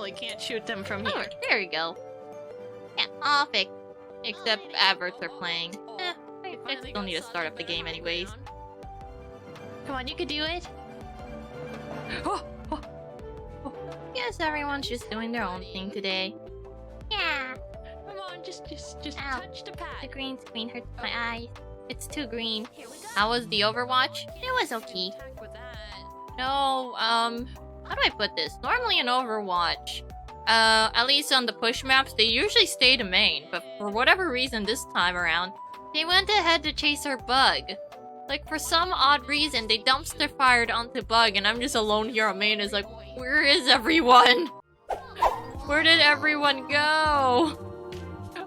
definitely can't shoot them from Oh, here. there we go. Yeah, all fixed. Except adverts are playing. I still need to start up the game anyways. Come on, you could do it. Yes, everyone's just doing their own thing today. Yeah. Come on, just Ow. touch the The pad. green screen hurts my eyes. It's too green. How was the Overwatch? It was okay. No, how do I put this? Normally in Overwatch, at least on the push maps, they usually stay to main, but for whatever reason this time around, they went ahead to chase our bug. Like, for some odd reason, they dumpster fired onto bug, and I'm just alone here on main. It's like, where is everyone? Where did everyone go?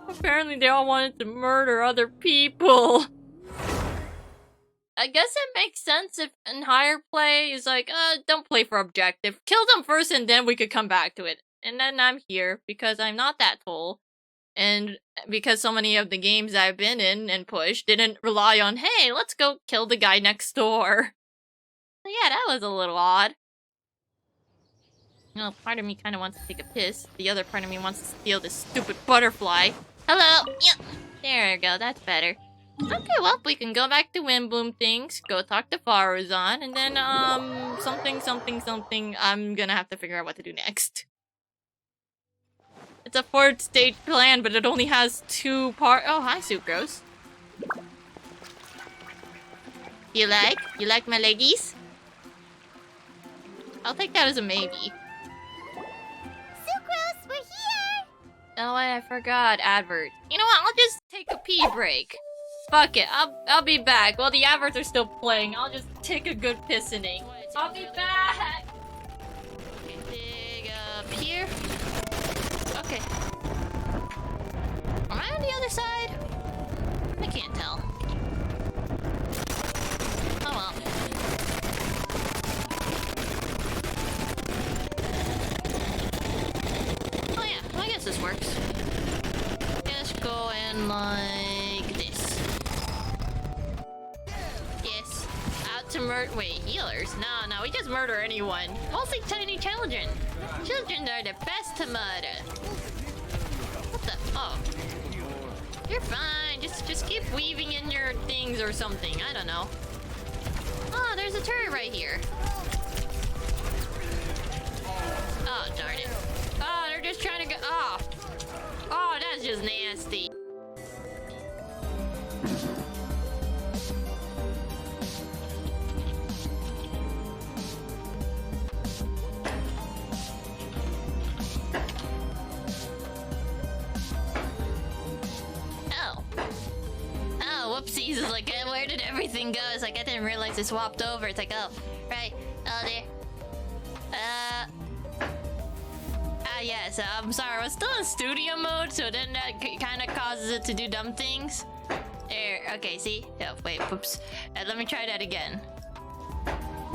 Apparently they all wanted to murder other people. I guess it makes sense if in higher play is like, don't play for objective. Kill them first and then we could come back to it. And then I'm here because I'm not that tall. And because so many of the games I've been in and pushed didn't rely on, hey, let's go kill the guy next door. So yeah, that was a little odd. You know, part of me kind of wants to take a piss. The other part of me wants to steal this stupid butterfly. Hello! Yeah. There we go, that's better. Okay, well, we can go back to Windbloom things, go talk to Faruzan, and then, something, I'm gonna have to figure out what to do next. It's a 4-stage plan, but it only has 2 parts. Oh, hi, Sucrose. You like my leggies? I'll take that as a maybe. Sucrose, we're here! Oh, I forgot, advert. You know what, I'll just take a pee break. Fuck it, I'll be back. While the adverts are still playing, I'll just take a good pissening. I'll be back! Okay, dig up here. Okay. Am I on the other side? I can't tell. Oh well. Oh yeah, well, I guess this works. Just go in like this. Yes. Out to murder. Wait, healers? No, we just murder anyone. Mostly tiny children. Children are the best to murder. What the? Oh. You're fine. Just keep weaving in your things or something. I don't know. Oh, there's a turret right here. Oh, darn it. Oh, they're just trying to go. Oh. Oh, that's just nasty. Whoopsies, is like, where did everything go? It's like, I didn't realize it swapped over. It's like, oh, right, oh, there. Yes, I'm sorry, I was still in studio mode, so then that kind of causes it to do dumb things. There, okay, see? Oh, wait, whoops. Let me try that again.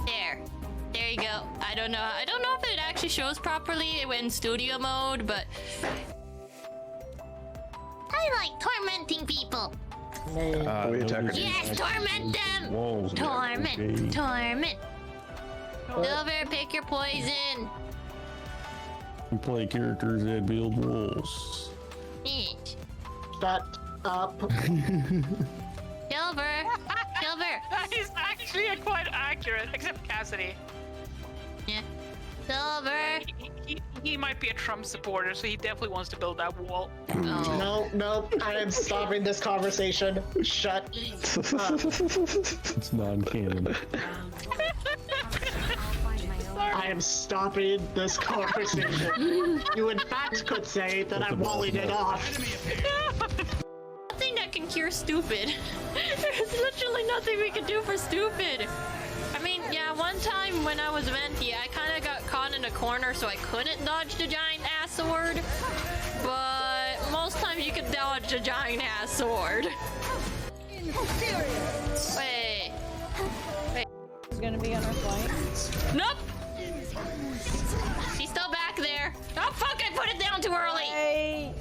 There you go. I don't know if it actually shows properly in studio mode, but... I like tormenting people. Yes, torment them! Whoa. Torment. Silver, pick your poison. We play characters that build walls. Neat. Shut up. Silver! That is actually quite accurate, except Cassidy. Yeah. Silver! He might be a Trump supporter, so he definitely wants to build that wall. Oh. No, I am stopping this conversation. Shut up. It's non-canon. I am stopping this conversation. You in fact could say that I'm walling it off. Nothing that can cure stupid. There's literally nothing we can do for stupid. I mean, yeah, one time when I was Venti, I kind of got caught in a corner, so I couldn't dodge the giant ass sword. But most times you can dodge the giant ass sword. Wait. Is gonna be on our flight. Nope. She's still back there. Oh fuck! I put it down too early. Hey,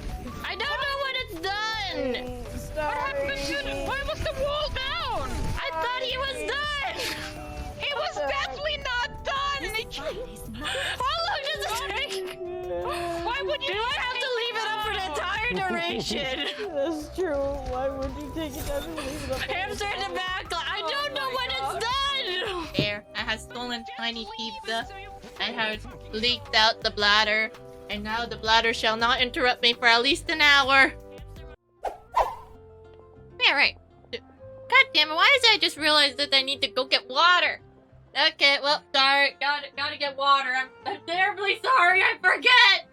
I don't know what it's done. What happened to the... Why was the wall down? I thought he was done. He was definitely not done! How long does it take? would you have to leave it up for the entire duration? That's true. Why would you take it down and leave it up? Hamster in the back. I don't know when it's done. There, I have stolen tiny pizza. I have leaked out the bladder, and now the bladder shall not interrupt me for at least an hour. Yeah, right. God damn it! Why did I just realize that I need to go get water? Okay, well, sorry. Gotta get water. I'm terribly sorry. I forget.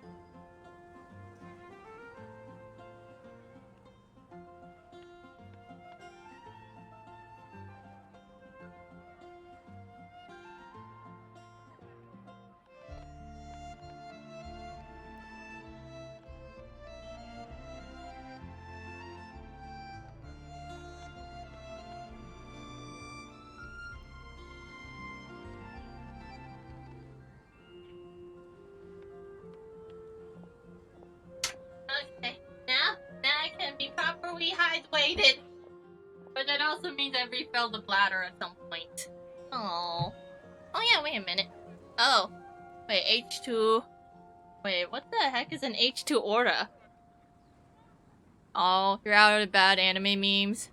Okay, now I can be properly hydrated. But that also means I refilled the bladder at some point. Oh yeah, wait a minute. Oh, wait, H2. Wait, what the heck is an H2 aura? Oh, you're out of the bad anime memes.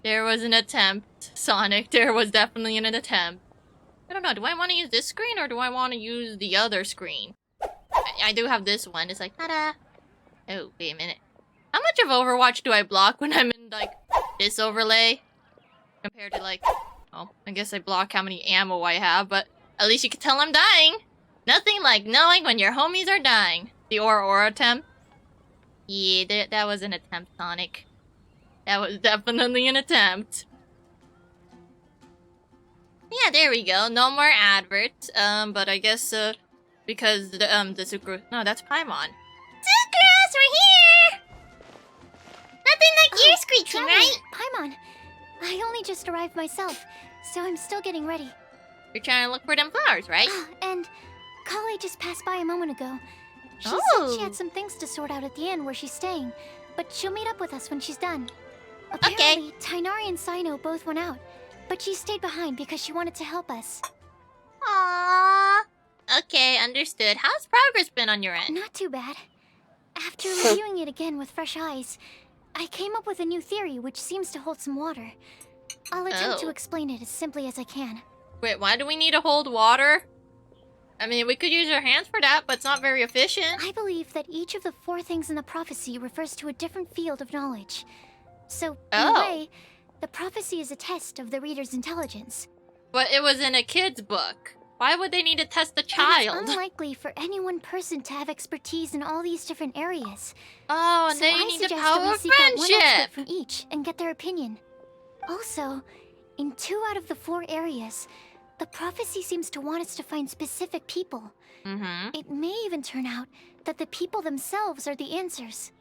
There was an attempt, Sonic. There was definitely an attempt. I don't know, do I want to use this screen or do I want to use the other screen? I do have this one. It's like, ta-da! Oh, wait a minute. How much of Overwatch do I block when I'm in, like, this overlay? Compared to, like... Oh, I guess I block how many ammo I have, but at least you can tell I'm dying! Nothing like knowing when your homies are dying. The Aura attempt? Yeah, that was an attempt, Sonic. That was definitely an attempt. Yeah, there we go. No more adverts. But I guess, because the Sucrose... No, that's Paimon. Sucrose, we're here! Nothing like ear screeching, Sorry, right? Paimon. I only just arrived myself, so I'm still getting ready. You're trying to look for them flowers, right? And Kale just passed by a moment ago. She said she had some things to sort out at the inn where she's staying, but she'll meet up with us when she's done. Apparently, Tainari and Sino both went out, but she stayed behind because she wanted to help us. Aww. Okay, understood. How's progress been on your end? Not too bad. After reviewing it again with fresh eyes, I came up with a new theory which seems to hold some water. I'll attempt to explain it as simply as I can. Wait, why do we need to hold water? I mean, we could use our hands for that, but it's not very efficient. I believe that each of the 4 things in the prophecy refers to a different field of knowledge. So, in a way, the prophecy is a test of the reader's intelligence. But it was in a kid's book. Why would they need to test the child? It's unlikely for any one person to have expertise in all these different areas. Oh, and so then you need the power of seek out one friendship! expert from each and get their opinion. Also, in 2 out of the 4 areas, the prophecy seems to want us to find specific people. Mm-hmm. It may even turn out that the people themselves are the answers.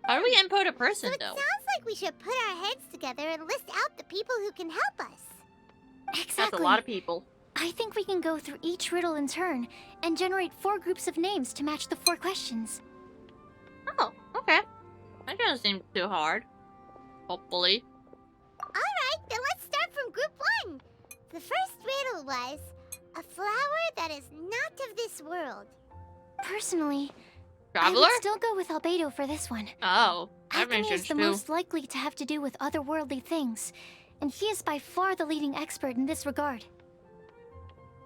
How do we input a person, So it though? sounds like we should put our heads together and list out the people who can help us. Exactly. That's a lot of people. I think we can go through each riddle in turn and generate 4 groups of names to match the 4 questions. Oh, okay. That doesn't seem too hard. Hopefully. Alright, then let's start from group 1. The first riddle was, a flower that is not of this world. Personally, Traveler? I would still go with Albedo for this one. Oh, that Alchemy makes is sense the too. most likely to have to do with otherworldly things, and he is by far the leading expert in this regard.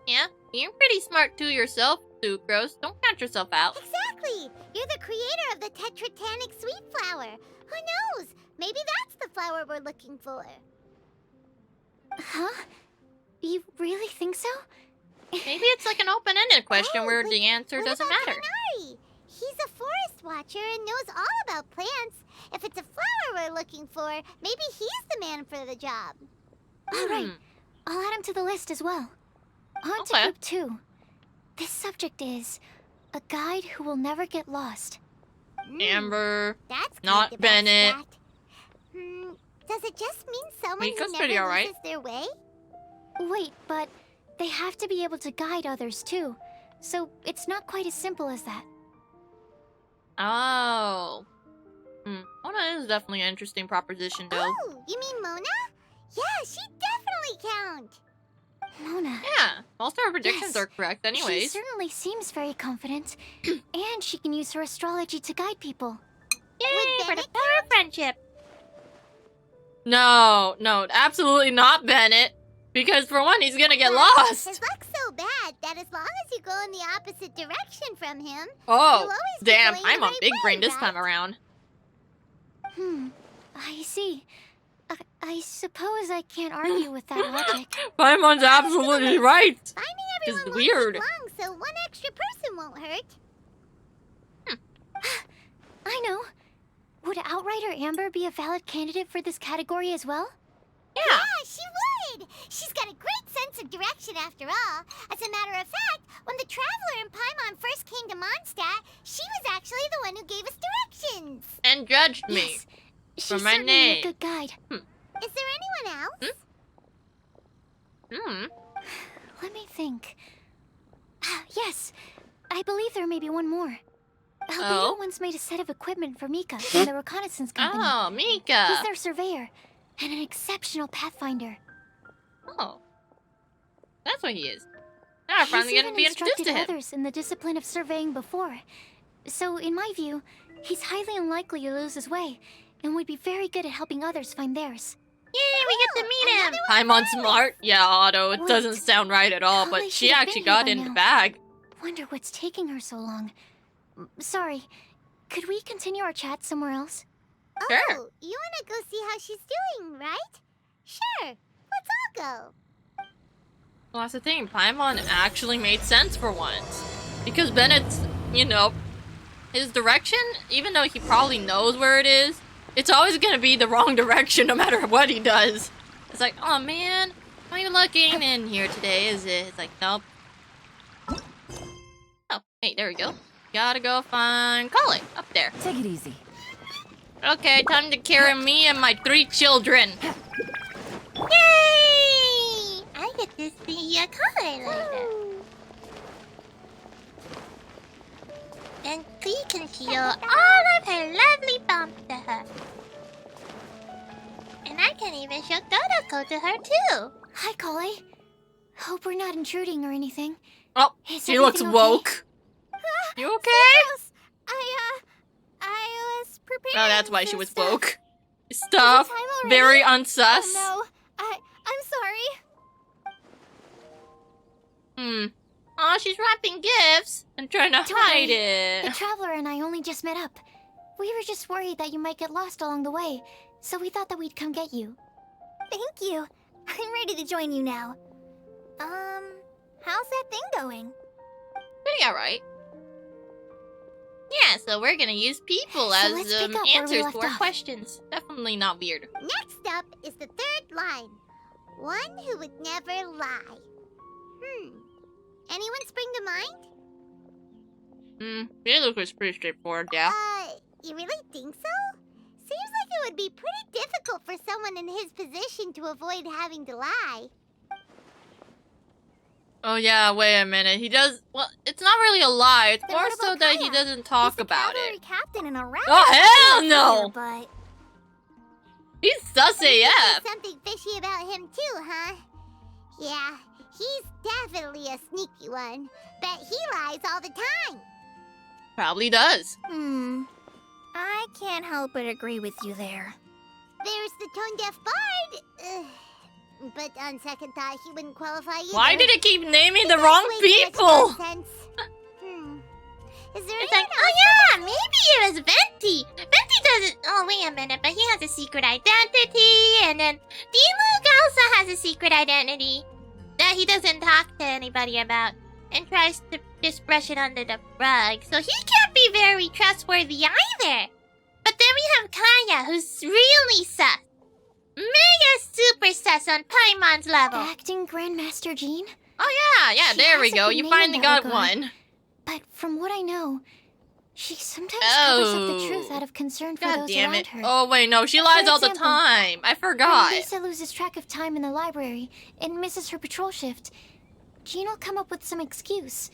Yeah, you're pretty smart too yourself, Sucrose. Don't count yourself out. Exactly! You're the creator of the tetratanic sweet flower. Who knows? Maybe that's the flower we're looking for. Huh? You really think so? Maybe it's like an open-ended question where the answer What doesn't about matter. Tainari? He's a forest watcher and knows all about plants. If it's a flower we're looking for, maybe he's the man for the job. Alright, I'll add him to the list as well. On to Okay. group 2. This subject is a guide who will never get lost. Amber. That's Not kind of Bennett. abstract. Does it just mean someone Mika's who pretty never alright. loses their way? Wait, but they have to be able to guide others too, so it's not quite as simple as that. Oh. Well, that is definitely an interesting proposition, though. Oh, you mean Mona? Yeah, she definitely count. Mona. Yeah, most of her predictions Yes, are correct She anyways. certainly seems very confident. And she can use her astrology to guide people. Yay, for the power of friendship. No, absolutely not Bennett. Because for one, he's gonna get lost. His luck's so bad that as long as you go in the opposite direction from him, Oh, you'll always be damn, going I'm the on right big way, brain this right? time around. I see. I suppose I can't argue with that logic. Paimon's absolutely right. Finding It's everyone weird. won't take long, so one extra person won't hurt. I know. Would Outrider Amber be a valid candidate for this category as well? Yeah. She would! She's got a great sense of direction after all. As a matter of fact, when the Traveler and Paimon first came to Mondstadt, she was actually the one who gave us directions. And judged me. Yes. She's For my certainly name. a good guide. Is there anyone else? Let me think. Yes, I believe there may be one more. Albino once made a set of equipment for Mika from the reconnaissance company. Oh, Mika. He's their surveyor and an exceptional pathfinder. Oh. That's what he is. Now I'm He's finally gonna even be introduced instructed to him. others in the discipline of surveying before. So, in my view, he's highly unlikely to lose his way, and would be very good at helping others find theirs. Yay, we get to meet him. Paimon smart. Yeah, Otto, it Wait. doesn't sound right at all, Golly, but she'd she have actually been here got by in the now. bag. Wonder what's taking her so long. Sorry, could we continue our chat somewhere else? Sure. Oh, you wanna go see how she's doing, right? Sure, let's all go. Well, that's the thing. Paimon actually made sense for once. Because Bennett's, his direction, even though he probably knows where it is, it's always gonna be the wrong direction no matter what he does. It's like, oh man, not even looking in here today, is it? It's like, nope. Oh, hey, there we go. Gotta go find Colin up there. Take it easy. Okay, time to carry me and my 3 children. Yay! I get to see a color later. And we can feel all of her lovely bumps to her. And I can even show Doroko to her too. Hi, Kali. Hope we're not intruding or anything. Oh, Is she looks everything okay? woke. You okay? I was preparing. Oh, that's why she for was stuff. woke. Stuff. time already? Very unsus. Oh no, I'm sorry. Oh, she's wrapping gifts and trying to Don't hide worry. The it. Traveler and I only just met up. We were just worried that you might get lost along the way, so we thought that we'd come get you. Thank you. I'm ready to join you now. How's that thing going? Pretty alright. Yeah, so we're gonna use people So as let's pick up where we answers left to our off. questions. Definitely not weird. Next up is the third line. One who would never lie. Anyone spring to mind? It looks pretty straightforward, yeah. You really think so? Seems like it would be pretty difficult for someone in his position to avoid having to lie. Oh yeah, wait a minute. He does. Well, it's not really a lie. It's Then more what so about that he Kaya? doesn't talk He's the about cavalry it. captain in a round. Oh hell no! But He's sus there's AF. something fishy about him too, huh? Yeah, he's definitely a sneaky one. Bet he lies all the time. Probably does. I can't help but agree with you there. There's the tone-deaf bard. But on second thought, he wouldn't qualify either. Why did it keep naming the He wrong does way too much people? nonsense. Is there It's anyone like, oh yeah, maybe it was Venti. Venti doesn't. Oh wait a minute, but he has a secret identity, and then Dimug also has a secret identity that he doesn't talk to anybody about, and tries to just brush it under the rug. So he can't be very trustworthy either. But then we have Kaya, who's really sus, mega super sus on Paimon's level. Acting Grandmaster Jean? Oh yeah, She there has we a go. good You name finally in that got regard. one. But from what I know, she sometimes covers up the truth Oh. out of concern for God those damn around it. her. Oh wait, no, she lies all the example, time. I When forgot. Lisa loses track of time in the library and misses her patrol shift, Jean will come up with some excuse.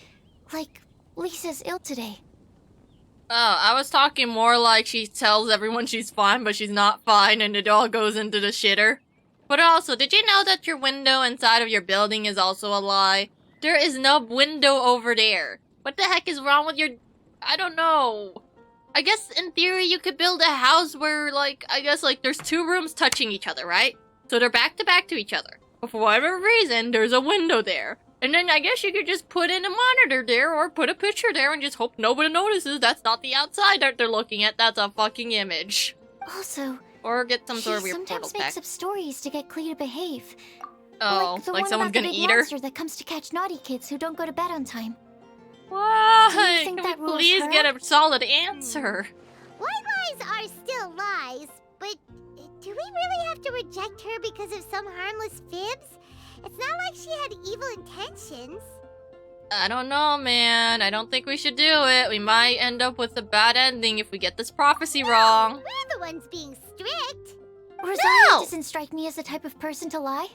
Like, Lisa's ill today. Oh, I was talking more like she tells everyone she's fine, but she's not fine, and it all goes into the shitter. But also, did you know that your window inside of your building is also a lie? There is no window over there. What the heck is wrong with your... I don't know. I guess in theory you could build a house where, like, I guess, like, there's 2 rooms touching each other, right? So they're back to each other. But for whatever reason, there's a window there. And then I guess you could just put in a monitor there or put a picture there and just hope nobody notices that's not the outside that they're looking at. That's a fucking image. Also, Or get some she sort of weird portal sometimes makes pack. up stories to get Klee to behave. Oh, the like one someone's about gonna the big eat her? monster that comes to catch naughty kids who don't go to bed on time. Why? think Can we that rules please her get a solid answer? White lies are still lies, but do we really have to reject her because of some harmless fibs? It's not like she had evil intentions. I don't know, man. I don't think we should do it. We might end up with a bad ending if we get this prophecy wrong. We're the ones being strict. Rosaria No! doesn't strike me as the type of person to lie.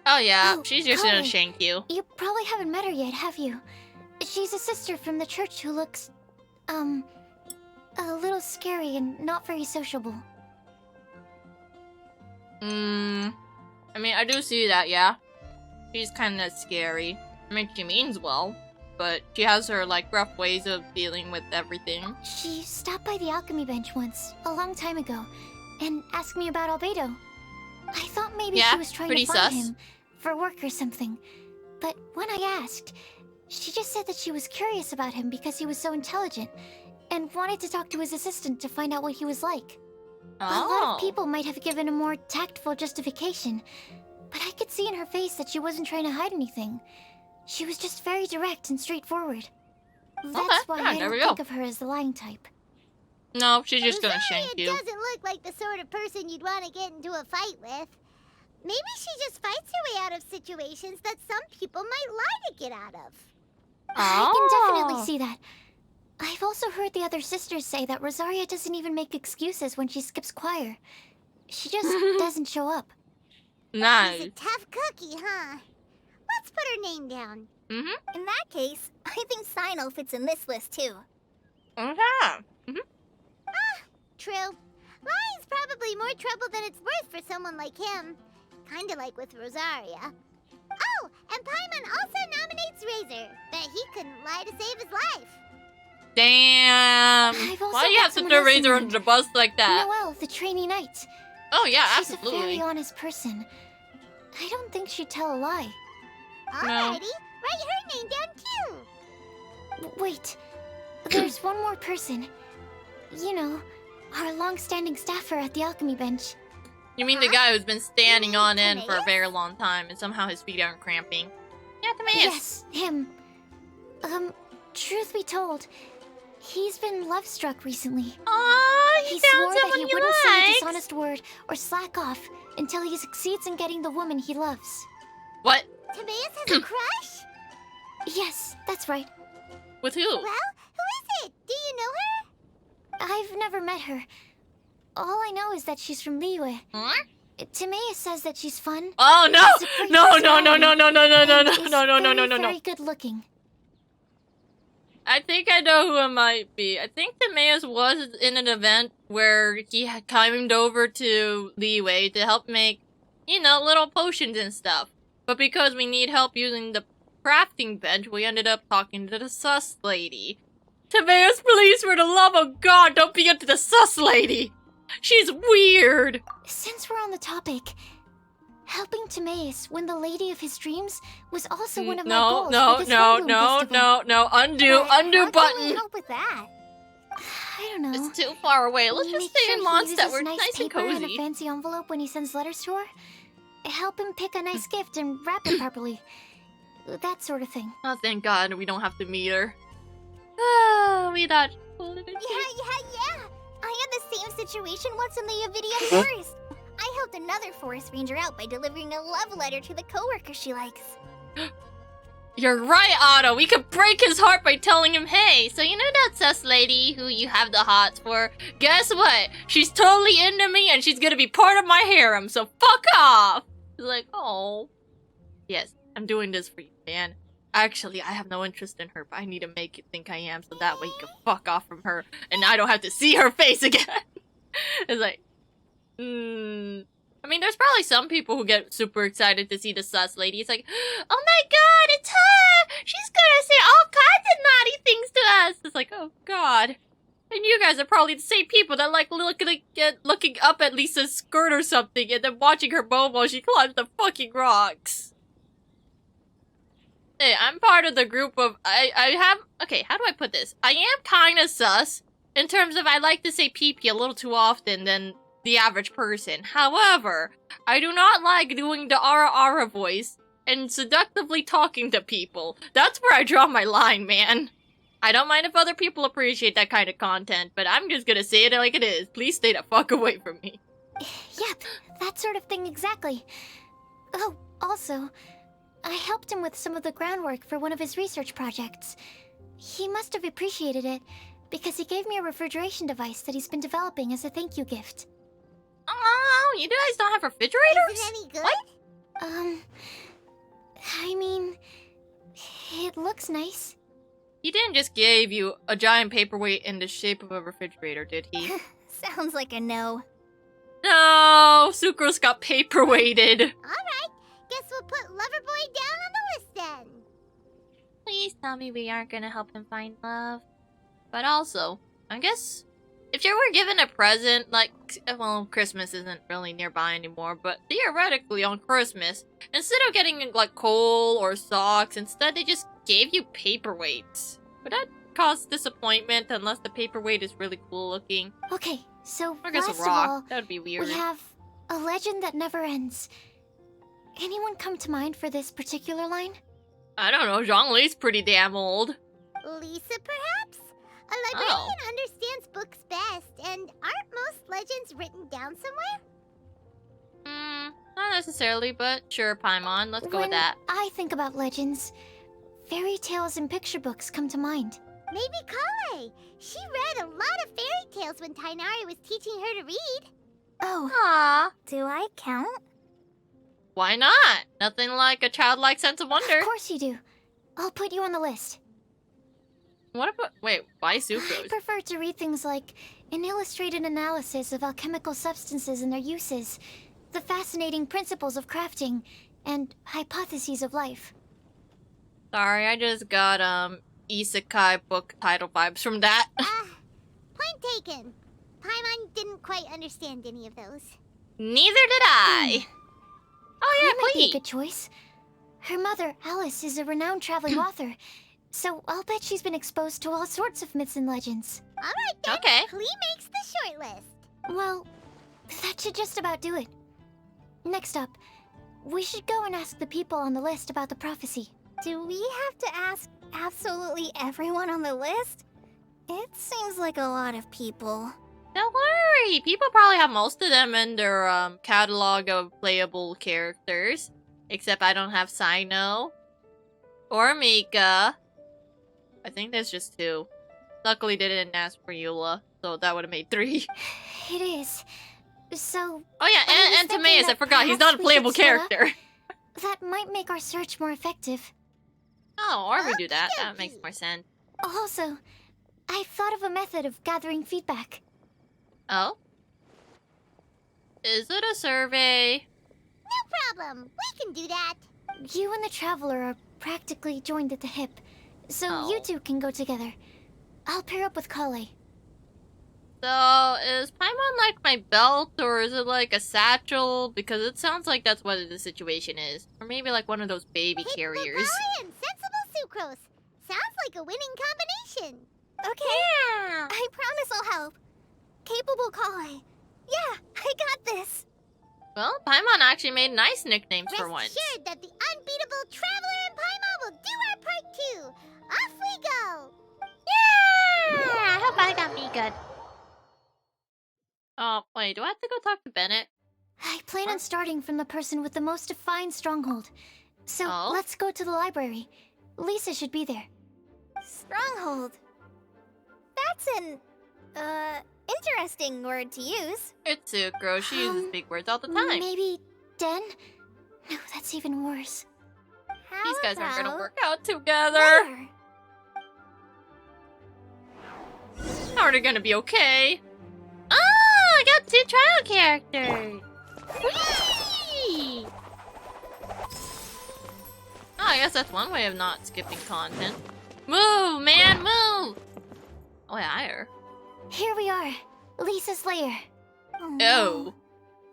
Oh yeah, Oh, she's just gonna Chloe. shank you. You probably haven't met her yet, have you? She's a sister from the church who looks, a little scary and not very sociable. I mean, I do see that, yeah. She's kinda scary. I mean, she means well, but she has her, like, rough ways of dealing with everything. She stopped by the alchemy bench once, a long time ago, and asked me about Albedo. I thought maybe Yeah, she was trying pretty to find sus. him for work or something. But when I asked, she just said that she was curious about him because he was so intelligent, and wanted to talk to his assistant to find out what he was like. A lot of people might have given a more tactful justification, but I could see in her face that she wasn't trying to hide anything. She was just very direct and straightforward. That's why yeah, I there don't we go. think of her as the lying type. No, she's just gonna Rosaria shank you. doesn't look like the sort of person you'd want to get into a fight with. Maybe she just fights her way out of situations that some people might lie to get out of. I can Oh. definitely see that. I've also heard the other sisters say that Rosaria doesn't even make excuses when she skips choir. She just doesn't show up. She's Nice. a tough cookie, huh? Let's put her name down. Mm-hmm. In that case, I think Sino fits in this list too. Okay. True. Lying's probably more trouble than it's worth for someone like him. Kinda like with Rosaria. Oh, and Paimon also nominates Razor. Bet he couldn't lie to save his life. Damn. I've also Why do you got have to someone throw else in Razor mind. under the bus like that? Noelle, the trainee knight. Oh yeah, She's a very absolutely. honest person. I don't think she'd tell a lie. Alrighty, write her name down too. Wait, there's one more person. You know, our long-standing staffer at the alchemy bench. You mean the guy who's been standing on end for a Timaeus? very long time and somehow his feet aren't cramping? Yeah, Timaeus. Yes, him. Truth be told, he's been love-struck recently. Aw, He he swore found that someone he he wouldn't say a likes. dishonest word or slack off until he succeeds in getting the woman he loves. What? Timaeus has a crush? Yes, that's right. With who? Well, who is it? Do you know her? I've never met her. All I know is that she's from Liyue. Huh? Timaeus says that she's fun. Oh no! has a great No, no, no, personality, no, no, no, no, no, and no, is no, no, no, very, no, no, no. very good looking. I think I know who it might be. I think Timaeus was in an event where he had climbed over to Liyue to help make, you know, little potions and stuff. But because we need help using the crafting bench, we ended up talking to the sus lady. Timaeus, please, for the love of God, don't be into the sus lady! She's weird! Since we're on the topic, helping Timaeus win the lady of his dreams was also one of my No, goals no, for this no, Homeroom no, festival. no, no, undo, But undo how can button! we help with that? I don't know. It's too far away. Let's Make just stay sure in he Mondstadt. uses We're nice nice and paper and a cozy. fancy envelope when he sends letters to her. Help him pick a nice gift and wrap it properly. That sort of thing. Oh, thank God we don't have to meet her. Ah, we dodged. Yeah. I had the same situation once in the Avidian forest. I helped another forest ranger out by delivering a love letter to the coworker she likes. You're right, Otto. We could break his heart by telling him, hey, so you know that sus lady who you have the hots for? Guess what? She's totally into me and she's gonna be part of my harem, so fuck off! He's like, oh. Yes, I'm doing this for you, man. Actually, I have no interest in her, but I need to make you think I am so that way you can fuck off from her and I don't have to see her face again. It's like, I mean, there's probably some people who get super excited to see the sus lady. It's like, oh my god, it's her! She's gonna say all kinds of naughty things to us! It's like, oh god. And you guys are probably the same people that like looking up at Lisa's skirt or something and then watching her momo while she climbs the fucking rocks. Hey, I'm part of the group of, okay, how do I put this? I am kinda sus, in terms of I like to say pee-pee a little too often than the average person. However, I do not like doing the ara voice and seductively talking to people. That's where I draw my line, man. I don't mind if other people appreciate that kind of content, but I'm just gonna say it like it is. Please stay the fuck away from me. Yep, that sort of thing exactly. Oh, also, I helped him with some of the groundwork for one of his research projects. He must have appreciated it, because he gave me a refrigeration device that he's been developing as a thank you gift. Oh, you guys don't have refrigerators? Is it any good? What? I mean, it looks nice. He didn't just give you a giant paperweight in the shape of a refrigerator, did he? Sounds like a no. No! Sucrose got paperweighted. Alright, guess we'll put Loverboy down on the list then. Please tell me we aren't gonna help him find love. But also, I guess, if you were given a present, like, well, Christmas isn't really nearby anymore, but theoretically on Christmas, instead of getting, like, coal or socks, instead they just gave you paperweights. Would that cause disappointment unless the paperweight is really cool looking? Okay, so I guess last a of rock. all, That would be weird. we have a legend that never ends. Anyone come to mind for this particular line? I don't know, Zhongli's pretty damn old. Lisa, perhaps? A librarian understands books best, and aren't most legends written down somewhere? Not necessarily, but sure, Paimon, let's go with When that. I think about legends, fairy tales and picture books come to mind. Maybe Kale. She read a lot of fairy tales when Tainari was teaching her to read. Oh, Aww. do I count? Why not? Nothing like a childlike sense of wonder. Of course you do. I'll put you on the list. What about... Wait, why I sucrose? prefer to read things like an illustrated analysis of alchemical substances and their uses, the fascinating principles of crafting, and hypotheses of life. Sorry, I just got, isekai book title vibes from that. Point taken. Paimon didn't quite understand any of those. Neither did I. Oh That yeah, might be a please. good choice. Her mother, Alice, is a renowned traveling author, so I'll bet she's been exposed to all sorts of myths and legends. Alright then, Okay. Klee makes the short list. Well, that should just about do it. Next up, we should go and ask the people on the list about the prophecy. Do we have to ask absolutely everyone on the list? It seems like a lot of people. Don't worry, people probably have most of them in their catalog of playable characters. Except I don't have Sino. Or Mika. I think there's just 2. Luckily they didn't ask for Eula, so that would have made 3. It is. So, Oh yeah, I was and thinking Timaeus, I that forgot, he's perhaps not a we playable should split up. character. that might make our search more effective. Oh, or we do that, that makes more sense. Also, I thought of a method of gathering feedback. Oh? Is it a survey? No problem. We can do that. You and the Traveler are practically joined at the hip, so you Oh. two can go together. I'll pair up with Kale. So, is Paimon like my belt, or is it like a satchel? Because it sounds like that's what the situation is. Or maybe like one of those baby Capable carriers. Kale and sensible sucrose. Sounds like a winning combination. Okay, Yeah! I promise I'll help. Capable Kale. Yeah, I got this. Well, Paimon actually made nice nicknames Rest for once. assured that the unbeatable Traveler and Paimon will do our part too. Off we go. Yeah, I hope I got me good. Oh, wait, do I have to go talk to Bennett? I plan on starting from the person with the most defined stronghold. So Oh? let's go to the library. Lisa should be there. Stronghold. That's an, interesting word to use. It's Sucrose, she uses big words all the time. Maybe Den? No, that's even worse. How These guys aren't gonna about work out together. Where? How are they gonna be okay? Oh, I got 2 trial characters. Whee! Oh, I guess that's one way of not skipping content. Move, man, move! Oh, yeah, Here we are, Lisa's lair. Oh, Oh.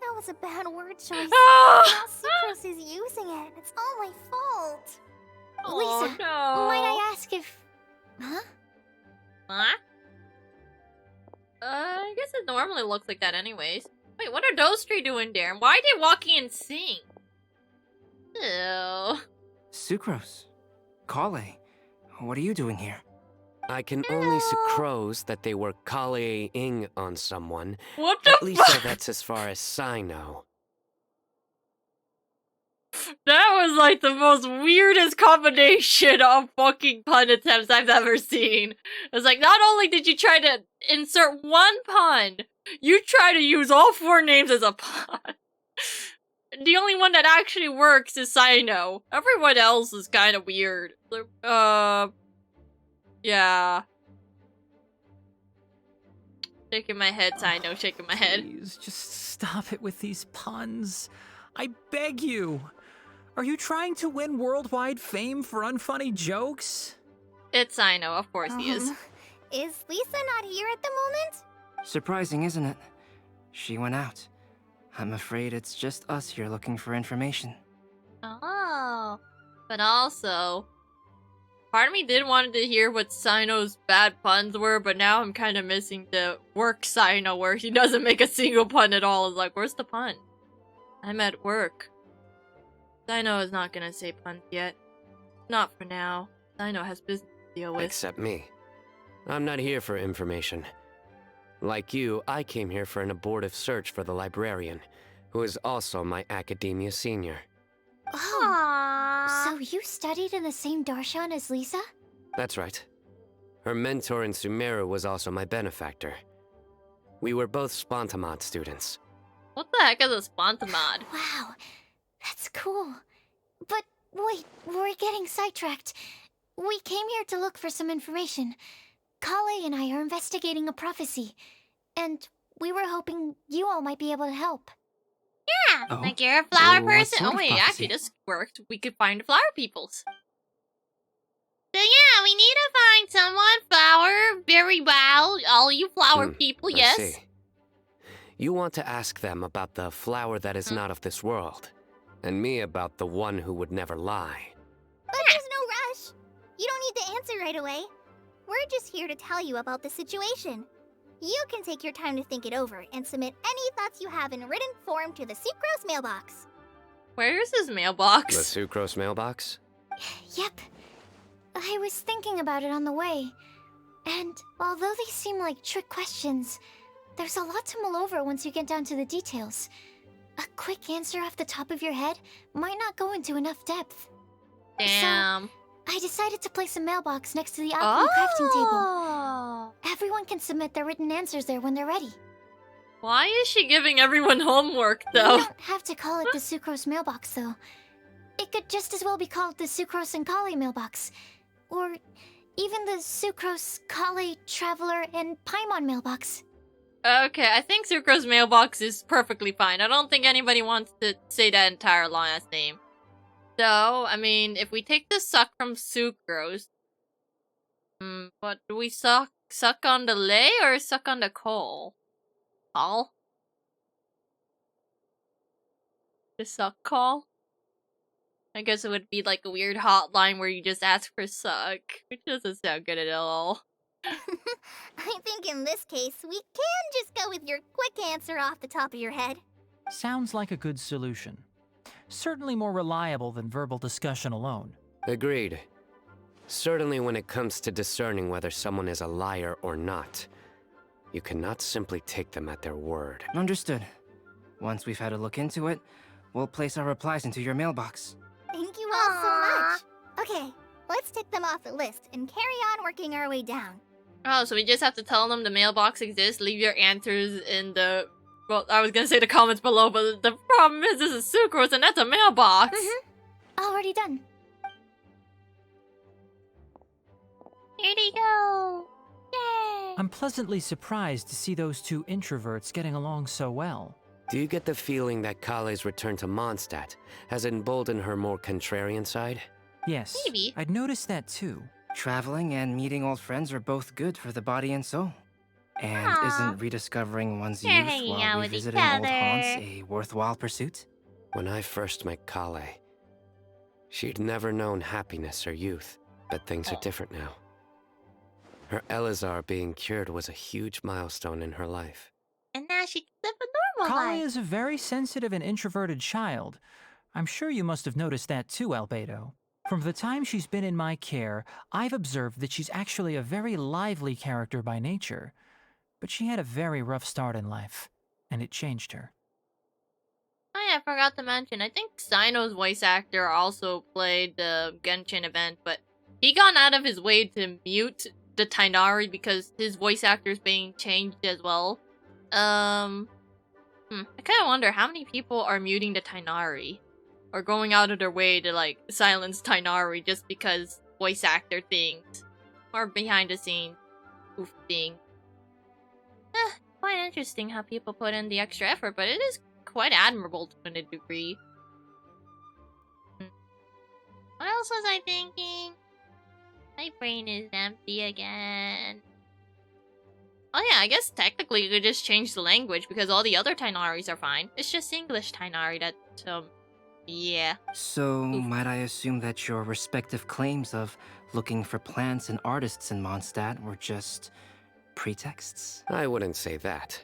that was a bad word choice. Oh, Now Sucrose is using it. It's all my fault. Lisa, no. might I ask if... Huh? Huh? I guess it normally looks like that anyways. Wait, what are those three doing there? Why are they walking in sync? Ew. Sucrose. Kale. What are you doing here? I can only sucrose that they were Kale-ing on someone. What the At least fuck? that's as far as I know. That was like the most weirdest combination of fucking pun attempts I've ever seen. It's like, not only did you try to insert one pun, you try to use all four names as a pun. The only one that actually works is Sino. Everyone else is kind of weird. Yeah. Shaking my head, Sino, shaking my head. Please, just stop it with these puns. I beg you. Are you trying to win worldwide fame for unfunny jokes? It's Sino, of course he is. Is Lisa not here at the moment? Surprising, isn't it? She went out. I'm afraid it's just us here looking for information. Oh. But also, part of me did want to hear what Sino's bad puns were, but now I'm kind of missing the work Sino where he doesn't make a single pun at all. It's like, where's the pun? I'm at work. Sino is not gonna say puns yet. Not for now. Sino has business to deal with. Except me. I'm not here for information. Like you, I came here for an abortive search for the librarian, who is also my academia senior. Oh, so you studied in the same darshan as Lisa? That's right. Her mentor in Sumeru was also my benefactor. We were both Spontamod students. What the heck is a Spontamod? Wow, that's cool. But wait, we're getting sidetracked. We came here to look for some information. Kale and I are investigating a prophecy, and we were hoping you all might be able to help. Yeah, Oh. like you're a flower What person. sort Oh of wait, prophecy? actually this worked. We could find flower peoples. So yeah, we need to find someone. Flower, very well. All you flower people, I yes. see. You want to ask them about the flower that is not of this world, and me about the one who would never lie. But there's no rush. You don't need to answer right away. We're just here to tell you about the situation. You can take your time to think it over and submit any thoughts you have in written form to the Sucrose mailbox. Where is his The mailbox? sucrose mailbox? Yep. I was thinking about it on the way. And although they seem like trick questions, there's a lot to mull over once you get down to the details. A quick answer off the top of your head might not go into enough depth. Damn. I decided to place a mailbox next to the alchemy crafting table. Oh. Everyone can submit their written answers there when they're ready. Why is she giving everyone homework You though? don't have to call it the Sucrose mailbox, though. It could just as well be called the Sucrose and Kale mailbox. Or even the Sucrose, Kale, Traveler, and Paimon mailbox. Okay, I think Sucro's mailbox is perfectly fine. I don't think anybody wants to say that entire long ass name. So, I mean, if we take the suck from Sucrose, what do we suck? Suck on the lay or suck on the coal? Call? The suck call? I guess it would be like a weird hotline where you just ask for suck, which doesn't sound good at all. I think in this case, we can just go with your quick answer off the top of your head. Sounds like a good solution. Certainly more reliable than verbal discussion alone. Agreed. Certainly when it comes to discerning whether someone is a liar or not, you cannot simply take them at their word. Understood. Once we've had a look into it, we'll place our replies into your mailbox. Thank you all so much. Okay, let's tick them off the list and carry on working our way down. Oh, so we just have to tell them the mailbox exists, leave your answers in the... Well, I was gonna say the comments below, but the problem is this is Sucrose and that's a mailbox. Already done. Here they go. Yay. I'm pleasantly surprised to see those two introverts getting along so well. Do you get the feeling that Kale's return to Mondstadt has emboldened her more contrarian side? Yes, Maybe. I'd noticed that too. Traveling and meeting old friends are both good for the body and soul. And Aw. isn't rediscovering one's They're youth hanging while out with each revisiting old haunts other. a worthwhile pursuit? When I first met Kale, she'd never known happiness or youth, but things are different now. Her Elazar being cured was a huge milestone in her life. And now she can live a normal Kale life. is a very sensitive and introverted child. I'm sure you must have noticed that too, Albedo. From the time she's been in my care, I've observed that she's actually a very lively character by nature. But she had a very rough start in life, and it changed her. Oh yeah, I forgot to mention, I think Sino's voice actor also played the Genshin event, but he gone out of his way to mute the Tainari because his voice actor is being changed as well. I kind of wonder how many people are muting the Tainari, or going out of their way to like silence Tainari just because voice actor things, or behind the scenes oof thing. Quite interesting how people put in the extra effort, but it is quite admirable to a degree. What else was I thinking? My brain is empty again. Oh yeah, I guess technically you could just change the language because all the other Tainaris are fine. It's just English Tainari that, yeah. So, might I assume that your respective claims of looking for plants and artists in Mondstadt were just pretexts? I wouldn't say that.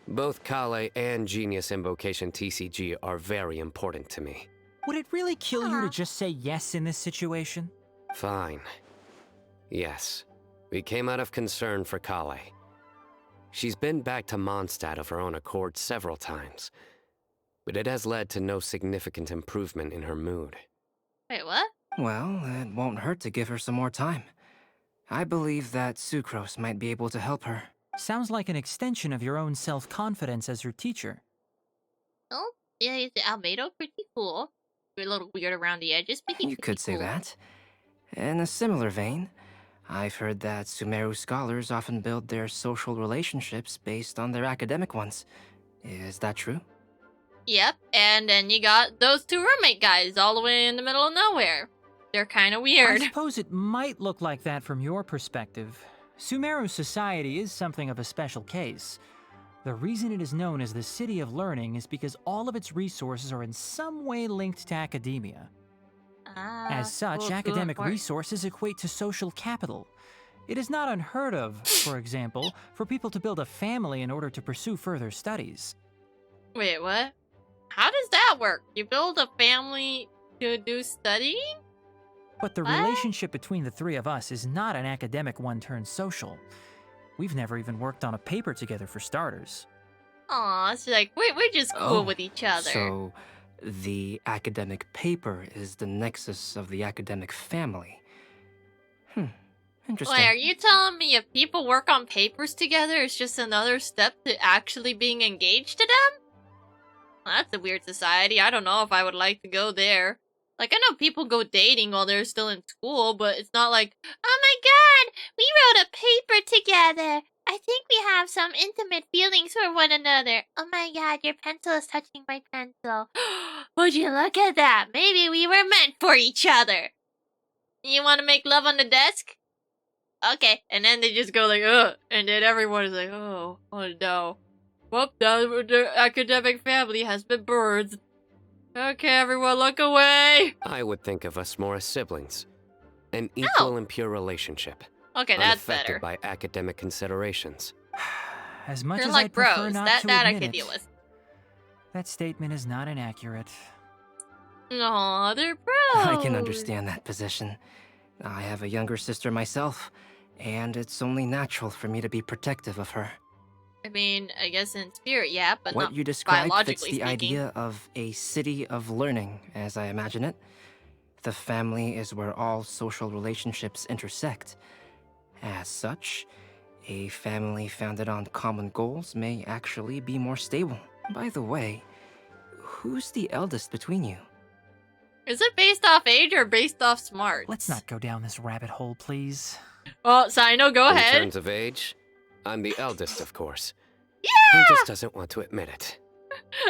Both Kale and Genius Invocation TCG are very important to me. Would it really kill you to just say yes in this situation? Fine. Yes. We came out of concern for Kale. She's been back to Mondstadt of her own accord several times, but it has led to no significant improvement in her mood. Wait, what? Well, it won't hurt to give her some more time. I believe that Sucrose might be able to help her. Sounds like an extension of your own self-confidence as her teacher. Oh, yeah, is Albedo pretty cool. You're a little weird around the edges, but he's You pretty could say cool. that. In a similar vein, I've heard that Sumeru scholars often build their social relationships based on their academic ones. Is that true? Yep, and then you got those two roommate guys all the way in the middle of nowhere. They're kind of weird. I suppose it might look like that from your perspective. Sumeru society is something of a special case. The reason it is known as the City of Learning is because all of its resources are in some way linked to academia. As such, well, academic important. resources equate to social capital. It is not unheard of, for example, for people to build a family in order to pursue further studies. Wait, what? How does that work? You build a family to do studying? But the What? relationship between the three of us is not an academic one turned social. We've never even worked on a paper together for starters. Aw, it's like, we're just cool Oh, with each other. So, the academic paper is the nexus of the academic family. Interesting. Wait, are you telling me if people work on papers together, it's just another step to actually being engaged to them? Well, that's a weird society. I don't know if I would like to go there. Like, I know people go dating while they're still in school, but it's not like, Oh my god! We wrote a paper together! I think we have some intimate feelings for one another. Oh my god, your pencil is touching my pencil. Would you look at that? Maybe we were meant for each other. you want to make love on the desk? Okay, and then they just go like, ugh, and then everyone is like, oh no. Well, the academic family has been birthed. Okay, everyone, look away! I would think of us more as siblings. An equal and pure relationship. Okay, that's unaffected better. by academic considerations. As much They're as like I'd prefer bros. not That to I admit can it, deal with. that statement is not inaccurate. Aw, they're bros. I can understand that position. I have a younger sister myself, and it's only natural for me to be protective of her. I mean, I guess in spirit, yeah, but What not you described fits biologically the speaking. idea of a city of learning, as I imagine it. The family is where all social relationships intersect. As such, a family founded on common goals may actually be more stable. By the way, who's the eldest between you? Is it based off age or based off smarts? Let's not go down this rabbit hole, please. Oh, Sino, go In ahead. terms of age, I'm the eldest, of course. Yeah! He just doesn't want to admit it.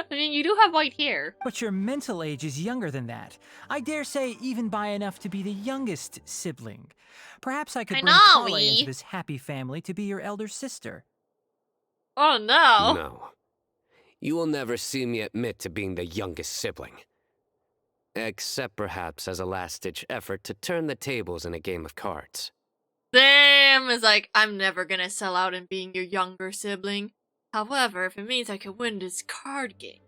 I mean, you do have white hair. But your mental age is younger than that. I dare say even by enough to be the youngest sibling. Perhaps I could bring Kale into this happy family to be your elder sister. Oh no. No. You will never see me admit to being the youngest sibling. Except perhaps as a last-ditch effort to turn the tables in a game of cards. Damn, it's like, I'm never gonna sell out in being your younger sibling. However, if it means I can win this card game.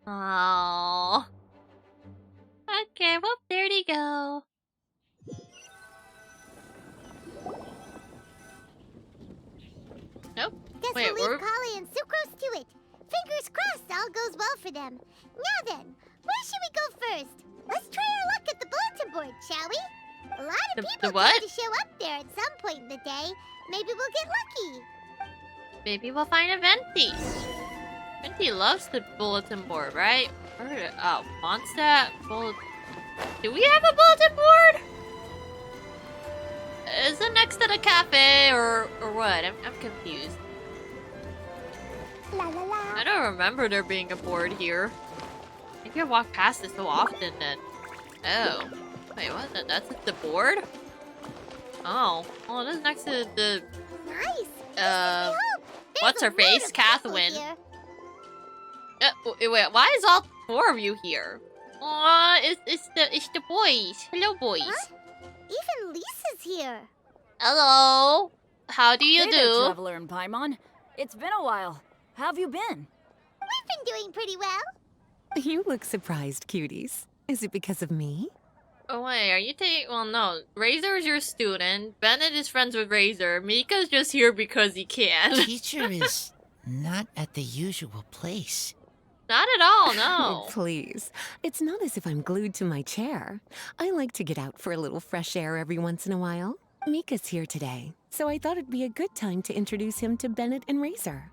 Oh. Okay, well, there you go. Nope. Guess Wait, we'll leave Kale and Sucrose to it. Fingers crossed all goes well for them. Now then, where should we go first? Let's try our luck at the bulletin board, shall we? A lot of people tend to show up there at some point in the day. Maybe we'll get lucky. Maybe we'll find a Venti. Venti loves the bulletin board, right? Oh, Mondstadt bulletin. Do we have a bulletin board? Is it next to the cafe or what? I'm confused. La la la. I don't remember there being a board here. Maybe I walk past it so often then. Oh. Wait, what? That's the board? Oh. Oh, this is next to the... Nice. What's her face? Catherine. Wait, why is all four of you here? It's the boys. Hello, boys. Huh? Even Lisa's here. Hello. How do you Hey do? there, Traveler and Paimon. It's been a while. How have you been? We've been doing pretty well. You look surprised, cuties. Is it because of me? Oh wait, are you taking? Well, no. Razor is your student. Bennett is friends with Razor. Mika's just here because he can. Teacher is not at the usual place. Not at all, no. Please. It's not as if I'm glued to my chair. I like to get out for a little fresh air every once in a while. Mika's here today, so I thought it'd be a good time to introduce him to Bennett and Razor.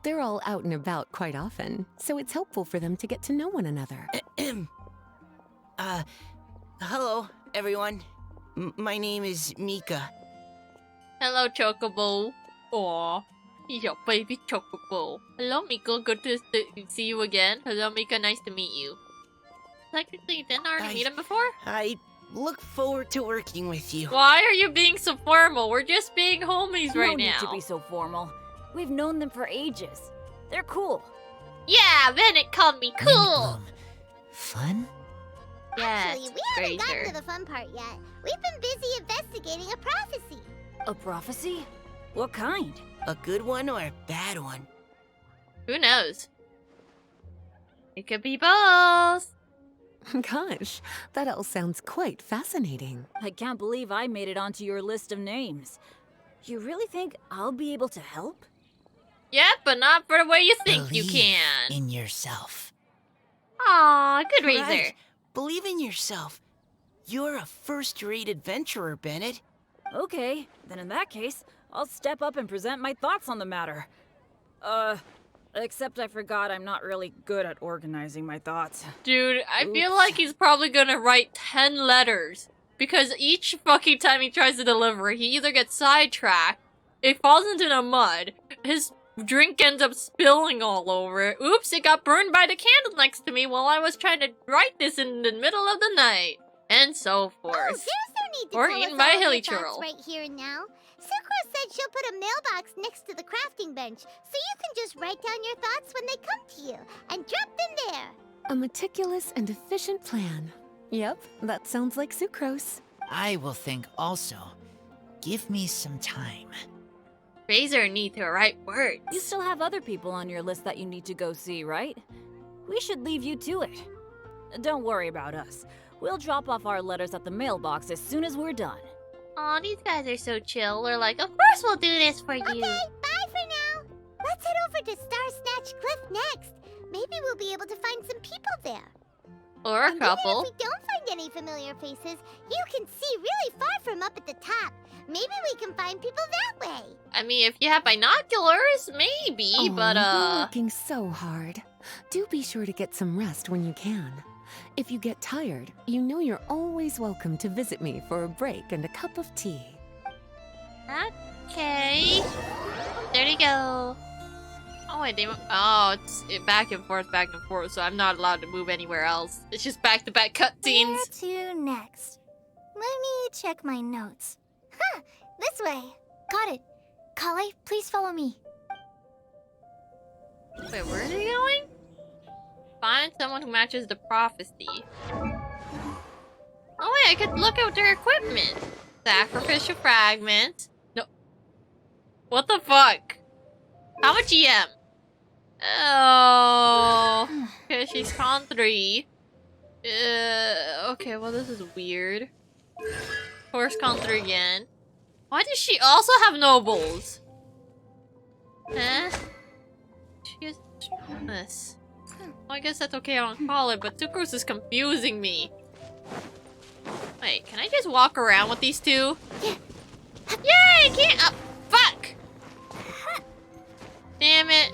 They're all out and about quite often, so it's helpful for them to get to know one another. Hello, everyone. My name is Mika. Hello, Chocobo. Aw, he's your baby Chocobo. Hello, Mika. Good to see you again. Hello, Mika. Nice to meet you. Technically, you didn't already meet him before? I look forward to working with you. Why are you being so formal? We're just being homies right now. No need to be so formal. We've known them for ages. They're cool. Yeah, Bennett called me cool. Fun? Yes, Actually, we haven't gotten to the fun part yet. We've been busy investigating a prophecy. A prophecy? What kind? A good one or a bad one? Who knows? It could be both. Gosh, that all sounds quite fascinating. I can't believe I made it onto your list of names. You really think I'll be able to help? Yeah, but not for the way you think you can. In yourself. Aw, good Razor. Right. Believe in yourself. You're a first-rate adventurer, Bennett. Okay, then in that case, I'll step up and present my thoughts on the matter. Except I forgot I'm not really good at organizing my thoughts. Dude, I feel like he's probably gonna write 10 letters. Because each fucking time he tries to deliver, he either gets sidetracked, it falls into the mud, his drink ends up spilling all over it. Oops, it got burned by the candle next to me while I was trying to write this in the middle of the night. And so forth. Oh, there's no need to or tell eaten us by a all hilly your thoughts churl. right here and now. Sakura said she'll put a mailbox next to the crafting bench, so you can just write down your thoughts when they come to you, and drop them there. A meticulous and efficient plan. Yep, that sounds like sucrose. I will think also. Give me some time. Razor need to write words. You still have other people on your list that you need to go see, right? We should leave you to it. Don't worry about us. We'll drop off our letters at the mailbox as soon as we're done. Aw, these guys are so chill. We're like, of course we'll do this for you. Okay, bye for now. Let's head over to Star Snatch Cliff next. Maybe we'll be able to find some people there. Or a And couple. even if we don't find any familiar faces, you can see really far from up at the top. Maybe we can find people that way. I mean, if you have binoculars, maybe, Aw, but You're working so hard. Do be sure to get some rest when you can. If you get tired, you know you're always welcome to visit me for a break and a cup of tea. Okay. There you go. Oh wait, oh, it's back and forth, so I'm not allowed to move anywhere else. It's just back-to-back cutscenes. Where to next? Let me check my notes. Huh, this way. Got it. Kale, please follow me. Wait, where are they going? Find someone who matches the prophecy. Oh wait, I could look at their equipment. Sacrificial fragment. No. What the fuck? How much EM? Oh. Okay, she's con 3. Okay, well this is weird. Horse con 3 again. Why does she also have nobles? Huh? She has this. Well, I guess that's okay, I don't call it, but Sucrose is confusing me. Wait, can I just walk around with these two? Yeah. Yay! Can't. Fuck! Damn it.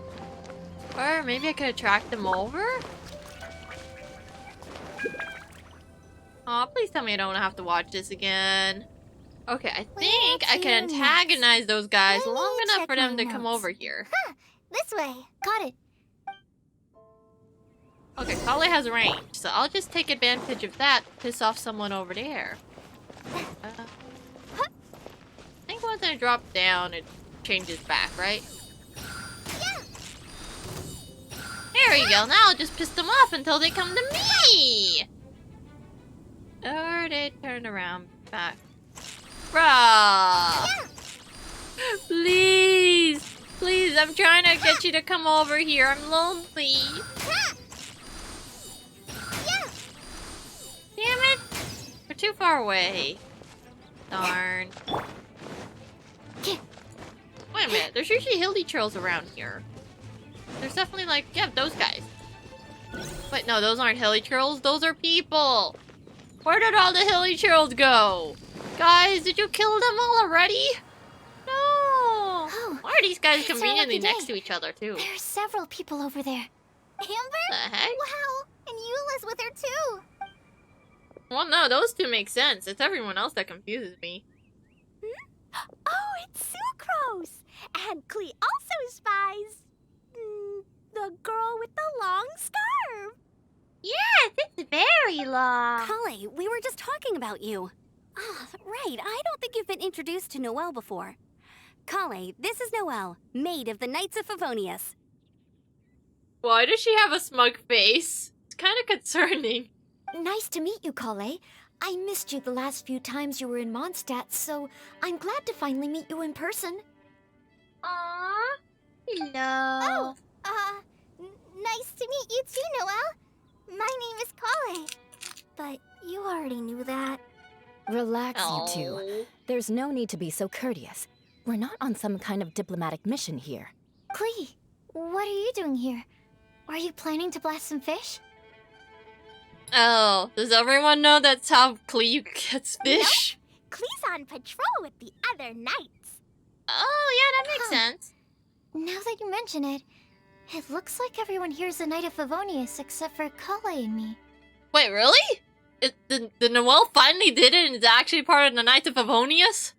Or maybe I could attract them over? Aw, please tell me I don't have to watch this again. Okay, I think I can antagonize those guys long enough for them to come over here. Huh, this way. Got it. Okay, Kale has range, so I'll just take advantage of that to piss off someone over there. I think once I drop down, it changes back, right? Yeah. There we go, now I'll just piss them off until they come to me! Or they turn around back. Bruh! Yeah. Please! Please, I'm trying to get you to come over here. I'm lonely. Damn it! We're too far away. Darn. Wait a minute, there's usually hilly trails around here. There's definitely like, yeah, those guys. Wait, no, those aren't hilly trails, those are people! Where did all the hilly trails go? Guys, did you kill them all already? No! Oh, why are these guys it's our conveniently lucky next day. to each other, too? There are several people over there. Amber? The heck? Wow, and Eula's with her too. Well, no, those two make sense. It's everyone else that confuses me. Oh, it's Sucrose! And Klee also spies the girl with the long scarf. Yes, it's very long. Kale, we were just talking about you. Ah, right. I don't think you've been introduced to Noelle before. Kale, this is Noelle, maid of the Knights of Favonius. Why does she have a smug face? It's kind of concerning. Nice to meet you, Kale. I missed you the last few times you were in Mondstadt, so I'm glad to finally meet you in person. Aww. Hello. Oh, nice to meet you too, Noelle. My name is Kale. But you already knew that. Relax, you two. There's no need to be so courteous. We're not on some kind of diplomatic mission here. Klee, what are you doing here? Are you planning to blast some fish? Oh, does everyone know that's how Klee gets fish? Nope. Klee's on patrol with the other knights. Oh, yeah, that makes sense. Now that you mention it, it looks like everyone here is a Knight of Favonius except for Kale and me. Wait, really? The Noelle finally did it and is actually part of the Knights of Favonius?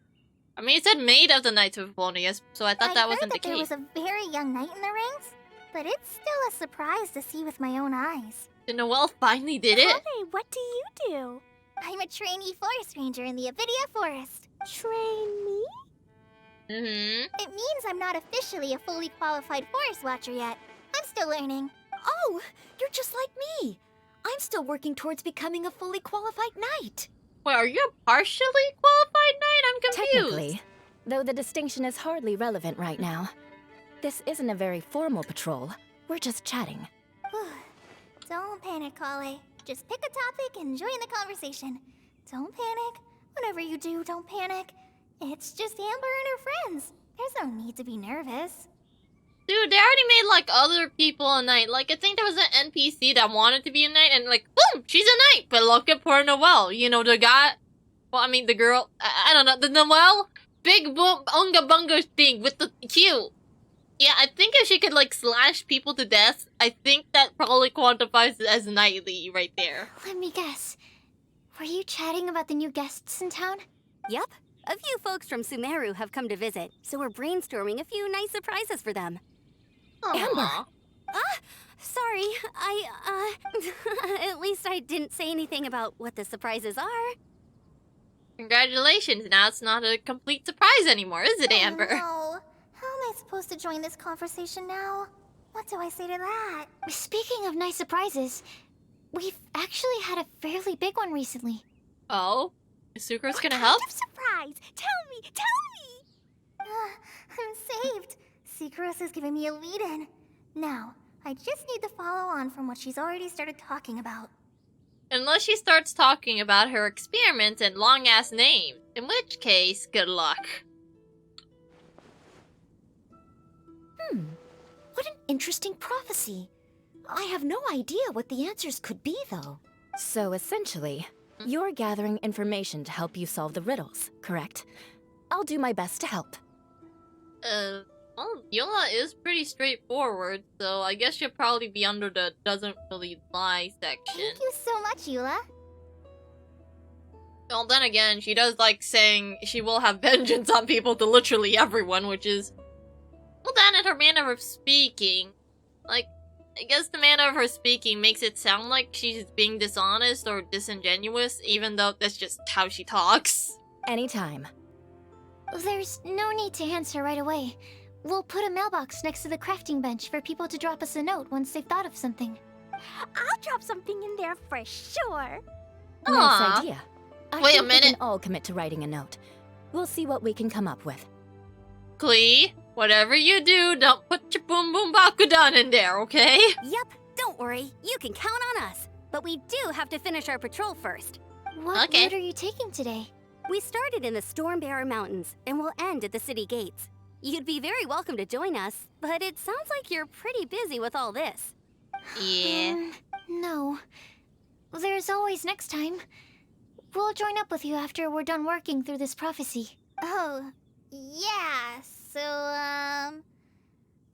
I mean, it said maid of the Knights of Favonius, so I thought that wasn't the there case. was a very young knight in the ranks, but it's still a surprise to see with my own eyes. The Noelle finally did it? Kale, what do you do? I'm a trainee forest ranger in the Avidia Forest. Trainee? Mm-hmm. It means I'm not officially a fully qualified forest watcher yet. I'm still learning. Oh, you're just like me. I'm still working towards becoming a fully qualified knight. Wait, are you a partially qualified knight? I'm confused. Technically, though the distinction is hardly relevant right now. This isn't a very formal patrol. We're just chatting. Don't panic, Kale. Just pick a topic and join the conversation. Don't panic. Whatever you do, don't panic. It's just Amber and her friends. There's no need to be nervous. Dude, they already made, like, other people a knight. Like, I think there was an NPC that wanted to be a knight, and, like, boom, she's a knight. But look at poor Noelle. You know, the guy... Well, I mean, the girl... I don't know. The Noelle? Big boom, unga bunga thing with the Q. Yeah, I think if she could, like, slash people to death, I think that probably quantifies it as knightly right there. Let me guess. Were you chatting about the new guests in town? Yep. A few folks from Sumeru have come to visit, so we're brainstorming a few nice surprises for them. Amber! Sorry, at least I didn't say anything about what the surprises are. Congratulations, now it's not a complete surprise anymore, is it, Amber? Oh, no. How am I supposed to join this conversation now? What do I say to that? Speaking of nice surprises, we've actually had a fairly big one recently. Oh? Is Sucrose gonna help? What kind of surprise? Tell me! I'm saved. Sucrose is giving me a lead-in. Now, I just need to follow on from what she's already started talking about. Unless she starts talking about her experiments and long-ass names, in which case, good luck. What an interesting prophecy. I have no idea what the answers could be, though. So essentially, you're gathering information to help you solve the riddles, correct? I'll do my best to help. Well, Yola is pretty straightforward, so I guess she'll probably be under the doesn't really lie section. Thank you so much, Eula. Well, then again, she does like saying she will have vengeance on people to literally everyone, which is... Well, then in her manner of speaking, like, I guess the manner of her speaking makes it sound like she's being dishonest or disingenuous, even though that's just how she talks. Anytime. There's no need to answer right away. We'll put a mailbox next to the crafting bench for people to drop us a note once they've thought of something. I'll drop something in there for sure. Nice idea. Wait a We minute. can all commit to writing a note. We'll see what we can come up with. Klee, whatever you do, don't put your boom boom bakudan in there, okay? Yep, don't worry. You can count on us. But we do have to finish our patrol first. What route are you taking today? We started in the Stormbearer Mountains, and we'll end at the city gates. You'd be very welcome to join us, but it sounds like you're pretty busy with all this. Yeah. No. There's always next time. We'll join up with you after we're done working through this prophecy. Oh, yeah, so,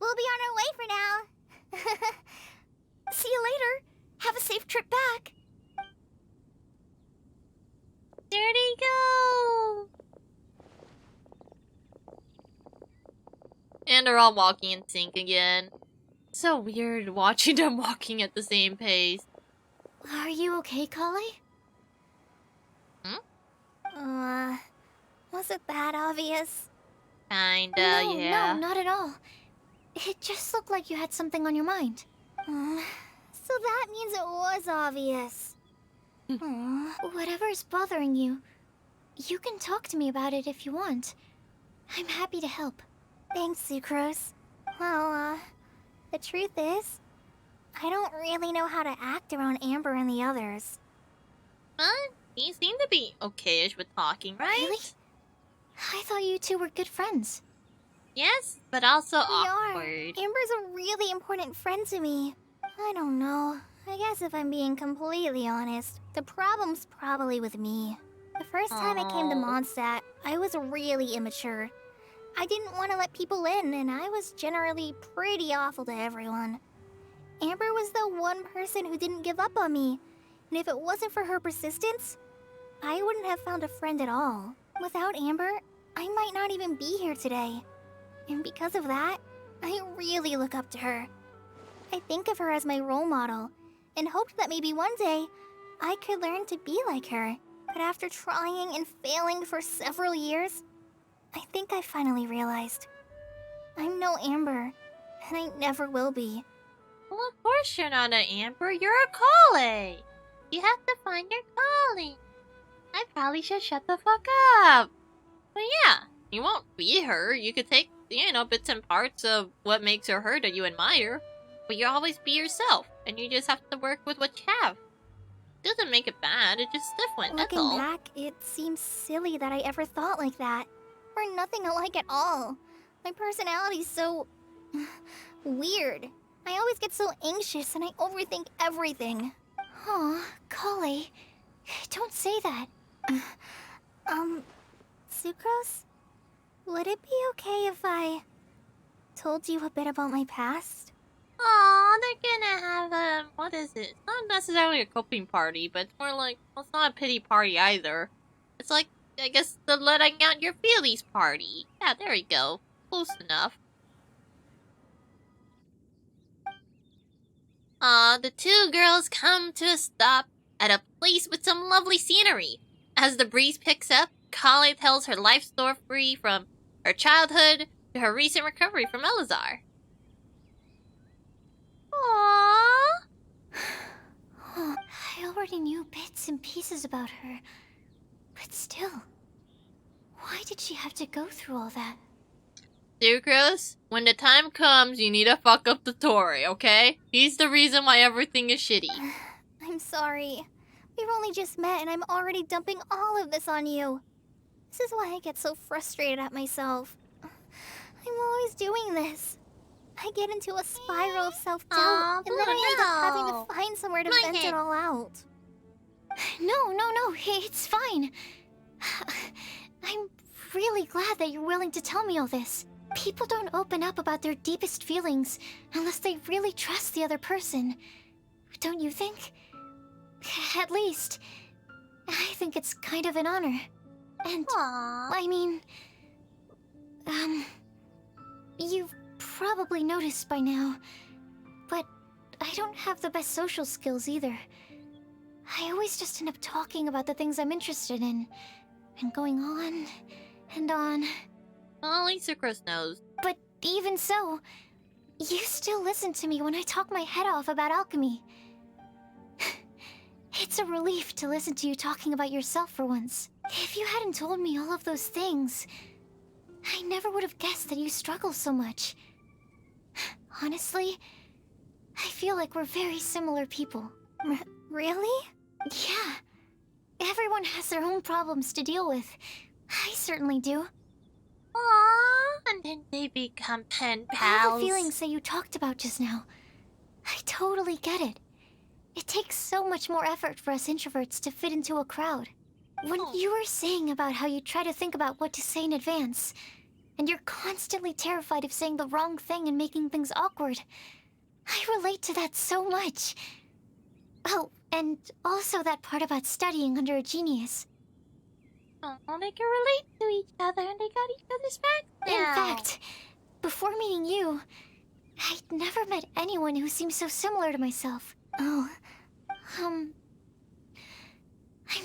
we'll be on our way for now. See you later. Have a safe trip back. There they go! And they're all walking in sync again. So weird watching them walking at the same pace. Are you okay, Kale? Was it that obvious? Kinda, No, yeah. no, not at all. It just looked like you had something on your mind. So that means it was obvious. Whatever's bothering you, you can talk to me about it if you want. I'm happy to help. Thanks, Sucrose. Well, the truth is, I don't really know how to act around Amber and the others. But you seem to be okay-ish with talking, right? Really? I thought you two were good friends. Yes, but also We awkward. are. Amber's a really important friend to me. I don't know. I guess if I'm being completely honest, the problem's probably with me. The first time I came to Mondstadt, I was really immature. I didn't want to let people in, and I was generally pretty awful to everyone. Amber was the one person who didn't give up on me, and if it wasn't for her persistence, I wouldn't have found a friend at all. Without Amber, I might not even be here today. And because of that, I really look up to her. I think of her as my role model, and hoped that maybe one day I could learn to be like her. But after trying and failing for several years, I think I finally realized I'm no Amber, and I never will be. Well, of course you're not an Amber, you're a Kale! You have to find your calling. I probably should shut the fuck up. But yeah, you won't be her. You could take, you know, bits and parts of what makes her that you admire. But you'll always be yourself, and you just have to work with what you have. Doesn't make it bad, it's just different, that's Looking all. back, it seems silly that I ever thought like that. We're nothing alike at all. My personality's so... weird. I always get so anxious and I overthink everything. Aw, Kale, don't say that. Sucrose? Would it be okay if I told you a bit about my past? Aw, they're gonna have a... what is it? It's not necessarily a coping party, but it's more like... well, it's not a pity party either. It's like, I guess, the letting out your feelies party. Yeah, there you go. Close enough. The two girls come to a stop at a place with some lovely scenery. As the breeze picks up, Kale tells her life story from her childhood to her recent recovery from Elazar. Aww. Oh, I already knew bits and pieces about her. But still, why did she have to go through all that? Sucrose, when the time comes, you need to fuck up the Tory, okay? He's the reason why everything is shitty. I'm sorry. We've only just met and I'm already dumping all of this on you. This is why I get so frustrated at myself. I'm always doing this. I get into a spiral of self-doubt, and then I end up having to find somewhere to vent it all out. No, it's fine. I'm really glad that you're willing to tell me all this. People don't open up about their deepest feelings unless they really trust the other person. Don't you think? At least, I think it's kind of an honor. And, I mean, you've probably noticed by now, but I don't have the best social skills either. I always just end up talking about the things I'm interested in, and going on and on. Well, at least Sucrose knows. But even so, you still listen to me when I talk my head off about alchemy. It's a relief to listen to you talking about yourself for once. If you hadn't told me all of those things, I never would have guessed that you struggle so much. Honestly, I feel like we're very similar people. Really? Yeah. Everyone has their own problems to deal with. I certainly do. Aww, and then they become pen pals. All the feelings that you talked about just now, I totally get it. It takes so much more effort for us introverts to fit into a crowd. When you were saying about how you try to think about what to say in advance, and you're constantly terrified of saying the wrong thing and making things awkward, I relate to that so much. Oh, and also that part about studying under a genius. Oh, they can relate to each other and they got each other's back now. In fact, before meeting you, I'd never met anyone who seemed so similar to myself. Oh, I'm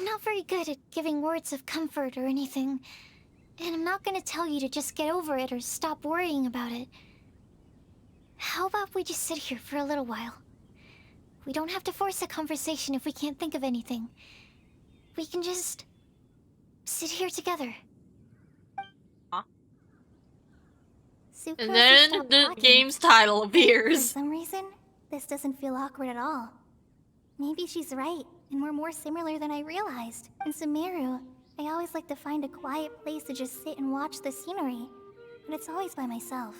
not very good at giving words of comfort or anything, and I'm not gonna tell you to just get over it or stop worrying about it. How about we just sit here for a little while? We don't have to force a conversation if we can't think of anything. We can just sit here together. And then the game's title appears. For some reason, this doesn't feel awkward at all. Maybe she's right, and we're more similar than I realized. In Sumeru, I always like to find a quiet place to just sit and watch the scenery, but it's always by myself.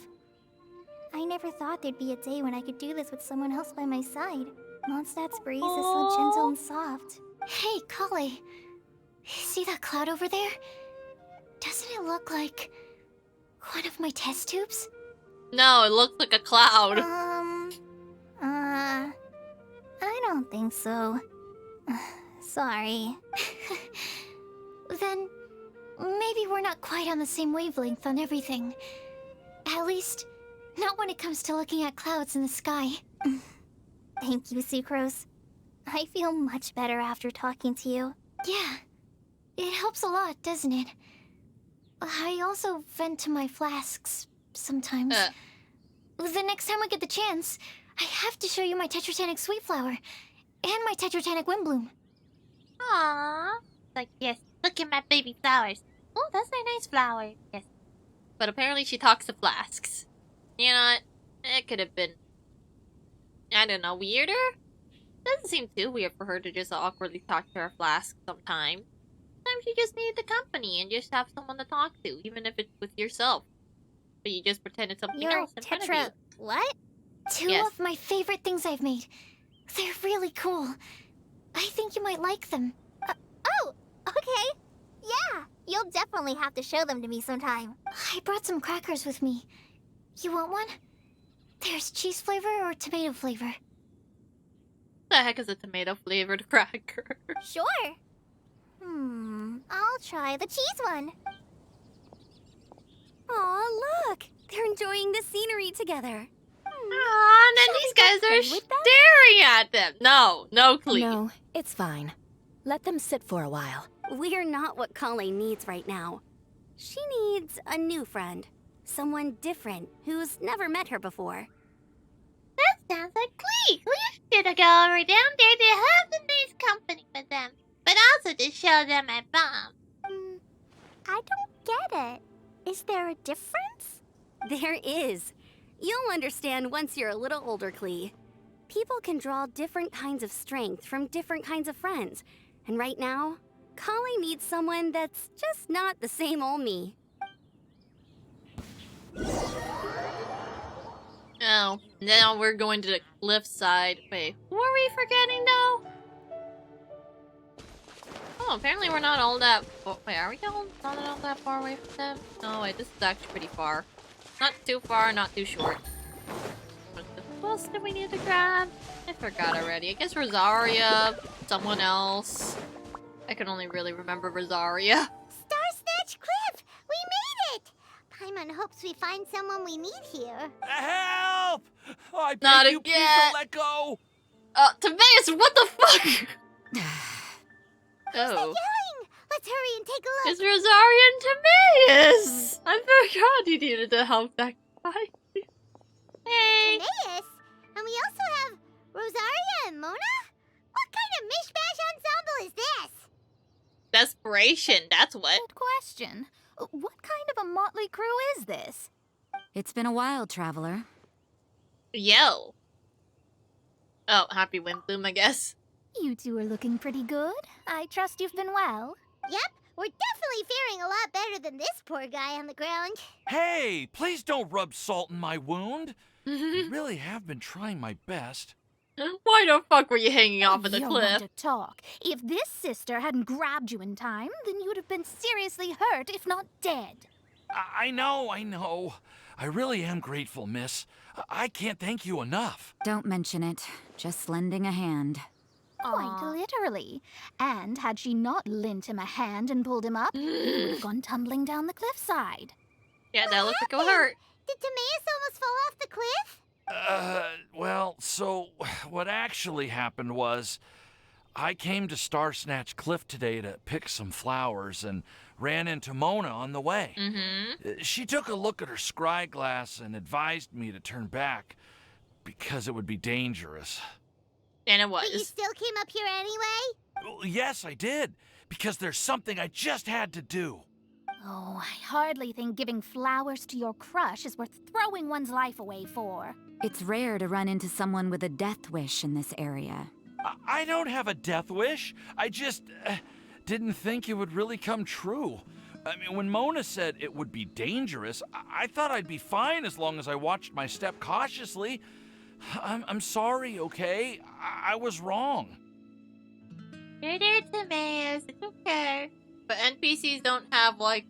I never thought there'd be a day when I could do this with someone else by my side. Mondstadt's breeze is so gentle and soft. Hey, Kale. See that cloud over there? Doesn't it look like one of my test tubes? No, it looks like a cloud. I don't think so. Sorry. Then, maybe we're not quite on the same wavelength on everything. At least, not when it comes to looking at clouds in the sky. Thank you, Sucrose. I feel much better after talking to you. Yeah, it helps a lot, doesn't it? I also vent to my flasks sometimes. The next time I get the chance, I have to show you my Tetratanic Sweet Flower and my Tetratanic Windbloom. Aww. Like, yes, look at my baby flowers. Oh, that's a nice flower. Yes. But apparently she talks to flasks. You know what? It could have been, I don't know, weirder? Doesn't seem too weird for her to just awkwardly talk to her flask sometimes. Sometimes you just need the company and just have someone to talk to, even if it's with yourself. But you just pretend it's something else in front of you. What? Two of my favorite things I've made. They're really cool. I think you might like them. Oh, okay. Yeah, you'll definitely have to show them to me sometime. I brought some crackers with me. You want one? There's cheese flavor or tomato flavor. What the heck is a tomato-flavored cracker? Sure. I'll try the cheese one. Aw, look! They're enjoying the scenery together. Aw, and then these guys are staring at them. No, no, please. No, it's fine. Let them sit for a while. We're not what Kale needs right now. She needs a new friend. Someone different who's never met her before. That sounds like Clee. We should go over down there to have a nice company with them, but also to show them my bomb. I don't get it. Is there a difference? There is. You'll understand once you're a little older, Clee. People can draw different kinds of strength from different kinds of friends. And right now, Kale needs someone that's just not the same old me. Oh, now we're going to the cliffside. Wait, who are we forgetting though? Oh, apparently we're not all that. Wait, are we not all that far away from them? No, wait, this is actually pretty far. Not too far, not too short. What else did we need to grab? I forgot already. I guess Rosaria, someone else. I can only really remember Rosaria. Star Snatch Cliff! We made it! Paimon hopes we find someone we need here. Help! I Not beg you, please again. don't let go! Timaeus, what the fuck? Who's that Oh. yelling? Let's hurry and take a look. It's Rosaria and Timaeus! I forgot you needed to help that guy. Hey! Timaeus? And we also have Rosaria and Mona? What kind of mishmash ensemble is this? Desperation, that's what. Good question. What kind of a motley crew is this? It's been a while, traveler. Yo. Oh, happy Bloom, I guess. You two are looking pretty good. I trust you've been well. Yep, we're definitely faring a lot better than this poor guy on the ground. Hey, please don't rub salt in my wound. I really have been trying my best. Why the fuck were you hanging off of the You cliff? want to talk. If this sister hadn't grabbed you in time, then you would have been seriously hurt, if not dead. I know. I really am grateful, miss. I can't thank you enough. Don't mention it. Just lending a hand. Quite literally. And had she not lent him a hand and pulled him up, he would have gone tumbling down the cliffside. Yeah, that looks like it would hurt. Did Timaeus almost fall off the cliff? Well, so what actually happened was I came to Star Snatch Cliff today to pick some flowers and ran into Mona on the way. She took a look at her scry glass and advised me to turn back because it would be dangerous. And it But you was. still came up here anyway? Well, yes, I did, because there's something I just had to do. Oh, I hardly think giving flowers to your crush is worth throwing one's life away for. It's rare to run into someone with a death wish in this area. I don't have a death wish. I just didn't think it would really come true. I mean, when Mona said it would be dangerous, I thought I'd be fine as long as I watched my step cautiously. I'm sorry, okay? I was wrong. You're there, Timaeus. It's okay. But NPCs don't have, like,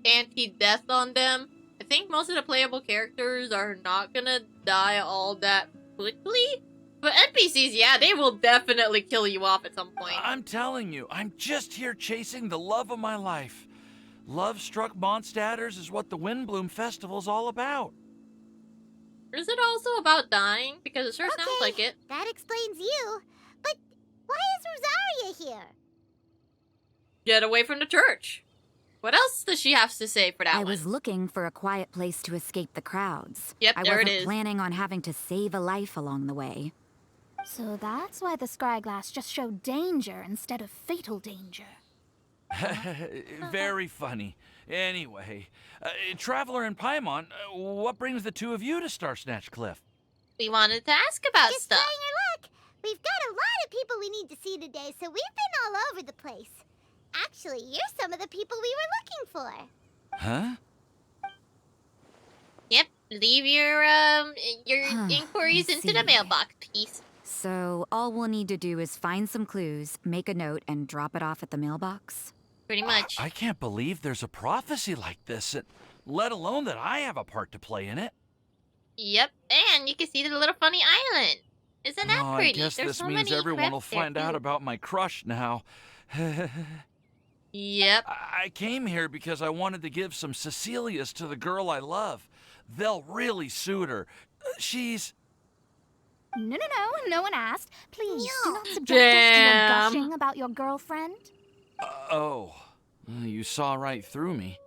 anti-death on them. I think most of the playable characters are not gonna die all that quickly. But NPCs, yeah, they will definitely kill you off at some point. I'm telling you, I'm just here chasing the love of my life. Love-struck Mondstadters is what the Windbloom Festival's all about. Is it also about dying? Because it sure sounds like it. That explains you. But why is Rosaria here? Get away from the church. What else does she have to say for that I one? was looking for a quiet place to escape the crowds. Yep, I there it wasn't is. planning on having to save a life along the way. So that's why the scryglass just showed danger instead of fatal danger. Very funny. Anyway, Traveler and Paimon, what brings the two of you to Star Snatch Cliff? We wanted to ask about Just stuff. trying our luck. We've got a lot of people we need to see today, so we've been all over the place. Actually, you're some of the people we were looking for. Huh? Yep, leave your inquiries into the mailbox, please. So all we'll need to do is find some clues, make a note, and drop it off at the mailbox? Pretty much. I can't believe there's a prophecy like this, let alone that I have a part to play in it. Yep, and you can see the little funny island. Isn't that Oh, pretty? I guess There's this so means many everyone will crafts there, find out too. about my crush now. Yep. I came here because I wanted to give some Cecilias to the girl I love. They'll really suit her. she's... No one asked. Please, do not subject us to your gushing about your girlfriend. You saw right through me.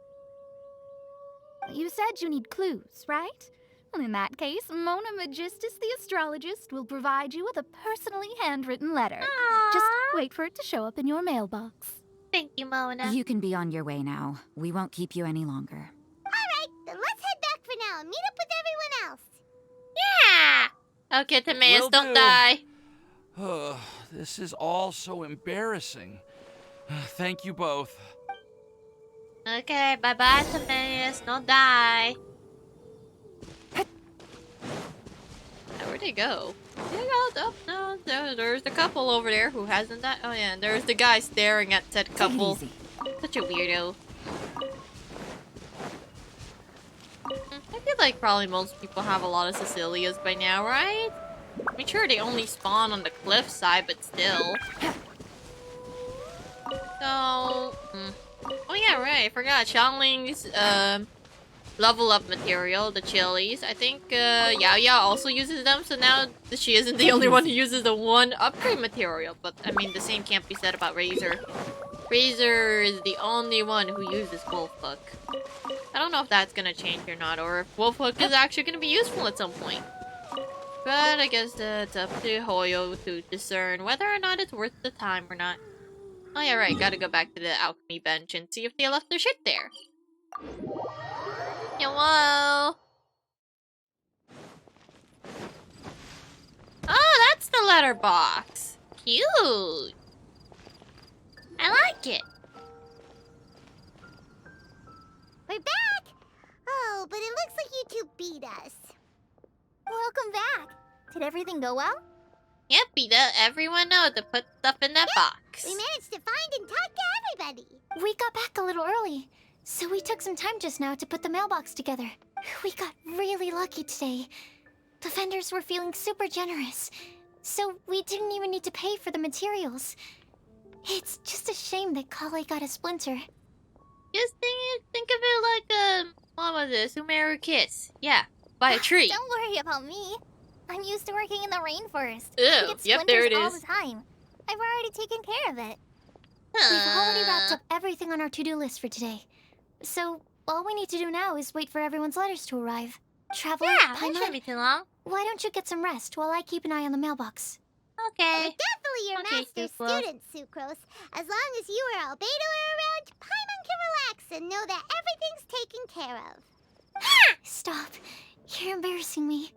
You said you need clues, right? Well, in that case, Mona Magistus the astrologist will provide you with a personally handwritten letter. Just wait for it to show up in your mailbox. Thank you, Mona. You can be on your way now. We won't keep you any longer. Alright, then let's head back for now and meet up with everyone else. Yeah! Okay, Timaeus, Will don't do. die. This is all so embarrassing. Thank you both. Okay, bye-bye, Timaeus. Don't die. Where'd they go? They go up. No, there's the couple over there who hasn't died. Oh yeah, and there's the guy staring at said couple. Such a weirdo. I feel like probably most people have a lot of Cecilias by now, right? I'm sure they only spawn on the cliff side, but still. So, oh yeah, right. I forgot Xiangling's level up material, the chilies. I think Yao also uses them, so now she isn't the only one who uses the one upgrade material. But I mean, the same can't be said about Razor. Razor is the only one who uses Wolfhook. I don't know if that's gonna change or not, or if Wolfhook is actually gonna be useful at some point. But I guess it's up to Hoyo to discern whether or not it's worth the time or not. Oh yeah, right. Gotta go back to the alchemy bench and see if they left their shit there. Hello? Oh, that's the letterbox. Cute. I like it. We're back! Oh, but it looks like you two beat us. Welcome back. Did everything go well? Yep, Beta. Everyone knows to put stuff in that box. We managed to find and talk to everybody. We got back a little early, so we took some time just now to put the mailbox together. We got really lucky today. The vendors were feeling super generous, so we didn't even need to pay for the materials. It's just a shame that Kale got a splinter. Just think of it like what was it? Sumeru Kiss. Yeah, by a tree. Don't worry about me. I'm used to working in the rainforest. Ew, We get yep, there it splinters all is. the time. I've already taken care of it. We've already wrapped up everything on our to-do list for today. So, all we need to do now is wait for everyone's letters to arrive. Traveler, Yeah, that Paimon, shouldn't be too long. why don't you get some rest while I keep an eye on the mailbox? Okay. We're definitely your Okay, master Sucrose. student, Sucrose. As long as you or Albedo are around, Paimon can relax and know that everything's taken care of. Stop. You're embarrassing me.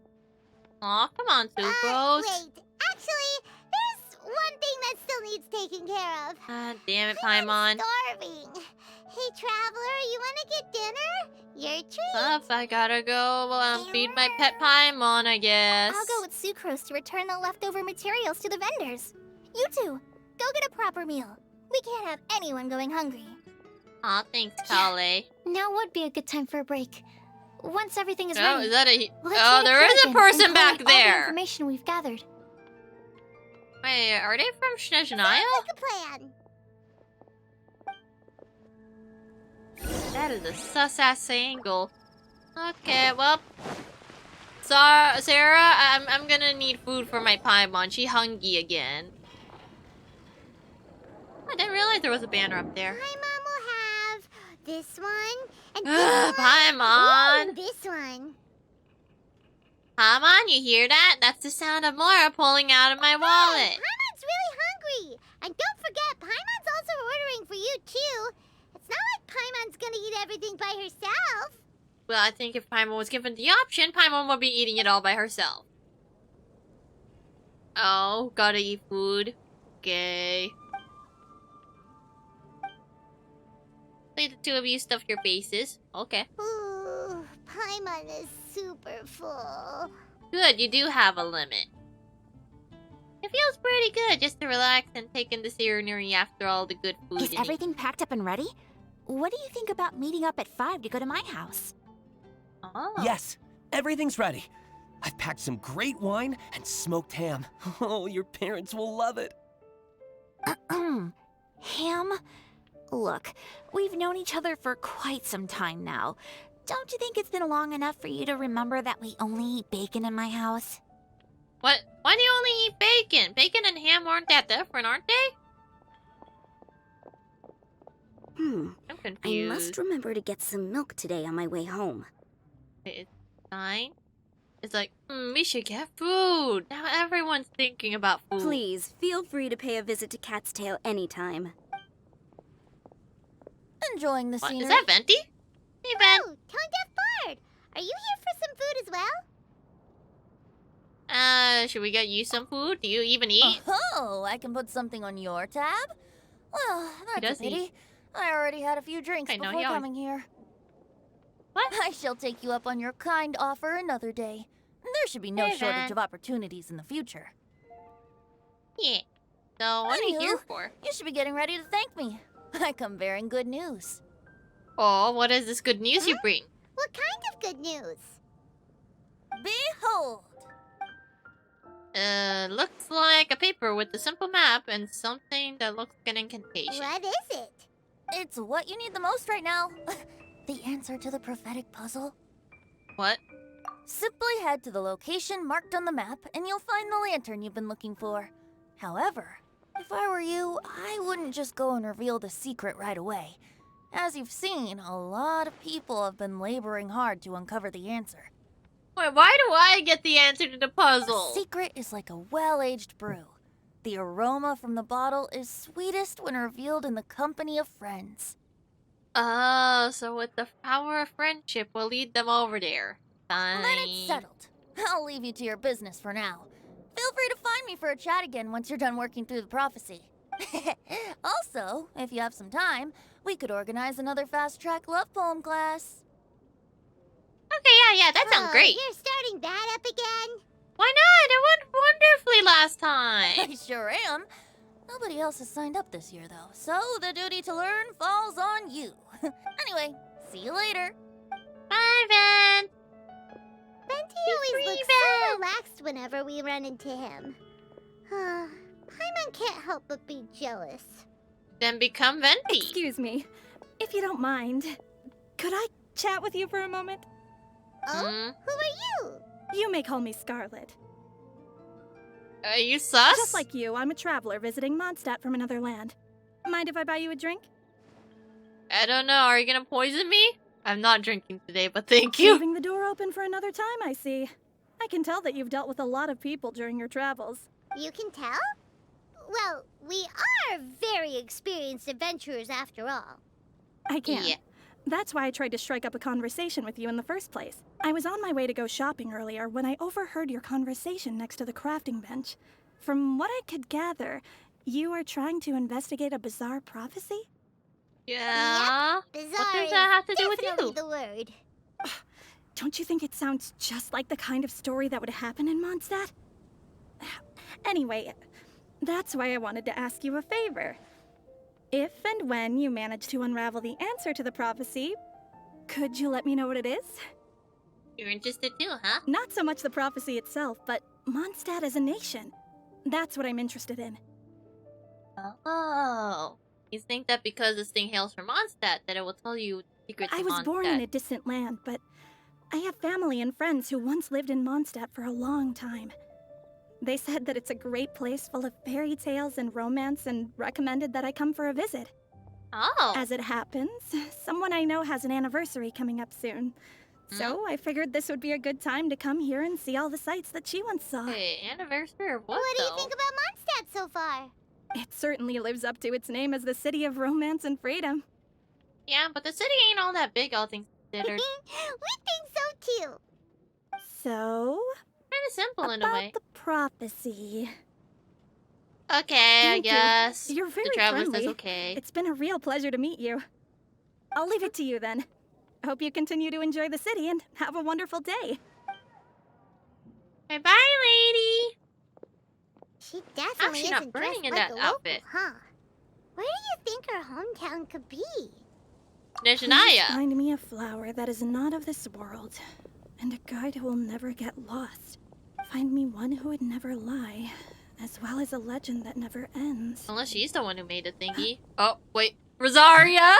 Aw, come on, Sucrose. Wait, actually, there's one thing that still needs taken care of. God damn it, Paimon. Starving. Hey, Traveler, you wanna get dinner? Your treat. Up, I gotta go feed my pet Paimon, I guess. I'll go with Sucrose to return the leftover materials to the vendors. You two, go get a proper meal. We can't have anyone going hungry. Aw, thanks, Kale. Now would be a good time for a break. Once everything is Oh, ready. is that a... let's Oh, meet there at is a Kirikin person and back collect all the there. information we've gathered. Wait, are they from Snezhnaya? Like a plan. That is a sus-ass angle. Okay, well... Sarah, I'm gonna need food for my Paimon. She hungry again. I didn't realize there was a banner up there. Paimon will have this one, and this one, Paimon! and this one. Paimon, you hear that? That's the sound of Mora pulling out of my wallet. Paimon's really hungry. And don't forget, Paimon's also ordering for you, too. It's not like Paimon's gonna eat everything by herself. Well, I think if Paimon was given the option, Paimon would be eating it all by herself. Oh, gotta eat food. Okay. Say the two of you stuff your faces. Okay. Ooh, Paimon is super full. Good, you do have a limit. It feels pretty good just to relax and take in the scenery after all the good food. Is everything packed up and ready? What do you think about meeting up at 5 to go to my house? Oh. Yes, everything's ready. I've packed some great wine and smoked ham. Oh, your parents will love it. Ham? Look, we've known each other for quite some time now. Don't you think it's been long enough for you to remember that we only eat bacon in my house? What? Why do you only eat bacon? Bacon and ham aren't that different, aren't they? I'm confused. I must remember to get some milk today on my way home. It's 9. It's like, we should get food. Now everyone's thinking about food. Please, feel free to pay a visit to Cat's Tail anytime. Enjoying the What, scenery. is that Venti? Hey, Ben. Oh, Tone Deaf Bard! Are you here for some food as well? Should we get you some food? Do you even eat? Oh, I can put something on your tab? Well, that's does a pity. eat. I already had a few drinks I know, before he always- coming here. What? I shall take you up on your kind offer another day. There should be no Hey, shortage Van. of opportunities in the future. Yeah. So, what are you Anywho, here for? You should be getting ready to thank me. I come bearing good news. Oh, what is this good news you bring? What kind of good news? Behold! Looks like a paper with a simple map and something that looks like an incantation. What is it? It's what you need the most right now. The answer to the prophetic puzzle. What? Simply head to the location marked on the map and you'll find the lantern you've been looking for. However, if I were you, I wouldn't just go and reveal the secret right away. As you've seen, a lot of people have been laboring hard to uncover the answer. Wait, why do I get the answer to the puzzle? A secret is like a well-aged brew. The aroma from the bottle is sweetest when revealed in the company of friends. So with the power of friendship, we'll lead them over there. Fine. Then it's settled. I'll leave you to your business for now. Feel free to find me for a chat again once you're done working through the prophecy. Also, if you have some time, we could organize another fast-track love poem class. Okay, yeah, that sounds great. You're starting that up again? Why not? It went wonderfully last time. I sure am. Nobody else has signed up this year, though, so the duty to learn falls on you. Anyway, see you later. Bye, Van. Venti always looks so relaxed whenever we run into him. Paimon can't help but be jealous. Then become Venti. Excuse me. If you don't mind, could I chat with you for a moment? Oh? Who are you? You may call me Scarlet. Are you sus? Just like you, I'm a traveler visiting Mondstadt from another land. Mind if I buy you a drink? I don't know. Are you gonna poison me? I'm not drinking today, but thank you. Leaving the door open for another time, I see. I can tell that you've dealt with a lot of people during your travels. You can tell? Well, we are very experienced adventurers after all. I can. Yeah. That's why I tried to strike up a conversation with you in the first place. I was on my way to go shopping earlier when I overheard your conversation next to the crafting bench. From what I could gather, you are trying to investigate a bizarre prophecy? Yeah. Yep, bizarre What does that have to do with definitely you? the word. Don't you think it sounds just like the kind of story that would happen in Mondstadt? Anyway, that's why I wanted to ask you a favor. If and when you manage to unravel the answer to the prophecy, could you let me know what it is? You're interested too, huh? Not so much the prophecy itself, but Mondstadt as a nation. That's what I'm interested in. Oh. You think that because this thing hails from Mondstadt, that it will tell you secrets I of was Mondstadt? born in a distant land, but I have family and friends who once lived in Mondstadt for a long time. They said that it's a great place full of fairy tales and romance and recommended that I come for a visit. Oh. As it happens, someone I know has an anniversary coming up soon. So I figured this would be a good time to come here and see all the sights that she once saw. Hey, anniversary or what, What do you think about Mondstadt so far? It certainly lives up to its name as the city of romance and freedom. Yeah, but the city ain't all that big, all things considered. We think so too. So, Kind of simple in a way. about the prophecy. Okay, Thank I guess. You. You're very the traveler friendly. says okay. It's been a real pleasure to meet you. I'll leave it to you then. Hope you continue to enjoy the city and have a wonderful day. Bye, lady. She definitely Actually, isn't not burning dressed in like that a local, outfit. huh? Where do you think her hometown could be? Please Nejnaya. find me a flower that is not of this world, and a guide who will never get lost. Find me one who would never lie, as well as a legend that never ends. Unless she's the one who made the thingy. Oh, wait. Rosaria?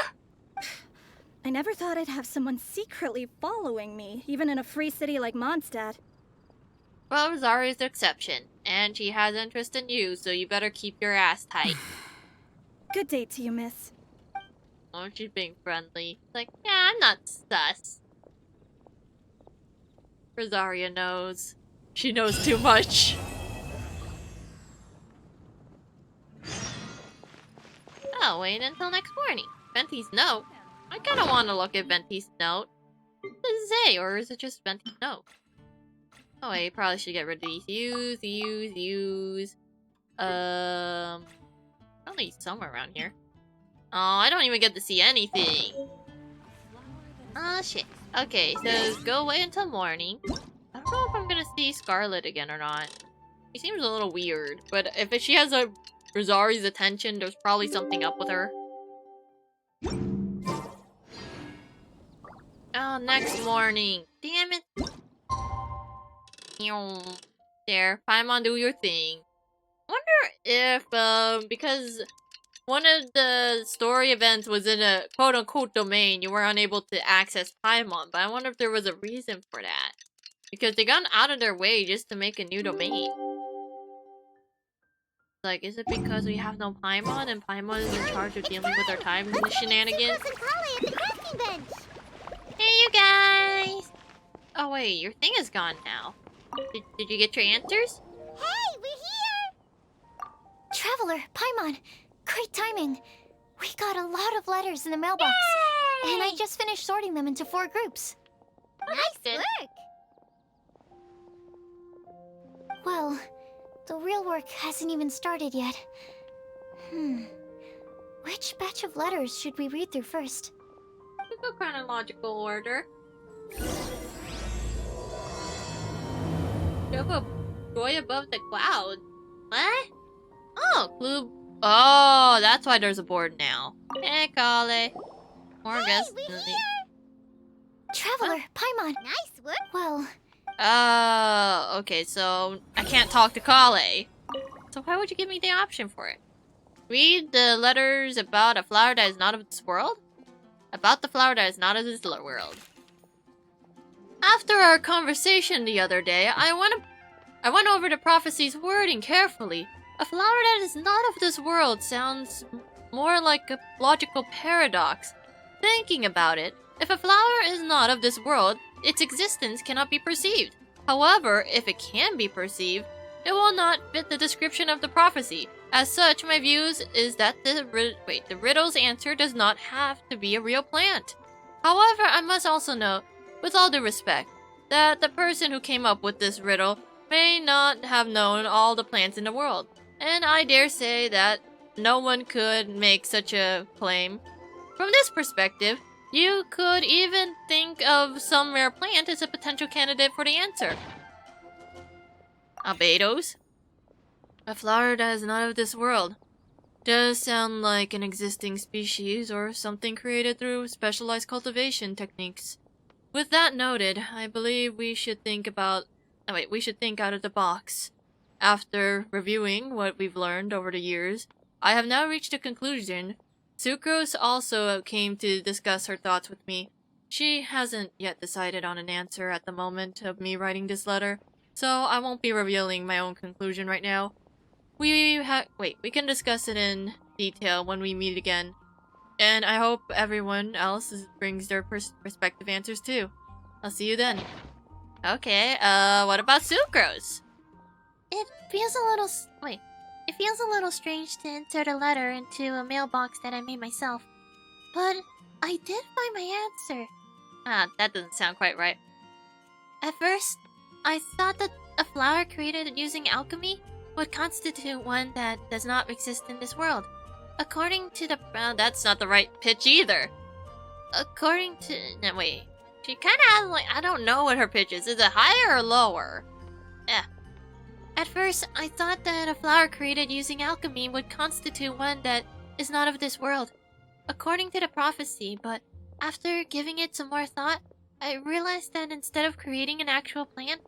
I never thought I'd have someone secretly following me, even in a free city like Mondstadt. Well, Rosaria's the exception, and she has interest in you, so you better keep your ass tight. Good day to you, miss. Oh, she's being friendly. It's like, yeah, I'm not sus. Rosaria knows. She knows too much. I'll wait until next morning. Venti's note? I kinda wanna look at Venti's note. What does it say, or is it just Venti's note? Oh wait, probably should get rid of these. Use. Probably somewhere around here. Oh, I don't even get to see anything. Oh shit. Okay, so go away until morning. I don't know if I'm gonna see Scarlet again or not. She seems a little weird, but if she has a Rosari's attention, there's probably something up with her. Oh, next morning. Damn it. There, Paimon, do your thing. I wonder if, because one of the story events was in a quote-unquote domain, you were unable to access Paimon, but I wonder if there was a reason for that. Because they got out of their way just to make a new domain. Like, is it because we have no Paimon and Paimon is in charge of dealing with our time shenanigans? Hey, you guys! Oh wait, your thing is gone now. Did you get your answers? Hey, we're here! Traveler, Paimon, great timing. We got a lot of letters in the mailbox. Yay! And I just finished sorting them into 4 groups. Nice work! Well, the real work hasn't even started yet. Which batch of letters should we read through first? Go chronological order. You have a boy above the clouds. What? Oh, clue. Oh, that's why there's a board now. Hey, Kale. More guests. Traveler, Paimon. Nice work. Well, okay, so I can't talk to Kale. So why would you give me the option for it? Read the letters about a flower that is not of this world? About the flower that is not of this world. After our conversation the other day, I went over the prophecy's wording carefully. A flower that is not of this world sounds more like a logical paradox. Thinking about it, if a flower is not of this world, its existence cannot be perceived. However, if it can be perceived, it will not fit the description of the prophecy. As such, my views is that the riddle's answer does not have to be a real plant. However, I must also note, with all due respect, that the person who came up with this riddle may not have known all the plants in the world, and I dare say that no one could make such a claim. From this perspective, you could even think of some rare plant as a potential candidate for the answer. Albedos? A flower that is not of this world. Does sound like an existing species or something created through specialized cultivation techniques. With that noted, I believe we should think out of the box. After reviewing what we've learned over the years, I have now reached a conclusion. Sucrose also came to discuss her thoughts with me. She hasn't yet decided on an answer at the moment of me writing this letter, so I won't be revealing my own conclusion right now. We can discuss it in detail when we meet again. And I hope everyone else brings their respective answers too. I'll see you then. Okay, what about Sucrose? It feels a little strange to insert a letter into a mailbox that I made myself. But I did find my answer. That doesn't sound quite right. At first, I thought that a flower created using alchemy would constitute one that does not exist in this world. According to the... that's not the right pitch either. According to... No, wait. She kind of has, like... I don't know what her pitch is. Is it higher or lower? At first, I thought that a flower created using alchemy would constitute one that is not of this world. According to the prophecy, but after giving it some more thought, I realized that instead of creating an actual plant,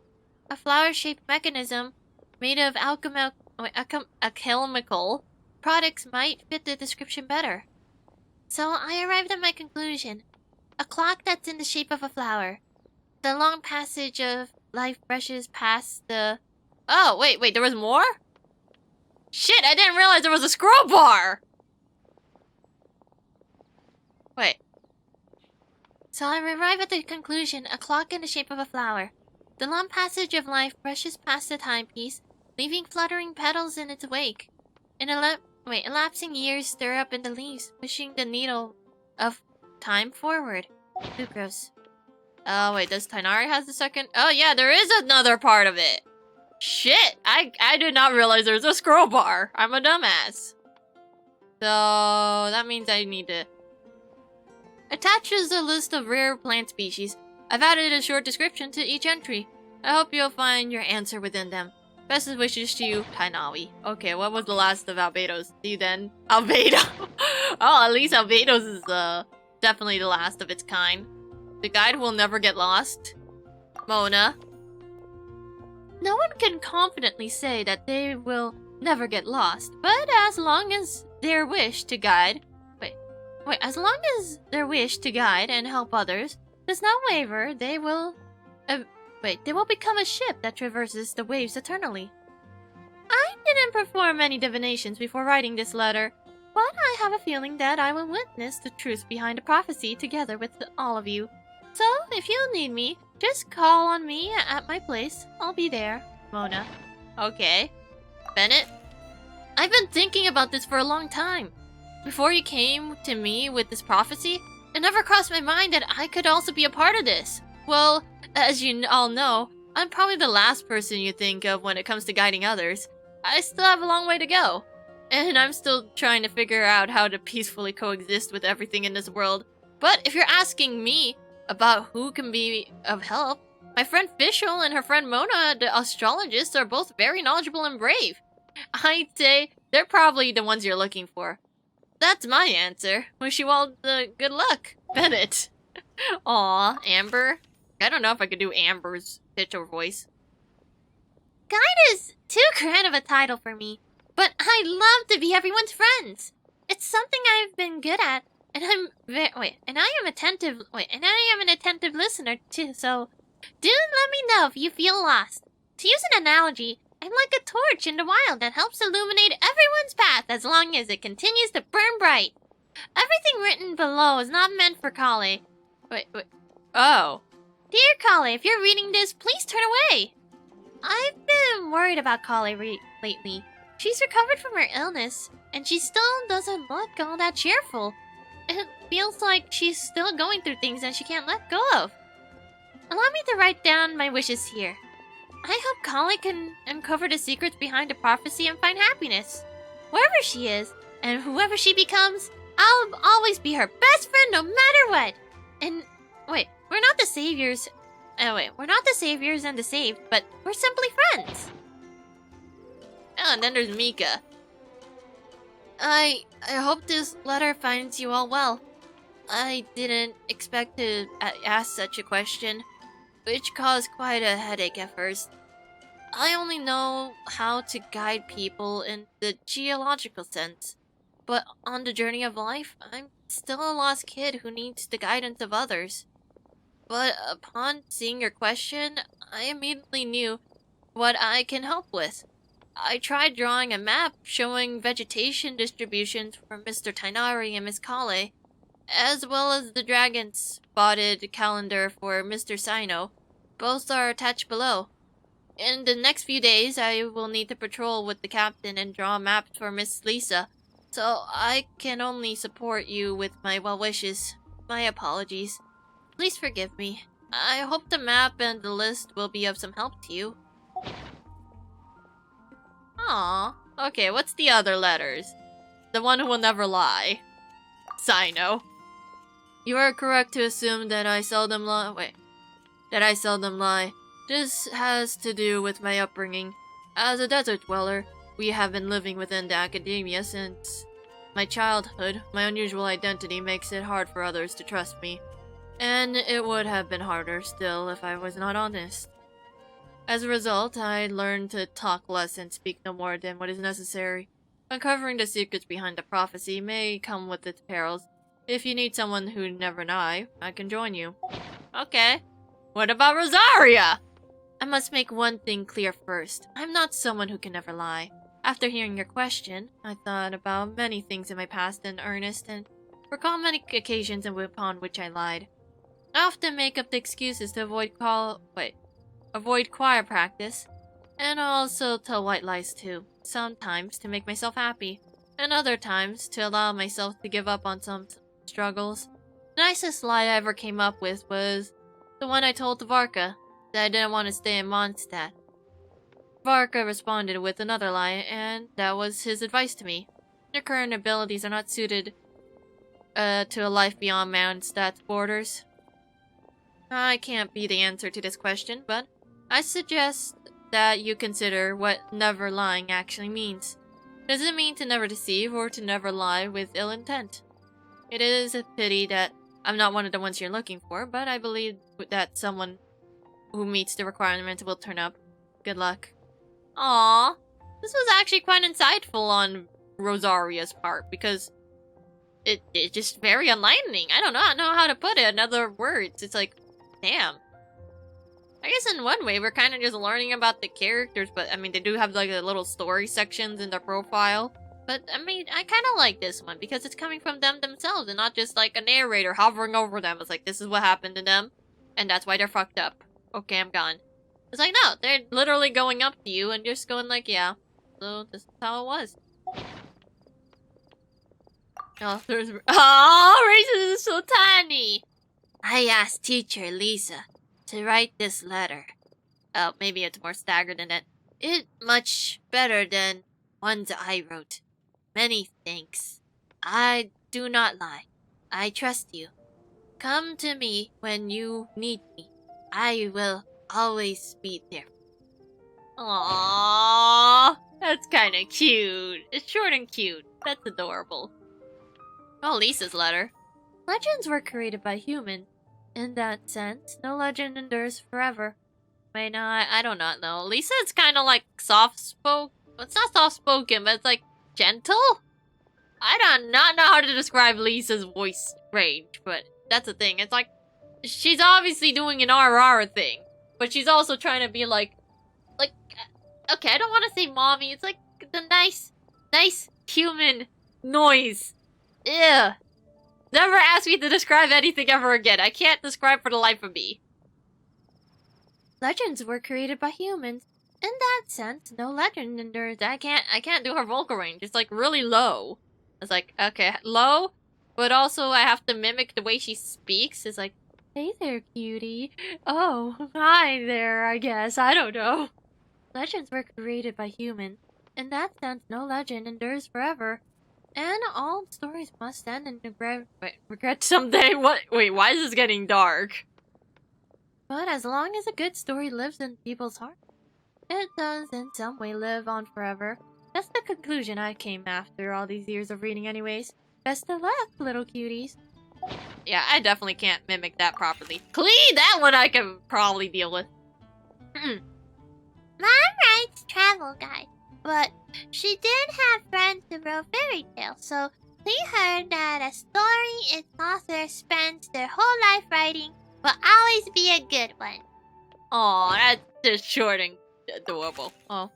a flower-shaped mechanism made of alchemical products might fit the description better. So I arrived at my conclusion. A clock that's in the shape of a flower. The long passage of life brushes past the... Oh, wait, there was more? Shit, I didn't realize there was a scroll bar! Wait. So I arrive at the conclusion, a clock in the shape of a flower. The long passage of life brushes past the timepiece, leaving fluttering petals in its wake. Elapsing years stir up in the leaves, pushing the needle of time forward. Sucrose. Oh, wait, does Tighnari has the second? Oh, yeah, there is another part of it. Shit, I did not realize there's a scroll bar. I'm a dumbass. So, that means I need to... Attaches a list of rare plant species. I've added a short description to each entry. I hope you'll find your answer within them. Best of wishes to you, Tainawi. Okay, what was the last of Albedo's? See then? Albedo! Oh, at least Albedo's is definitely the last of its kind. The guide will never get lost. Mona. No one can confidently say that they will never get lost, but as long as their wish to guide... as long as their wish to guide and help others does not waver, they will... they will become a ship that traverses the waves eternally. I didn't perform any divinations before writing this letter, but I have a feeling that I will witness the truth behind the prophecy together with all of you. So, if you need me, just call on me at my place. I'll be there. Mona. Okay. Bennett? I've been thinking about this for a long time. Before you came to me with this prophecy, it never crossed my mind that I could also be a part of this. Well, as you all know, I'm probably the last person you think of when it comes to guiding others. I still have a long way to go. And I'm still trying to figure out how to peacefully coexist with everything in this world. But if you're asking me about who can be of help, my friend Fischl and her friend Mona, the astrologists, are both very knowledgeable and brave. I'd say they're probably the ones you're looking for. That's my answer. Wish you all the good luck, Bennett. Aw, Amber. I don't know if I could do Amber's pitch or voice. Guide is too grand of a title for me, but I love to be everyone's friends. It's something I've been good at, and I am an attentive listener too, so do let me know if you feel lost. To use an analogy, I'm like a torch in the wild that helps illuminate everyone's path as long as it continues to burn bright. Everything written below is not meant for Kale. Oh. Dear Kale, if you're reading this, please turn away. I've been worried about Kale lately. She's recovered from her illness, and she still doesn't look all that cheerful. It feels like she's still going through things that she can't let go of. Allow me to write down my wishes here. I hope Kale can uncover the secrets behind the prophecy and find happiness. Wherever she is, and whoever she becomes, I'll always be her best friend no matter what. And, we're not the saviors. We're not the saviors and the saved, but we're simply friends. Oh, and then there's Mika. I hope this letter finds you all well. I didn't expect to ask such a question, which caused quite a headache at first. I only know how to guide people in the geological sense, but on the journey of life, I'm still a lost kid who needs the guidance of others. But upon seeing your question, I immediately knew what I can help with. I tried drawing a map showing vegetation distributions for Mr. Tighnari and Miss Kale, as well as the dragon-spotted calendar for Mr. Sino. Both are attached below. In the next few days, I will need to patrol with the captain and draw maps for Miss Lisa, so I can only support you with my well wishes. My apologies. Please forgive me. I hope the map and the list will be of some help to you. Aww. Okay, what's the other letters? The one who will never lie. Sino. You are correct to assume that I seldom lie. This has to do with my upbringing. As a desert dweller, we have been living within the academia since my childhood. My unusual identity makes it hard for others to trust me. And it would have been harder still if I was not honest. As a result, I learned to talk less and speak no more than what is necessary. Uncovering the secrets behind the prophecy may come with its perils, If you need someone who'd never lie, I can join you. Okay. What about Rosaria? I must make one thing clear first. I'm not someone who can never lie. After hearing your question, I thought about many things in my past in earnest and recall many occasions upon which I lied. I often make up the excuses to avoid choir practice, and I also tell white lies too. Sometimes to make myself happy, and other times to allow myself to give up on some struggles. The nicest lie I ever came up with was the one I told to Varka, that I didn't want to stay in Mondstadt. Varka responded with another lie, and that was his advice to me. Your current abilities are not suited to a life beyond Mondstadt's borders. I can't be the answer to this question, but I suggest that you consider what never lying actually means. Does it mean to never deceive or to never lie with ill intent? It is a pity that I'm not one of the ones you're looking for, but I believe that someone who meets the requirements will turn up. Good luck. Aww. This was actually quite insightful on Rosaria's part, because it's just very enlightening. I don't know how to put it in other words. It's like, damn. I guess in one way, we're kind of just learning about the characters, but I mean, they do have like the little story sections in their profile. But I mean, I kind of like this one because it's coming from them themselves and not just like a narrator hovering over them. It's like, this is what happened to them, and that's why they're fucked up. Okay, I'm gone. It's like, no, they're literally going up to you and just going like, yeah, so this is how it was. Oh, there's... Oh, Raisin is so tiny! I asked teacher Lisa to write this letter. Oh, maybe it's more staggered than that. It's much better than ones I wrote. Many thanks. I do not lie. I trust you. Come to me when you need me. I will always be there. Aww, that's kind of cute. It's short and cute. That's adorable. Oh, Lisa's letter. Legends were created by humans. In that sense, no legend endures forever. Wait, no, I do not know. Lisa is kind of like soft-spoken. It's not soft-spoken, but it's like gentle? I do not know how to describe Lisa's voice range, but that's the thing. It's like, she's obviously doing an RR thing, but she's also trying to be like, okay, I don't want to say mommy. It's like the nice human noise. Ew. Never ask me to describe anything ever again. I can't describe for the life of me. Legends were created by humans. In that sense, no legend endures. I can't do her vocal range. It's like really low. It's like, okay, low, but also I have to mimic the way she speaks. It's like, hey there, cutie. Oh, hi there, I guess. I don't know. Legends were created by humans. In that sense, no legend endures forever. And all stories must end in regret someday. What? Wait, why is this getting dark? But as long as a good story lives in people's hearts, it does in some way live on forever. That's the conclusion I came after all these years of reading anyways. Best of luck, little cuties. Yeah, I definitely can't mimic that properly. Clee, that one I can probably deal with. Mom writes travel guide, but she did have friends who wrote fairy tales, so we heard that a story its author spends their whole life writing will always be a good one. Aw, that's just short and adorable. Oh.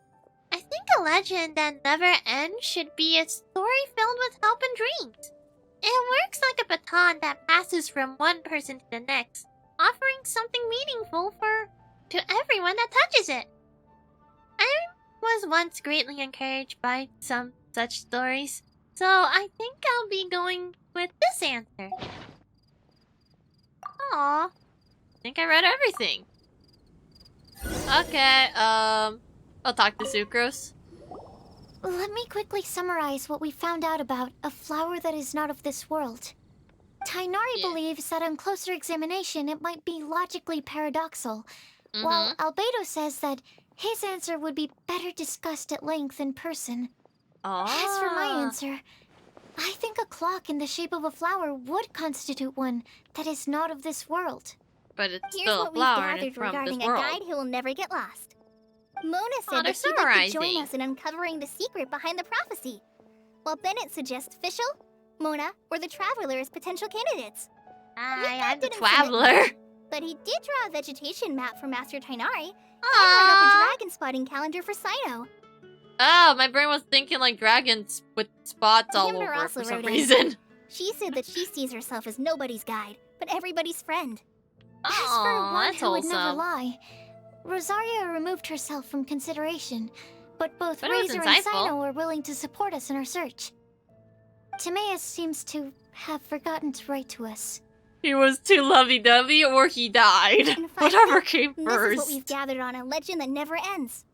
I think a legend that never ends should be a story filled with hope and dreams. It works like a baton that passes from one person to the next, offering something meaningful to everyone that touches it. I was once greatly encouraged by some such stories, so I think I'll be going with this answer. Aw. I think I read everything. Okay, I'll talk to Sucrose. Let me quickly summarize what we found out about a flower that is not of this world. Tainari believes that on closer examination it might be logically paradoxal, while Albedo says that his answer would be better discussed at length in person. As for my answer, I think a clock in the shape of a flower would constitute one that is not of this world. But it's Here's still what a flower we've gathered from regarding this a world. guide who will never get lost. Mona Oh, said they're that she'd like to join summarizing. us in uncovering the secret behind the prophecy, while Bennett suggests Fischl, Mona or the Traveler as potential candidates. I'm the didn't submit Traveler. much, but he did draw a vegetation map for Master Tainari and wrote up a dragon spotting calendar for Sino. Oh, my brain was thinking like dragons with spots all Himner over also for some wrote in. reason. She said that she sees herself as nobody's guide, but everybody's friend. As for Aw, one that's who would never wholesome. lie, Rosaria removed herself from consideration, but both But it was Razor and insightful. Sino were willing to support us in our search. Timaeus seems to have forgotten to write to us. He was too lovey-dovey or he died. Whatever came This is what first. we've gathered on a legend that never ends.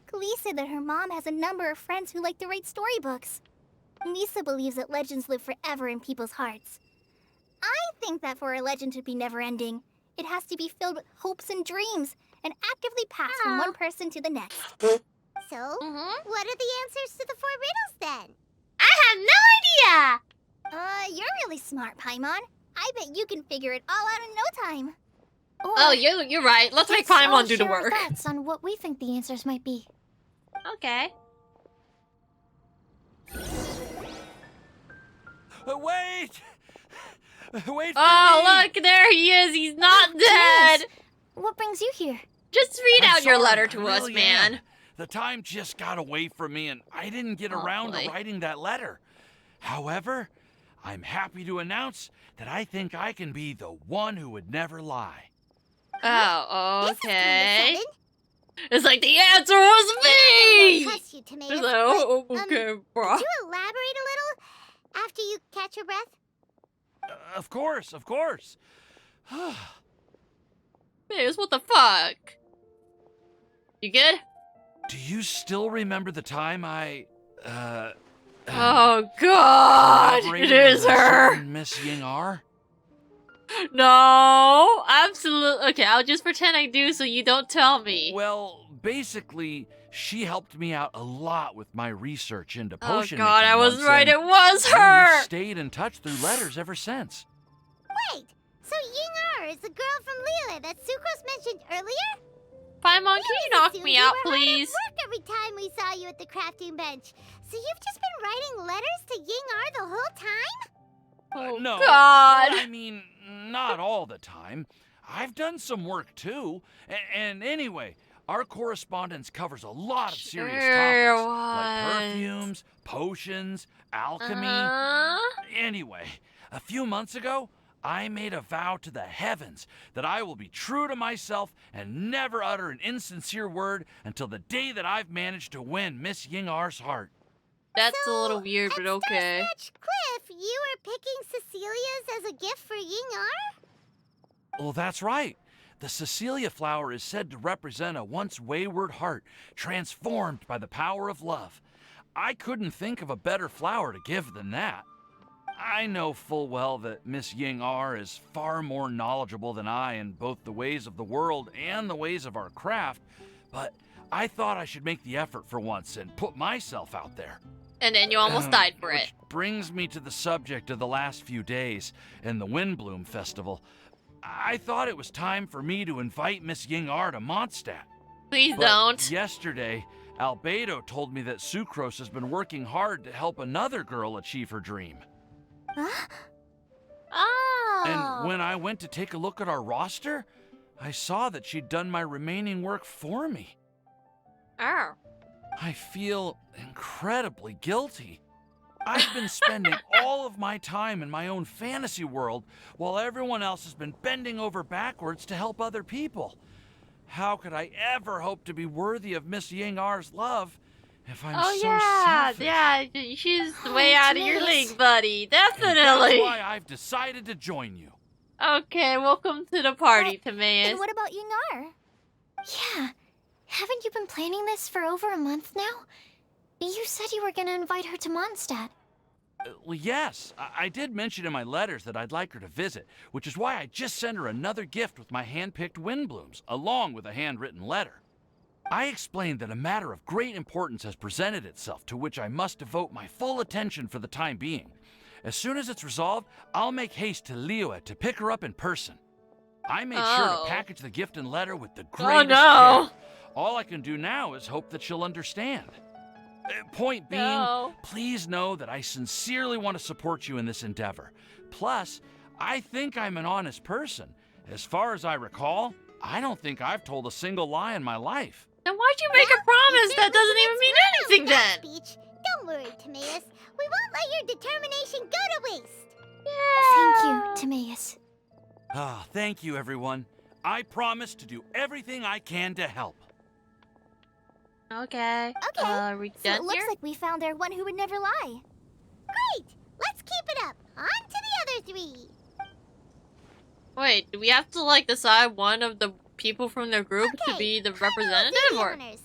Kali said that her mom has a number of friends who like to write storybooks. Nisa believes that legends live forever in people's hearts. I think that for a legend to be never-ending, it has to be filled with hopes and dreams, and actively pass from one person to the next. So, what are the answers to the 4 riddles then? I have no idea! You're really smart, Paimon. I bet you can figure it all out in no time. Oh, you're right. Let's make Paimon do the share our work. thoughts on what we think the answers might be. Okay. Wait! Wait for Oh, me! look, there he is. He's not dead. What brings you here? Just read I'm out your sorry, letter I to us, really man. am. The time just got away from me and I didn't get Oh, around boy. to writing that letter. However, I'm happy to announce that I think I can be the one who would never lie. Oh, okay. Sudden. It's like the answer was me. Trust you, Timaeus, It's like, oh, but, okay, bruh. Could you elaborate a little after you catch your breath? Of course, of course. Miss, what the fuck? You good? Do you still remember the time I, Oh God! It collaborated is with a her. certain Miss Ying-ar? No, absolutely. Okay, I'll just pretend I do, so you don't tell me. Well, basically, she helped me out a lot with my research into Oh potion God, making I was once, right. and It was we've her. stayed in touch through letters ever since. Wait, so Ying-ar is the girl from Liyue that Sucrose mentioned earlier? Paimon, can you knock me You out, were hard at please? work every time we saw you at the crafting bench. So you've just been writing letters to Ying-ar the whole time? Oh No, God. well, I mean, not all the time. I've done some work too. And anyway, our correspondence covers a lot of serious Sure topics like was. perfumes, potions, alchemy. Uh-huh. Anyway, a few months ago, I made a vow to the heavens that I will be true to myself and never utter an insincere word until the day that I've managed to win Miss Ying-ar's heart. That's a little weird, but okay. Starstretch Cliff, you were picking Cecilia's as a gift for Ying-ar? Well, that's right. The Cecilia flower is said to represent a once wayward heart, transformed by the power of love. I couldn't think of a better flower to give than that. I know full well that Miss Ying-ar is far more knowledgeable than I in both the ways of the world and the ways of our craft, but I thought I should make the effort for once and put myself out there. And then you almost died for it. Which brings me to the subject of the last few days and the Windbloom Festival. I thought it was time for me to invite Miss Ying-ar to Mondstadt. Please But don't. Yesterday, Albedo told me that Sucrose has been working hard to help another girl achieve her dream. Oh. And when I went to take a look at our roster, I saw that she'd done my remaining work for me. Oh. I feel incredibly guilty. I've been spending all of my time in my own fantasy world while everyone else has been bending over backwards to help other people. How could I ever hope to be worthy of Miss Ying-ar's love if I'm Oh so yeah, selfish? yeah. She's way out of your Timaeus. league, buddy. And that's Definitely. why I've decided to join you. Okay, welcome to the party, Timaeus. And what about Ying-ar? Yeah. Haven't you been planning this for over a month now? You said you were gonna invite her to Mondstadt. Well, yes, I did mention in my letters that I'd like her to visit, which is why I just sent her another gift with my hand-picked Windblooms, along with a handwritten letter. I explained that a matter of great importance has presented itself to which I must devote my full attention for the time being. As soon as it's resolved, I'll make haste to Liyue to pick her up in person. I made sure to package the gift and letter with the greatest care. All I can do now is hope that she'll understand. Point being, please know that I sincerely want to support you in this endeavor. Plus, I think I'm an honest person. As far as I recall, I don't think I've told a single lie in my life. Then why'd you make a promise that doesn't even mean anything then? Speech. Don't worry, Timaeus. We won't let your determination go to waste. Thank you, Timaeus. Ah, thank you, everyone. I promise to do everything I can to help. Okay. Okay. Are we So done it looks here? like we found our one who would never lie. Great. Let's keep it up. On to the other three. Wait, do we have to like decide one of the people from their group to be the representative, or? Honors.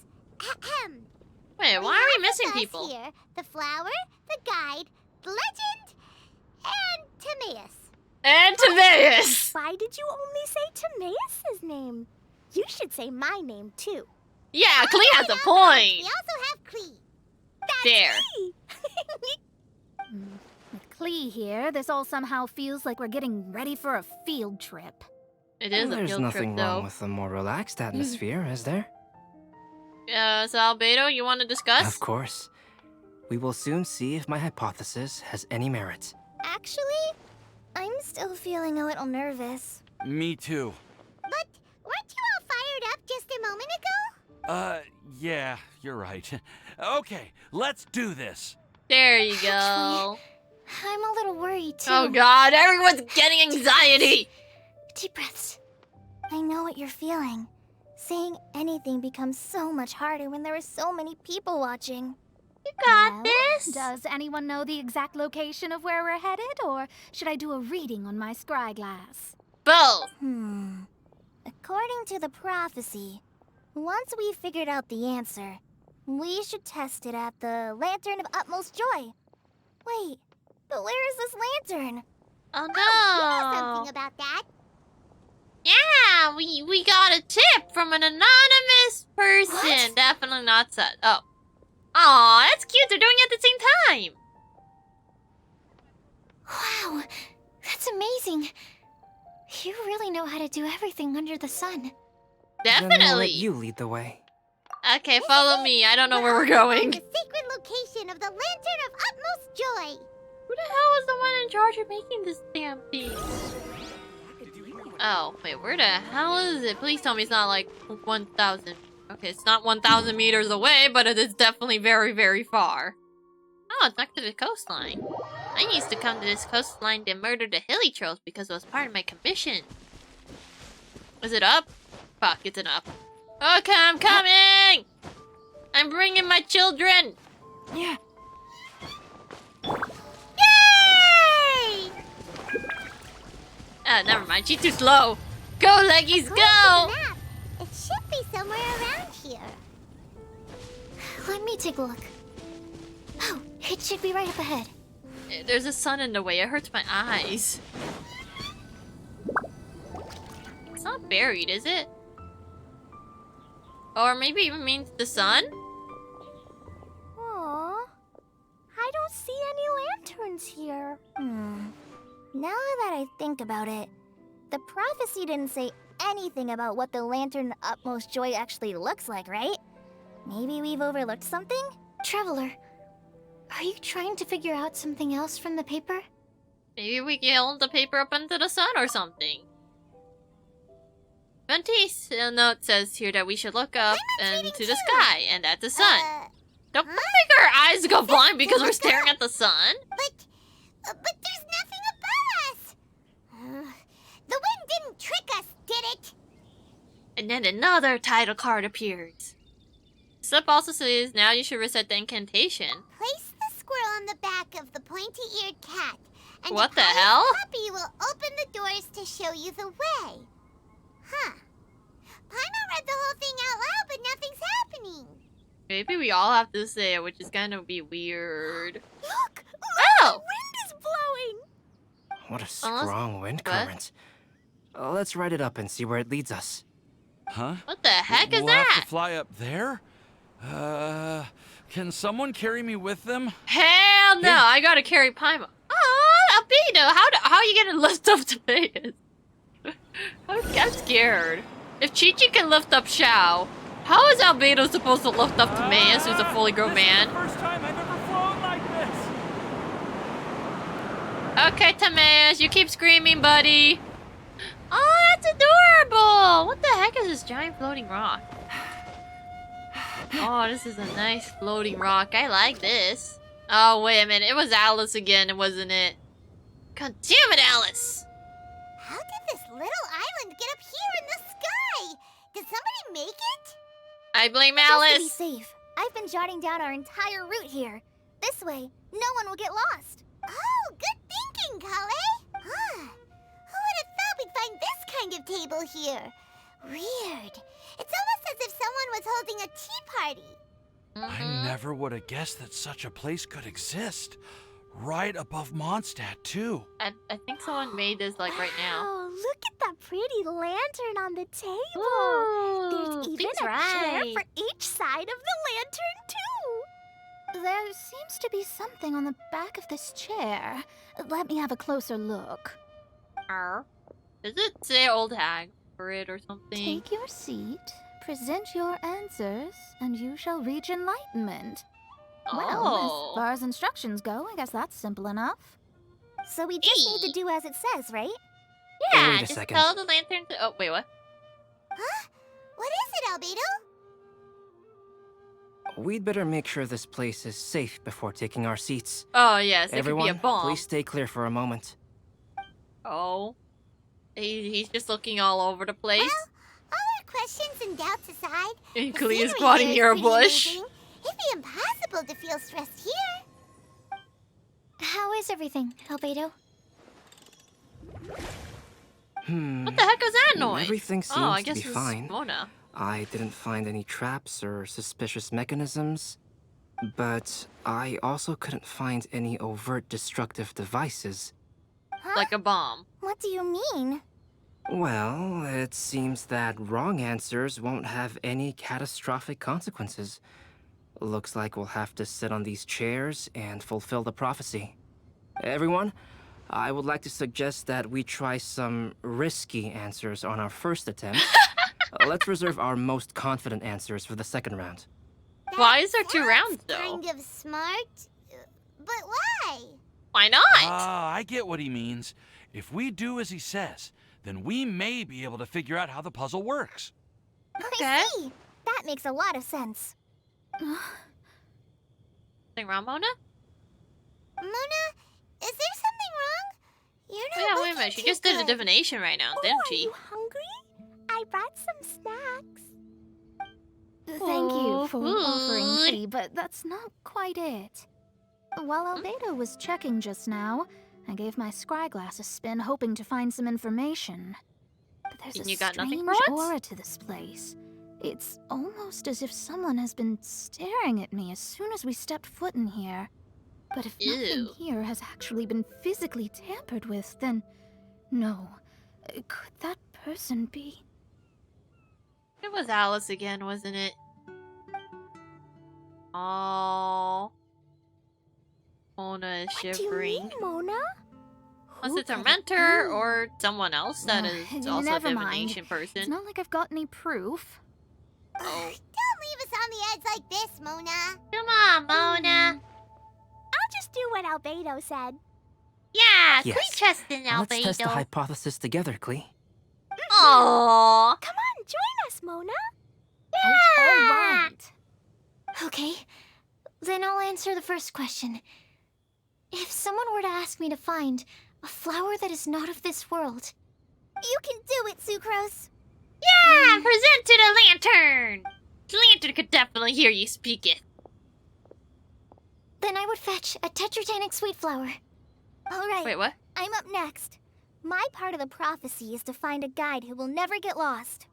Wait, why are we missing people? Here, the flower, the guide, the legend, and Timaeus. And Timaeus! Why did you only say Timaeus' name? You should say my name too. Yeah, Klee has a point. We also have Klee. There. With Klee here, this all somehow feels like we're getting ready for a field trip. It is a There's field nothing trip, wrong though. with a more relaxed atmosphere, is there? So Albedo, you want to discuss? Of course. We will soon see if my hypothesis has any merit. Actually, I'm still feeling a little nervous. Me too. But weren't you all fired up just a moment ago? Yeah, you're right. Okay, let's do this. There you go. I'm a little worried too. Oh god, everyone's getting anxiety! Deep breaths. I know what you're feeling. Saying anything becomes so much harder when there are so many people watching. You got this! Does anyone know the exact location of where we're headed, or should I do a reading on my scry glass? Both! According to the prophecy, once we've figured out the answer, we should test it at the Lantern of Utmost Joy. Wait, but where is this lantern? Oh no! You know something about that. Yeah, we got a tip from an anonymous person. What? Definitely not said. Oh. Aw, that's cute. They're doing it at the same time. Wow, that's amazing. You really know how to do everything under the sun. Then I'll Definitely. let you lead the way. Okay, follow me. I don't know where we're going. The sacred location of the Lantern of Utmost Joy. Who the hell is the one in charge of making this damn piece? Oh, wait, where the hell is it? Please tell me it's not like 1,000. Okay, it's not 1,000 meters away, but it is definitely very, very far. Oh, it's next to the coastline. I used to come to this coastline to murder the hilly trolls because it was part of my commission. Is it up? Fuck, it's an up. Okay, I'm coming! I'm bringing my children! Yeah. Yay! Never mind, she's too slow. Go, leggies, go! It should be somewhere around here. Let me take a look. Oh, it should be right up ahead. There's a sun in the way, it hurts my eyes. It's not buried, is it? Or maybe it even means the sun? Aww, I don't see any lanterns here. Now that I think about it, the prophecy didn't say anything about what the Lantern of Utmost Joy actually looks like, right? Maybe we've overlooked something? Traveler, are you trying to figure out something else from the paper? Maybe we can hold the paper up into the sun or something. Venti's note says here that we should look up into the sky, and at the sun. Don't make our eyes go blind because we're staring at the sun. But there's nothing above us. The wind didn't trick us, did it? And then another title card appears. Slip also says, now you should reset the incantation. Place the squirrel on the back of the pointy-eared cat. And What the the pious hell? puppy will open the doors to show you the way. Huh. Paimon read the whole thing out loud, but nothing's happening. Maybe we all have to say it, which is gonna be weird. Look! Oh! The wind is blowing! What a strong wind current. Let's ride it up and see where it leads us. Huh? What the heck is We'll have that? to fly up there? Can someone carry me with them? Hell no! Hey. I gotta carry Paimon. Oh, Albedo, how are you gonna lift up Timaeus? I'm scared. If Chi-Chi can lift up Xiao, How is Albedo supposed to lift up Timaeus, who's a fully grown man? First time I've ever flown like this. Okay, Timaeus, you keep screaming, buddy. Oh, that's adorable! What the heck is this giant floating rock? Oh, this is a nice floating rock. I like this. Oh, wait a minute. It was Alice again, wasn't it? God damn it, Alice! How did this little island get up here in the sky? Did somebody make it? I blame Just Alice. to be safe, I've been jotting down our entire route here. This way, no one will get lost. Oh, good thinking, Kale. Huh. Who would have thought we'd find this kind of table here? Weird. It's almost as if someone was holding a tea party. I never would have guessed that such a place could exist. Right above Mondstadt, too. I think someone made this like right now. Oh, look at that pretty lantern on the table. Ooh, There's even Pete's a chair right. for each side of the lantern, too. There seems to be something on the back of this chair. Let me have a closer look. Does it say old hag for it or something? Take your seat, present your answers, and you shall reach enlightenment. Well, as far as instructions go, I guess that's simple enough. So we just need to do as it says, right? Yeah, Wait a just second. tell the lantern to... Oh, wait, what? Huh? What is it, Albedo? We'd better make sure this place is safe before taking our seats. Oh, yes, it Everyone, could be a bomb. please stay clear for a moment. Oh. He's just looking all over the place. Well, all our questions and doubts aside, And the Klee is scenery squatting here near a is pretty bush. amazing. It'd be impossible to feel stressed here. How is everything, Albedo? What the heck was that noise? Everything seems oh, I to guess be it's fine. Mona. I didn't find any traps or suspicious mechanisms, but I also couldn't find any overt destructive devices. Like a bomb. What do you mean? Well, it seems that wrong answers won't have any catastrophic consequences. Looks like we'll have to sit on these chairs and fulfill the prophecy. Everyone, I would like to suggest that we try some risky answers on our first attempt. Let's reserve our most confident answers for the second round. Why is there 2 rounds, though? Kind of smart. But why? Why not? Ah, I get what he means. If we do as he says, then we may be able to figure out how the puzzle works. Okay. I see. That makes a lot of sense. Something wrong, Mona? Mona, is there something wrong? You're not Oh, yeah, wait a looking minute. She too just did a good. divination right now, didn't she? Hungry? I brought some snacks. Thank Oh, you for food. offering tea, but that's not quite it. While Albedo was checking just now, I gave my scryglass a spin, hoping to find some information. But there's And a you got nothing strange for once? aura to this place. It's almost as if someone has been staring at me as soon as we stepped foot in here. But if nothing Ew. here has actually been physically tampered with, then no. Could that person be? It was Alice again, wasn't it? Oh, Mona is What do you shivering. mean, Mona? Unless Who it's her could it mentor be? or someone else that is also a Never mind. divination person. It's not like I've got any proof. Oh. Don't leave us on the edge like this, Mona. Come on, Mona. I'll just do what Albedo said. Yeah, Yes. we trust in Let's test the Albedo. hypothesis together, Klee. Aww. Come on, join us, Mona. Yeah. All right. Okay, then I'll answer the first question. If someone were to ask me to find a flower that is not of this world, you can do it, Sucrose. Yeah, present to the lantern. The lantern could definitely hear you speak it. Then I would fetch a tetragenic sweet flower. All right. Wait, what? I'm up next. My part of the prophecy is to find a guide who will never get lost.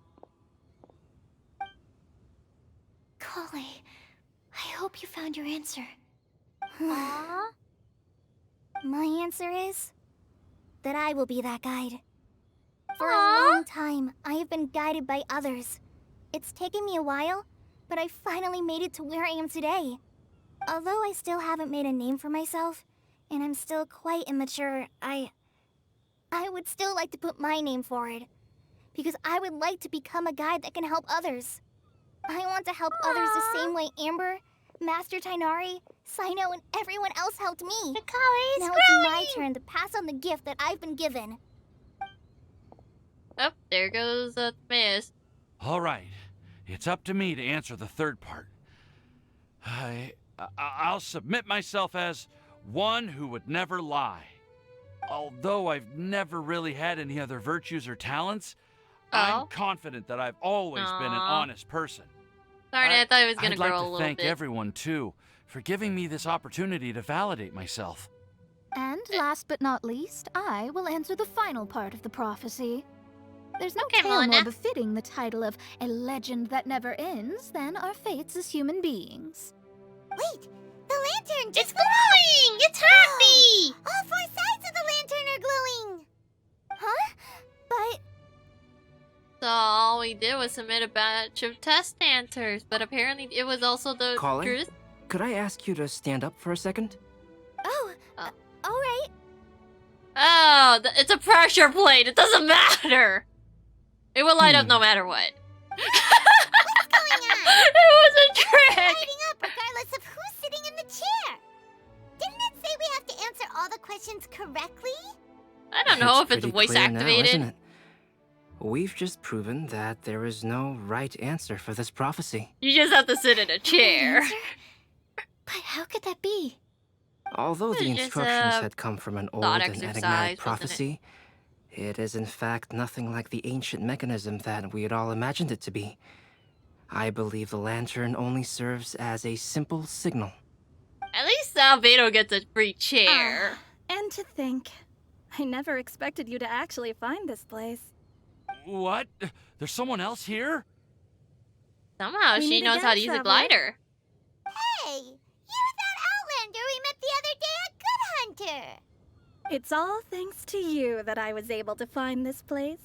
Kale, I hope you found your answer. Aww. My answer is that I will be that guide. For a Aw. long time, I have been guided by others. It's taken me a while, but I finally made it to where I am today. Although I still haven't made a name for myself, and I'm still quite immature, I would still like to put my name forward. Because I would like to become a guide that can help others. I want to help others the same way Amber, Master Tainari, Sino, and everyone else helped me. The color is now growing. it's my turn to pass on the gift that I've been given. Oh, there goes Miss. All right, it's up to me to answer the third part. I'll submit myself as one who would never lie. Although I've never really had any other virtues or talents, I'm confident that I've always been an honest person. Sorry, I thought it was gonna I'd grow like a to little thank bit. everyone, too, for giving me this opportunity to validate myself. And last but not least, I will answer the final part of the prophecy. There's no tale Mona. more befitting the title of a legend that never ends than our fates as human beings. Wait, the lantern just It's glowing! It's happy! All 4 sides of the lantern are glowing! Huh? But So all we did was submit a batch of test answers, but apparently it was also the Colin, truth. could I ask you to stand up for a second? all right. Oh, it's a pressure plate. It doesn't matter. It will light up no matter what. What's going on? It was a It's trick. lighting up regardless of who's sitting in the chair. Didn't it say we have to answer all the questions correctly? I don't know if it's pretty voice clear now, activated. isn't it? We've just proven that there is no right answer for this prophecy. You just have to sit in a chair. But how could that be? Although the It's just instructions a had come from an old thought and exercise, enigmatic wasn't it? prophecy, it is in fact nothing like the ancient mechanism that we had all imagined it to be. I believe the lantern only serves as a simple signal. At least Albedo gets a free chair. And to think, I never expected you to actually find this place. What? There's someone else here? Somehow We she meet knows again, how to use a traveler. glider. Hey, you're that Outlander we met the other day at Good Hunter. It's all thanks to you that I was able to find this place.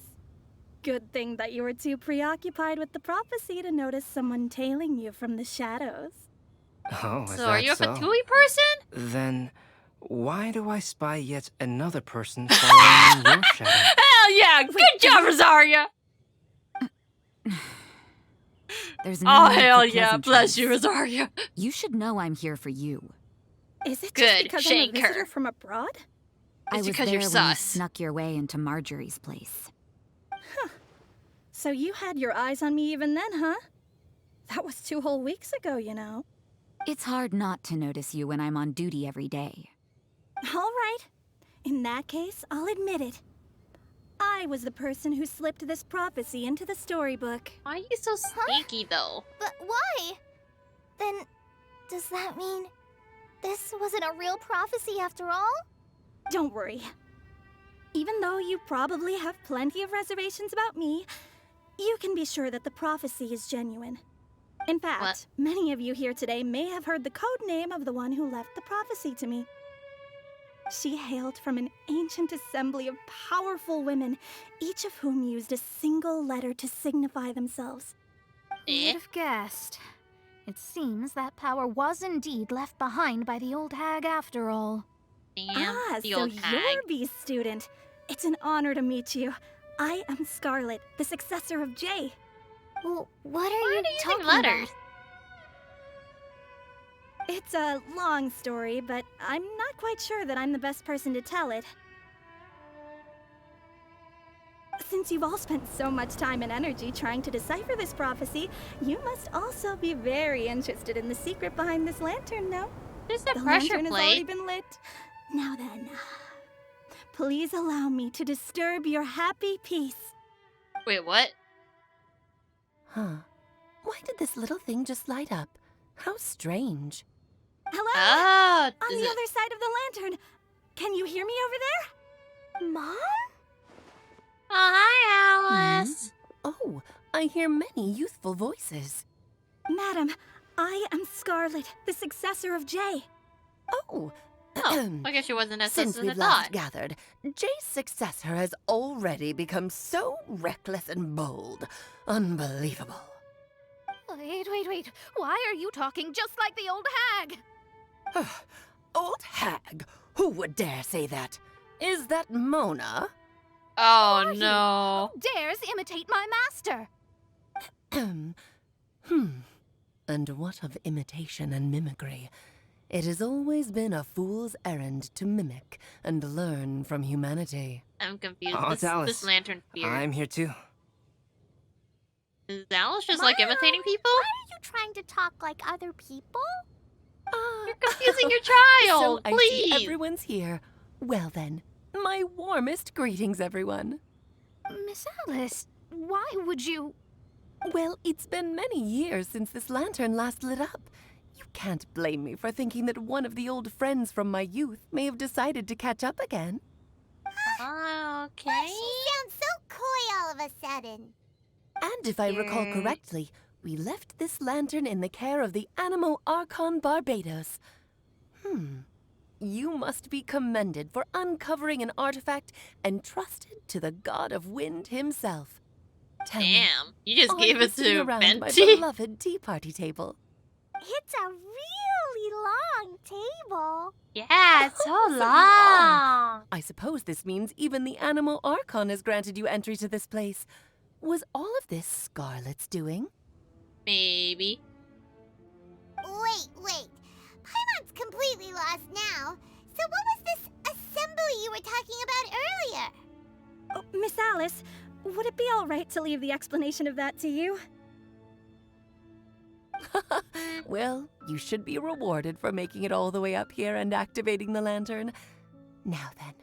Good thing that you were too preoccupied with the prophecy to notice someone tailing you from the shadows. Oh, is So that are you a so? Fatui person? Then, why do I spy yet another person following your shadow? Hell yeah! Good job, Rosaria! There's Oh, need for hell yeah. Bless you, pleasantries. Rosaria. You should know I'm here for you. Is it just Good, because shank I'm a her. visitor from abroad? I It's was because there you're when you sus. snuck your way into Marjorie's place. So you had your eyes on me even then, huh? That was 2 whole weeks ago, you know. It's hard not to notice you when I'm on duty every day. All right. In that case, I'll admit it. I was the person who slipped this prophecy into the storybook. Why are you so sneaky, though? But why? Then, does that mean this wasn't a real prophecy after all? Don't worry. Even though you probably have plenty of reservations about me, you can be sure that the prophecy is genuine. In fact, many of you here today may have heard the code name of the one who left the prophecy to me. She hailed from an ancient assembly of powerful women, each of whom used a single letter to signify themselves. Who would have guessed? It seems that power was indeed left behind by the old hag after all. Damn, the so old hag. you're B student. It's an honor to meet you. I am Scarlet, the successor of Jay. Well, what are Why you are you using talking letters? about? It's a long story, but I'm not quite sure that I'm the best person to tell it. Since you've all spent so much time and energy trying to decipher this prophecy, you must also be very interested in the secret behind this lantern, no? There's a The pressure lantern has already plate. been lit. Now then, please allow me to disturb your happy peace. Wait, what? Huh. Why did this little thing just light up? How strange. Hello? Oh, On is the it- other side of the lantern. Can you hear me over there? Mom? Oh, hi, Alice. Oh, I hear many youthful voices. Madam, I am Scarlet, the successor of Jay. Oh, Oh, I guess she wasn't as sus since as I we've last thought. gathered, Jay's successor has already become so reckless and bold. Unbelievable. Wait. Why are you talking just like the old hag? Old hag? Who would dare say that? Is that Mona? Oh, no. Who dares imitate my master? And what of imitation and mimicry? It has always been a fool's errand to mimic and learn from humanity. I'm confused. Oh, This lantern fear. I'm here too. Is Alice just like imitating people? Why are you trying to talk like other people? You're confusing your child. So Please. I see everyone's here. Well then, my warmest greetings, everyone. Miss Alice, why would you... Well, it's been many years since this lantern last lit up. You can't blame me for thinking that one of the old friends from my youth may have decided to catch up again. Okay. Why she sounds so coy all of a sudden? And if I recall correctly, we left this lantern in the care of the Animo Archon Barbados. You must be commended for uncovering an artifact entrusted to the god of wind himself. Tell me, Damn, you just are gave you it sitting to around my Venti? beloved tea party table. It's a really long table. Yeah, it's so long. I suppose this means even the Animo Archon has granted you entry to this place. Was all of this Scarlet's doing? Maybe. Wait. Paimon's completely lost now. So what was this assembly you were talking about earlier? Oh, Miss Alice, would it be all right to leave the explanation of that to you? Well, you should be rewarded for making it all the way up here and activating the lantern. Now then,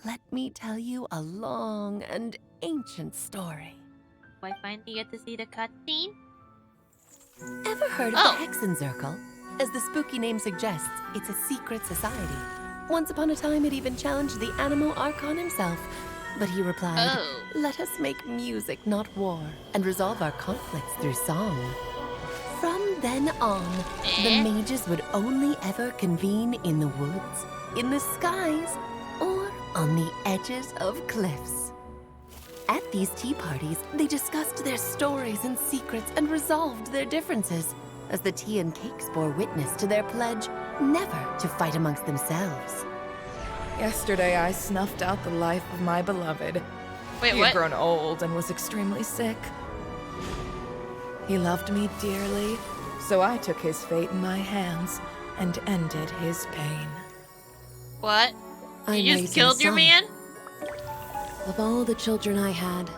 let me tell you a long and ancient story. Do I finally get to see the cutscene? Ever heard of the Hexenzirkel? As the spooky name suggests, it's a secret society. Once upon a time, it even challenged the Animo Archon himself. But he replied, let us make music, not war, and resolve our conflicts through song. From then on, the mages would only ever convene in the woods, in the skies, or on the edges of cliffs. At these tea parties, they discussed their stories and secrets and resolved their differences, as the tea and cakes bore witness to their pledge never to fight amongst themselves. Yesterday, I snuffed out the life of my beloved. Wait, he what? had grown old and was extremely sick. He loved me dearly, so I took his fate in my hands and ended his pain. What? I You just killed your man? Of all the children I had,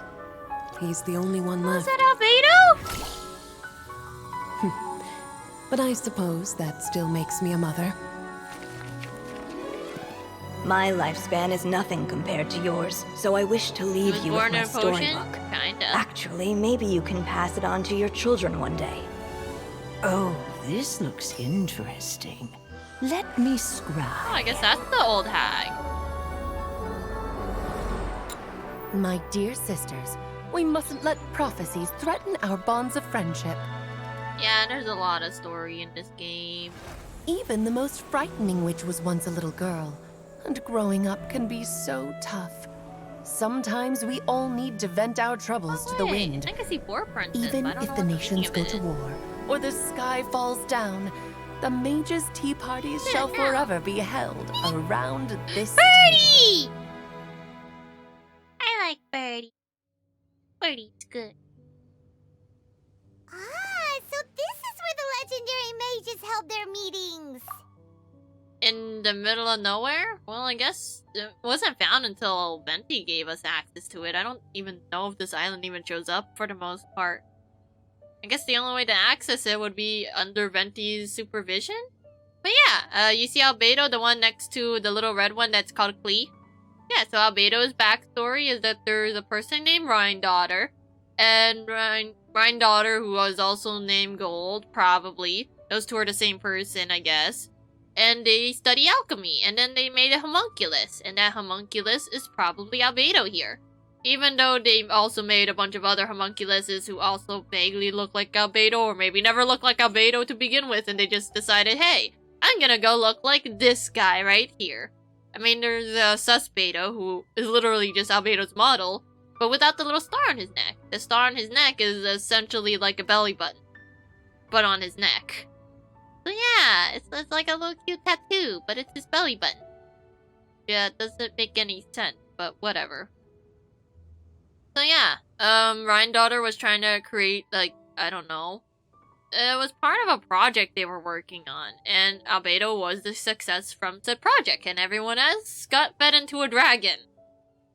he's the only one Was left. that Albedo? But I suppose that still makes me a mother. My lifespan is nothing compared to yours, so I wish to leave you with Born my in a potion? storybook. Kinda. Actually, maybe you can pass it on to your children one day. Oh, this looks interesting. Let me scribe. Oh, I guess that's the old hag. My dear sisters, we mustn't let prophecies threaten our bonds of friendship. Yeah, there's a lot of story in this game. Even the most frightening witch was once a little girl, and growing up can be so tough. Sometimes we all need to vent our troubles to the I wind. think I see four princes. Even but I don't if know the what nations go to human. war, or the sky falls down, the mages' tea parties Yeah, shall no. forever be held around this Birdie! I like Birdie. Birdie's good. So this is where the legendary mages held their meetings. In the middle of nowhere? Well, I guess it wasn't found until Venti gave us access to it. I don't even know if this island even shows up for the most part. I guess the only way to access it would be under Venti's supervision? But yeah, you see Albedo, the one next to the little red one that's called Klee? Yeah, so Albedo's backstory is that there's a person named Rhine-Daughter, and Rhine-Daughter, who was also named Gold, probably. Those two are the same person, I guess. And they study alchemy, and then they made a homunculus, and that homunculus is probably Albedo here. Even though they also made a bunch of other homunculuses who also vaguely look like Albedo, or maybe never looked like Albedo to begin with, and they just decided, hey, I'm gonna go look like this guy right here. I mean, there's Susbedo, who is literally just Albedo's model, but without the little star on his neck. The star on his neck is essentially like a belly button, but on his neck. So yeah, it's like a little cute tattoo, but it's his belly button. Yeah, it doesn't make any sense, but whatever. So yeah, Rhine-Daughter was trying to create, like, I don't know, it was part of a project they were working on, and Albedo was the success from said project, and everyone else got fed into a dragon.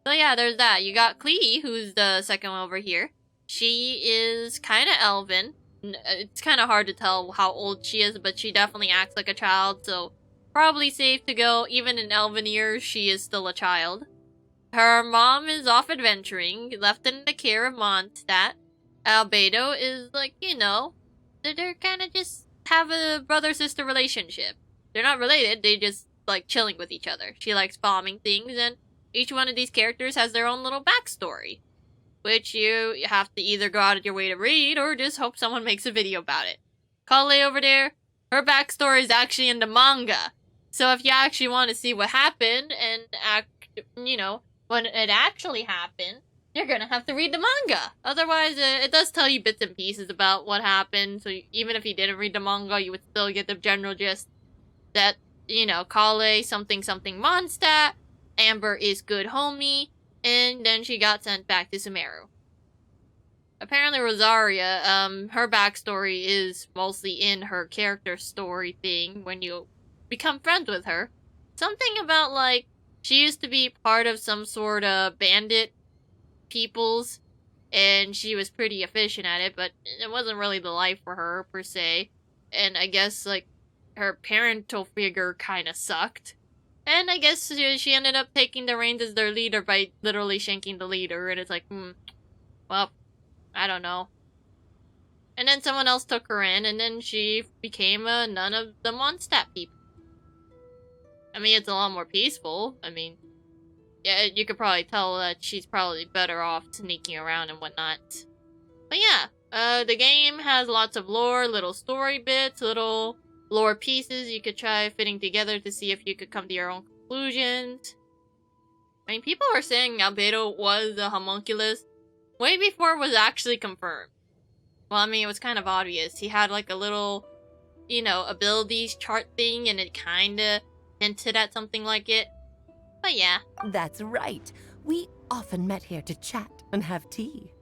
So yeah, there's that. You got Klee, who's the second one over here. She is kind of elven. It's kind of hard to tell how old she is, but she definitely acts like a child, so probably safe to go. Even in elven years, she is still a child. Her mom is off adventuring, left in the care of Mondstadt. Albedo is like, you know, they're kind of just have a brother-sister relationship. They're not related, they just like chilling with each other. She likes bombing things, and each one of these characters has their own little backstory, which you have to either go out of your way to read or just hope someone makes a video about it. Kale over there, her backstory is actually in the manga. So if you actually want to see what happened and you know, when it actually happened, you're gonna have to read the manga. Otherwise, it does tell you bits and pieces about what happened. So even if you didn't read the manga, you would still get the general gist that, you know, Kale something Mondstadt, Amber is good homie, and then she got sent back to Sumeru. Apparently Rosaria, her backstory is mostly in her character story thing when you become friends with her. Something about, like, she used to be part of some sort of bandit peoples, and she was pretty efficient at it, but it wasn't really the life for her, per se. And I guess, like, her parental figure kind of sucked. And I guess she ended up taking the reins as their leader by literally shanking the leader, and it's like, well, I don't know. And then someone else took her in, and then she became a nun of the Mondstadt people. I mean, it's a lot more peaceful. I mean, yeah, you could probably tell that she's probably better off sneaking around and whatnot. But yeah, the game has lots of lore, little story bits, little lore pieces you could try fitting together to see if you could come to your own conclusions. I mean, people were saying Albedo was a homunculus way before it was actually confirmed. Well, I mean, it was kind of obvious. He had like a little, you know, abilities chart thing, and it kind of hinted at something like it. But yeah. That's right. We often met here to chat and have tea.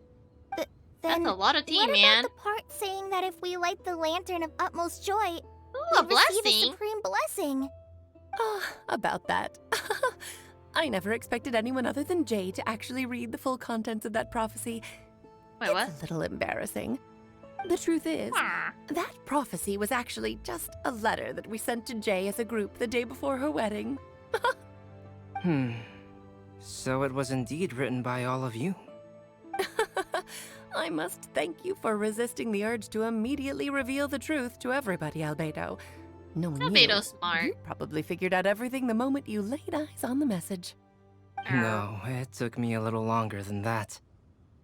That's a lot of tea, what man. What about the part saying that if we light the lantern of utmost joy, a we'd receive blessing? a supreme blessing? About that. I never expected anyone other than Jay to actually read the full contents of that prophecy. Wait, what? It's a little embarrassing. The truth is, that prophecy was actually just a letter that we sent to Jay as a group the day before her wedding. So it was indeed written by all of you. I must thank you for resisting the urge to immediately reveal the truth to everybody, Albedo. Knowing Albedo's smart. You probably figured out everything the moment you laid eyes on the message. No, it took me a little longer than that.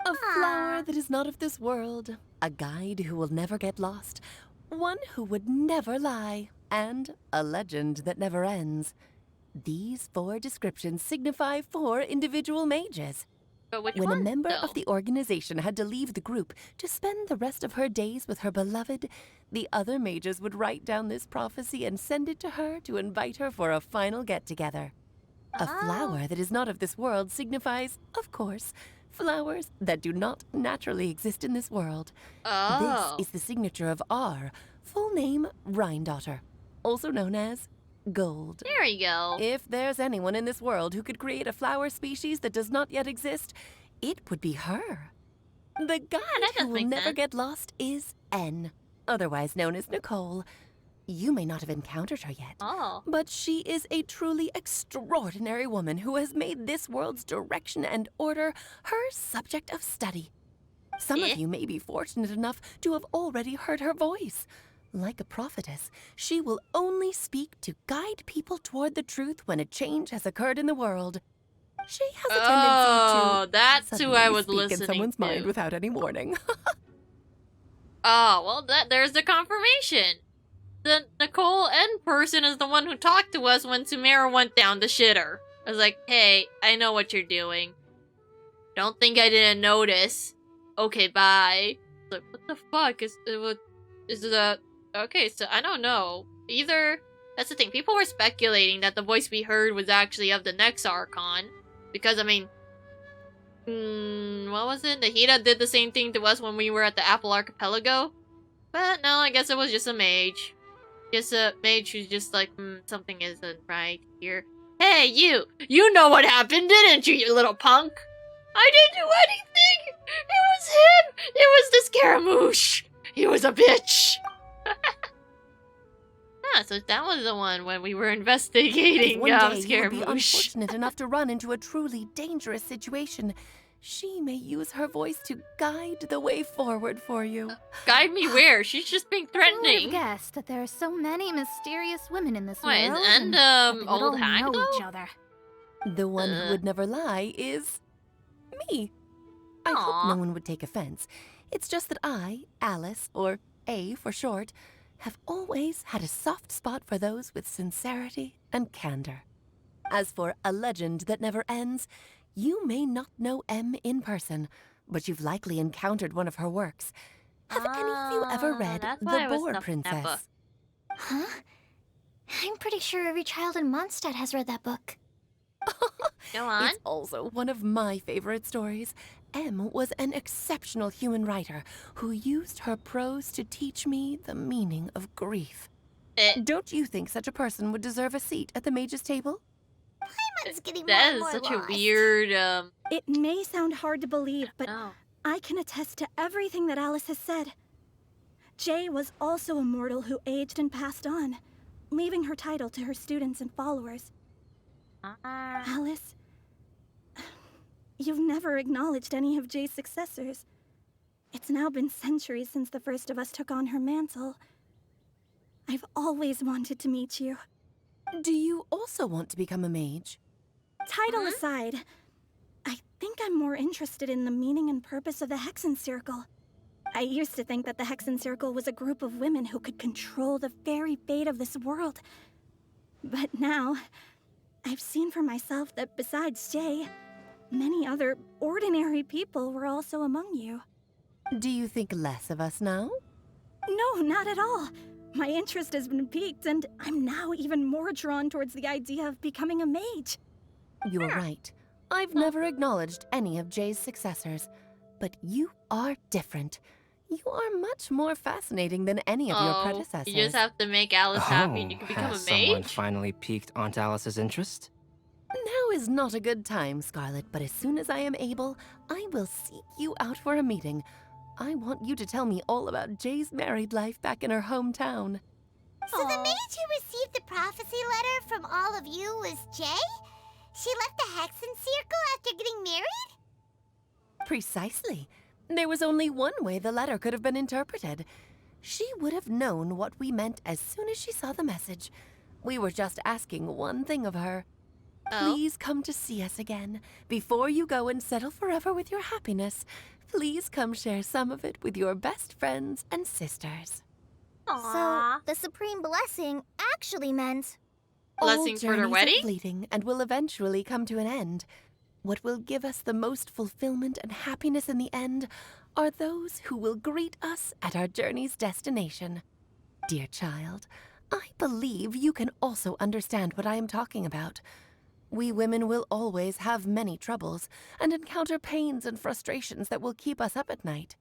A flower that is not of this world, a guide who will never get lost, one who would never lie, and a legend that never ends. These 4 descriptions signify 4 individual mages. But which when one, a member though? of the organization had to leave the group to spend the rest of her days with her beloved, the other mages would write down this prophecy and send it to her to invite her for a final get-together. A flower that is not of this world signifies, of course, flowers that do not naturally exist in this world. Oh. This is the signature of our full name, Rhindaughter, also known as Gold. There you go. If there's anyone in this world who could create a flower species that does not yet exist, it would be her. The guide who will never get lost is N, otherwise known as Nicole. You may not have encountered her yet, but she is a truly extraordinary woman who has made this world's direction and order her subject of study. Some of you may be fortunate enough to have already heard her voice. Like a prophetess, she will only speak to guide people toward the truth when a change has occurred in the world. She has a tendency to that's who I was speak listening in someone's to. mind without any warning. Oh, well, there's the confirmation. The Nicole N person is the one who talked to us when Sumeru went down the shitter. I was like, hey, I know what you're doing. Don't think I didn't notice. Okay, bye. Like, what the fuck? Okay, so I don't know. Either, that's the thing, people were speculating that the voice we heard was actually of the next Archon. Because, I mean, what was it? Nahida did the same thing to us when we were at the Apple Archipelago. But no, I guess it was just a mage. Just a mage who's just like, something isn't right here. Hey, you! You know what happened, didn't you, you little punk? I didn't do anything! It was him! It was the Scaramouche! He was a bitch! So that was the one when we were investigating One day you will be Scaramouche. unfortunate enough to run into a truly dangerous situation. She may use her voice to guide the way forward for you. Guide me where? She's just being Who would threatening. have guessed that there are so many mysterious women in this Wait, world, and, that they would old all hag, know though? each other? The one who would never lie is me. I hope no one would take offense. It's just that I, Alice, or A for short, have always had a soft spot for those with sincerity and candor. As for a legend that never ends, you may not know M in person, but you've likely encountered one of her works. Have any of you ever read The Boar Princess? Huh? I'm pretty sure every child in Mondstadt has read that book. Go on. It's also one of my favorite stories. M was an exceptional human writer who used her prose to teach me the meaning of grief. Don't you think such a person would deserve a seat at the mage's table? Paimon's getting That more and is more such lost. a weird, It may sound hard to believe, but I can attest to everything that Alice has said. Jay was also a mortal who aged and passed on, leaving her title to her students and followers. Alice, you've never acknowledged any of Jay's successors. It's now been centuries since the first of us took on her mantle. I've always wanted to meet you. Do you also want to become a mage? Title aside, I think I'm more interested in the meaning and purpose of the Hexen Circle. I used to think that the Hexen Circle was a group of women who could control the very fate of this world. But now, I've seen for myself that besides Jay, many other ordinary people were also among you. Do you think less of us now? No, not at all. My interest has been piqued, and I'm now even more drawn towards the idea of becoming a mage. You're right. I've never acknowledged any of Jay's successors, but you are different. You are much more fascinating than any of your predecessors. You just have to make Alice happy and you can become has a mage? someone finally piqued Aunt Alice's interest? Now is not a good time, Scarlet, but as soon as I am able, I will seek you out for a meeting. I want you to tell me all about Jay's married life back in her hometown. So the mage who received the prophecy letter from all of you was Jay? She left the Hexen Circle after getting married? Precisely. There was only one way the letter could have been interpreted. She would have known what we meant as soon as she saw the message. We were just asking one thing of her. Please come to see us again. Before you go and settle forever with your happiness, please come share some of it with your best friends and sisters. So, the Supreme Blessing actually meant... Blessing for their wedding? Are fleeting and will eventually come to an end. What will give us the most fulfillment and happiness in the end are those who will greet us at our journey's destination. Dear child, I believe you can also understand what I am talking about. We women will always have many troubles and encounter pains and frustrations that will keep us up at night.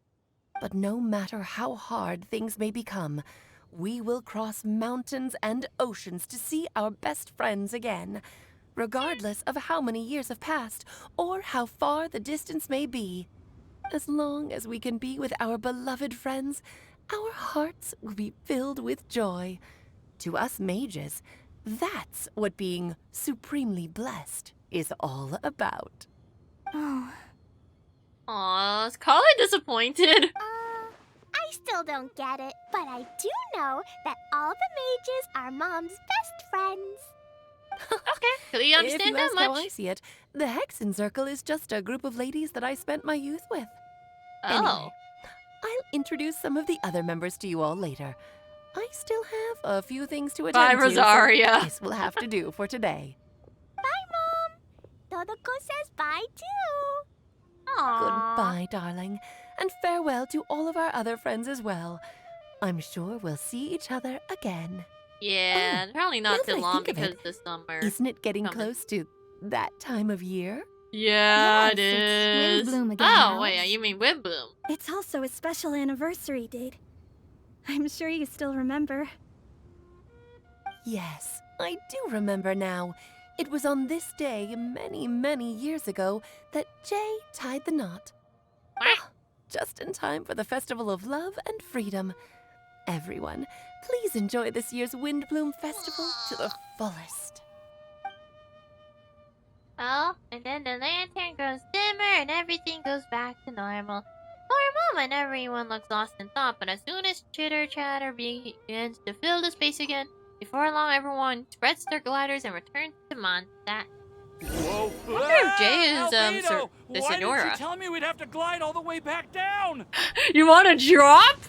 But no matter how hard things may become, we will cross mountains and oceans to see our best friends again, regardless of how many years have passed or how far the distance may be. As long as we can be with our beloved friends, our hearts will be filled with joy. To us mages, that's what being supremely blessed is all about. Aw, is Colin disappointed? I still don't get it, but I do know that all the mages are Mom's best friends. Do you understand if you that ask how much? I see it, the Hexen Circle is just a group of ladies that I spent my youth with. Oh. Anyway, I'll introduce some of the other members to you all later. I still have a few things to attend Bye, to. Rosaria. So this will have to do for today. Todoko says bye too. Goodbye, darling. And farewell to all of our other friends as well. I'm sure we'll see each other again. Yeah, probably not now too that I long think of because it, the summer. Isn't it getting coming. close to that time of year? Yeah, Yes, it it's is. Wind Bloom again, Oh, Alice. wait, you mean Wind Bloom? It's also a special anniversary date. I'm sure you still remember. Yes, I do remember now. It was on this day, many, many years ago, that Jay tied the knot. Ah, just in time for the Festival of Love and Freedom. Everyone, please enjoy this year's Windbloom Festival to the fullest. Oh, and then the lantern goes dimmer and everything goes back to normal. For a moment, everyone looks lost in thought, but as soon as chitter-chatter begins to fill the space again, before long everyone spreads their gliders and returns to Mondstadt. Whoa! I wonder if Jay is, Albedo, the why Senora. didn't you tell me we'd have to glide all the way back down? You wanna drop?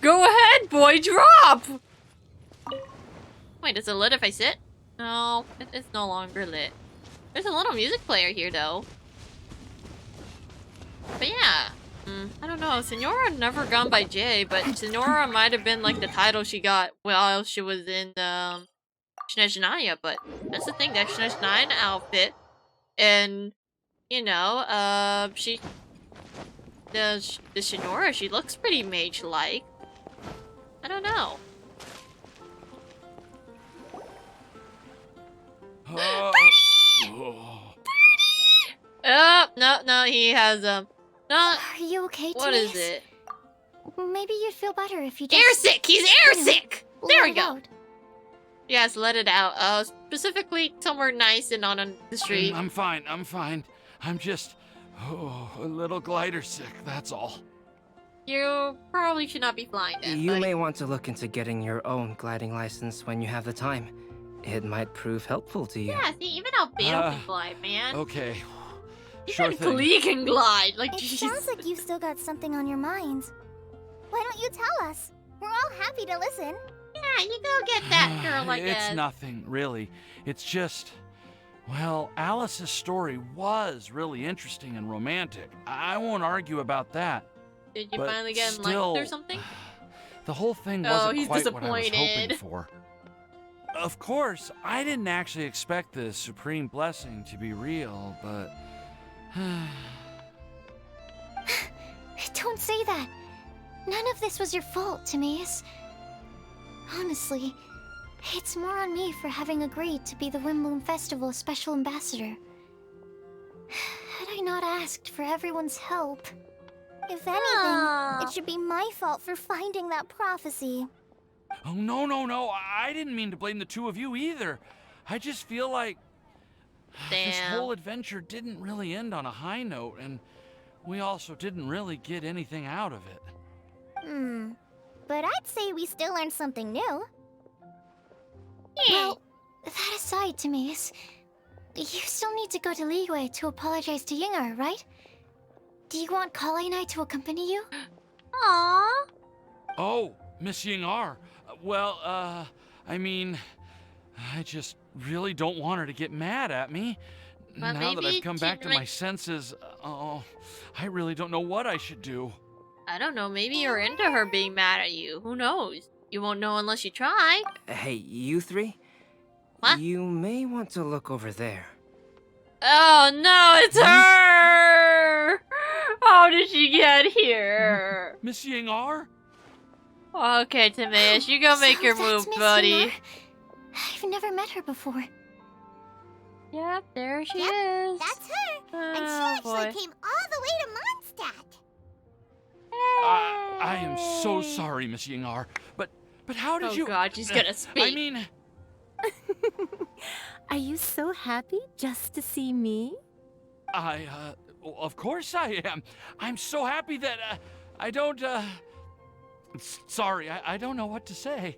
Go ahead, boy, drop! Wait, is it lit if I sit? No, it's no longer lit. There's a little music player here, though. But yeah, I don't know. Senora never gone by Jay, but Senora might have been like the title she got while she was in Snezhnaya. But that's the thing, that Snezhnaya outfit, and you know, the Senora, she looks pretty mage-like. I don't know. No, he has no. Are you okay, What is it? Maybe you'd feel better if you just... Airsick! He's airsick! There we Let it go! out. Yes, let it out. Specifically somewhere nice and on the street. I'm fine. I'm just a little glider sick, that's all. You probably should not be flying then. You may want to look into getting your own gliding license when you have the time. It might prove helpful to you. Yeah, see, even Albedo can glide, man. Okay. Even Glee can glide. Like, It jeez. sounds like you've still got something on your minds. Why don't you tell us? We're all happy to listen. Yeah, you go get that girl, I guess. It's nothing, really. It's just... Well, Alice's story was really interesting and romantic. I won't argue about that. Did you but finally get still, enlightened or something? The whole thing Oh, wasn't he's quite what I was hoping disappointed. for. Of course, I didn't actually expect the supreme blessing to be real, but... Don't say that. None of this was your fault, Timaeus. Honestly, it's more on me for having agreed to be the Windbloom Festival special ambassador. Had I not asked for everyone's help... If anything, it should be my fault for finding that prophecy. Oh, no. I didn't mean to blame the two of you either. I just feel like this whole adventure didn't really end on a high note, and we also didn't really get anything out of it. But I'd say we still learned something new. Well, that aside, Timaeus, you still need to go to Liyue to apologize to Yinger, right? Do you want Kale and I to accompany you? Aww. Oh, Miss Yingar. Well, I mean, I just really don't want her to get mad at me. But now that maybe I've come back to my senses, I really don't know what I should do. I don't know, maybe you're into her being mad at you. Who knows? You won't know unless you try. Hey, you three? What? You may want to look over there. Oh no, it's her! How did she get here? Miss Yingar? Okay, Timaeus, you go make your move, Miss buddy. Yinger. I've never met her before. Yep, there she Yep, is. That's her. And she Oh, actually boy. came all the way to Mondstadt. I am so sorry, Miss Yingar, but how did you... Oh god, she's gonna speak. I mean... Are you so happy just to see me? Of course I am. I'm so happy that, I don't, Sorry, I don't know what to say.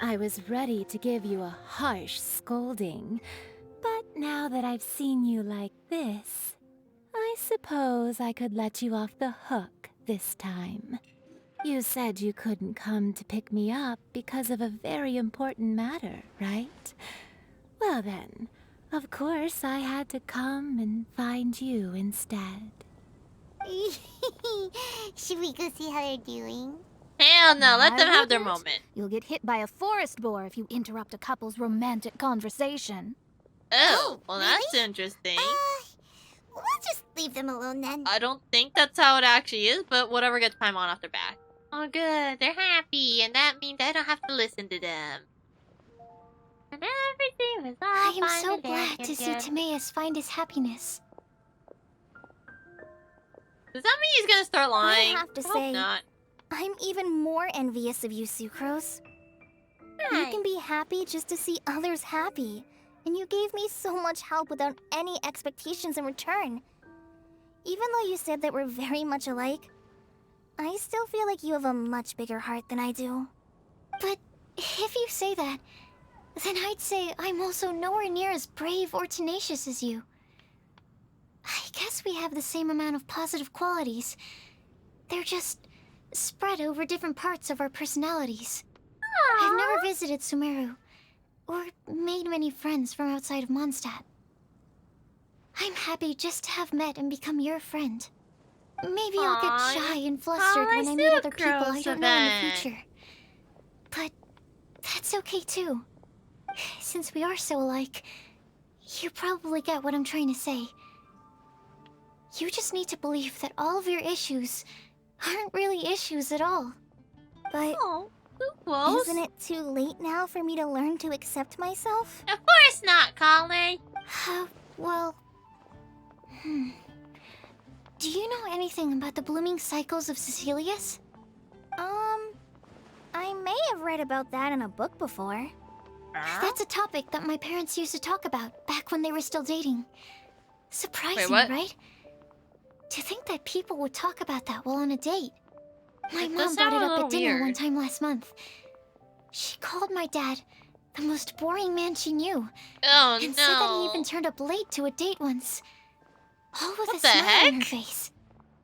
I was ready to give you a harsh scolding, but now that I've seen you like this, I suppose I could let you off the hook this time. You said you couldn't come to pick me up because of a very important matter, right? Well then, of course I had to come and find you instead. Should we go see how they're doing? Hell no, let them I have their wouldn't. moment. You'll get hit by a forest boar if you interrupt a couple's romantic conversation. Oh, well that's interesting. We'll just leave them alone then. I don't think that's how it actually is, but whatever gets Paimon off their back. Oh, good. They're happy, and that means I don't have to listen to them. And everything was all I am fine so and glad good, to see good. Timaeus find his happiness. Does that mean he's gonna start lying? I have to hope say, not. I'm even more envious of you, Sucrose. You can be happy just to see others happy. And you gave me so much help without any expectations in return. Even though you said that we're very much alike, I still feel like you have a much bigger heart than I do. But if you say that, then I'd say I'm also nowhere near as brave or tenacious as you. I guess we have the same amount of positive qualities. They're just spread over different parts of our personalities. I've never visited Sumeru, or made many friends from outside of Mondstadt. I'm happy just to have met and become your friend. Maybe I'll get shy and flustered when I meet other people I don't know in the future. But that's okay too. Since we are so alike, you probably get what I'm trying to say. You just need to believe that all of your issues aren't really issues at all. But close. isn't it too late now for me to learn to accept myself? Of course not, Colin. Well... Do you know anything about the blooming cycles of Cecilius? I may have read about that in a book before. That's a topic that my parents used to talk about back when they were still dating. Surprising, what? right? To think that people would talk about that while on a date. My That mom does brought it sound a up little at dinner weird. one time last month. She called my dad the most boring man she knew. Oh, and said that he no. even turned up late to a date once. All with What a the smile on her heck? face.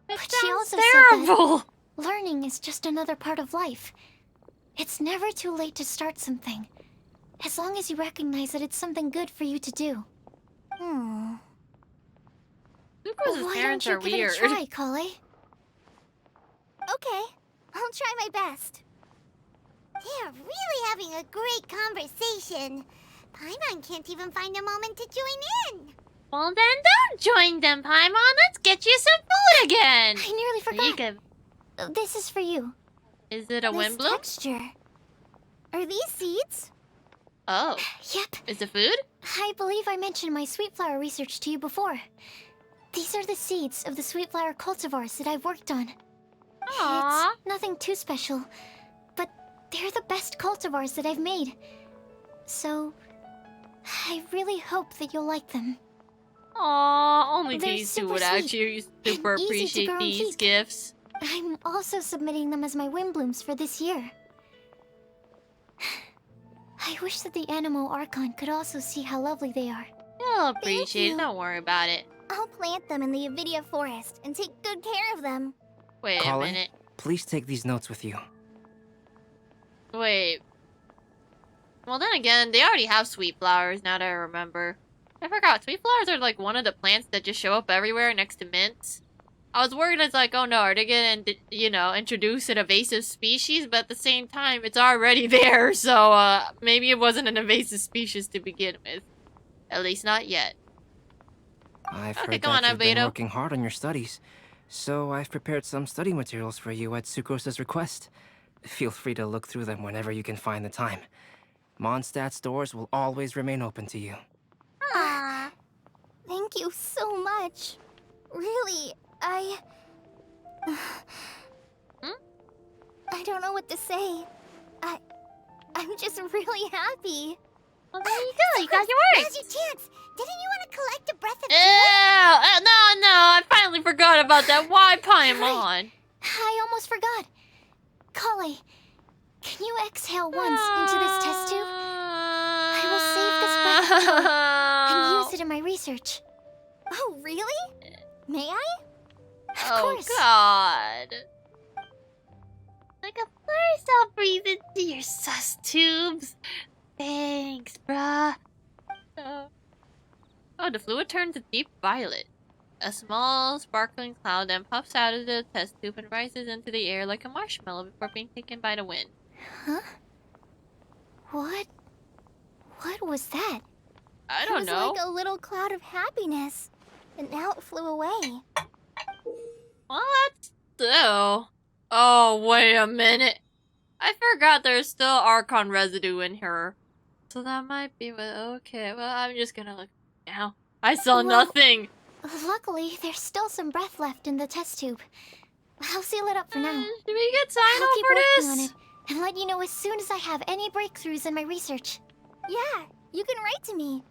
That But she sounds also terrible. said that learning is just another part of life. It's never too late to start something, as long as you recognize that it's something good for you to do. Sucrose's Why parents don't you are give weird. it a try, Kale? Okay, I'll try my best. They're really having a great conversation. Paimon can't even find a moment to join in. Well, then don't join them, Paimon. Let's get you some food again. I nearly There you forgot. go. This is for you. Is it a wind bloom? Texture. Are these seeds? Oh. Yep. Is it food? I believe I mentioned my sweet flower research to you before. These are the seeds of the sweet flower cultivars that I've worked on. Aww. It's nothing too special, but they're the best cultivars that I've made. So, I really hope that you'll like them. Aw, only They're these two super would sweet actually super and easy to appreciate grow and these keep. gifts. I'm also submitting them as my wind blooms for this year. I wish that the Animo Archon could also see how lovely they are. You'll appreciate you. it, don't worry about it. I'll plant them in the Avidia forest and take good care of them. Wait a Colin, minute. please take these notes with you. Wait. Well, then again, they already have sweet flowers, now that I remember. I forgot, sweet flowers are like one of the plants that just show up everywhere next to mints. I was worried, it's like, oh no, are they gonna, you know, introduce an invasive species? But at the same time, it's already there, so, maybe it wasn't an invasive species to begin with. At least not yet. I've Okay, heard come that on, you've been Albedo. working hard on your studies, so I've prepared some study materials for you at Sucrose's request. Feel free to look through them whenever you can find the time. Mondstadt's doors will always remain open to you. Thank you so much. Really, I don't know what to say. I'm just really happy. Well, there you go, you got your Now's words. your chance. Didn't you want to collect a breath of Ew, no, I finally forgot about that. Why Paimon? I almost forgot. Kale, can you exhale once into this test tube? I will save this breath of joy and use it in my research. Oh, really? May I? Of Oh course. god. Like, of course I'll breathe into your sus tubes. Thanks, bruh. Oh, the fluid turns a deep violet. A small, sparkling cloud then puffs out of the test tube and rises into the air like a marshmallow before being taken by the wind. Huh? What was that? I don't know. It was like a little cloud of happiness, and now it flew away. What? So, Oh, wait a minute. I forgot there's still Archon residue in her. So that might be what. Okay, well, I'm just gonna look now. I saw nothing. Luckily, there's still some breath left in the test tube. I'll seal it up for now. Should we get Sino I'll keep for working this? on it and let you know as soon as I have any breakthroughs in my research. Yeah, you can write to me.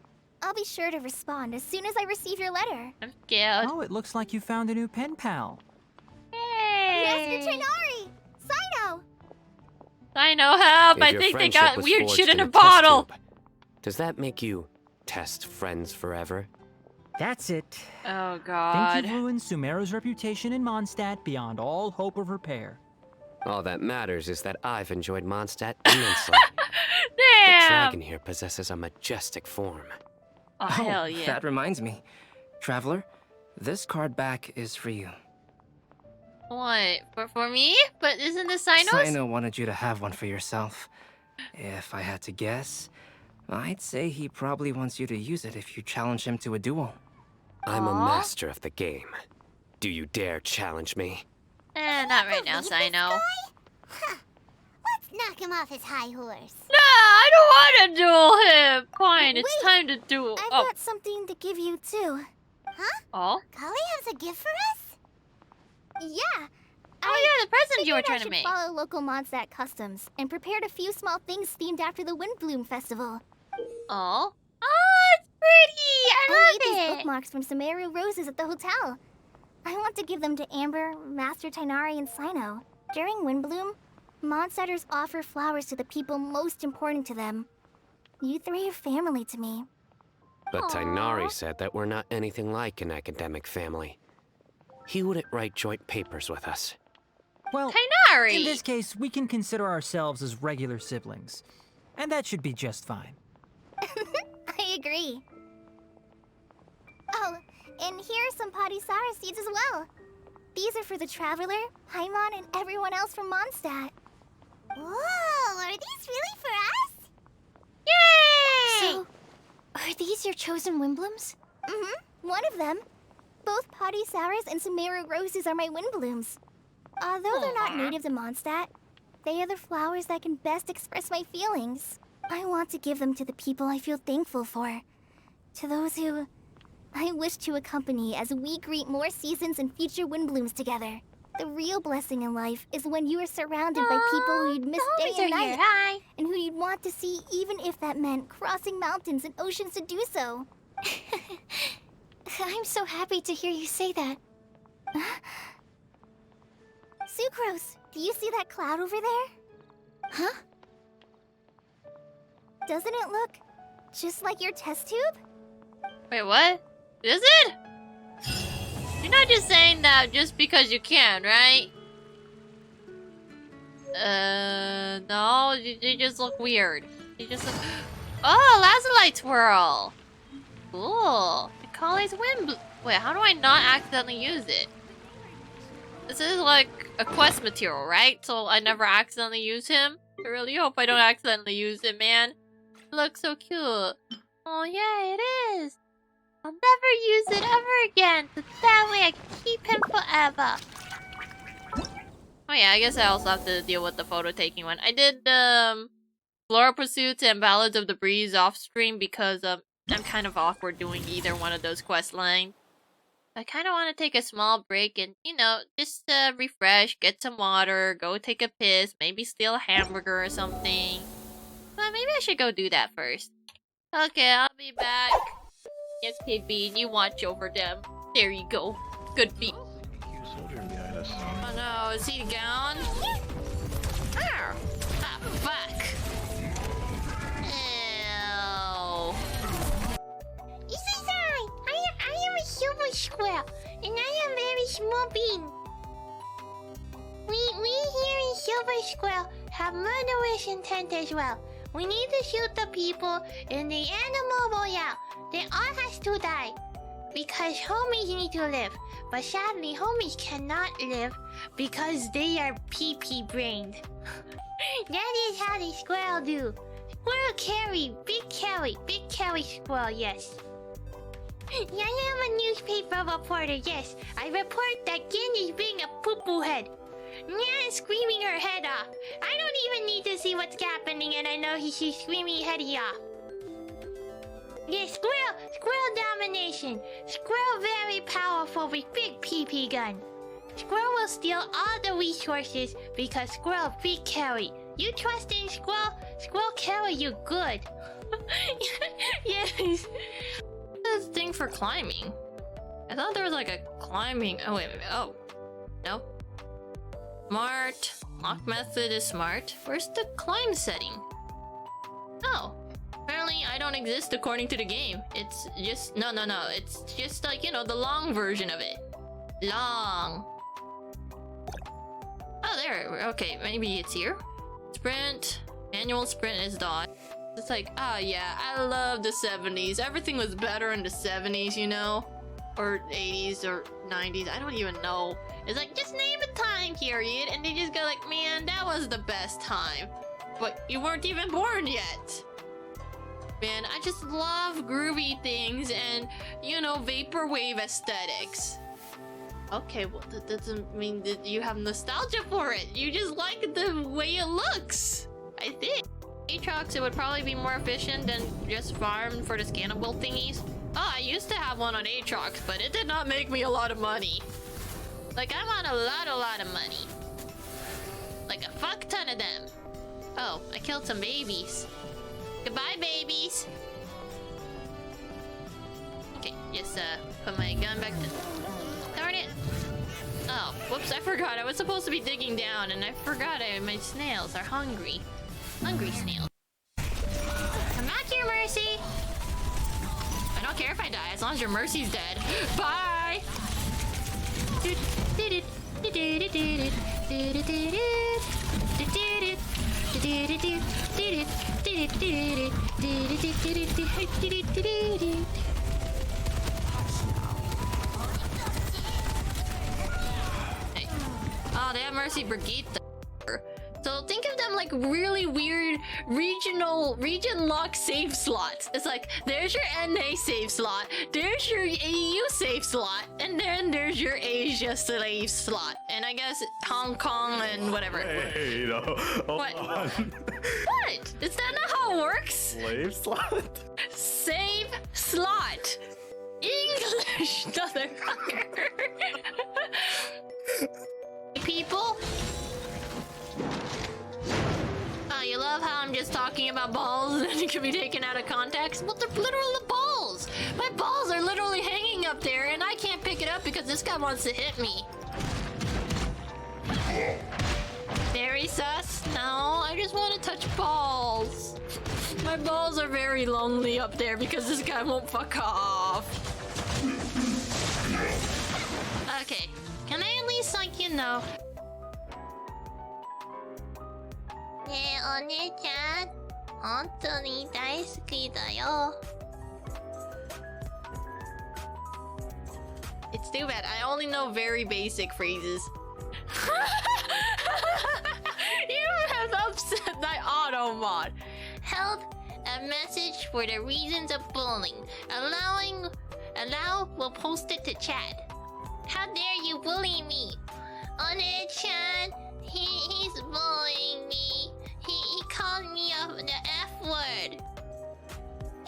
I'll be sure to respond as soon as I receive your letter. I'm scared. Oh, it looks like you found a new pen pal. Hey! Master Tainari! Sino! Sino, help! If I your think they friendship got was weird forged shit in a test bottle. tube, does that make you test friends forever? That's it. Oh god. Think you've ruined Sumeru's reputation in Mondstadt beyond all hope of repair. All that matters is that I've enjoyed Mondstadt immensely. The Damn! dragon here possesses a majestic form. Oh, hell yeah. That reminds me. Traveler, this card back is for you. What? For me? But isn't this Sino's? Sino wanted you to have one for yourself. If I had to guess, I'd say he probably wants you to use it if you challenge him to a duel. I'm a master of the game. Do you dare challenge me? Not right now, Sino. Let's knock him off his high horse. No, I don't want to duel him. Fine, it's time to duel. I've got something to give you too. Huh? Oh? Kali has a gift for us? Yeah. Oh yeah, the present you were figured trying I to should make. follow local Mondstadt customs and prepared a few small things themed after the Windbloom Festival. Oh? Oh, it's pretty! I made love these it! bookmarks from Sumeru roses at the hotel. I want to give them to Amber, Master Tainari, and Sino. During Windbloom, Mondstadters offer flowers to the people most important to them. You three are family to me. But Tainari said that we're not anything like an academic family. He wouldn't write joint papers with us. Well, Tainari! in this case, we can consider ourselves as regular siblings. And that should be just fine. I agree. Oh, and here are some Padisara seeds as well. These are for the Traveler, Paimon, and everyone else from Mondstadt. Whoa, are these really for us? Yay! So, are these your chosen Windblooms? Mm-hmm, one of them. Both Padisaras and Sumeru roses are my Windblooms. Although they're not native to Mondstadt, they are the flowers that can best express my feelings. I want to give them to the people I feel thankful for. To those who I wish to accompany as we greet more seasons and future Windblooms together. The real blessing in life is when you are surrounded by people who you'd miss day and night. Hi. And who you'd want to see even if that meant crossing mountains and oceans to do so. I'm so happy to hear you say that. Sucrose, do you see that cloud over there? Huh? Doesn't it look just like your test tube? Wait, what? Is it? You're not just saying that just because you can, right? No, they just look weird. They just look... Oh, Lazulite Twirl! Cool. The Kali's Wind... Wait, how do I not accidentally use it? This is like a quest material, right? So I never accidentally use him? I really hope I don't accidentally use it, man. It looks so cute. Oh yeah, it is. I'll never use it ever again, so that way I can keep him forever. Oh yeah, I guess I also have to deal with the photo taking one. I did Floral Pursuits and Ballads of the Breeze off stream because I'm kind of awkward doing either one of those quest lines. I kind of want to take a small break and, you know, just refresh, get some water, go take a piss, maybe steal a hamburger or something. But maybe I should go do that first. Okay, I'll be back. Yes, KB, you watch over them. There you go. Good beat. Oh no, is he gone? Ah, fuck. Ew. Isai-san, I am a silver squirrel, and I am very small being. We here in Silver Squirrel have murderous intent as well. We need to shoot the people in the animal royale. They all has to die. Because homies need to live. But sadly, homies cannot live because they are pee-pee brained. That is how the squirrel do. Squirrel carry, big carry squirrel, yes. I am a newspaper reporter, yes. I report that Gen is being a poo-poo head. Nyan is screaming her head off. I don't even need to see what's happening, and I know she's screaming her head off. Yeah, Squirrel domination. Squirrel very powerful with big PP gun. Squirrel will steal all the resources because Squirrel big carry. You trust in Squirrel? Squirrel carry you good. Yes. This thing for climbing. I thought there was like a climbing. Oh, wait a minute. Oh. No. Smart. Lock method is smart. Where's the climb setting? Oh. Apparently I don't exist according to the game. It's just... No. It's just like, you know, the long version of it. Long. Oh, there. Okay, maybe it's here. Sprint. Annual sprint is dodge. It's like, yeah, I love the 70s. Everything was better in the 70s, you know? Or 80s or 90s. I don't even know. It's like, just name a time period, and they just go like, man, that was the best time. But you weren't even born yet. Man, I just love groovy things and, you know, vaporwave aesthetics. Okay, well, that doesn't mean that you have nostalgia for it. You just like the way it looks, I think. Aatrox, it would probably be more efficient than just farm for the scannable thingies. Oh, I used to have one on Aatrox, but it did not make me a lot of money. Like, I want a lot of money. Like a fuck ton of them. Oh, I killed some babies. Goodbye, babies. Okay, just put my gun back to... Darn it. Oh, whoops, I forgot. I was supposed to be digging down, and I forgot my snails are hungry. Hungry snails. Come back here, Mercy. I don't care if I die, as long as your Mercy's dead. Bye! Hey. Oh, they have Mercy Brigade. So think of them like really weird region lock save slots. It's like, there's your NA save slot, there's your EU save slot, and then there's your Asia save slot. And I guess Hong Kong and whatever. Wait, hold what? on. What? Is that not how it works? Slave slot? Save slot. English, motherfucker. People? Oh, you love how I'm just talking about balls and it can be taken out of context? Well, they're literal balls! My balls are literally hanging up there and I can't pick it up because this guy wants to hit me. Very sus? No, I just want to touch balls. My balls are very lonely up there because this guy won't fuck off. Okay, can I at least, like, you know... ねえ、お姉ちゃん、本当に大好きだよ。It's too bad. I only know very basic phrases. You have upset my auto mod. Held a message for the reasons of bullying. Allow will post it to chat. How dare you bully me? One-chan, he's bullying me. He called me the F word.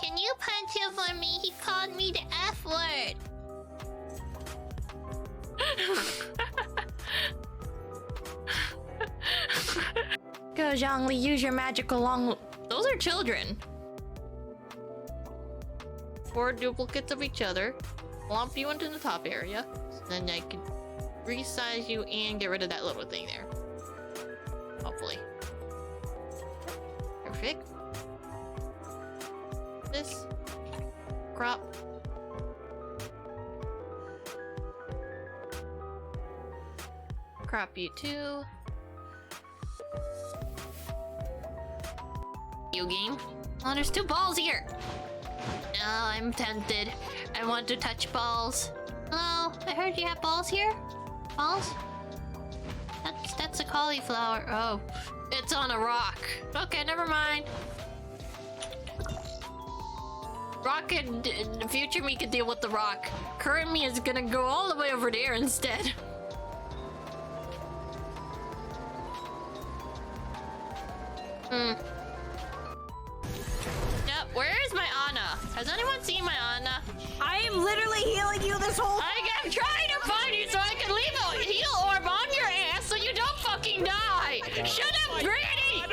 Can you punch him for me? He called me the F word. Go, Zhongli, use your magical long... Those are children. 4 duplicates of each other. Lump you into the top area. So then I can resize you and get rid of that little thing there. Hopefully. Perfect. This. Crop. Crop you too. You game? Oh, there's 2 balls here! Oh, I'm tempted. I want to touch balls. Hello? I heard you have balls here? Balls? That's a cauliflower. Oh. It's on a rock. Okay, never mind. Rock and future me can deal with the rock. Current me is gonna go all the way over there instead. Where's my Anna? Has anyone seen my Anna? I am literally healing you this whole I am trying to find you so I can leave a heal orb on your ass so you don't fucking die! Shut up, Granny!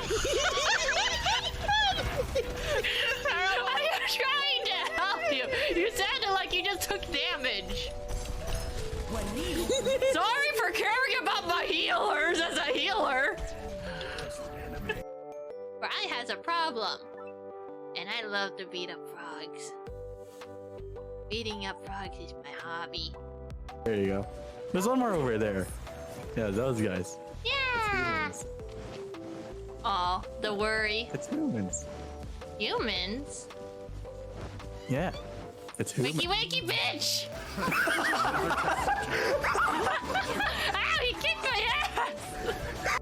I am trying to help you! You sounded like you just took damage! Sorry for caring about my healers as a healer! Fry has a problem. And I love to beat up frogs. Beating up frogs is my hobby. There you go. There's one more over there. Yeah, those guys. Yeah! Aw, the worry. It's humans. Humans? Yeah. It's humans. Wakey wakey bitch! Ow, he kicked my ass!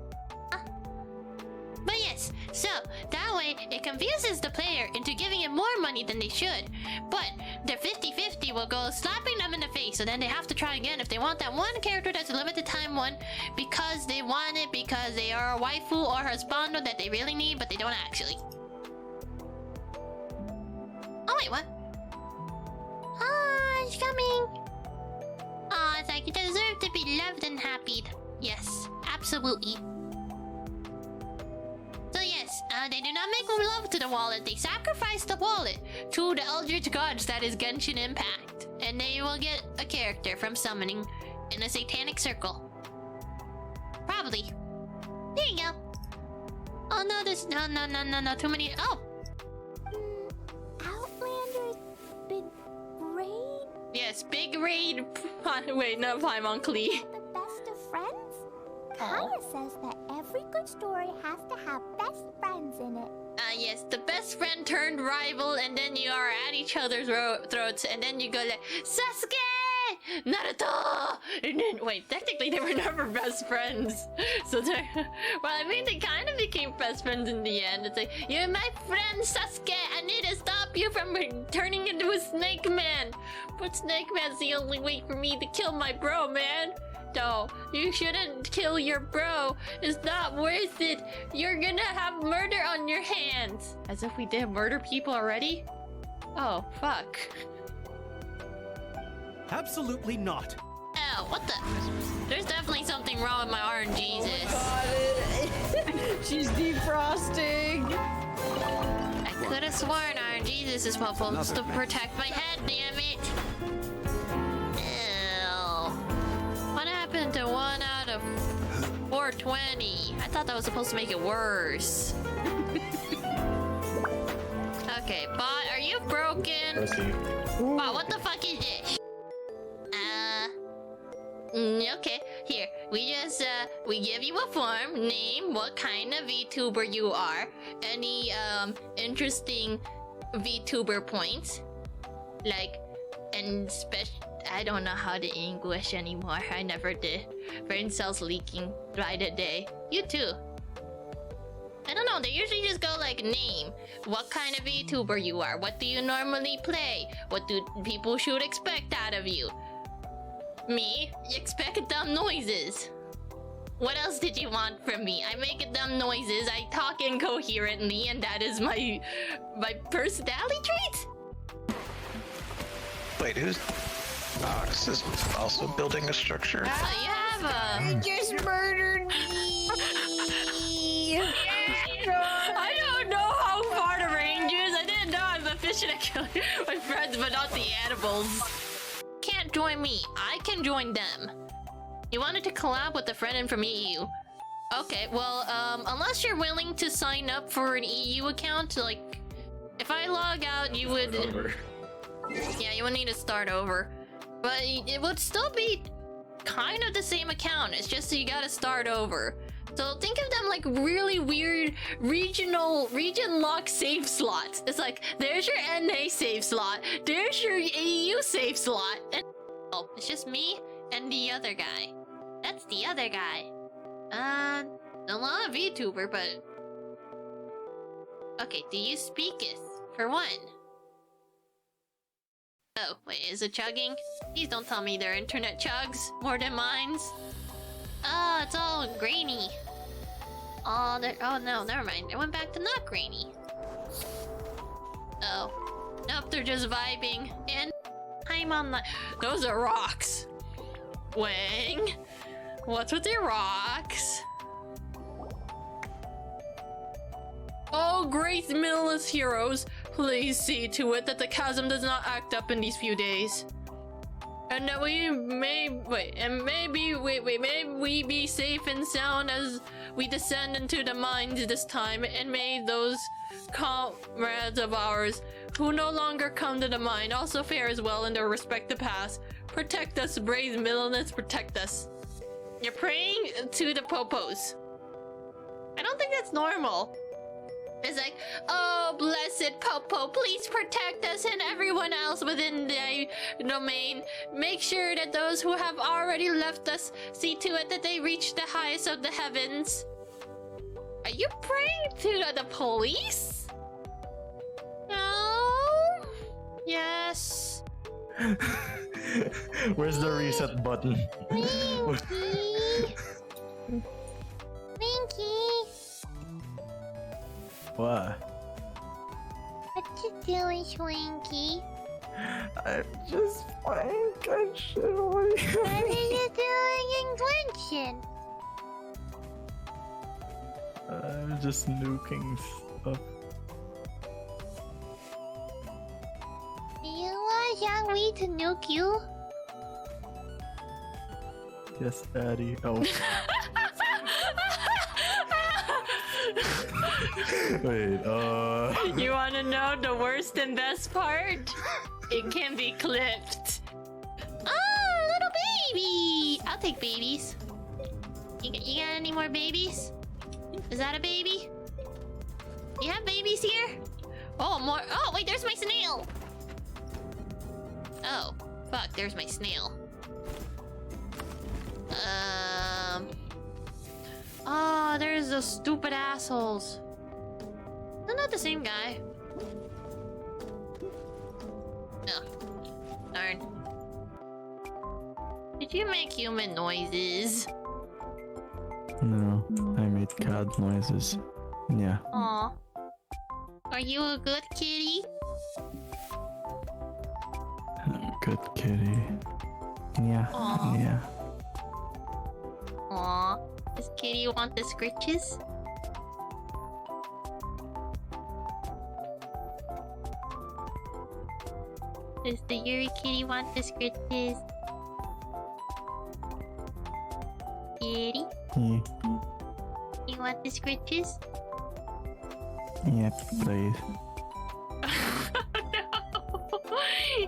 But yes, so that way it confuses the player into giving him more money than they should. But their 50-50 will go slapping them in the face, so then they have to try again if they want that one character that's a limited time one because they want it because they are a waifu or husbando that they really need, but they don't actually. Oh wait, what? Oh, it's coming! Oh, it's like you deserve to be loved and happy. Yes, absolutely. So yes, they do not make love to the wallet, they sacrifice the wallet to the eldritch gods that is Genshin Impact. And they will get a character from summoning in a satanic circle. Probably. There you go. Oh no, there's no, too many. Oh! Outlander's big raid? Yes, big raid. Wait, no, Paimon Klee. The best of friends? Kaya says that every good story has to have best friends in it. Yes, the best friend turned rival, and then you are at each other's throats, and then you go like, Sasuke! Naruto! And then, wait, technically they were never best friends. So they're, well, I mean, they kind of became best friends in the end. It's like, you're my friend, Sasuke! I need to stop you from turning into a snake man! But Snake Man's the only way for me to kill my bro, man! No, you shouldn't kill your bro. It's not worth it. You're gonna have murder on your hands. As if we did murder people already? Oh, fuck. Absolutely not. Oh, what the? There's definitely something wrong with my RNGesus. Oh my god, she's defrosting. I could have sworn RNGesus is supposed to protect my head, damn it. What happened to 1 out of 420? I thought that was supposed to make it worse. Okay, bot, are you broken? Bot, what the fuck is this? Okay, here. We give you a form. Name what kind of VTuber you are. Any, interesting VTuber points. Like, and special... I don't know how to English anymore. I never did. Brain cells leaking right a day. You too. I don't know. They usually just go like name. What kind of VTuber you are? What do you normally play? What do people should expect out of you? Me? You expect dumb noises. What else did you want from me? I make dumb noises. I talk incoherently, and that is my personality trait. Wait, who's... Ox is also building a structure. You have a... You just murdered me! I don't know how far the range is. I didn't know I'm efficient at killing my friends, but not the animals. Can't join me. I can join them. You wanted to collab with a friend and from EU. Okay, well, unless you're willing to sign up for an EU account, like, if I log out, you would... Yeah, you would need to start over. But it would still be kind of the same account. It's just that you gotta start over. So think of them like really weird region lock save slots. It's like, there's your NA save slot, there's your EU save slot, and oh, it's just me and the other guy. That's the other guy. A lot of VTuber, but... Okay, do you speaketh? For one. Oh, wait, is it chugging? Please don't tell me their internet chugs more than mine's. Oh, it's all grainy. Oh no, never mind. It went back to not grainy. Oh. Nope, they're just vibing. And I'm on the... Those are rocks. Wang. What's with your rocks? Oh, great Millis heroes. Please see to it that the chasm does not act up in these few days. And that we may... Maybe we be safe and sound as we descend into the mines this time. And may those comrades of ours who no longer come to the mine also fare as well in their respective paths. Protect us, brave Millinets, protect us. You're praying to the popos. I don't think that's normal. It's like, oh, blessed Popo, please protect us and everyone else within the domain. Make sure that those who have already left us see to it that they reach the highest of the heavens. Are you praying to the police? No? Yes. Where's the reset button? Winky! What? What you doing, Swinky? I'm just playing Genshin. What are you doing in Genshin? I'm just nuking stuff. Do you want Xiangwi to nuke you? Yes, Daddy. Oh. Wait, You wanna know the worst and best part? It can be clipped. Oh, little baby! I'll take babies. You got any more babies? Is that a baby? You have babies here? Oh, more. Oh, wait, there's my snail! Oh, fuck, there's my snail. Oh, there's those stupid assholes. Isn't that the same guy? No. Darn. Did you make human noises? No, I made cat noises. Yeah. Aw. Are you a good kitty? Good kitty. Yeah. Aw. Yeah. Aw. Does kitty want the scritches? Does the Yuri kitty want the scritches? Kitty? Yeah. You want the scritches? Yep, please.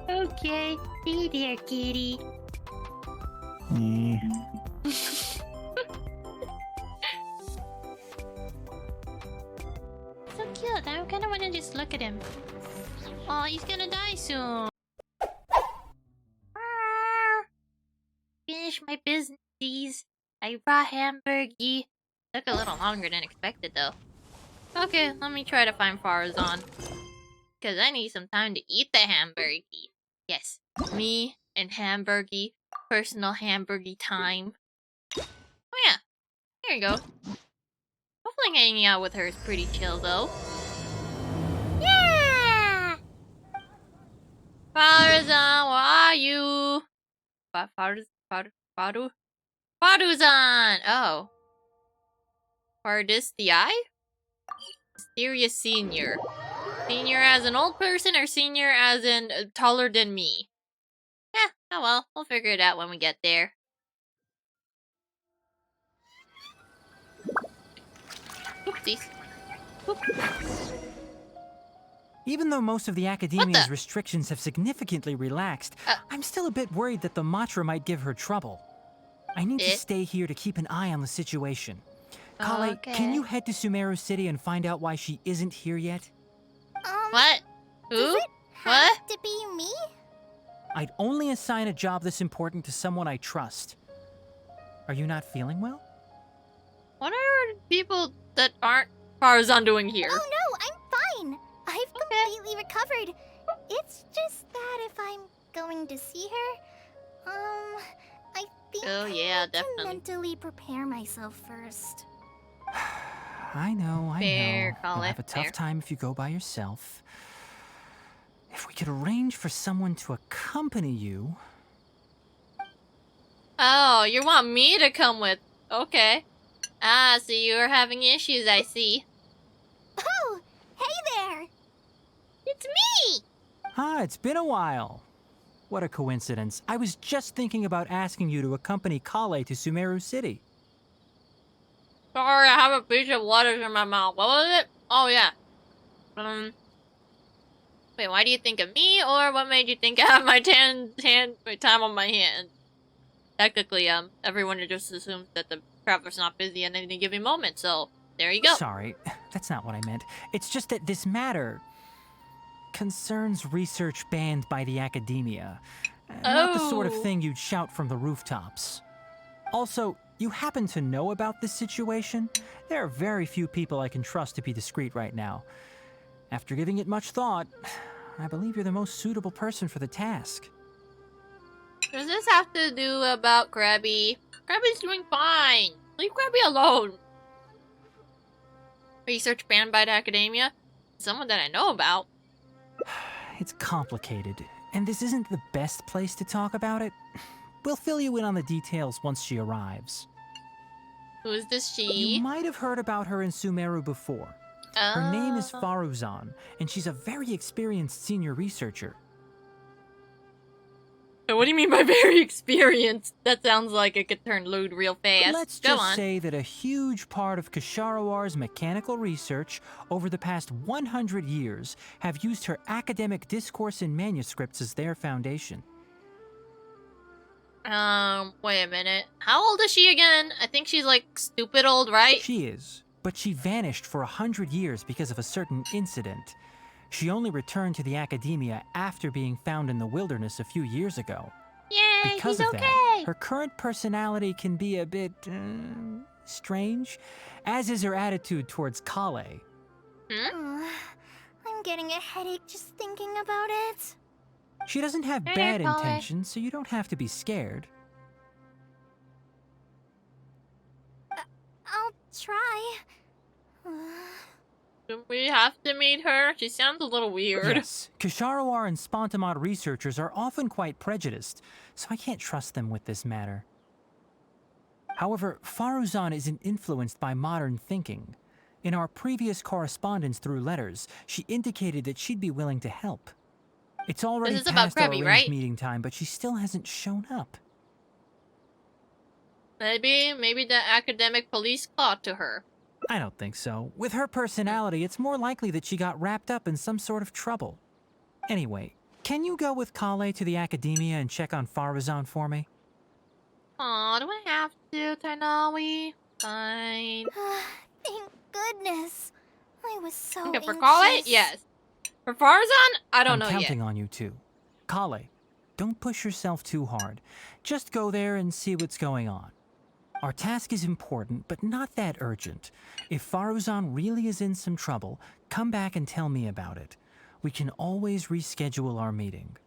Okay. Hey there, kitty. Yeah. So cute. I kind of want to just look at him. Oh, he's gonna die soon. Finish my business. I brought hamburgie. Took a little longer than expected, though. Okay, let me try to find Faruzan. Because I need some time to eat the hamburgie. Yes, me and hamburgie. Personal hamburgie time. Oh yeah, here you go. Hopefully hanging out with her is pretty chill, though. Yeah! Faruzan, where are you? Faruzan! Oh. Fardis the Eye? Mysterious Senior. Senior as an old person or senior as in taller than me? Yeah, oh well, we'll figure it out when we get there. Oopsies. Oop. Even though most of the academia's restrictions have significantly relaxed, I'm still a bit worried that the Matra might give her trouble. I need to stay here to keep an eye on the situation. Kale, can you head to Sumeru City and find out why she isn't here yet? What? Who? Does it have to be me? I'd only assign a job this important to someone I trust. Are you not feeling well? What are people that aren't Faruzan doing here? Oh no, I'm fine. I've completely recovered. It's just that if I'm going to see her, I think I need to mentally prepare myself first. I know. Fair, You'll have a tough time if you go by yourself. If we could arrange for someone to accompany you... Oh, you want me to come with? Okay. Ah, so you're having issues, I see. Oh, hey there! It's me! Ah, it's been a while. What a coincidence. I was just thinking about asking you to accompany Kale to Sumeru City. Sorry, I have a piece of water in my mouth. What was it? Oh, yeah. Wait, why do you think of me, or what made you think I have my time on my hand? Technically, everyone just assumes that the traveler's not busy at any given moment, so there you go. Sorry, that's not what I meant. It's just that this matter concerns research banned by the academia. Not the sort of thing you'd shout from the rooftops. Also, you happen to know about this situation? There are very few people I can trust to be discreet right now. After giving it much thought, I believe you're the most suitable person for the task. Does this have to do about Krabby? Krabby's doing fine. Leave Krabby alone. Research banned by the academia? Someone that I know about. It's complicated, and this isn't the best place to talk about it. We'll fill you in on the details once she arrives. Who is this she? You might have heard about her in Sumeru before. Her name is Faruzan, and she's a very experienced senior researcher. So what do you mean by very experienced? That sounds like it could turn lewd real fast. Let's Go just on. say that a huge part of Kasharawar's mechanical research over the past 100 years have used her academic discourse and manuscripts as their foundation. Wait a minute. How old is she again? I think she's like stupid old, right? She is, but she vanished for 100 years because of a certain incident. She only returned to the academia after being found in the wilderness a few years ago. Yay, Because he's of okay! that, her current personality can be a bit, strange, as is her attitude towards Kale. I'm getting a headache just thinking about it. She doesn't have Hey bad there, Kale. intentions, so you don't have to be scared. I'll try. Do we have to meet her? She sounds a little weird. Yes, Kasharawar and Spontamod researchers are often quite prejudiced, so I can't trust them with this matter. However, Faruzan isn't influenced by modern thinking. In our previous correspondence through letters, she indicated that she'd be willing to help. It's already This is about past our Krabby, arranged right? meeting time, but she still hasn't shown up. Maybe the academic police caught to her. I don't think so. With her personality, it's more likely that she got wrapped up in some sort of trouble. Anyway, can you go with Kale to the academia and check on Faruzan for me? Aw, do I have to, Tainawi? Fine. Thank goodness. I was so Okay, for anxious. Kale, yes. For Faruzan, I don't know I'm yet. counting on you too. Kale, don't push yourself too hard. Just go there and see what's going on. Our task is important, but not that urgent. If Faruzan really is in some trouble, come back and tell me about it. We can always reschedule our meeting.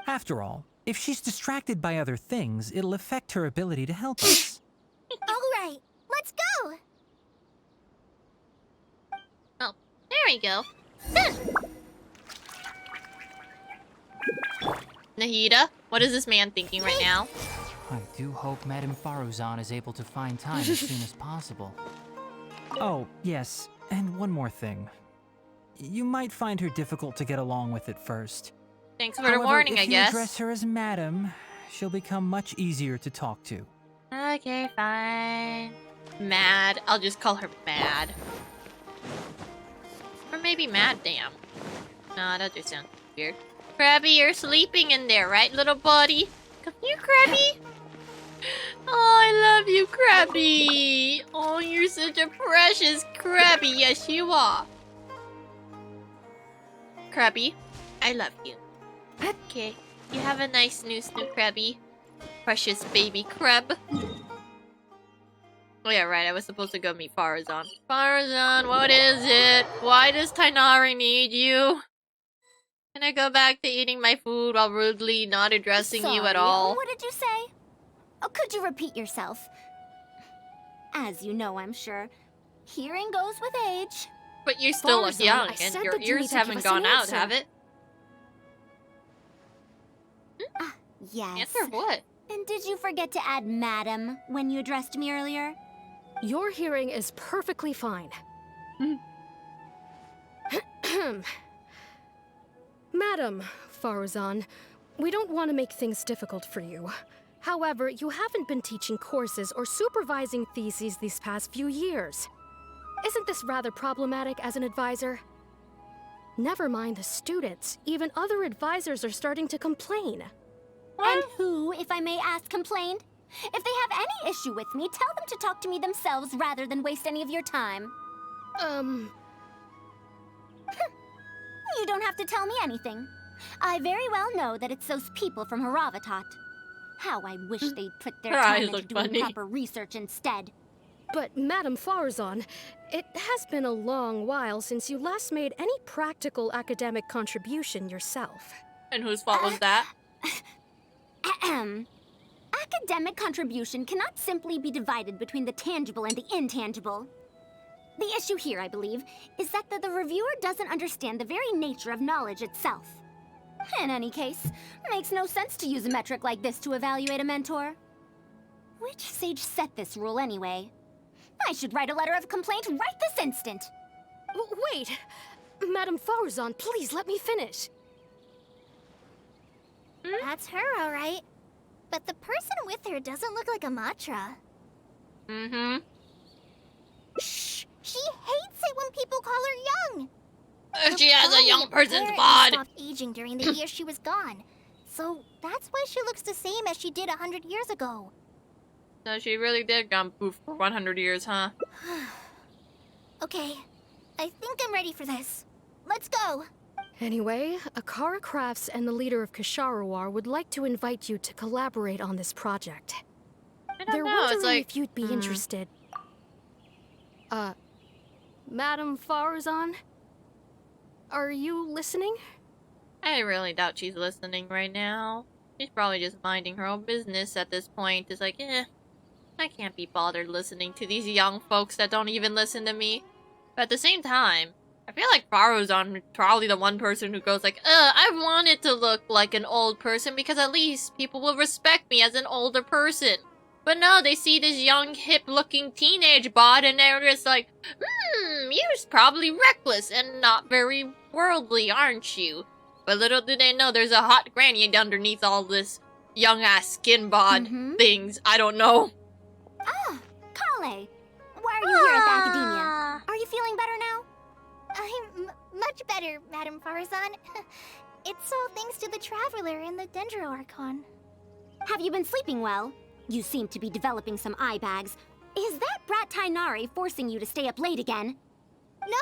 After all, if she's distracted by other things, it'll affect her ability to help us. All right, let's go. Oh, there we go. Done. Nahida, what is this man thinking right now? I do hope Madame Faruzan is able to find time as soon as possible. Oh, yes, and one more thing. You might find her difficult to get along with at first. Thanks for the However, warning, if I you guess. address her as Madam, she'll become much easier to talk to. Okay, fine. Mad. I'll just call her Mad. Or maybe Mad Damn. No, that just sounds weird. Krabby, you're sleeping in there, right, little buddy? Come here, Krabby. Oh, I love you, Krabby. Oh, you're such a precious Krabby. Yes, you are. Krabby, I love you. Okay, you have a nice new Krabby. Precious baby Krab. Oh yeah, right, I was supposed to go meet Faruzan. Faruzan, what is it? Why does Tainari need you? Can I go back to eating my food while rudely not addressing you at Sorry, all? What did you say? Oh, could you repeat yourself? As you know, I'm sure, hearing goes with age. But you still look Faruzan, young, I and said your that you ears need to haven't give us an gone out, answer. have it? Yes. Answer what? And did you forget to add madam when you addressed me earlier? Your hearing is perfectly fine. Madam Faruzan, we don't want to make things difficult for you. However, you haven't been teaching courses or supervising theses these past few years. Isn't this rather problematic as an advisor? Never mind the students, even other advisors are starting to complain. And who, if I may ask, complained? If they have any issue with me, tell them to talk to me themselves rather than waste any of your time. You don't have to tell me anything. I very well know that it's those people from Haravatat. How I wish they'd put their Her time eyes into look doing funny. proper research instead. But Madam Faruzan, it has been a long while since you last made any practical academic contribution yourself. And whose fault was that? Academic contribution cannot simply be divided between the tangible and the intangible. The issue here, I believe, is that the reviewer doesn't understand the very nature of knowledge itself. In any case, makes no sense to use a metric like this to evaluate a mentor. Which sage set this rule anyway? I should write a letter of complaint right this instant. Wait! Madam Faruzan, please let me finish. That's her, all right. But the person with her doesn't look like a Matra. Mm-hmm. Shh! She hates it when people call her young. She has a young person's Her bod. stopped aging during the year she was gone. So that's why she looks the same as she did 100 years ago. So she really did gone poof for 100 years, huh? Okay, I think I'm ready for this. Let's go. Anyway, Akara Crafts and the leader of Kasharawar would like to invite you to collaborate on this project. They're know, wondering it's like- if you'd be interested. Madam Faruzan? Are you listening? I really doubt she's listening right now. She's probably just minding her own business at this point. It's like, I can't be bothered listening to these young folks that don't even listen to me. But at the same time, I feel like Faruzan is probably the one person who goes like, I want it to look like an old person because at least people will respect me as an older person. But no, they see this young, hip-looking teenage bod and they're just like, you're probably reckless and not very worldly, aren't you? But little do they know there's a hot granny underneath all this young-ass skin bod things. I don't know. Ah, Kale! Why are you here at the Academia? Are you feeling better now? I'm much better, Madam Faruzan. It's all thanks to the Traveler and the Dendro Archon. Have you been sleeping well? You seem to be developing some eye bags. Is that brat Tainari forcing you to stay up late again? No,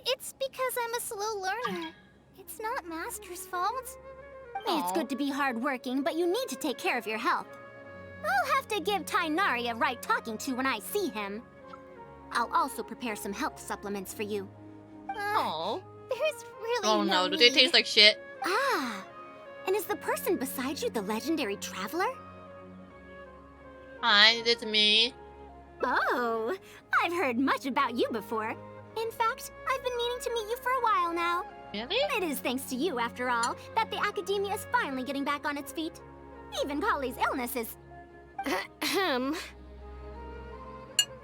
it's because I'm a slow learner. It's not Master's fault. It's good to be hardworking, but you need to take care of your health. I'll have to give Tainari a right talking to when I see him. I'll also prepare some health supplements for you. Oh. There's really Oh no, do they need. taste like shit? Ah, and is the person beside you the legendary Traveler? Hi, it's me. Oh, I've heard much about you before. In fact, I've been meaning to meet you for a while now. Really? It is thanks to you, after all, that the Academia is finally getting back on its feet. Even Kali's illness is... Ahem.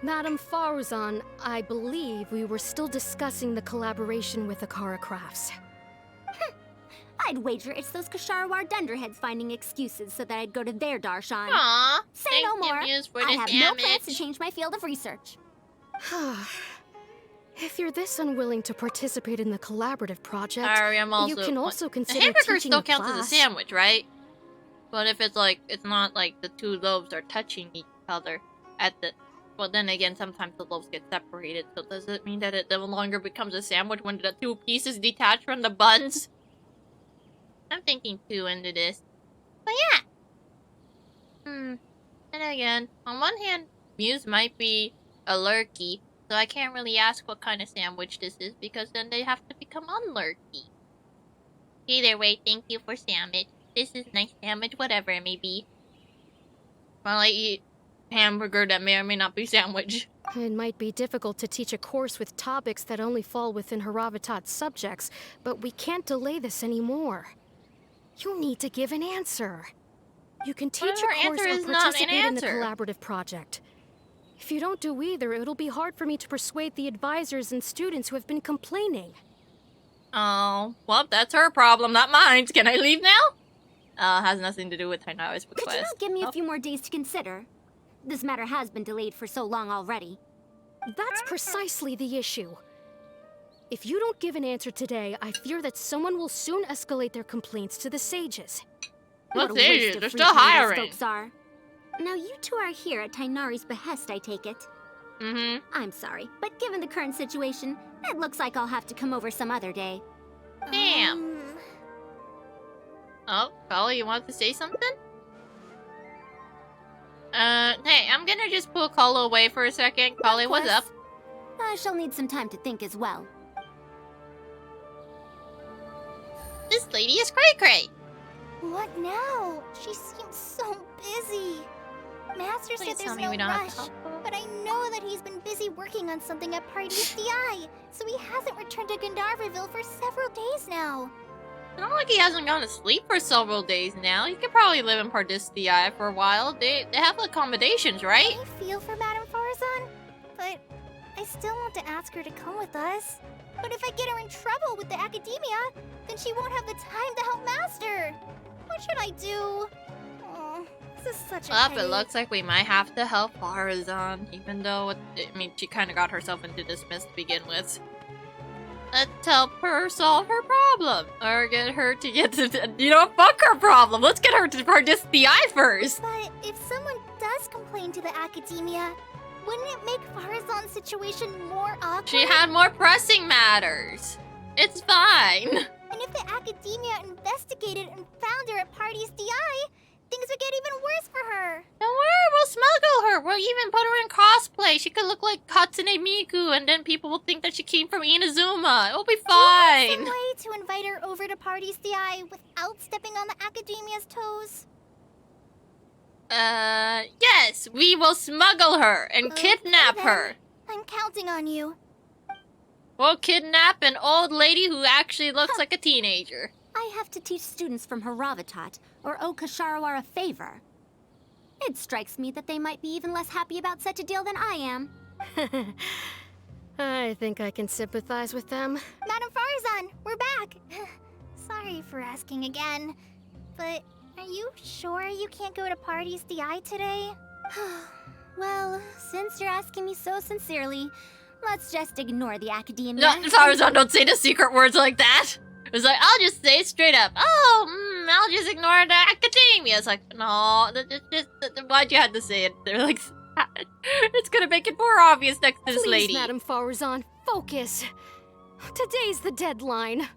Madam Faruzan, I believe we were still discussing the collaboration with Akara Crafts. I'd wager it's those Kasharawar dunderheads finding excuses so that I'd go to their darshan. Aw, Say no thank you, more. Muse, for I this have no plans damage. to change my field of research. If you're this unwilling to participate in the collaborative project, Sorry, I'm also... you can also the consider hamburger teaching still a counts class. as a sandwich, right? But if it's like, it's not like the two loaves are touching each other at the... Well, then again, sometimes the loaves get separated, so does it mean that it no longer becomes a sandwich when the two pieces detach from the buns? I'm thinking too into this. But yeah! And again, on one hand, Muse might be a lurky, so I can't really ask what kind of sandwich this is, because then they have to become unlurky. Either way, thank you for sandwich. This is nice sandwich, whatever it may be. While I eat hamburger that may or may not be sandwich. It might be difficult to teach a course with topics that only fall within Haravatat's subjects, but we can't delay this anymore. You need to give an answer. You can teach a course or participate in a collaborative project. If you don't do either, it'll be hard for me to persuade the advisors and students who have been complaining. Oh, well, that's her problem, not mine. Can I leave now? Has nothing to do with Tainari's request. Could you not give me a few more days to consider? This matter has been delayed for so long already. That's precisely the issue. If you don't give an answer today, I fear that someone will soon escalate their complaints to the sages. What sages? They're still hiring. Folks are. Now you two are here at Tainari's behest, I take it. Mm-hmm. I'm sorry, but given the current situation, it looks like I'll have to come over some other day. Damn. Oh, Kali, you want to say something? Hey, I'm gonna just pull Kala away for a second. Kali, what's up? I shall need some time to think as well. This lady is cray-cray. What now? She seems so busy. Master said there's no rush, but I know that he's been busy working on something at Parties DI, so he hasn't returned to Gandharville for several days now. It's not like he hasn't gone to sleep for several days now. He could probably live in Partis DI for a while. They have accommodations, right? I feel for Madame Faruzan, but I still want to ask her to come with us. But if I get her in trouble with the academia, then she won't have the time to help Master. What should I do? Oh, this is such a Well, headache. it looks like we might have to help Faruzan, even though, she kind of got herself into this mess to begin with. Let's help her solve her problem. Or get her to get to, fuck her problem. Let's get her to Partis DI first. But if someone does complain to the academia, wouldn't it make Faruzan's situation more awkward? She had more pressing matters. It's fine. And if the academia investigated and found her at Parties DI, things would get even worse for her. Don't worry, we'll smuggle her. We'll even put her in cosplay. She could look like Hatsune Miku, and then people will think that she came from Inazuma. It'll be fine. Do you have some way to invite her over to Parties DI without stepping on the academia's toes? Yes, we will smuggle her and kidnap her. I'm counting on you. We'll kidnap an old lady who actually looks like a teenager. I have to teach students from Haravatat or Okasharawar a favor. It strikes me that they might be even less happy about such a deal than I am. I think I can sympathize with them. Madame Faruzan, we're back. Sorry for asking again, but are you sure you can't go to Parties DI today? Well, since you're asking me so sincerely, let's just ignore the academia. No, Faruzan, don't say the secret words like that. It's like, I'll just say it straight up. Oh, I'll just ignore the academia. It's like, no, why'd you have to say it? They're like, it's gonna make it more obvious next to this lady. Please, Madame Faruzan, focus. Today's the deadline.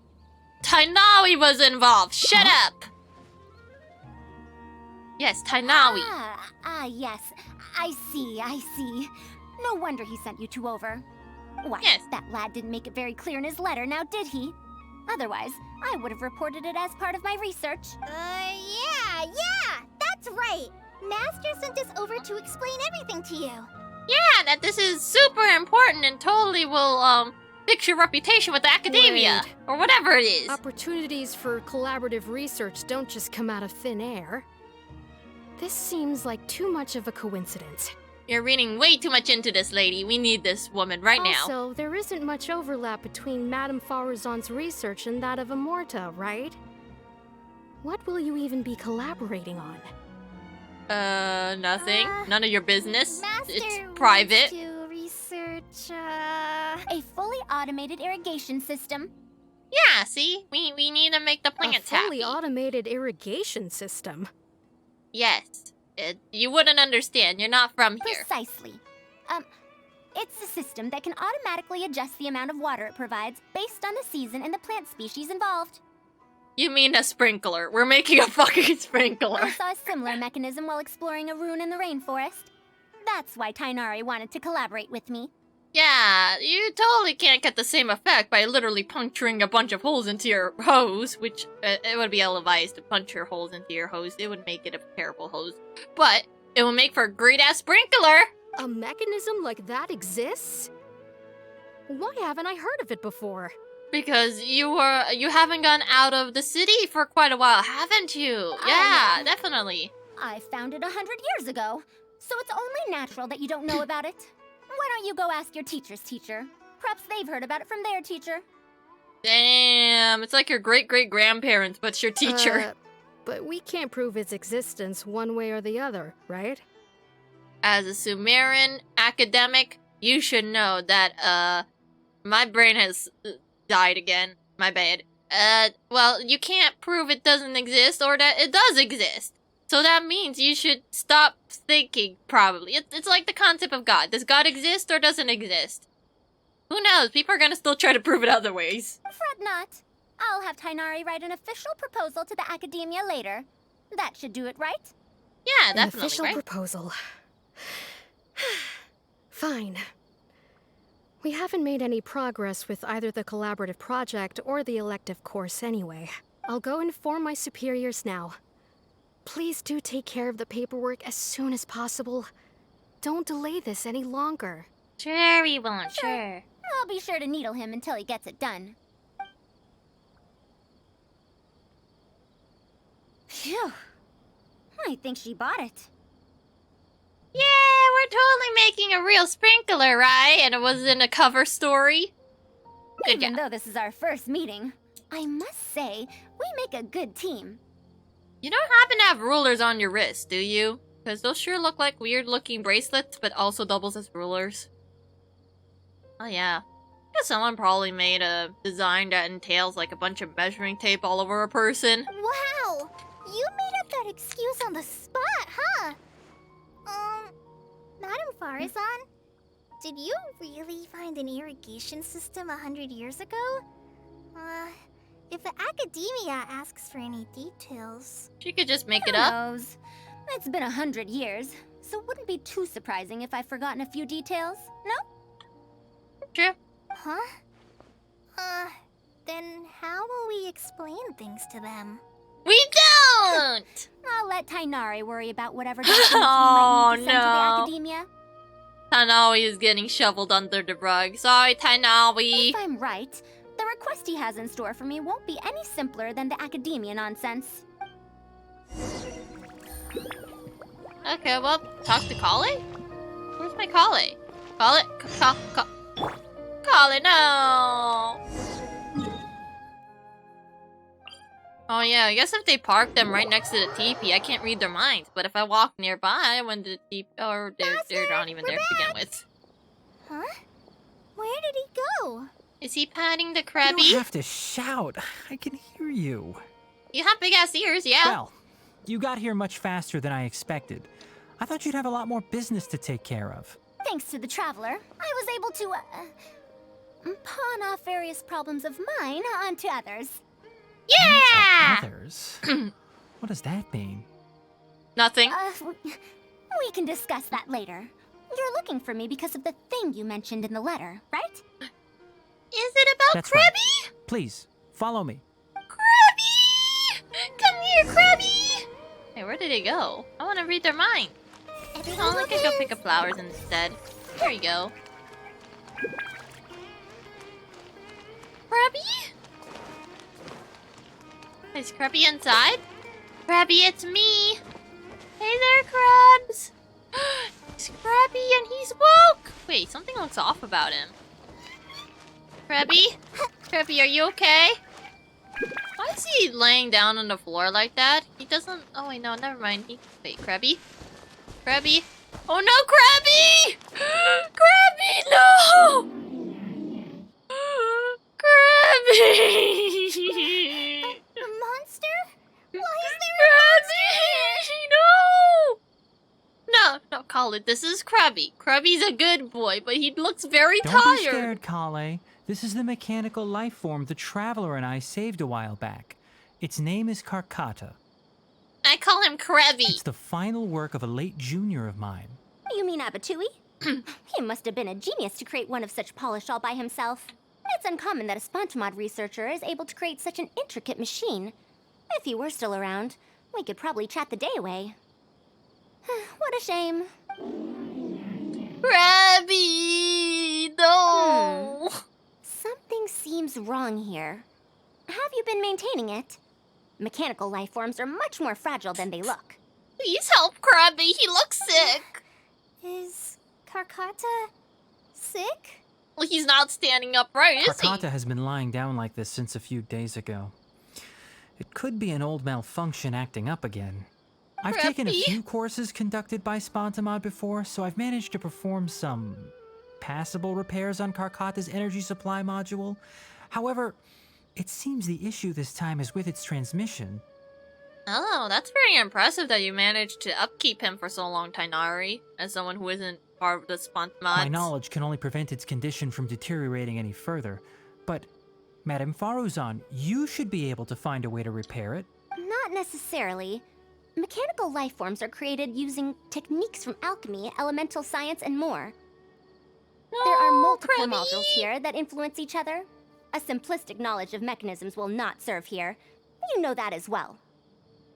Tainawi was involved. Shut up. Yes, Tainawi. Yes. I see. No wonder he sent you two over. Why, yes. That lad didn't make it very clear in his letter, now did he? Otherwise, I would have reported it as part of my research. Yeah, that's right. Master sent us over to explain everything to you. Yeah, that this is super important and totally will, fix your reputation with the academia. Wait. Or whatever it is. Opportunities for collaborative research don't just come out of thin air. This seems like too much of a coincidence. You're reading way too much into this, lady. We need this woman right now. Also, there isn't much overlap between Madame Faruzan's research and that of Amorta, right? What will you even be collaborating on? Nothing. None of your business. Master It's private. To research, a fully automated irrigation system. Yeah, see? We need to make the plants A fully happy. automated irrigation system? Yes. You wouldn't understand. You're not from here. Precisely. It's a system that can automatically adjust the amount of water it provides based on the season and the plant species involved. You mean a sprinkler. We're making a fucking sprinkler. I saw a similar mechanism while exploring a ruin in the rainforest. That's why Tainari wanted to collaborate with me. Yeah, you totally can't get the same effect by literally puncturing a bunch of holes into your hose, which it would be ill-advised to puncture holes into your hose. It would make it a terrible hose. But it will make for a great-ass sprinkler! A mechanism like that exists? Why haven't I heard of it before? Because you haven't gone out of the city for quite a while, haven't you? Yeah, definitely. I found it 100 years ago, so it's only natural that you don't know about it. Why don't you go ask your teacher's teacher? Perhaps they've heard about it from their teacher. Damn, it's like your great-great-grandparents, but it's your teacher. But we can't prove its existence one way or the other, right? As a Sumerian academic, you should know that, my brain has died again. My bad. Well, you can't prove it doesn't exist or that it does exist. So that means you should stop thinking, probably. It's like the concept of God. Does God exist or doesn't exist? Who knows? People are gonna still try to prove it other ways. Fret not. I'll have Tainari write an official proposal to the academia later. That should do it, right? Yeah, definitely, An official right? proposal. Fine. We haven't made any progress with either the collaborative project or the elective course anyway. I'll go inform my superiors now. Please do take care of the paperwork as soon as possible. Don't delay this any longer. Sure, we won't, sure. I'll be sure to needle him until he gets it done. Phew. I think she bought it. Yeah, we're totally making a real sprinkler, right? And it wasn't a cover story. Good Even though this is our first meeting, I must say, we make a good team. You don't happen to have rulers on your wrist, do you? Because those sure look like weird-looking bracelets, but also doubles as rulers. Oh yeah. Guess someone probably made a design that entails like a bunch of measuring tape all over a person. Wow! You made up that excuse on the spot, huh? Madam Faruzan, did you really find an irrigation system 100 years ago? If the academia asks for any details... She could just make it Who up. knows? It's been 100 years, so it wouldn't be too surprising if I've forgotten a few details, no? True. Huh? Then how will we explain things to them? We don't! I'll let Tainari worry about whatever documents we Oh, might need to send to the no. academia. Tainawi is getting shoveled under the rug. Sorry, Tainawi. If I'm right, the request he has in store for me won't be any simpler than the academia nonsense. Okay, well, talk to Kale? Where's my Kale? Kale, no! Oh yeah, I guess if they park them right next to the teepee, I can't read their minds. But if I walk nearby, when the teepee... Or they're not even there to begin with. Huh? Where did he go? Is he patting the You Krabby? don't have to shout. I can hear you. You have big-ass ears, yeah. Well, you got here much faster than I expected. I thought you'd have a lot more business to take care of. Thanks to the Traveler, I was able to, pawn off various problems of mine onto others. Yeah! Others? What does that mean? Nothing. We can discuss that later. You're looking for me because of the thing you mentioned in the letter, right? Is it about That's Krabby? right. Please, follow me. Krabby! Come here, Krabby! Hey, where did he go? I want to read their mind. Oh, I could go pick up flowers instead. There you go. Krabby? Is Krabby inside? Krabby, it's me! Hey there, Krabs! It's Krabby and he's woke! Wait, something looks off about him. Krabby? Krabby, are you okay? Why is he laying down on the floor like that? He doesn't... Oh wait, no, never mind. Wait, Krabby? Krabby? Oh no, Krabby! Krabby, no! Krabby! A monster? Why is there Krabby! No, call it. This is Krabby. Krabby's a good boy, but he looks very Don't tired. be scared, Kale. This is the mechanical life form the Traveler and I saved a while back. Its name is Karkata. I call him Krabby. It's the final work of a late junior of mine. You mean Abatui? He must have been a genius to create one of such polish all by himself. It's uncommon that a Spontamod researcher is able to create such an intricate machine. If he were still around, we could probably chat the day away. What a shame. Krabby! No! Something seems wrong here. Have you been maintaining it? Mechanical life forms are much more fragile than they look. Please help Krabby. He looks sick. Is Karkata sick? Well, he's not standing upright, is he? Karkata has been lying down like this since a few days ago. It could be an old malfunction acting up again. I've taken a few courses conducted by Spontamod before, so I've managed to perform some passable repairs on Karkata's energy supply module. However, it seems the issue this time is with its transmission. Oh, that's very impressive that you managed to upkeep him for so long, Tainari, as someone who isn't part of the Spontamods. My knowledge can only prevent its condition from deteriorating any further, but Madame Faruzan, you should be able to find a way to repair it. Not necessarily. Mechanical life forms are created using techniques from alchemy, elemental science, and more. There are multiple modules here that influence each other. A simplistic knowledge of mechanisms will not serve here. You know that as well.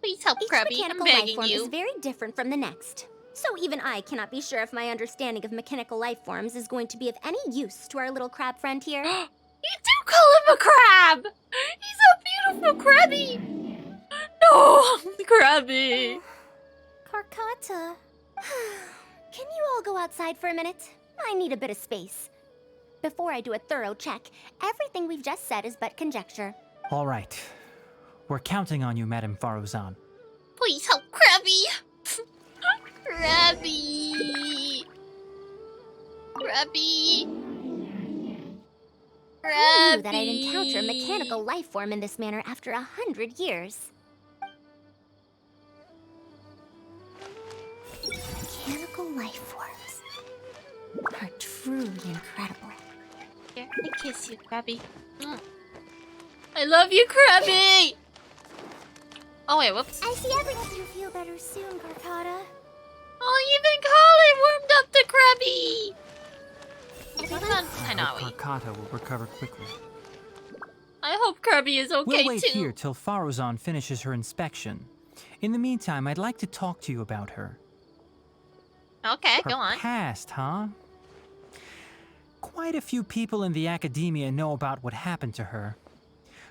Please help Each Krabby, I'm mechanical life begging form you. is very different from the next. So even I cannot be sure if my understanding of mechanical life forms is going to be of any use to our little crab friend here. You do call him a crab! He's a beautiful crabby! No, Krabby! Karkata. Can you all go outside for a minute? I need a bit of space. Before I do a thorough check, everything we've just said is but conjecture. All right. We're counting on you, Madame Faruzan. Please help Krabby! Krabby! Krabby! Who knew that I'd encounter a mechanical life form in this manner after 100 years? Mechanical life forms are truly incredible. Here, I kiss you, Krabby. I love you, Krabby! Oh wait, whoops. I see everything. You feel better soon, Karkata. Oh, even Colin warmed up to Krabby! What about Tainawi? Karkata will recover quickly. I hope Krabby is okay We'll wait too. here till Faruzan finishes her inspection. In the meantime, I'd like to talk to you about her. Okay, Her go on. past, huh? Quite a few people in the academia know about what happened to her.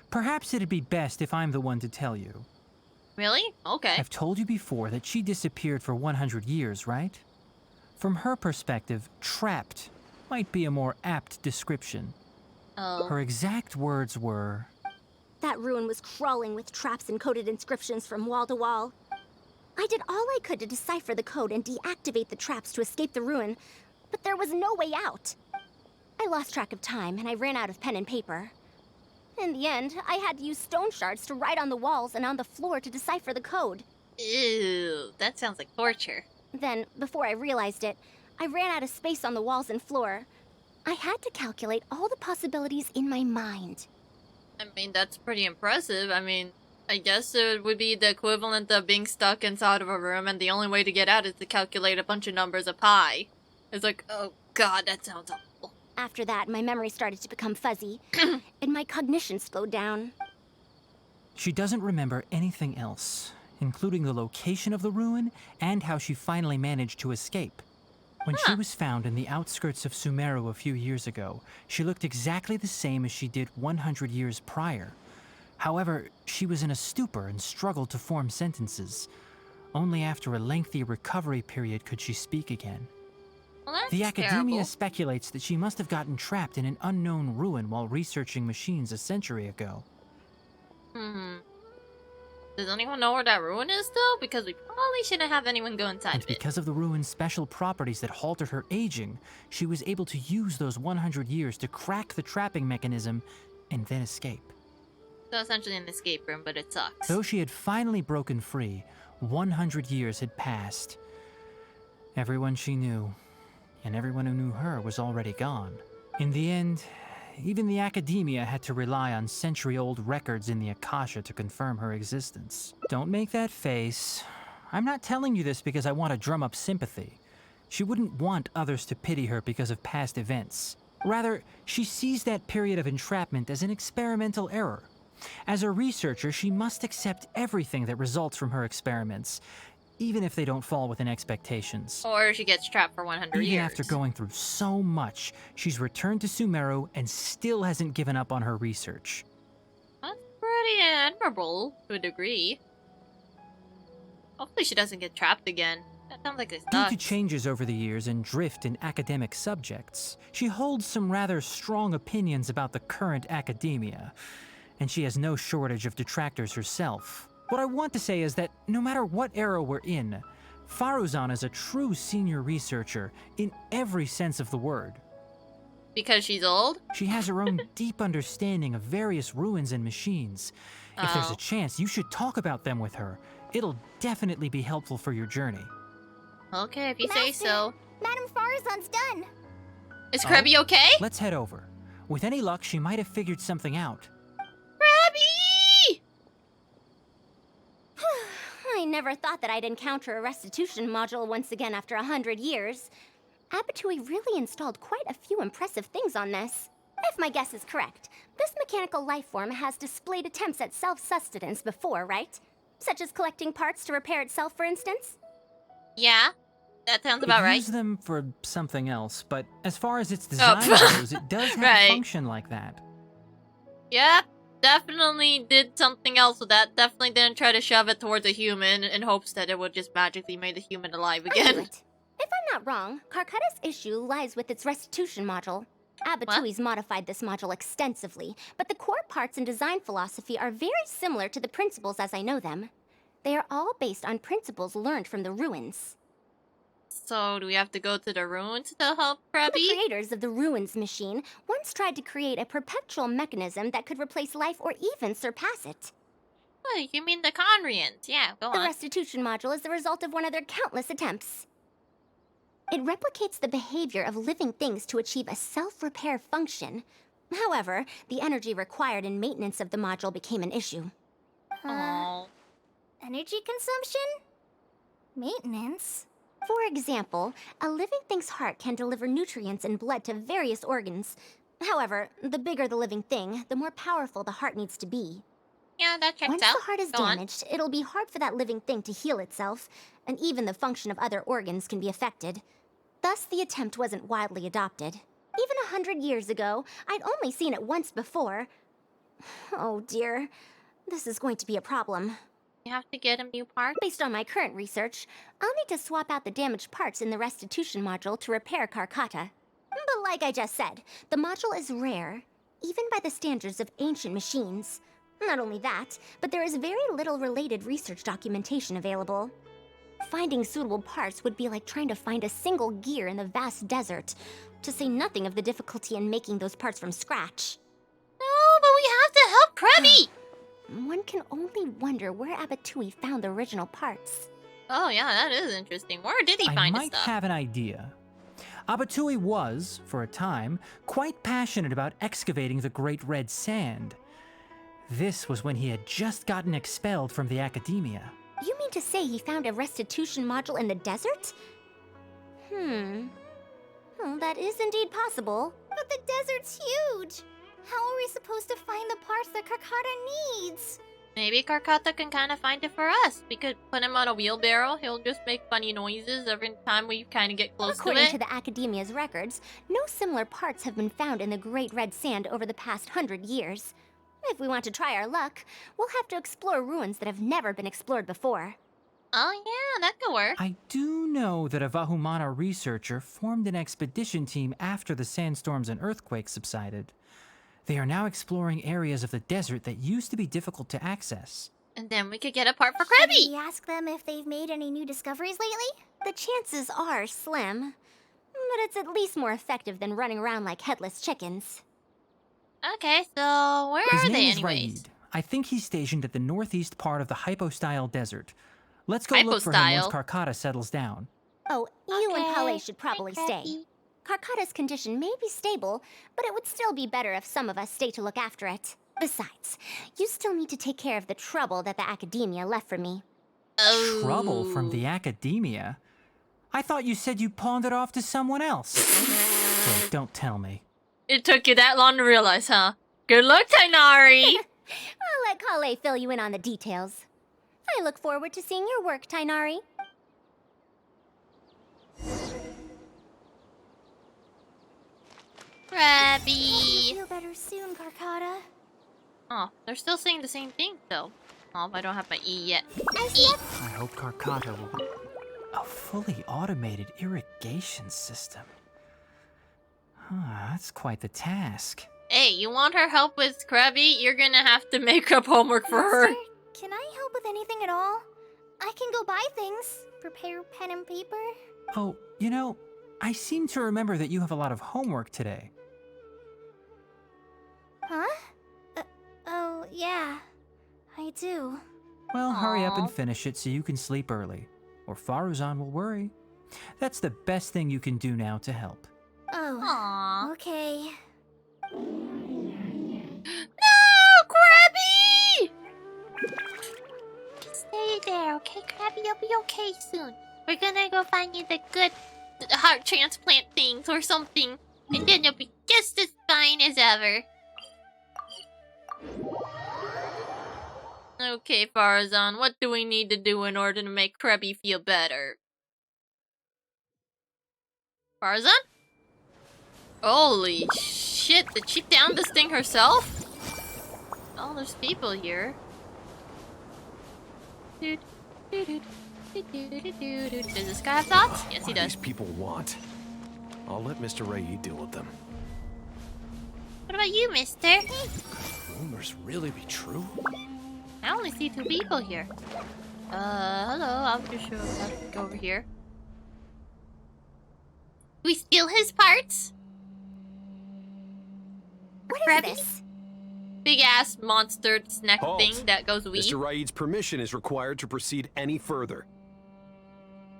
Perhaps it'd be best if I'm the one to tell you. Really? Okay. I've told you before that she disappeared for 100 years, right? From her perspective, trapped might be a more apt description. Oh. Her exact words were... That ruin was crawling with traps and coded inscriptions from wall to wall. I did all I could to decipher the code and deactivate the traps to escape the ruin, but there was no way out. I lost track of time and I ran out of pen and paper. In the end, I had to use stone shards to write on the walls and on the floor to decipher the code. Ew, that sounds like torture. Then, before I realized it, I ran out of space on the walls and floor. I had to calculate all the possibilities in my mind. I mean, that's pretty impressive. I mean, I guess it would be the equivalent of being stuck inside of a room and the only way to get out is to calculate a bunch of numbers of pi. It's like, oh god, that sounds awful. After that, my memory started to become fuzzy, and my cognition slowed down. She doesn't remember anything else, including the location of the ruin and how she finally managed to escape. When she was found in the outskirts of Sumeru a few years ago, she looked exactly the same as she did 100 years prior. However, she was in a stupor and struggled to form sentences. Only after a lengthy recovery period could she speak again. Well, that's The academia terrible. speculates that she must have gotten trapped in an unknown ruin while researching machines a century ago. Does anyone know where that ruin is, though? Because we probably shouldn't have anyone go inside And of it. because of the ruin's special properties that halted her aging, she was able to use those 100 years to crack the trapping mechanism and then escape. So essentially an escape room, but it sucks. Though she had finally broken free, 100 years had passed. Everyone she knew, and everyone who knew her, was already gone. In the end, even the academia had to rely on century-old records in the Akasha to confirm her existence. Don't make that face. I'm not telling you this because I want to drum up sympathy. She wouldn't want others to pity her because of past events. Rather, she sees that period of entrapment as an experimental error. As a researcher, she must accept everything that results from her experiments, even if they don't fall within expectations. Or she gets trapped for 100 Even years. after going through so much, she's returned to Sumeru and still hasn't given up on her research. That's pretty admirable, to a degree. Hopefully she doesn't get trapped again. That sounds like it's Due nuts. to changes over the years and drift in academic subjects, she holds some rather strong opinions about the current academia, and she has no shortage of detractors herself. What I want to say is that no matter what era we're in, Faruzan is a true senior researcher in every sense of the word. Because she's old? She has her own deep understanding of various ruins and machines. If there's a chance, you should talk about them with her. It'll definitely be helpful for your journey. Okay, if you say so. Madame Faruzan's done. Is Krabby okay? Let's head over. With any luck, she might have figured something out. Krabby! I never thought that I'd encounter a restitution module once again after 100 years. Abatui really installed quite a few impressive things on this. If my guess is correct, this mechanical life form has displayed attempts at self-sustenance before, right? Such as collecting parts to repair itself, for instance? Yeah, that sounds about right. Use them for something else, but as far as its design goes, it does have a function like that. Yep, definitely did something else with that. Definitely didn't try to shove it towards a human in hopes that it would just magically make the human alive again. If I'm not wrong, Karkata's issue lies with its restitution module. Abatui's modified this module extensively, but the core parts and design philosophy are very similar to the principles as I know them. They are all based on principles learned from the ruins. So, do we have to go to the ruins to help Krabby? The creators of the ruins machine once tried to create a perpetual mechanism that could replace life or even surpass it. Oh, you mean the Conrians? Yeah, go The on. restitution module is the result of one of their countless attempts. It replicates the behavior of living things to achieve a self-repair function. However, the energy required in maintenance of the module became an issue. Energy consumption? Maintenance? For example, a living thing's heart can deliver nutrients and blood to various organs. However, the bigger the living thing, the more powerful the heart needs to be. Yeah, that checks Once out. the heart is Go on. damaged, it'll be hard for that living thing to heal itself, and even the function of other organs can be affected. Thus, the attempt wasn't widely adopted. Even 100 years ago, I'd only seen it once before. Oh dear, this is going to be a problem. You have to get a new part? Based on my current research, I'll need to swap out the damaged parts in the restitution module to repair Karkata. But like I just said, the module is rare, even by the standards of ancient machines. Not only that, but there is very little related research documentation available. Finding suitable parts would be like trying to find a single gear in the vast desert, to say nothing of the difficulty in making those parts from scratch. No, but we have to help Krabby! One can only wonder where Abatui found the original parts. Oh yeah, that is interesting. Where did he find I his might stuff? have an idea. Abatui was, for a time, quite passionate about excavating the Great Red Sand. This was when he had just gotten expelled from the academia. You mean to say he found a restitution module in the desert? Well, that is indeed possible. But the desert's huge. How are we supposed to find the parts that Karkata needs? Maybe Karkata can kind of find it for us. We could put him on a wheelbarrow. He'll just make funny noises every time we kind of get close to According it. to the Academia's records, no similar parts have been found in the Great Red Sand over the past 100 years. If we want to try our luck, we'll have to explore ruins that have never been explored before. Oh yeah, that could work. I do know that a Vahumana researcher formed an expedition team after the sandstorms and earthquakes subsided. They are now exploring areas of the desert that used to be difficult to access. And then we could get a part for Should Krabby! we ask them if they've made any new discoveries lately? The chances are slim, but it's at least more effective than running around like headless chickens. Okay, so where His are name they is anyways? Raid. I think he's stationed at the northeast part of the Hypostyle Desert. Let's go look for him once Karkata settles down. Oh, you and Kale should probably stay. Karkata's condition may be stable, but it would still be better if some of us stay to look after it. Besides, you still need to take care of the trouble that the Academia left for me. Trouble from the Academia? I thought you said you pawned it off to someone else. Wait, don't tell me. It took you that long to realize, huh? Good luck, Tainari! I'll let Kale fill you in on the details. I look forward to seeing your work, Tainari. Krabby! Feel better soon, Karkata. Oh, they're still saying the same thing, though. Oh, I don't have my E yet. I hope Carcata will... A fully automated irrigation system. That's quite the task. Hey, you want her help with Krabby? You're gonna have to make up homework for her. Can I help with anything at all? I can go buy things. Prepare pen and paper. Oh, you know, I seem to remember that you have a lot of homework today. Huh? Oh, yeah. I do. Well, hurry up and finish it so you can sleep early, or Faruzan will worry. That's the best thing you can do now to help. Oh. Okay. No, Krabby! Stay there, okay, Krabby? You'll be okay soon. We're gonna go find you the good heart transplant things or something, and then you'll be just as fine as ever. Okay, Faruzan, what do we need to do in order to make Krabby feel better? Faruzan? Holy shit, did she down this thing herself? Oh, there's people here. Does this guy have thoughts? Yes, he does. These people want. I'll let Mr. Ray deal with them. What about you, mister? Rumors really be true? I only see 2 people here. Hello, I'll just go over here. We steal his parts? What is this? Big ass monster snack Halt. thing that goes weed. Mr. Raid's permission is required to proceed any further.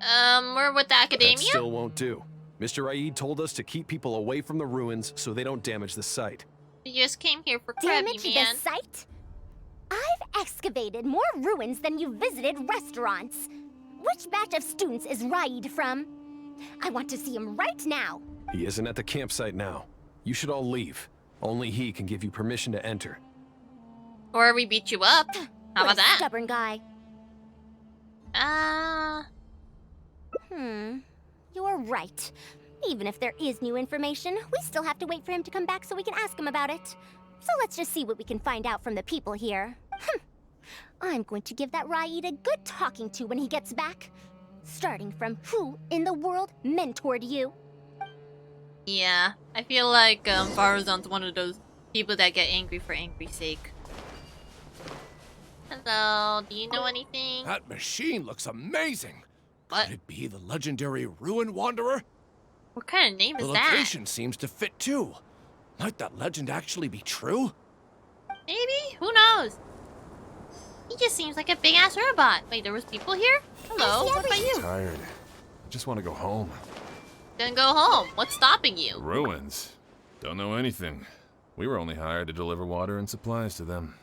We're with the academia? That still won't do. Mr. Raid told us to keep people away from the ruins so they don't damage the site. We just came here for Damage Krabby, man. the site? I've excavated more ruins than you visited restaurants. Which batch of students is Raid from? I want to see him right now. He isn't at the campsite now. You should all leave. Only he can give you permission to enter. Or we beat you up. How about that? Stubborn guy. You're right. Even if there is new information, we still have to wait for him to come back so we can ask him about it. So let's just see what we can find out from the people here. I'm going to give that Raid a good talking to when he gets back. Starting from who in the world mentored you? Yeah, I feel like Faruzan's one of those people that get angry for angry's sake. Hello, do you know anything? That machine looks amazing. What? Could it be the legendary Ruin Wanderer? What kind of name is The that? location seems to fit too. Might that legend actually be true? Maybe? Who knows? He just seems like a big-ass robot. Wait, there was people here? Hello, what about you? Tired. I just want to go home. Then go home. What's stopping you? Ruins? Don't know anything. We were only hired to deliver water and supplies to them.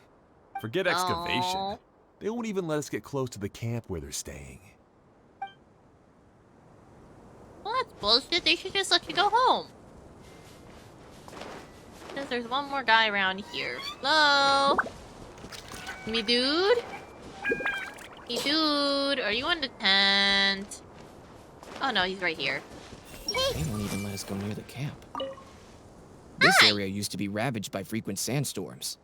Forget excavation. Oh. They won't even let us get close to the camp where they're staying. Well, that's bullshit. They should just let you go home. Because there's one more guy around here. Hello? Me dude? Me dude, are you in the tent? Oh no, he's right here. They won't even let us go near the camp. This area used to be ravaged by frequent sandstorms.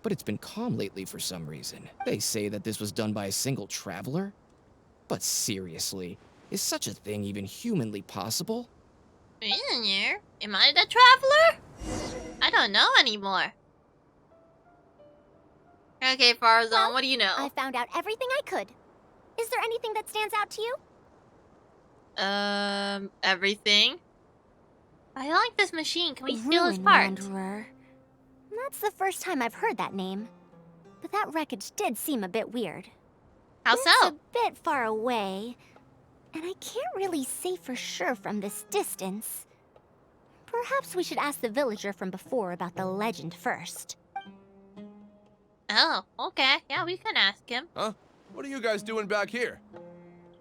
But it's been calm lately for some reason. They say that this was done by a single traveler? But seriously, is such a thing even humanly possible? Am I the traveler? I don't know anymore. Okay, Faruzan, what do you know? I found out everything I could. Is there anything that stands out to you? Everything. I like this machine. Can we steal his parts? Wanderer. That's the first time I've heard that name. But that wreckage did seem a bit weird. How It's so? a bit far away, and I can't really say for sure from this distance. Perhaps we should ask the villager from before about the legend first. Oh, okay. Yeah, we can ask him. Huh? What are you guys doing back here?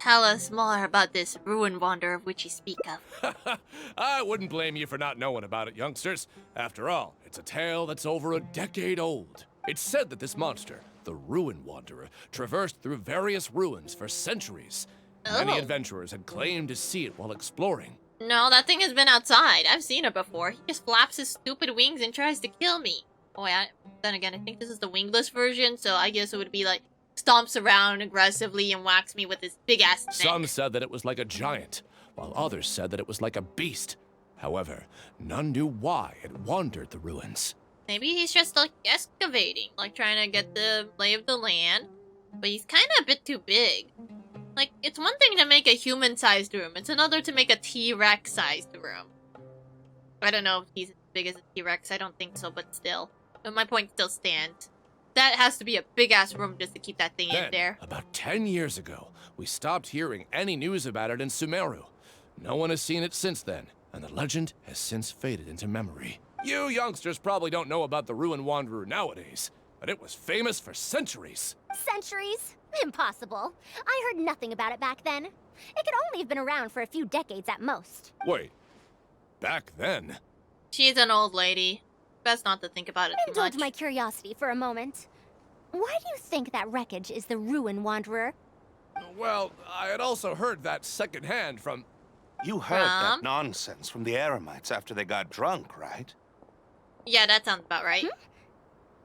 Tell us more about this ruin wanderer of which you speak of. I wouldn't blame you for not knowing about it, youngsters. After all, it's a tale that's over a decade old. It's said that this monster, the Ruin Wanderer, traversed through various ruins for centuries. Many adventurers had claimed to see it while exploring. No, that thing has been outside. I've seen it before. He just flaps his stupid wings and tries to kill me. Oh yeah. Then again, I think this is the wingless version, so I guess it would be like stomps around aggressively and whacks me with his big ass neck. Some said that it was like a giant, while others said that it was like a beast. However, none knew why it wandered the ruins. Maybe he's just like excavating, like trying to get the lay of the land. But he's kind of a bit too big. Like, it's one thing to make a human-sized room. It's another to make a T-Rex-sized room. I don't know if he's as big as a T-Rex. I don't think so, but still. But my point still stands. That has to be a big-ass room just to keep that thing in there. About 10 years ago, we stopped hearing any news about it in Sumeru. No one has seen it since then, and the legend has since faded into memory. You youngsters probably don't know about the Ruin Wanderer nowadays, but it was famous for centuries. Centuries? Impossible. I heard nothing about it back then. It could only have been around for a few decades at most. Wait, back then? She's an old lady. Best not to think about it too much. Indulge my curiosity for a moment. Why do you think that wreckage is the Ruin Wanderer? Well, I had also heard that secondhand from... You heard that nonsense from the Eremites after they got drunk, right? Yeah, that sounds about right.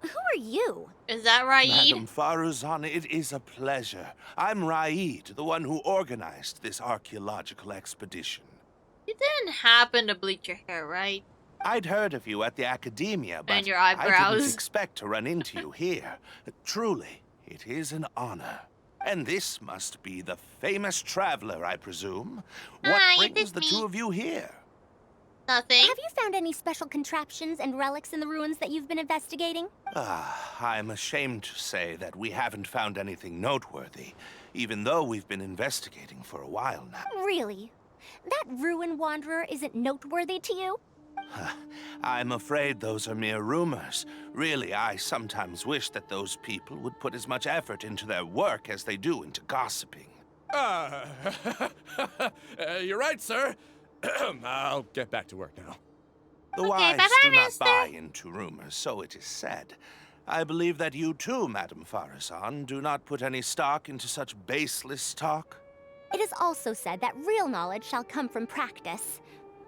Who are you? Is that Raid? Madam Faruzan, it is a pleasure. I'm Raid, the one who organized this archaeological expedition. You didn't happen to bleach your hair, right? I'd heard of you at the academia, but and your I eyebrows. didn't expect to run into you here. Truly, it is an honor. And this must be the famous traveler, I presume. What brings the two of you here? Nothing. Have you found any special contraptions and relics in the ruins that you've been investigating? I'm ashamed to say that we haven't found anything noteworthy, even though we've been investigating for a while now. Really? That Ruin Wanderer isn't noteworthy to you? I'm afraid those are mere rumors. Really, I sometimes wish that those people would put as much effort into their work as they do into gossiping. You're right, sir. I'll get back to work now. The wise do not buy into rumors, so it is said. I believe that you too, Madam Faruzan, do not put any stock into such baseless talk. It is also said that real knowledge shall come from practice.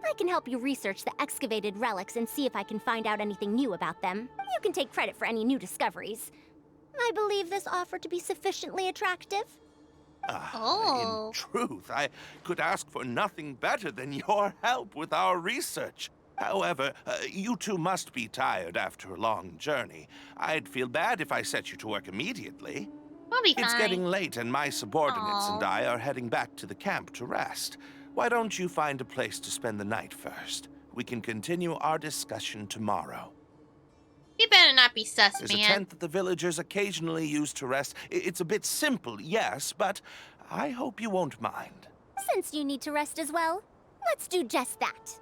I can help you research the excavated relics and see if I can find out anything new about them. You can take credit for any new discoveries. I believe this offer to be sufficiently attractive. In truth, I could ask for nothing better than your help with our research. However, you two must be tired after a long journey. I'd feel bad if I set you to work immediately. We'll be It's fine. getting late and my subordinates and I are heading back to the camp to rest. Why don't you find a place to spend the night first? We can continue our discussion tomorrow. You better not be sus, There's a man. tent that the villagers occasionally use to rest. It's a bit simple, yes, but I hope you won't mind. Since you need to rest as well, let's do just that.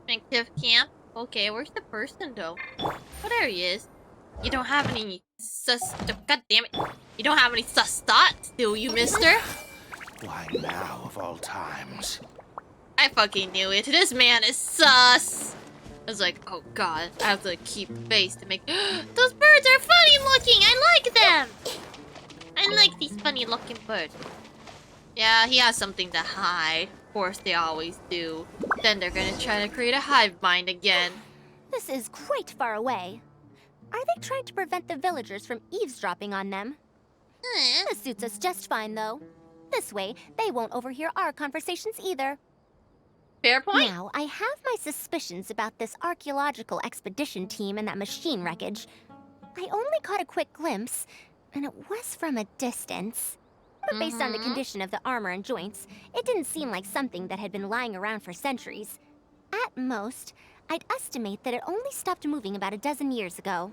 Active camp? Okay, where's the person though? Oh, there he is. You don't have any God damn it. You don't have any sus thoughts, do you, mister? Why now, of all times? I fucking knew it. This man is sus. I was like, oh god, I have to keep face to make... Those birds are funny looking! I like them! I like these funny looking birds. Yeah, he has something to hide. Of course they always do. Then they're gonna try to create a hive mind again. This is quite far away. Are they trying to prevent the villagers from eavesdropping on them? This suits us just fine, though. This way, they won't overhear our conversations either. Fair point. Now, I have my suspicions about this archaeological expedition team and that machine wreckage. I only caught a quick glimpse, and it was from a distance. But based on the condition of the armor and joints, it didn't seem like something that had been lying around for centuries. At most, I'd estimate that it only stopped moving about a dozen years ago.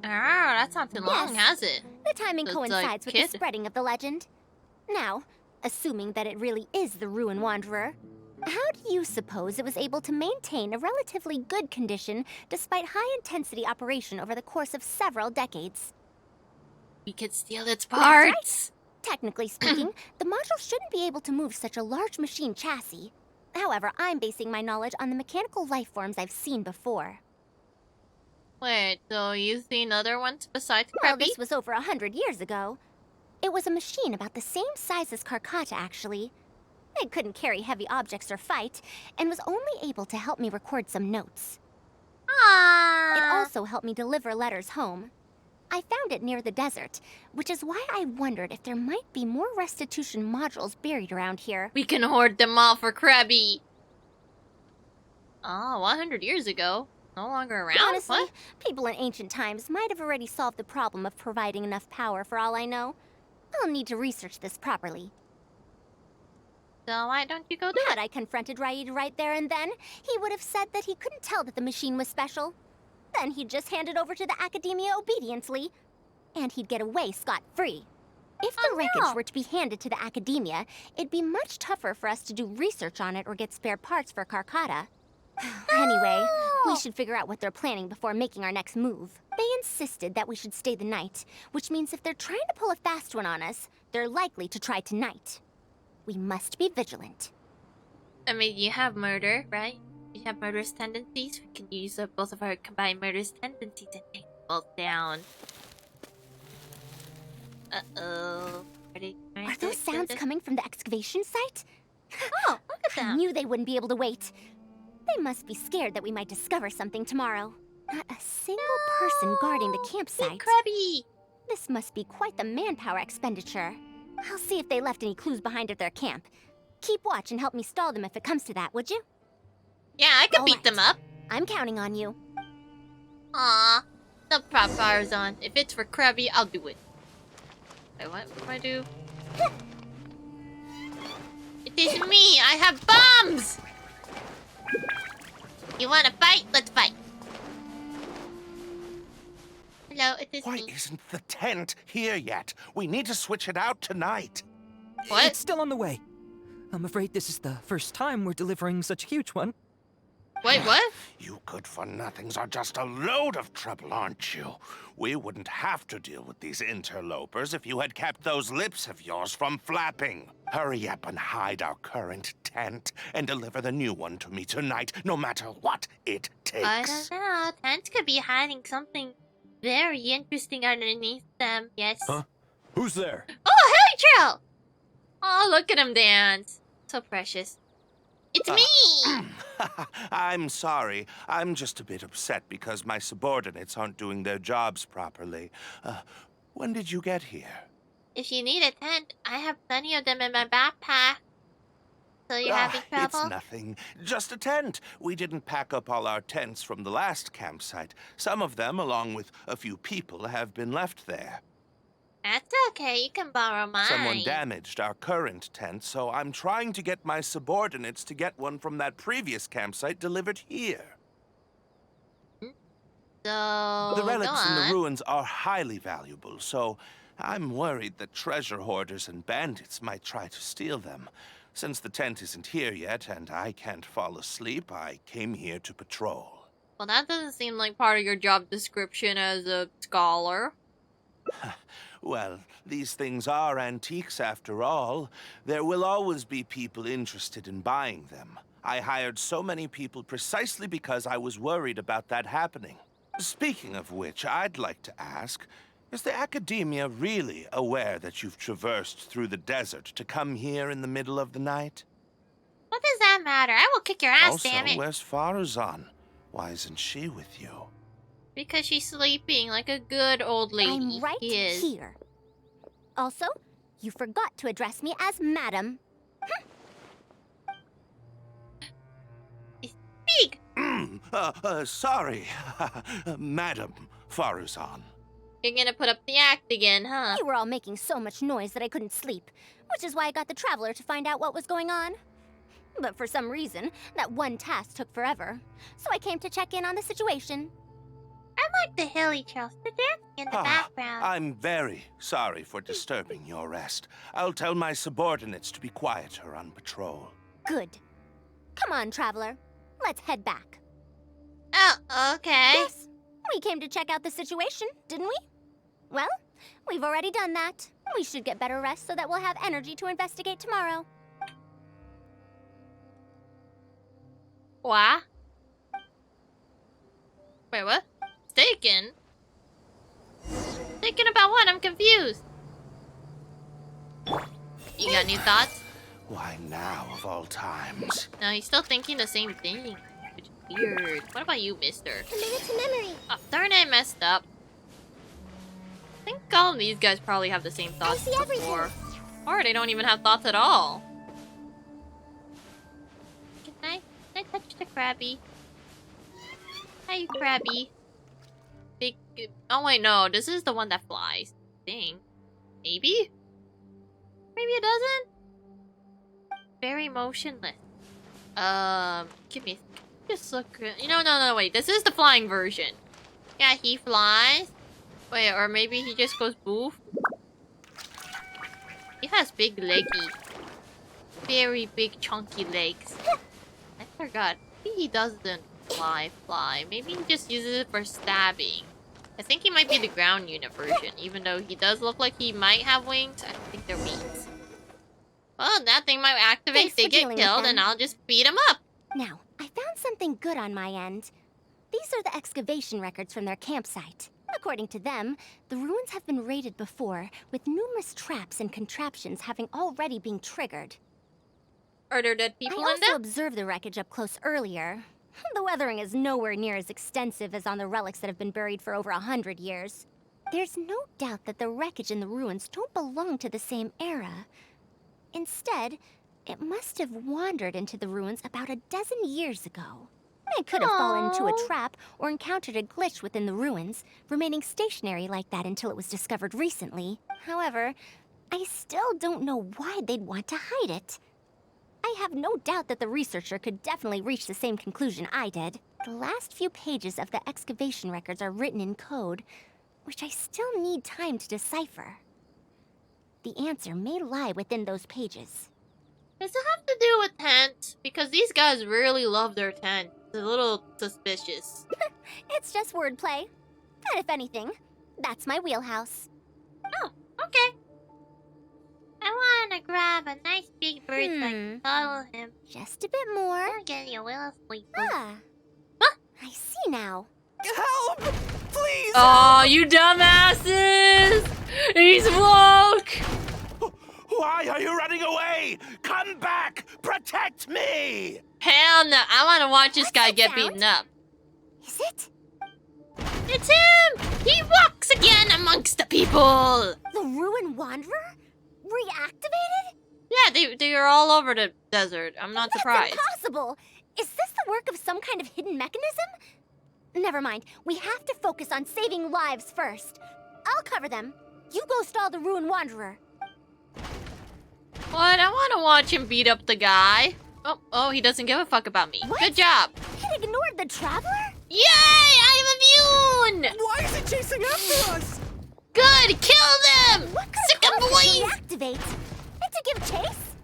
Ah, that's not too long, has it? The timing So it's coincides like with kid. the spreading of the legend. Now, assuming that it really is the Ruin Wanderer, how do you suppose it was able to maintain a relatively good condition despite high-intensity operation over the course of several decades? We could steal its That's right. parts. Technically speaking, the module shouldn't be able to move such a large machine chassis. However, I'm basing my knowledge on the mechanical life forms I've seen before. Wait, so you've seen other ones besides Well, Preppy? this was over 100 years ago. It was a machine about the same size as Karkata, actually. It couldn't carry heavy objects or fight, and was only able to help me record some notes. It also helped me deliver letters home. I found it near the desert, which is why I wondered if there might be more restitution modules buried around here. We can hoard them all for Krabby. Oh, 100 years ago. No longer around? Honestly, What? people in ancient times might have already solved the problem of providing enough power for all I know. I'll need to research this properly. So why don't you go do Had I confronted Raid right there and then, he would have said that he couldn't tell that the machine was special. Then he'd just hand it over to the Academia obediently, and he'd get away scot-free. If the wreckage were to be handed to the Academia, it'd be much tougher for us to do research on it or get spare parts for Karkata. Anyway, we should figure out what they're planning before making our next move. They insisted that we should stay the night, which means if they're trying to pull a fast one on us, they're likely to try tonight. We must be vigilant. I mean, you have murder, right? You have murderous tendencies. We can use both of our combined murderous tendencies and take them both down. Uh-oh. Are those sounds coming from the excavation site? Oh, look at them. I knew they wouldn't be able to wait. They must be scared that we might discover something tomorrow. Not a single person guarding the campsite. Krabby! This must be quite the manpower expenditure. I'll see if they left any clues behind at their camp. Keep watch and help me stall them if it comes to that, would you? Yeah, I could beat them up. I'm counting on you. Aw. No problem, Faruzan. If it's for Krabby, I'll do it. Wait, what do I do? It is me! I have bombs! You wanna fight? Let's fight. Hello, it is Why me. isn't the tent here yet? We need to switch it out tonight. What? It's still on the way. I'm afraid this is the first time we're delivering such a huge one. Wait, what? You good-for-nothings are just a load of trouble, aren't you? We wouldn't have to deal with these interlopers if you had kept those lips of yours from flapping. Hurry up and hide our current tent and deliver the new one to me tonight, no matter what it takes. I don't know. Tents could be hiding something very interesting underneath them. Yes. Huh? Who's there? Oh, Heli Trail! Oh, look at him dance. So precious. It's me! I'm sorry. I'm just a bit upset because my subordinates aren't doing their jobs properly. When did you get here? If you need a tent, I have plenty of them in my backpack. So you're having trouble? It's nothing. Just a tent. We didn't pack up all our tents from the last campsite. Some of them, along with a few people, have been left there. That's okay. You can borrow mine. Someone damaged our current tent, so I'm trying to get my subordinates to get one from that previous campsite delivered here. So, The relics in the ruins are highly valuable, so I'm worried that treasure hoarders and bandits might try to steal them. Since the tent isn't here yet and I can't fall asleep, I came here to patrol. Well, that doesn't seem like part of your job description as a scholar. Well, these things are antiques after all. There will always be people interested in buying them. I hired so many people precisely because I was worried about that happening. Speaking of which, I'd like to ask, is the Academia really aware that you've traversed through the desert to come here in the middle of the night? What does that matter? I will kick your ass, Also, damn it. where's Faruzan? Why isn't she with you? Because she's sleeping like a good old lady. I'm right here. Also, you forgot to address me as Madam. Speak! Sorry, Madam Faruzan. You're gonna put up the act again, huh? You were all making so much noise that I couldn't sleep, which is why I got the Traveler to find out what was going on. But for some reason, that one task took forever, so I came to check in on the situation. I like the hilly trails, the dancing in the background. I'm very sorry for disturbing your rest. I'll tell my subordinates to be quieter on patrol. Good. Come on, Traveler. Let's head back. Oh, okay. Yes. We came to check out the situation, didn't we? Well, we've already done that. We should get better rest so that we'll have energy to investigate tomorrow. What? Wait, what? Taken? Taken about what? I'm confused. You got new thoughts? Why now, of all times? No, he's still thinking the same thing. Which is weird. What about you, mister? Committed to memory. Oh, darn it, I messed up. I think all of these guys probably have the same thoughts before. Or they don't even have thoughts at all. Can I touch the Krabby? Hi, Krabby. Big... Oh wait, no. This is the one that flies. Thing. Maybe? Maybe it doesn't? Very motionless. Give me... Just look... You know, no, wait. This is the flying version. Yeah, he flies. Wait, or maybe he just goes boof. He has big leggy. Very big chunky legs. I forgot. Maybe he doesn't fly. Maybe he just uses it for stabbing. I think he might be the ground unit version, even though he does look like he might have wings. I don't think they're wings. Well, that thing might activate, they get killed, and I'll just beat him up. Now, I found something good on my end. These are the excavation records from their campsite. According to them, the ruins have been raided before, with numerous traps and contraptions having already been triggered. Are there dead people in I there? also observed the wreckage up close earlier. The weathering is nowhere near as extensive as on the relics that have been buried for over 100 years. There's no doubt that the wreckage and the ruins don't belong to the same era. Instead, it must have wandered into the ruins about a dozen years ago. It could have fallen into a trap or encountered a glitch within the ruins, remaining stationary like that until it was discovered recently. However, I still don't know why they'd want to hide it. I have no doubt that the researcher could definitely reach the same conclusion I did. The last few pages of the excavation records are written in code, which I still need time to decipher. The answer may lie within those pages. Does it have to do with tents? Because these guys really love their tent. It's a little suspicious. It's just wordplay. And if anything, that's my wheelhouse. Oh, okay. I wanna grab a nice big bird so I can cuddle him. Just a bit more. I'm getting a little sleepy. I see now. Help! Please! Oh, you dumbasses! He's woke! Why are you running away? Come back! Protect me! Hell no, I wanna watch this guy get beaten up. Is it? It's him! He walks again amongst the people! The Ruin Wanderer? Reactivated? Yeah, they are all over the desert. I'm not surprised. That's impossible! Is this the work of some kind of hidden mechanism? Never mind. We have to focus on saving lives first. I'll cover them. You go stall the Ruin Wanderer. What? I want to watch him beat up the guy. Oh, he doesn't give a fuck about me. What? Good job. It ignored the Traveler? Yay! I'm immune! Why is it chasing after us? Good! Kill them! What Sick of could boys! reactivate? And to give chase?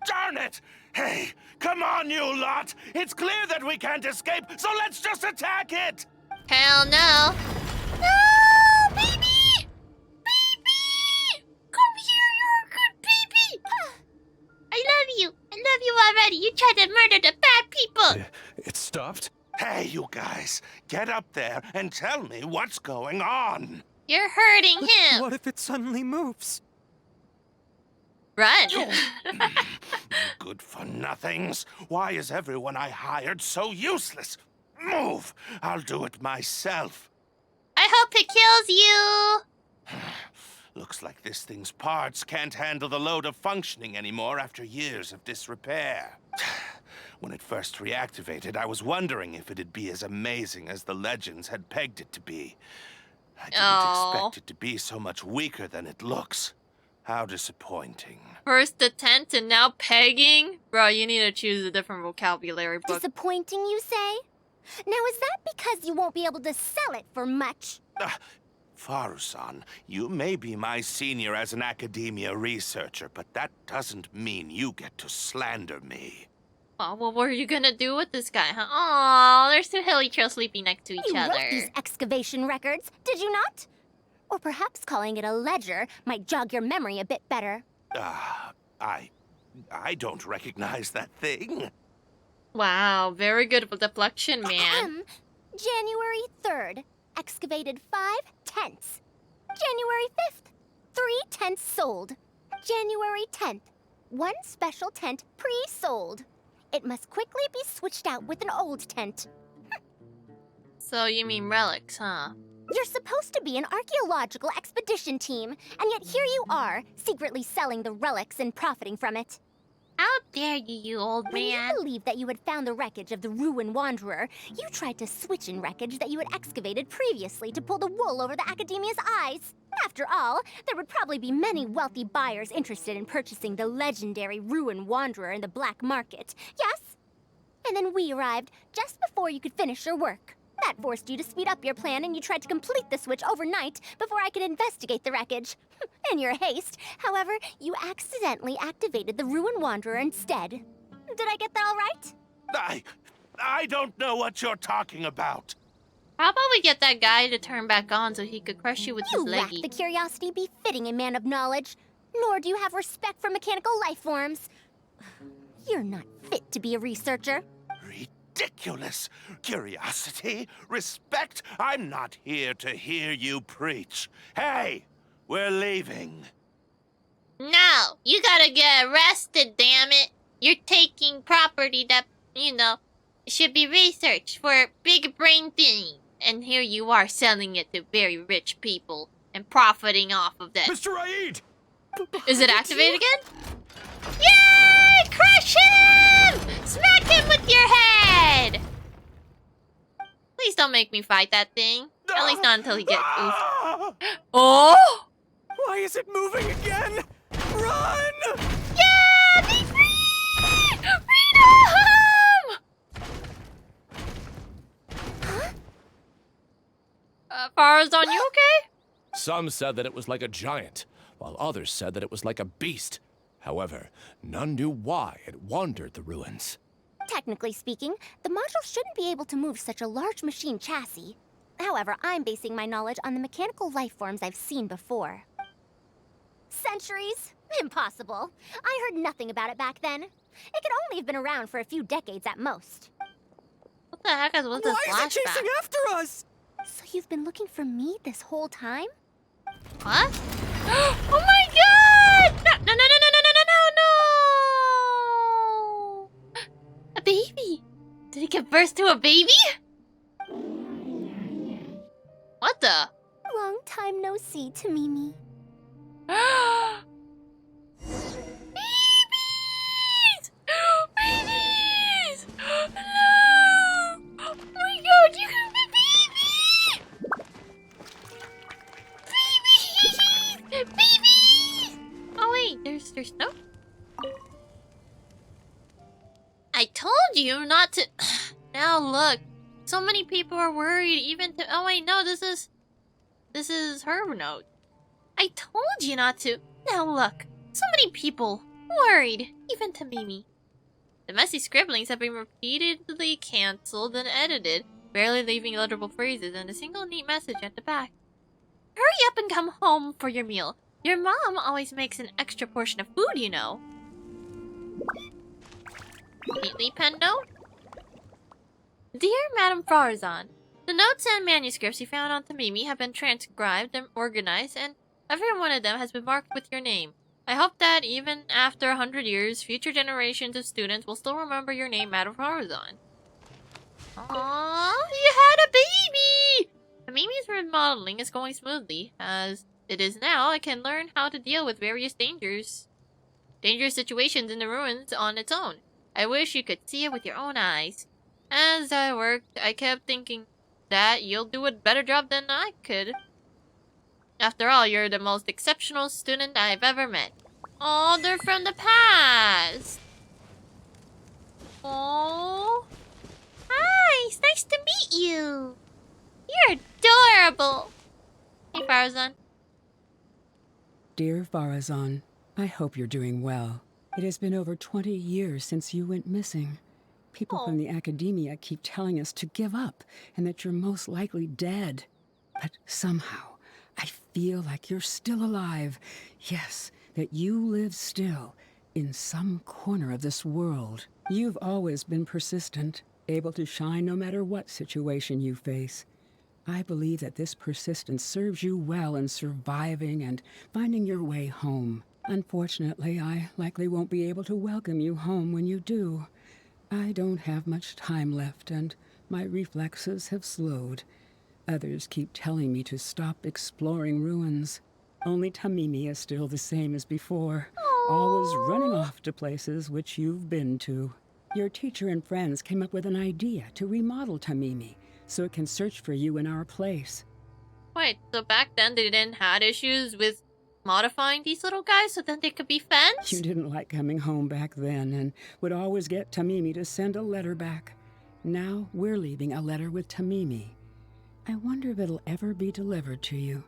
Darn it! Hey, come on, you lot! It's clear that we can't escape, so let's just attack it! Hell no. No, baby! Baby! Come here, you're a good baby! I love you. I love you already. You tried to murder the bad people. It stopped? Hey, you guys, get up there and tell me what's going on. You're hurting him. What if it suddenly moves? Run. Good for nothings. Why is everyone I hired so useless? Move! I'll do it myself. I hope it kills you. Looks like this thing's parts can't handle the load of functioning anymore after years of disrepair. When it first reactivated, I was wondering if it'd be as amazing as the legends had pegged it to be. I didn't expect it to be so much weaker than it looks. How disappointing. First the tent and now pegging? Bro, you need to choose a different vocabulary book. Disappointing, you say? Now, is that because you won't be able to sell it for much? Faruzan, you may be my senior as an academia researcher, but that doesn't mean you get to slander me. Oh, well, what are you gonna do with this guy, huh? Aw, there's two hilly trails sleeping next to each You other. wrote these excavation records, did you not? Or perhaps calling it a ledger might jog your memory a bit better. I don't recognize that thing. Wow, very good deflection, man. January 3rd, excavated 5 tents. January 5th, 3 tents sold. January 10th, one special tent pre-sold. It must quickly be switched out with an old tent. So you mean relics, huh? You're supposed to be an archaeological expedition team, and yet here you are, secretly selling the relics and profiting from it. How dare you, you old When man? you believed that you had found the wreckage of the Ruin Wanderer, you tried to switch in wreckage that you had excavated previously to pull the wool over the Academia's eyes. After all, there would probably be many wealthy buyers interested in purchasing the legendary Ruin Wanderer in the black market, yes? And then we arrived just before you could finish your work. That forced you to speed up your plan, and you tried to complete the switch overnight before I could investigate the wreckage. In your haste, however, you accidentally activated the Ruin Wanderer instead. Did I get that all right? I don't know what you're talking about. How about we get that guy to turn back on so he could crush you with his You lack leggy? the curiosity befitting a man of knowledge, nor do you have respect for mechanical life forms. You're not fit to be a researcher. Ridiculous. Curiosity? Respect? I'm not here to hear you preach. Hey, we're leaving. No, you gotta get arrested, damn it. You're taking property that, should be researched for big brain thing. And here you are selling it to very rich people and profiting off of that. Mr. Aid! Is it activated again? Yay! Crush him! Smack him with your head! Please don't make me fight that thing. At least not until he gets oof. Oh! Why is it moving again? Run! Yeah! Be free! Freedom! Faruzan, you okay? Some said that it was like a giant, while others said that it was like a beast. However, none knew why it wandered the ruins. Technically speaking, the module shouldn't be able to move such a large machine chassis. However, I'm basing my knowledge on the mechanical life forms I've seen before. Centuries? Impossible. I heard nothing about it back then. It could only have been around for a few decades at most. What the heck was this flashback? Why is it chasing after us? So you've been looking for me this whole time? What? Oh my god! No, no, no, no, no, no, no, no, no! A baby! Did he give birth to a baby? What the? Long time no see, Tamimi. Babies! Babies! No! Oh my god, you have a baby! Babies! Babies! Oh wait, there's no. I told you not to. Now look, so many people are worried. Even to. Oh wait, no, this is her note. I told you not to. Now look, so many people worried. Even to Mimi. The messy scribblings have been repeatedly cancelled and edited, barely leaving legible phrases and a single neat message at the back. Hurry up and come home for your meal. Your mom always makes an extra portion of food, you know. Neatly penned note. Dear Madame Faruzan, the notes and manuscripts you found on Tamimi have been transcribed and organized, and every one of them has been marked with your name. I hope that even after 100 years, future generations of students will still remember your name, Madame Faruzan. Aww, you had a baby! Tamimi's remodeling is going smoothly. As it is now, I can learn how to deal with various dangerous situations in the ruins on its own. I wish you could see it with your own eyes. As I worked, I kept thinking that you'll do a better job than I could. After all, you're the most exceptional student I've ever met. Oh, they're from the past. Oh. Hi, it's nice to meet you. You're adorable. Hey, Faruzan. Dear Faruzan, I hope you're doing well. It has been over 20 years since you went missing. People from the academia keep telling us to give up and that you're most likely dead. But somehow, I feel like you're still alive. Yes, that you live still in some corner of this world. You've always been persistent, able to shine no matter what situation you face. I believe that this persistence serves you well in surviving and finding your way home. Unfortunately, I likely won't be able to welcome you home when you do. I don't have much time left, and my reflexes have slowed. Others keep telling me to stop exploring ruins. Only Tamimi is still the same as before, always running off to places which you've been to. Your teacher and friends came up with an idea to remodel Tamimi, so it can search for you in our place. Wait, so back then they didn't had issues with modifying these little guys so then they could be friends? You didn't like coming home back then and would always get Tamimi to send a letter back. Now we're leaving a letter with Tamimi. I wonder if it'll ever be delivered to you.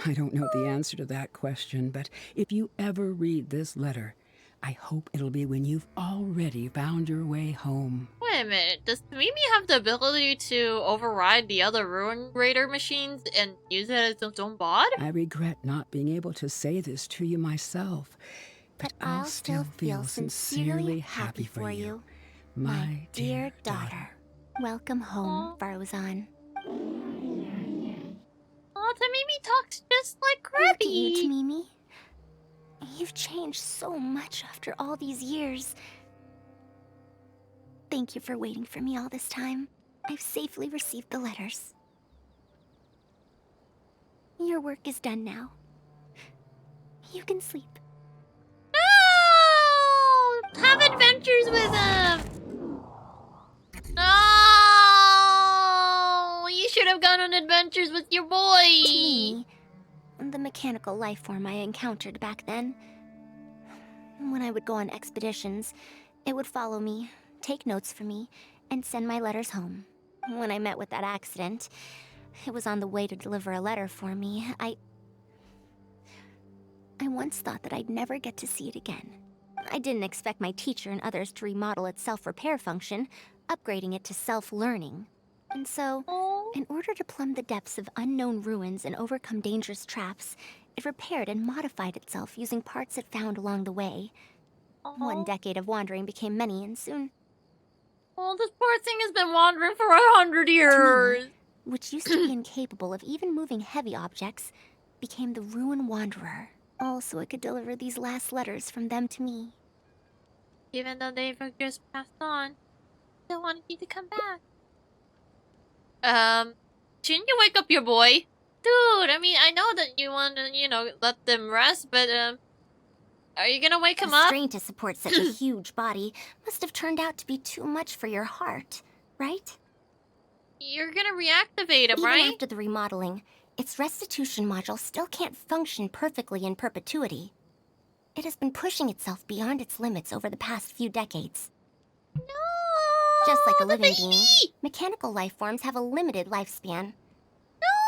I don't know the answer to that question, but if you ever read this letter, I hope it'll be when you've already found your way home. Wait a minute, does Mimi have the ability to override the other Ruin Raider machines and use it as its own bod? I regret not being able to say this to you myself, but I'll still feel sincerely happy for you, my dear daughter. Welcome home, Faruzan. Oh, Tamimi talks just like Look at Krabby. you, Tamimi. You've changed so much after all these years. Thank you for waiting for me all this time. I've safely received the letters. Your work is done now. You can sleep. No! Have adventures with him! No! You should have gone on adventures with your boy! Tamimi, the mechanical life form I encountered back then. When I would go on expeditions, it would follow me, take notes for me, and send my letters home. When I met with that accident, it was on the way to deliver a letter for me. I once thought that I'd never get to see it again. I didn't expect my teacher and others to remodel its self-repair function, upgrading it to self-learning. And so, in order to plumb the depths of unknown ruins and overcome dangerous traps, it repaired and modified itself using parts it found along the way. 1 decade of wandering became many, and soon... Oh, this poor thing has been wandering for 100 years! Tamimi, which used to be incapable of even moving heavy objects, became the Ruin Wanderer. All so it could deliver these last letters from them to me. Even though they've just passed on, they wanted you to come back. Shouldn't you wake up your boy? Dude, I mean, I know that you want to, you know, let them rest, but, are you gonna wake him The up? strain to support such a huge body must have turned out to be too much for your heart, right? You're gonna reactivate him, Even right? after the remodeling, its restitution module still can't function perfectly in perpetuity. It has been pushing itself beyond its limits over the past few decades. No! Just like a living being, mechanical life forms have a limited lifespan.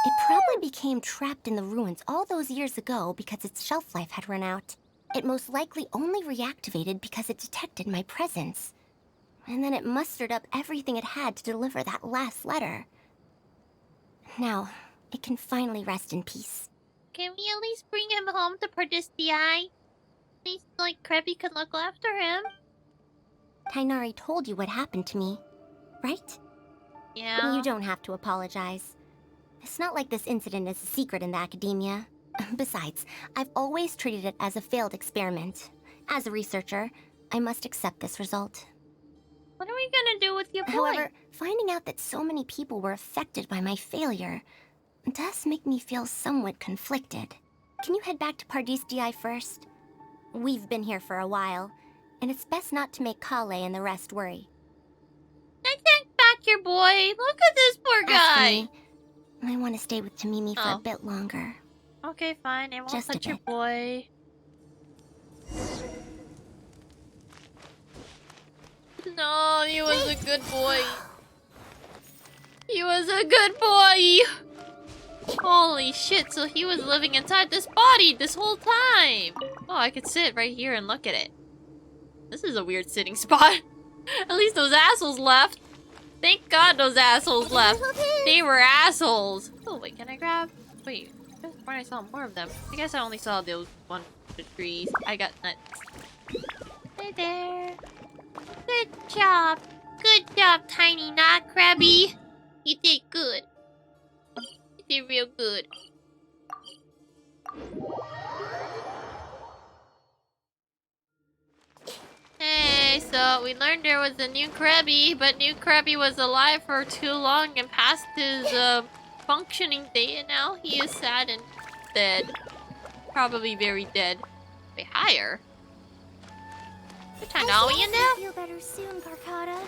It probably became trapped in the ruins all those years ago because its shelf life had run out. It most likely only reactivated because it detected my presence. And then it mustered up everything it had to deliver that last letter. Now, it can finally rest in peace. Can we at least bring him home to Pardistii? At least, like, Krabby could look after him. Tainari told you what happened to me, right? Yeah. You don't have to apologize. It's not like this incident is a secret in the academia. Besides, I've always treated it as a failed experiment. As a researcher, I must accept this result. What are we gonna do with your boy? However, finding out that so many people were affected by my failure does make me feel somewhat conflicted. Can you head back to Pardistii first? We've been here for a while, and it's best not to make Kale and the rest worry. I take back your boy. Look at this poor guy. I want to stay with Tamimi for a bit longer. Okay, fine. I won't Just a touch your bit. boy. No, he was a good boy. He was a good boy. Holy shit, so he was living inside this body this whole time. Oh, I could sit right here and look at it. This is a weird sitting spot. At least those assholes left. Thank God those assholes left. They were assholes. Oh, wait, can I grab? Wait, where I saw more of them. I guess I only saw those one of the trees. I got nuts. Hey there. Good job. Good job, Tiny Not Krabby. You did good. You did real good. Okay, so we learned there was a new Krabby, but new Krabby was alive for too long and past his functioning date, and now he is sad and dead. Probably very dead. Wait, higher? What time are we in now? Feel better soon, Carcata.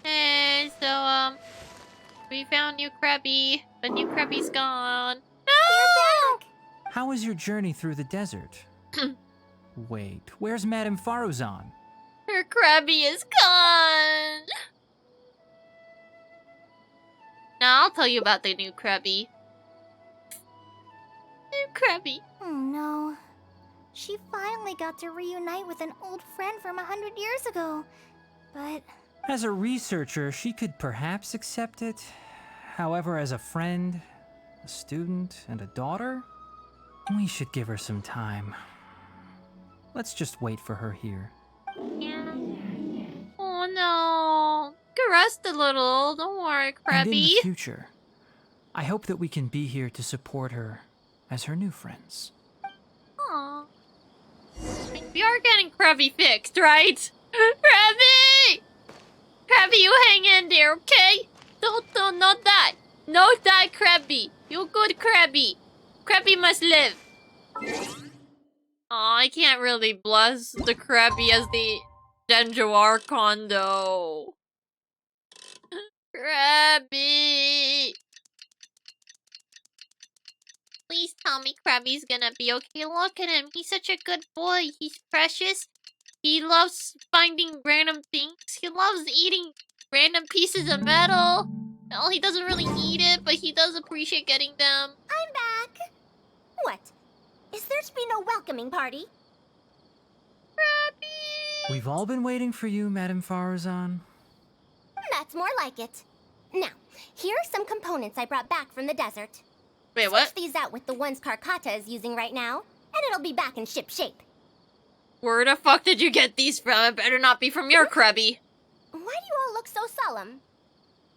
Hey, so we found new Krabby, but new Krabby's gone. No! How was your journey through the desert? Wait, where's Madame Faruzan? Her Krabby is gone. Now I'll tell you about the new Krabby. New Krabby. Oh no. She finally got to reunite with an old friend from 100 years ago. But As a researcher, she could perhaps accept it. However, as a friend, a student, and a daughter, we should give her some time. Let's just wait for her here. Yeah. Oh no. Get rest a little. Don't worry, Krabby. And in the future, I hope that we can be here to support her as her new friends. Aww. We are getting Krabby fixed, right? Krabby! Krabby, you hang in there, okay? Don't not die. No die, Krabby. You good, Krabby. Krabby must live. Aw, I can't really bless the Krabby as the Genjo Archon, though. Krabby! Please tell me Krabby's gonna be okay. Look at him. He's such a good boy. He's precious. He loves finding random things. He loves eating random pieces of metal. Well, he doesn't really need it, but he does appreciate getting them. I'm back. What? Is there to be no welcoming party? Krabby! We've all been waiting for you, Madame Faruzan. That's more like it. Now, here are some components I brought back from the desert. Wait, what? Switch these out with the ones Carcata is using right now, and it'll be back in ship shape. Where the fuck did you get these from? It better not be from your Krabby. Why do you all look so solemn?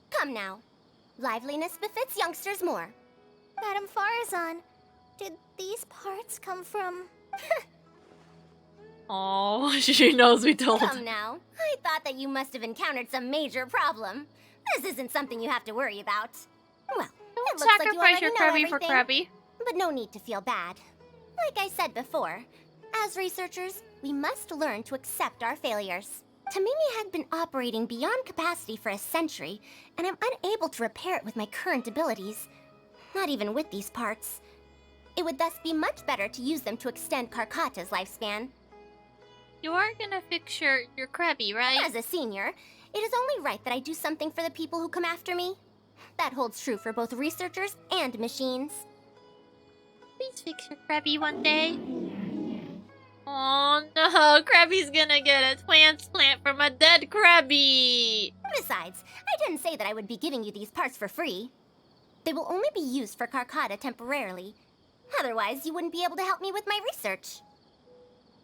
Come now. Liveliness befits youngsters more. Madame Faruzan, did these parts come from... Oh, she knows we told. Come now. I thought that you must have encountered some major problem. This isn't something you have to worry about. Well, it looks like you already your know Krabby for everything. Krabby. But no need to feel bad. Like I said before, as researchers, we must learn to accept our failures. Tamimi had been operating beyond capacity for a century, and I'm unable to repair it with my current abilities. Not even with these parts. It would thus be much better to use them to extend Carcata's lifespan. You are gonna fix your Krabby, right? As a senior, it is only right that I do something for the people who come after me. That holds true for both researchers and machines. Please fix your Krabby one day. Oh no, Krabby's gonna get a transplant from a dead Krabby! Besides, I didn't say that I would be giving you these parts for free. They will only be used for Carcata temporarily. Otherwise, you wouldn't be able to help me with my research.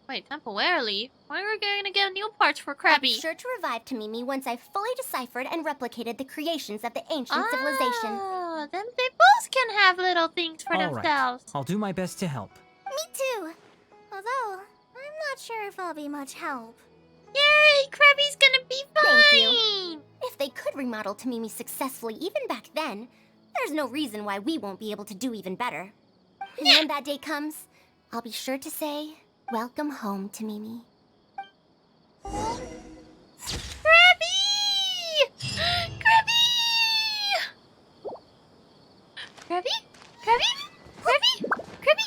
Wait, temporarily? Why are we gonna get new parts for Krabby? I'll be sure to revive Tamimi once I've fully deciphered and replicated the creations of the ancient civilization. Oh, then they both can have little things for All themselves. right. I'll do my best to help. Me too. Although, I'm not sure if I'll be much help. Yay! Krabby's gonna be fine! Thank you. If they could remodel Tamimi successfully even back then, there's no reason why we won't be able to do even better. And when that day comes, I'll be sure to say, welcome home, Tamimi. Krabby! Krabby! Krabby? Krabby? Krabby? Krabby?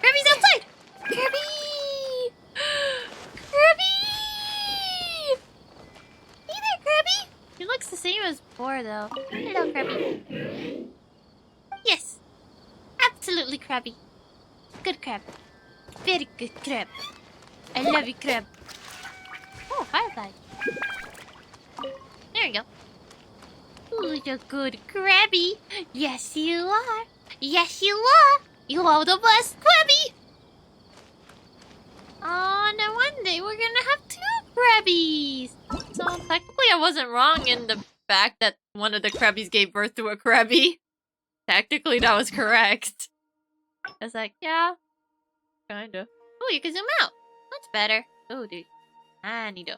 Krabby's outside! Krabby! Krabby! Hey there, Krabby! He looks the same as before, though. Hello, Krabby. Yes. Absolutely, Krabby. Good crab. Very good crab. I love you, crab. Oh, firefly. There you go. Ooh, you're good, Krabby. Yes, you are. Yes, you are. You are the best Krabby. Oh, no one day we're gonna have 2 Krabbies. So technically I wasn't wrong in the fact that one of the Krabbies gave birth to a Krabby. Technically that was correct. I was like, yeah, kinda. Oh, you can zoom out. That's better. Oh, dude. I need to...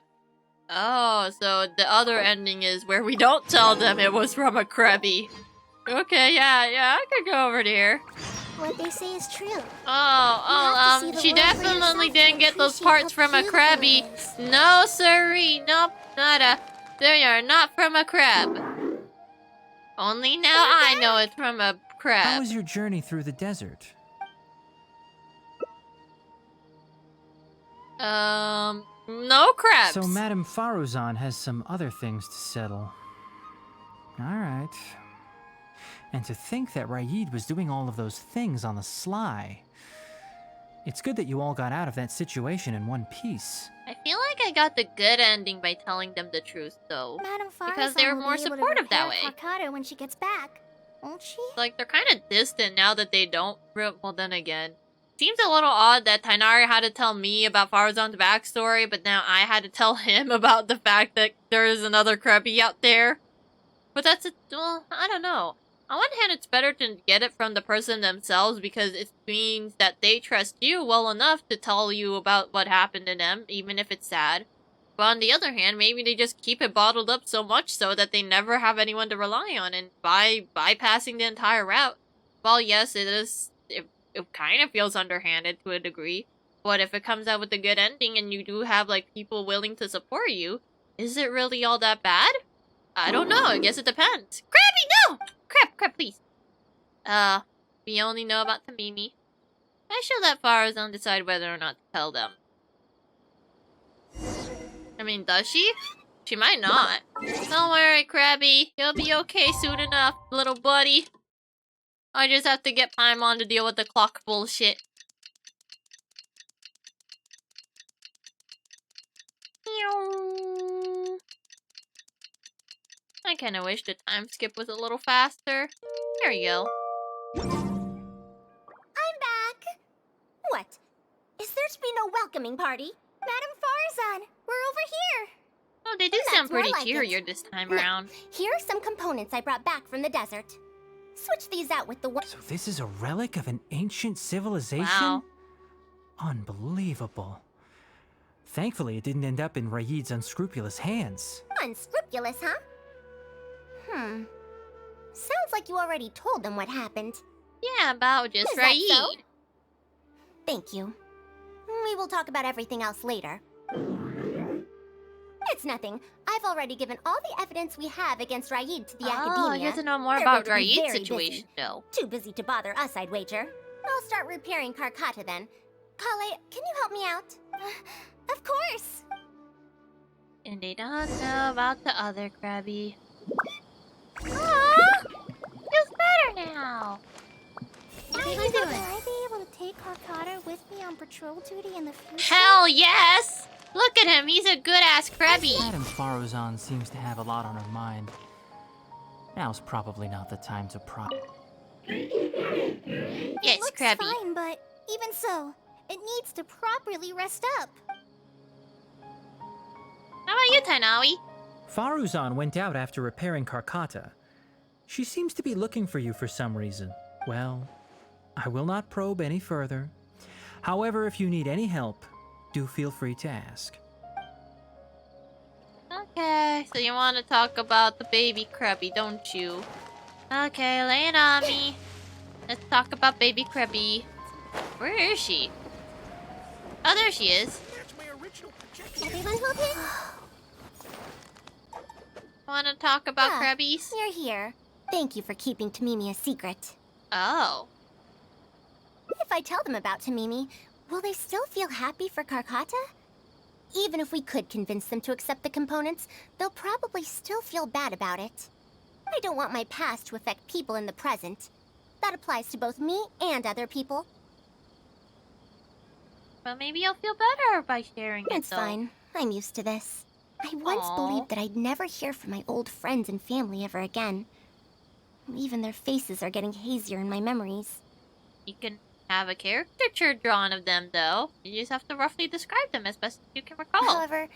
Oh, so the other ending is where we don't tell them it was from a Krabby. Okay, yeah, I could go over there. What they say is true. She definitely didn't get those parts from a Krabby. No, sirree, nope, nada. They are not from a crab. Only now I know it's from a crab. How was your journey through the desert? No crabs. So Madame Faruzan has some other things to settle. Alright. And to think that Raid was doing all of those things on the sly. It's good that you all got out of that situation in one piece. I feel like I got the good ending by telling them the truth, though. Madame Faruzan because they were more supportive that way. Carcata when she gets back, won't she? Like, they're kind of distant now that they don't... Well, then again. Seems a little odd that Tainari had to tell me about Faruzan's backstory, but now I had to tell him about the fact that there is another Krabby out there. But that's well, I don't know. On one hand, it's better to get it from the person themselves because it means that they trust you well enough to tell you about what happened to them, even if it's sad. But on the other hand, maybe they just keep it bottled up so much so that they never have anyone to rely on, and by bypassing the entire route, well, yes, it kind of feels underhanded to a degree, but if it comes out with a good ending and you do have, like, people willing to support you, is it really all that bad? I don't know, I guess it depends. Krabby, no! Crab, please. We only know about Tamimi. I should let Faruzan decide whether or not to tell them. I mean, does she? She might not. Don't worry, Krabby. You'll be okay soon enough, little buddy. I just have to get Paimon to deal with the clock bullshit. I kinda wish the time skip was a little faster. There you go. I'm back. What? Is there to be no welcoming party? Madame Faruzan, we're over here. Oh, they do sound pretty cheerier this time around. Here are some components I brought back from the desert. Switch these out with the one. So this is a relic of an ancient civilization? Wow. Unbelievable. Thankfully, it didn't end up in Raid's unscrupulous hands. Unscrupulous, huh? Sounds like you already told them what happened. Yeah, about just Is that Raid. so? Thank you. We will talk about everything else later. It's nothing. I've already given all the evidence we have against Raid to the Academia. I get to know more They're about going to be Raid's very situation, busy. though. Too busy to bother us, I'd wager. I'll start repairing Carcata then. Kale, can you help me out? Of course. And they don't know about the other Krabby. Aww! Feels better now. How are you doing? Will I be able to take Carcata with me on patrol duty in the future? Hell yes! Look at him, he's a good-ass Krabby. Madame Faruzan seems to have a lot on her mind. Now's probably not the time to Yes, looks Krabby. fine, but even so, it needs to properly rest up. How about you, Tainawi? Faruzan went out after repairing Carcata. She seems to be looking for you for some reason. Well, I will not probe any further. However, if you need any help, do feel free to ask. Okay, so you want to talk about the baby Krabby, don't you? Okay, lay it on me. Let's talk about baby Krabby. Where is she? Oh, there she is. Everyone hold it. Want to talk about Krabbies? You're here. Thank you for keeping Tamimi a secret. Oh. If I tell them about Tamimi, will they still feel happy for Carcata? Even if we could convince them to accept the components, they'll probably still feel bad about it. I don't want my past to affect people in the present. That applies to both me and other people. But maybe you'll feel better by sharing it, It's fine. I'm used to this. I once believed that I'd never hear from my old friends and family ever again. Even their faces are getting hazier in my memories. You can have a caricature drawn of them, though. You just have to roughly describe them as best as you can recall. However,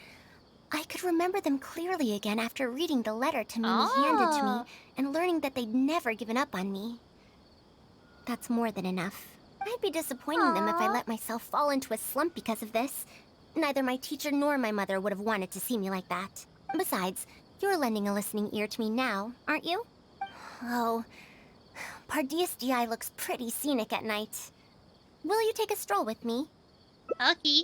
I could remember them clearly again after reading the letter Tamimi handed to me and learning that they'd never given up on me. That's more than enough. I'd be disappointing them if I let myself fall into a slump because of this. Neither my teacher nor my mother would have wanted to see me like that. Besides, you're lending a listening ear to me now, aren't you? Oh, Pardius looks pretty scenic at night. Will you take a stroll with me? Okay.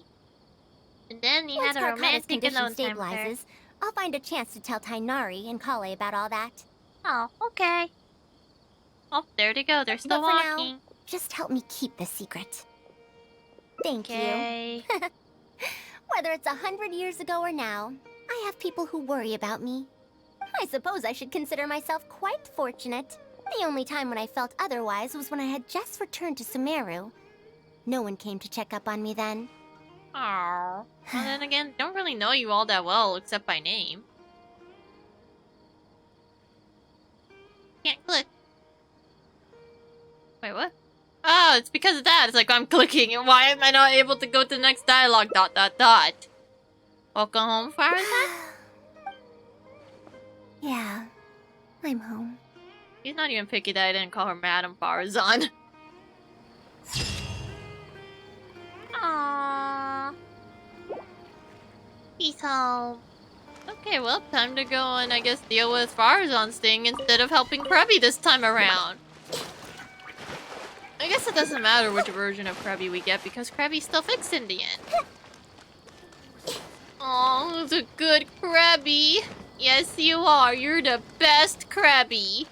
And then you had a romantic alone time with her. I'll find a chance to tell Tainari and Kale about all that. Oh, okay. Oh, there they go. They're still But for walking. now, just help me keep this secret. Thank Okay. you. Whether it's 100 years ago or now, I have people who worry about me. I suppose I should consider myself quite fortunate. The only time when I felt otherwise was when I had just returned to Sumeru. No one came to check up on me then. Aww. Well, then again, don't really know you all that well, except by name. Can't click. Wait, what? Oh, it's because of that. It's like I'm clicking, and why am I not able to go to the next dialogue? ... Welcome home, Faruzan? Yeah, I'm home. He's not even picky that I didn't call her Madam Faruzan. Aww. He's home. Okay, well, time to go and I guess deal with Faruzan's thing instead of helping Krabby this time around. I guess it doesn't matter which version of Krabby we get because Krabby's still fixed in the end. Oh, it's a good Krabby. Yes, you are. You're the best Krabby.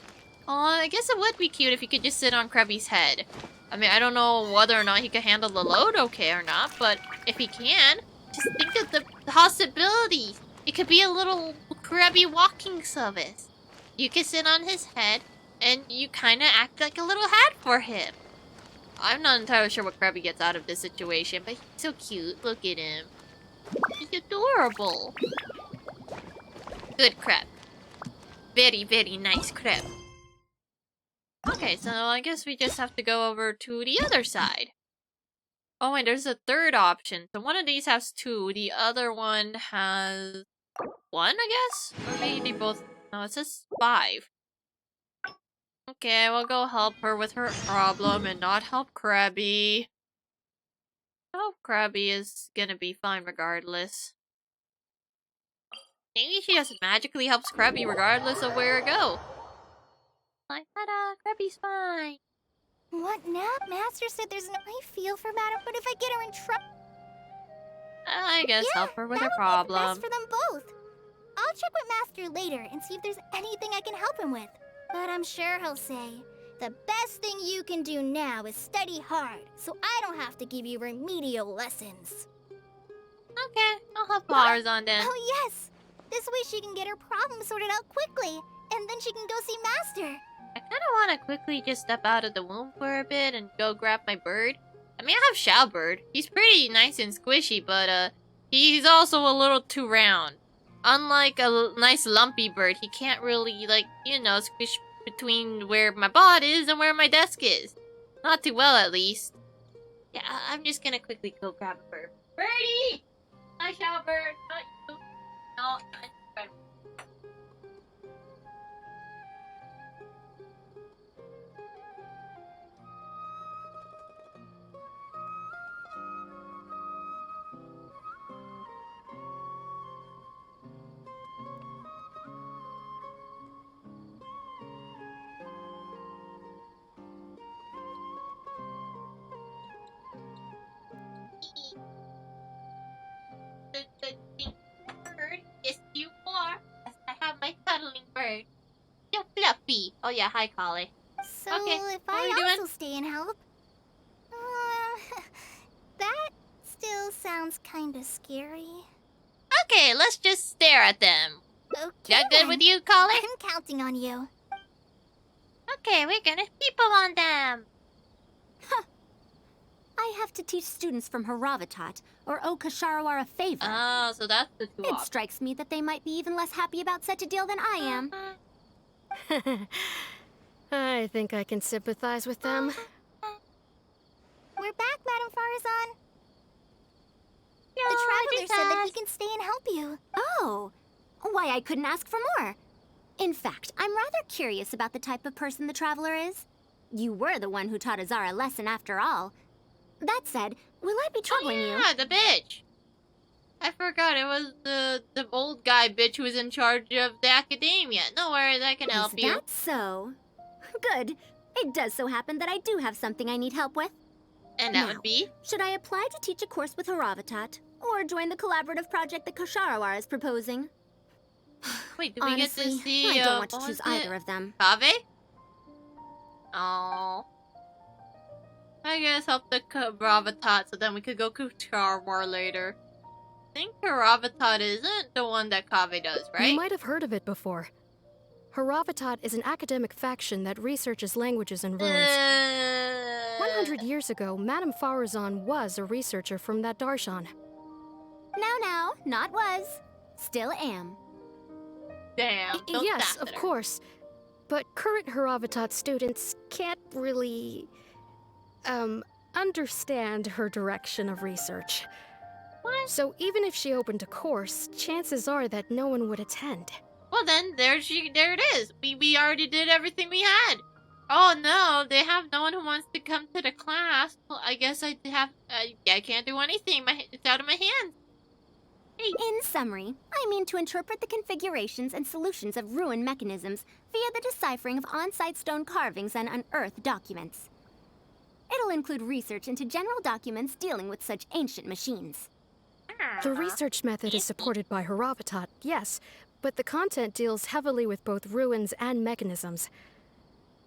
Oh, I guess it would be cute if you could just sit on Krabby's head. I mean, I don't know whether or not he can handle the load okay or not, but if he can, just think of the possibilities. It could be a little Krabby walking service. You can sit on his head, and you kind of act like a little hat for him. I'm not entirely sure what Krabby gets out of this situation, but he's so cute. Look at him. He's adorable. Good Krab. Very, very nice Krab. Okay, so I guess we just have to go over to the other side. Oh wait, there's a third option. So one of these has 2, the other one has 1, I guess? Or maybe they both... No, it says 5. Okay, we'll go help her with her problem and not help Krabby. I hope Krabby is gonna be fine regardless. Maybe she just magically helps Krabby regardless of where it go. Like, ta-da, Krabby's fine. What now? Master said there's no feel for Madam, but if I get her in trouble... I guess help her with her Best problem. for them both. I'll check with Master later and see if there's anything I can help him with. But I'm sure he'll say, the best thing you can do now is study hard, so I don't have to give you remedial lessons. Okay, I'll help Faruzan then. Oh yes! This way she can get her problem sorted out quickly, and then she can go see Master. I kind of want to quickly just step out of the womb for a bit and go grab my bird. I mean, I have Showbird. He's pretty nice and squishy, but he's also a little too round. Unlike a nice lumpy bird, he can't really, like, you know, squish between where my bot is and where my desk is. Not too well, at least. Yeah, I'm just gonna quickly go grab a bird. Birdie! Hi, Showbird. Not you. No, not you. The bird. Yes, you are. Yes, I have my cuddling bird. You're fluffy. Oh yeah, hi, Kale. So Okay, if how are I we doing? also stay and help... that still sounds kinda scary. Okay, let's just stare at them. Okay, That good then. with you, Kale? I'm counting on you. Okay, we're gonna people on them. I have to teach students from Haravatat or Okasharawar a favor. Oh, so that's the two It options. strikes me that they might be even less happy about such a deal than I am. I think I can sympathize with them. We're back, Madam Faruzan. The The traveler said that he Traveler can stay and help you. Oh, why I couldn't ask for more. In fact, I'm rather curious about the type of person the traveler is. You were the one who taught Azara a lesson after all. That said, will I be troubling you? Yeah, the bitch. I forgot it was the old guy bitch who was in charge of the academia. No worries, I can help you. Is that so? Good. It does so happen that I do have something I need help with. And that would be? Should I apply to teach a course with Haravatat, or join the collaborative project that Kosharawar is proposing? Wait, do we get to see? I don't want to choose either of them. Kaveh? Oh. I guess help the Haravatat so then we could go Kosharawar later. I think Haravatat isn't the one that Kaveh does, right? You might have heard of it before. Haravatat is an academic faction that researches languages and runes. 100 years ago, Madame Faruzan was a researcher from that darshan. Now, not was. Still am. Damn. Yes, of course. But current Haravatat students can't really, understand her direction of research. What? So even if she opened a course, chances are that no one would attend. Well then, there it is. We already did everything we had. Oh no, they have no one who wants to come to the class. Well, I guess I can't do anything. It's out of my hands. Hey. In summary, I mean to interpret the configurations and solutions of ruin mechanisms via the deciphering of on-site stone carvings and unearthed documents. It'll include research into general documents dealing with such ancient machines. The research method is supported by Haravatat, yes, but the content deals heavily with both ruins and mechanisms.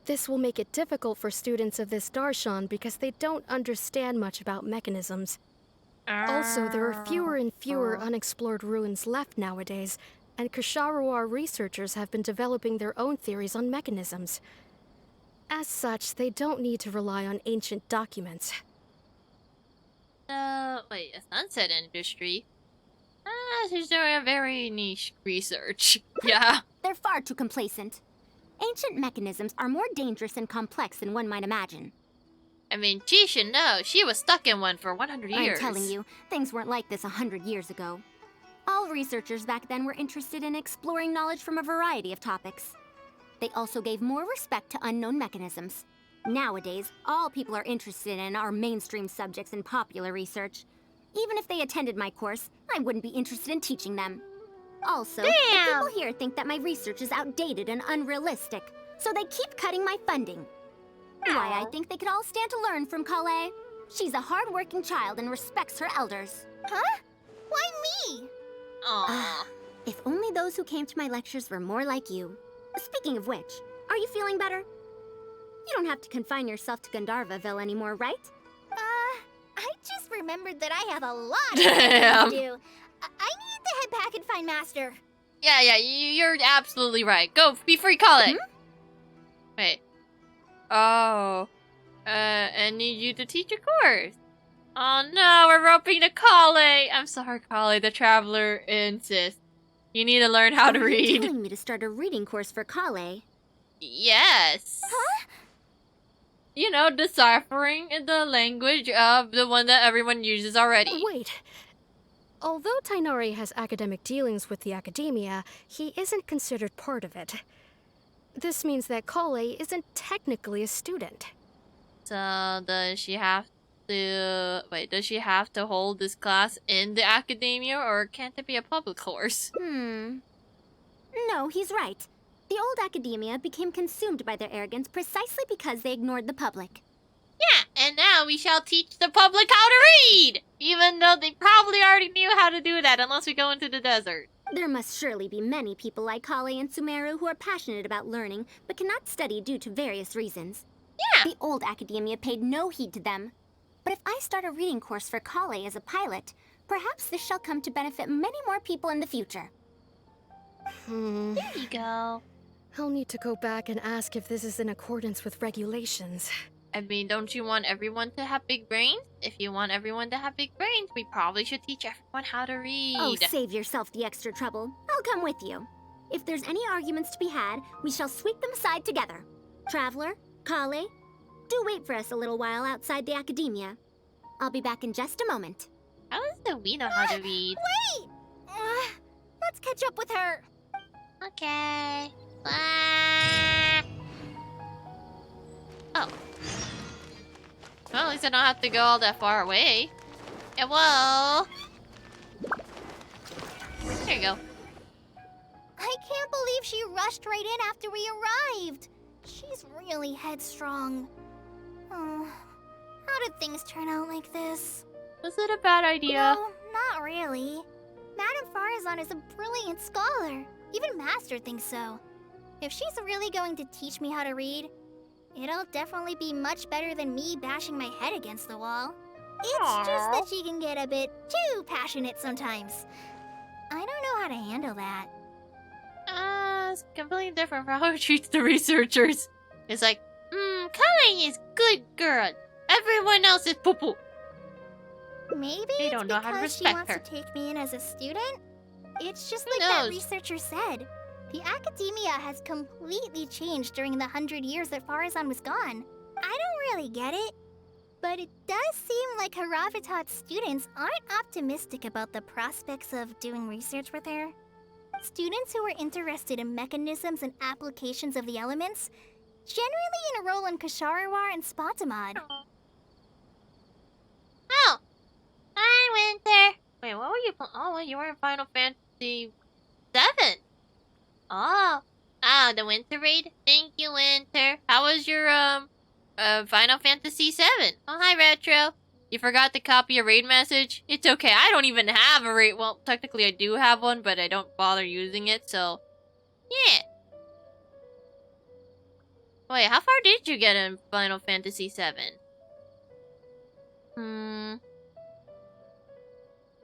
This will make it difficult for students of this darshan because they don't understand much about mechanisms. Also, there are fewer and fewer unexplored ruins left nowadays, and Kosharawar researchers have been developing their own theories on mechanisms. As such, they don't need to rely on ancient documents. Wait, a sunset industry? She's doing a very niche research. Yeah. They're far too complacent. Ancient mechanisms are more dangerous and complex than one might imagine. I mean, she should know. She was stuck in one for 100 years. I'm telling you, things weren't like this 100 years ago. All researchers back then were interested in exploring knowledge from a variety of topics. They also gave more respect to unknown mechanisms. Nowadays, all people are interested in are mainstream subjects in popular research. Even if they attended my course, I wouldn't be interested in teaching them. Also, the people here think that my research is outdated and unrealistic, so they keep cutting my funding. Why, I think they could all stand to learn from Kale. She's a hard-working child and respects her elders. Huh? Why me? Aww. If only those who came to my lectures were more like you. Speaking of which, are you feeling better? You don't have to confine yourself to Gandharvaville anymore, right? I just remembered that I have a lot of things to do. I need to head back and find Master. Yeah, you're absolutely right. Go, be free, call it. Wait. Oh. I need you to teach a course. Oh no, we're roping to Kale. I'm sorry, Kale. The Traveler insists. You need to learn how to read. You're telling me to start a reading course for Kale? Yes. Huh? You know, deciphering the language of the one that everyone uses already. Wait. Although Tainari has academic dealings with the academia, he isn't considered part of it. This means that Kale isn't technically a student. So, does she have to hold this class in the academia, or can't it be a public course? No, he's right. The old academia became consumed by their arrogance precisely because they ignored the public. Yeah, and now we shall teach the public how to read! Even though they probably already knew how to do that unless we go into the desert. There must surely be many people like Kale and Sumeru who are passionate about learning, but cannot study due to various reasons. Yeah! The old academia paid no heed to them. But if I start a reading course for Kale as a pilot, perhaps this shall come to benefit many more people in the future. There you go. I'll need to go back and ask if this is in accordance with regulations. I mean, don't you want everyone to have big brains? If you want everyone to have big brains, we probably should teach everyone how to read. Oh, save yourself the extra trouble. I'll come with you. If there's any arguments to be had, we shall sweep them aside together. Traveler, Kale, do wait for us a little while outside the academia. I'll be back in just a moment. How do we know how to read? Wait! Let's catch up with her. Okay. Bye. Oh. Well, at least I don't have to go all that far away. Yeah, whoa. There you go. I can't believe she rushed right in after we arrived. She's really headstrong. Oh, how did things turn out like this? Was it a bad idea? No, not really. Madame Faruzan is a brilliant scholar. Even Master thinks so. If she's really going to teach me how to read, it'll definitely be much better than me bashing my head against the wall. It's just that she can get a bit too passionate sometimes. I don't know how to handle that. It's completely different from how she treats the researchers. It's like, Kale is good girl. Everyone else is poo-poo. Maybe They it's don't know how to because she respect wants her. to take me in as a student? It's just Who like that knows? researcher said. The academia has completely changed during the 100 years that Faruzan was gone. I don't really get it. But it does seem like Haravitat's students aren't optimistic about the prospects of doing research with her. Students who are interested in mechanisms and applications of the elements generally enroll in Kasharawar and Spotamod. Oh! Hi, Winter! Wait, what were you Oh, well, you were in Final Fantasy 7. Oh, the Winter raid? Thank you, Winter. How was your, Final Fantasy 7? Oh, hi, Retro. You forgot to copy a raid message? It's okay, I don't even have a raid. Well, technically I do have one, but I don't bother using it, so... Yeah. Wait, how far did you get in Final Fantasy 7?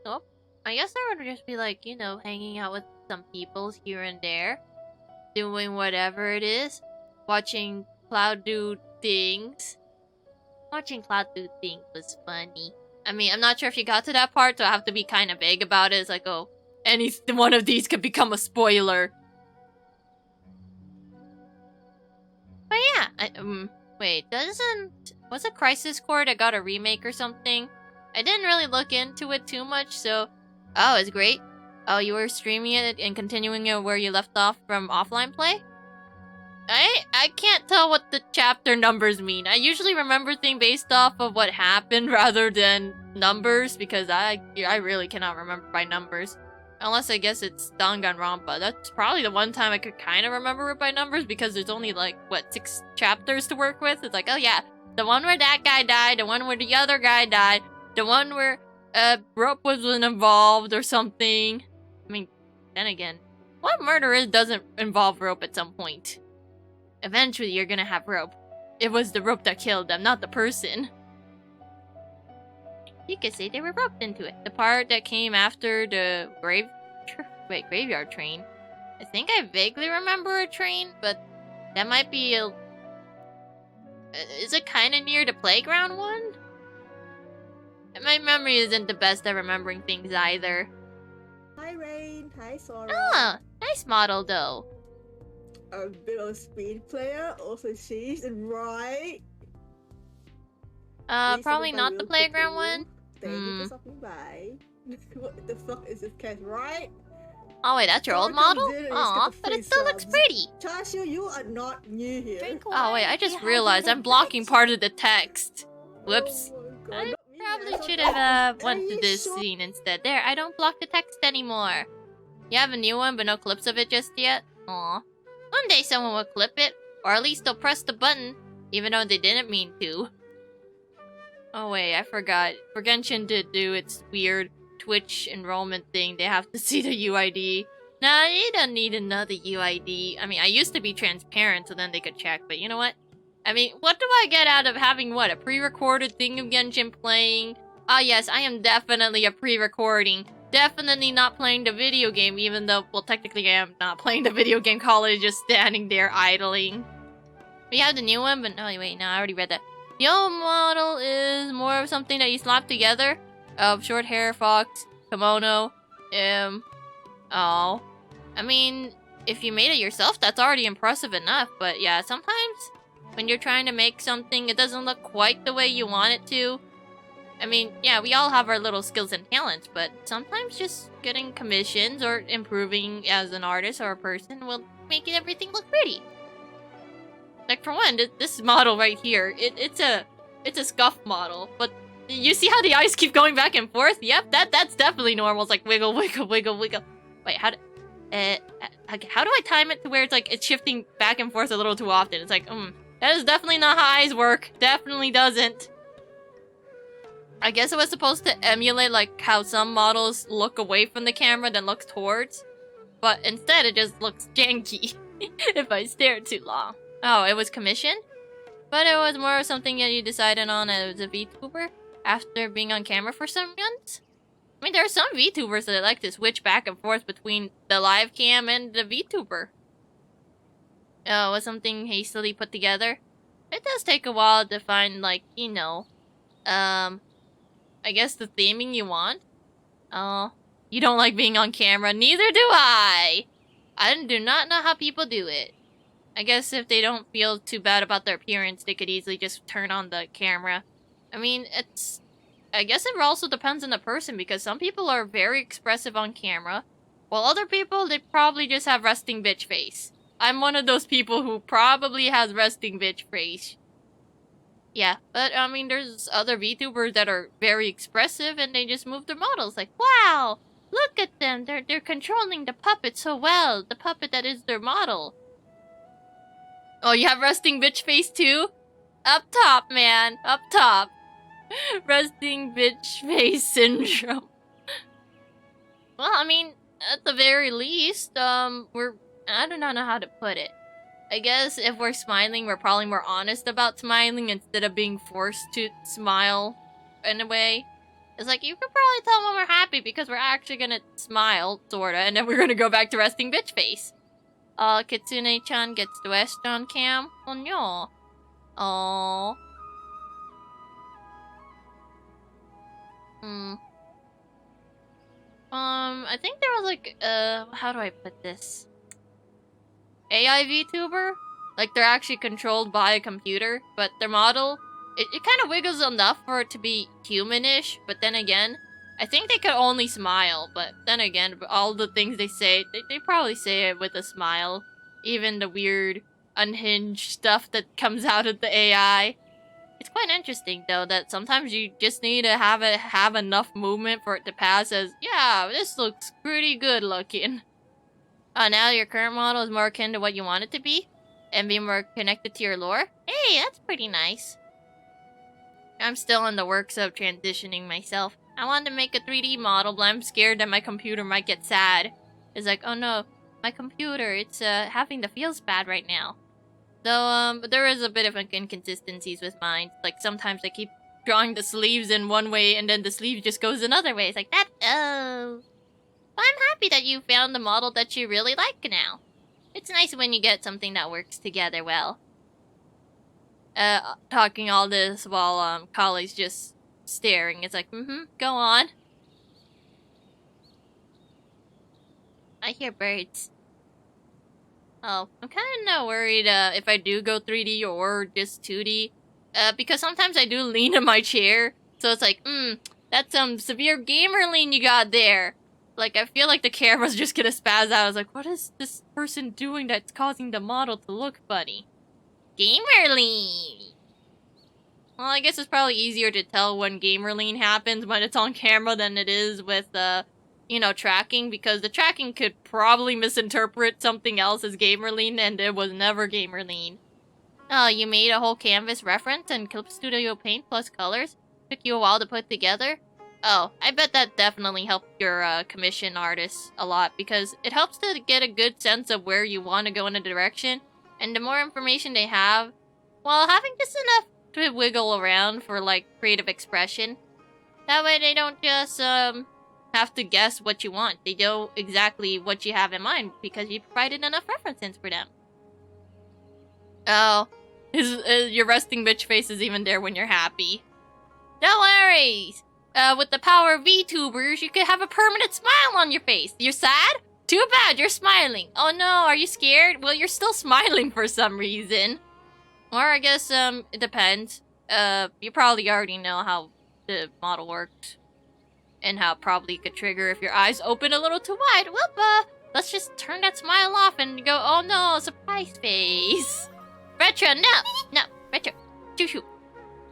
Oh, I guess I would just be like, you know, hanging out with some people here and there. Doing whatever it is. Watching Cloud do things. Watching Cloud do things was funny. I mean, I'm not sure if you got to that part, so I have to be kind of vague about it. It's like, oh, any one of these could become a spoiler. But yeah, wait, was it Crisis Core that got a remake or something? I didn't really look into it too much, so... Oh, it's great. Oh, you were streaming it and continuing it where you left off from offline play? I can't tell what the chapter numbers mean. I usually remember things based off of what happened rather than numbers, because I really cannot remember by numbers. Unless I guess it's Danganronpa. That's probably the one time I could kind of remember it by numbers, because there's only like, what, 6 chapters to work with? It's like, oh yeah, the one where that guy died, the one where the other guy died, the one where rope wasn't involved or something. I mean, then again, what murder doesn't involve rope at some point? Eventually, you're gonna have rope. It was the rope that killed them, not the person. You could say they were roped into it. The part that came after the graveyard train. I think I vaguely remember a train, but that might be a... Is it kind of near the playground one? My memory isn't the best at remembering things either. Hi, Rain. Hi, Sora. Ah, nice model though. A bit of a speed player, also she's right. Probably not the playground one. Thank you for stopping by. What the fuck is this cat, right? Oh wait, that's your old model? Aw, but it still looks pretty. Chashu, you are not new here. Oh wait, I just realized I'm blocking part of the text. Whoops. I probably should have went to this scene instead. There, I don't block the text anymore. You have a new one, but no clips of it just yet? Aw. One day someone will clip it, or at least they'll press the button, even though they didn't mean to. Oh wait, I forgot. For Genshin to do its weird Twitch enrollment thing, they have to see the UID. Nah, you don't need another UID. I mean, I used to be transparent so then they could check, but you know what? I mean, what do I get out of having, what, a pre-recorded thing of Genshin playing? Ah yes, I am definitely a pre-recording. Definitely not playing the video game, even though, well, technically I am not playing the video game. College just standing there idling. We have the new one, but no, wait, no, I already read that. The old model is more of something that you slap together. Of short hair, fox, kimono, oh. I mean, if you made it yourself, that's already impressive enough, but yeah, sometimes when you're trying to make something, it doesn't look quite the way you want it to. I mean, yeah, we all have our little skills and talents, but sometimes just getting commissions or improving as an artist or a person will make everything look pretty. Like, for one, this model right here, it's a scuff model, but you see how the eyes keep going back and forth? Yep, that's definitely normal. It's like wiggle, wiggle, wiggle, wiggle. Wait, how do I time it to where it's like it's shifting back and forth a little too often? It's like, that is definitely not how eyes work. Definitely doesn't. I guess it was supposed to emulate like how some models look away from the camera then look towards. But instead it just looks janky if I stare too long. Oh, it was commissioned? But it was more something that you decided on as a VTuber after being on camera for some months? I mean, there are some VTubers that like to switch back and forth between the live cam and the VTuber. Oh, was something hastily put together? It does take a while to find, like, you know, I guess the theming you want. Oh, you don't like being on camera. Neither do I! I do not know how people do it. I guess if they don't feel too bad about their appearance, they could easily just turn on the camera. I mean, I guess it also depends on the person, because some people are very expressive on camera, while other people, they probably just have resting bitch face. I'm one of those people who probably has resting bitch face. Yeah, but I mean, there's other VTubers that are very expressive and they just move their models. Like, wow, look at them. They're controlling the puppet so well. The puppet that is their model. Oh, you have resting bitch face too? Up top, man. Up top. Resting bitch face syndrome. Well, I mean, at the very least, I do not know how to put it. I guess if we're smiling, we're probably more honest about smiling instead of being forced to smile in a way. It's like, you could probably tell when we're happy because we're actually gonna smile, sorta, and then we're gonna go back to resting bitch face. Kitsune-chan gets the West on cam. Oh no. Oh. I think there was like, how do I put this? AI VTuber? Like, they're actually controlled by a computer, but their model, it kind of wiggles enough for it to be humanish, but then again, I think they could only smile, but then again, all the things they say, they probably say it with a smile. Even the weird, unhinged stuff that comes out of the AI. It's quite interesting, though, that sometimes you just need to have enough movement for it to pass as, yeah, this looks pretty good looking. Now your current model is more akin to what you want it to be, and be more connected to your lore? Hey, that's pretty nice. I'm still in the works of transitioning myself. I wanted to make a 3D model, but I'm scared that my computer might get sad. It's like, oh no, my computer, it's having the feels bad right now. So, but there is a bit of inconsistencies with mine. Like, sometimes I keep drawing the sleeves in one way, and then the sleeve just goes another way. It's like, that, oh. But I'm happy that you found the model that you really like now. It's nice when you get something that works together well. Talking all this while, Kali's just staring. It's like, go on. I hear birds. Oh, I'm kind of worried if I do go 3D or just 2D. Because sometimes I do lean in my chair. So it's like, that's some severe gamer lean you got there. Like, I feel like the camera's just gonna spaz out. I was like, what is this person doing that's causing the model to look funny? Gamer lean! Well, I guess it's probably easier to tell when gamer lean happens when it's on camera than it is with, you know, tracking, because the tracking could probably misinterpret something else as gamer lean, and it was never gamer lean. Oh, you made a whole canvas reference and Clip Studio Paint plus colors? Took you a while to put together? Oh, I bet that definitely helped your commission artists a lot, because it helps to get a good sense of where you want to go in a direction, and the more information they have, well, having just enough to wiggle around for, like, creative expression. That way they don't just, have to guess what you want. They know exactly what you have in mind because you provided enough references for them. Oh, your resting bitch face is even there when you're happy. No worries! With the power of VTubers, you could have a permanent smile on your face. You're sad? Too bad, you're smiling. Oh no, are you scared? Well, you're still smiling for some reason. Or I guess, it depends. You probably already know how the model worked. And how probably could trigger if your eyes open a little too wide. Well, let's just turn that smile off and go, oh no, surprise face. Retro, no, Retro, shoo.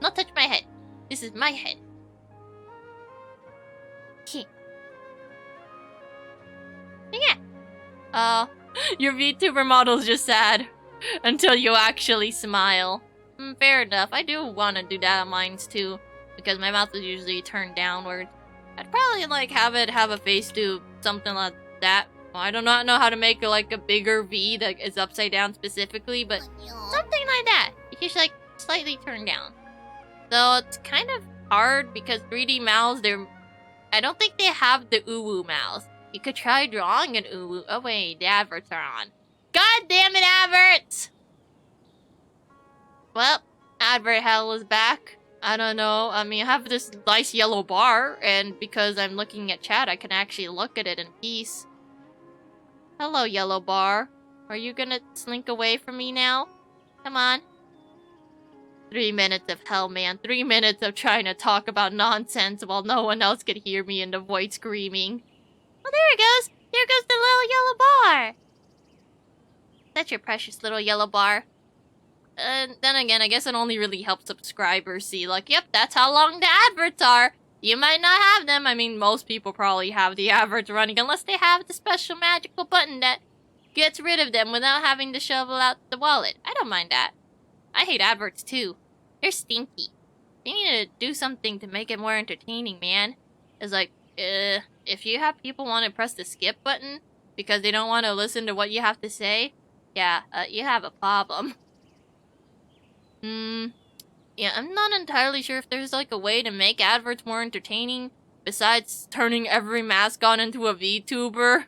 Not touch my head. This is my head. Yeah, Your VTuber model's just sad until you actually smile. Fair enough. I do want to do that on mine too, because my mouth is usually turned downward. I'd probably like have a face do something like that. Well, I do not know how to make like a bigger V that is upside down specifically, but something like that. It's just like slightly turned down. So it's kind of hard because 3D mouths, I don't think they have the uwu mouth. You could try drawing an uwu. Oh wait, the adverts are on. God damn it, adverts! Well, advert hell is back. I don't know. I mean, I have this nice yellow bar, and because I'm looking at chat, I can actually look at it in peace. Hello, yellow bar. Are you gonna slink away from me now? Come on. 3 minutes of hell, man. 3 minutes of trying to talk about nonsense while no one else could hear me in the void screaming. Oh, there it goes! There goes the little yellow bar! That's your precious little yellow bar. Then again, I guess it only really helps subscribers see, like, yep, that's how long the adverts are. You might not have them. I mean, most people probably have the adverts running unless they have the special magical button that gets rid of them without having to shovel out the wallet. I don't mind that. I hate adverts too. They're stinky. They need to do something to make it more entertaining, man. It's like, if you have people want to press the skip button because they don't want to listen to what you have to say, yeah, you have a problem. Yeah, I'm not entirely sure if there's like a way to make adverts more entertaining besides turning every mascot into a VTuber.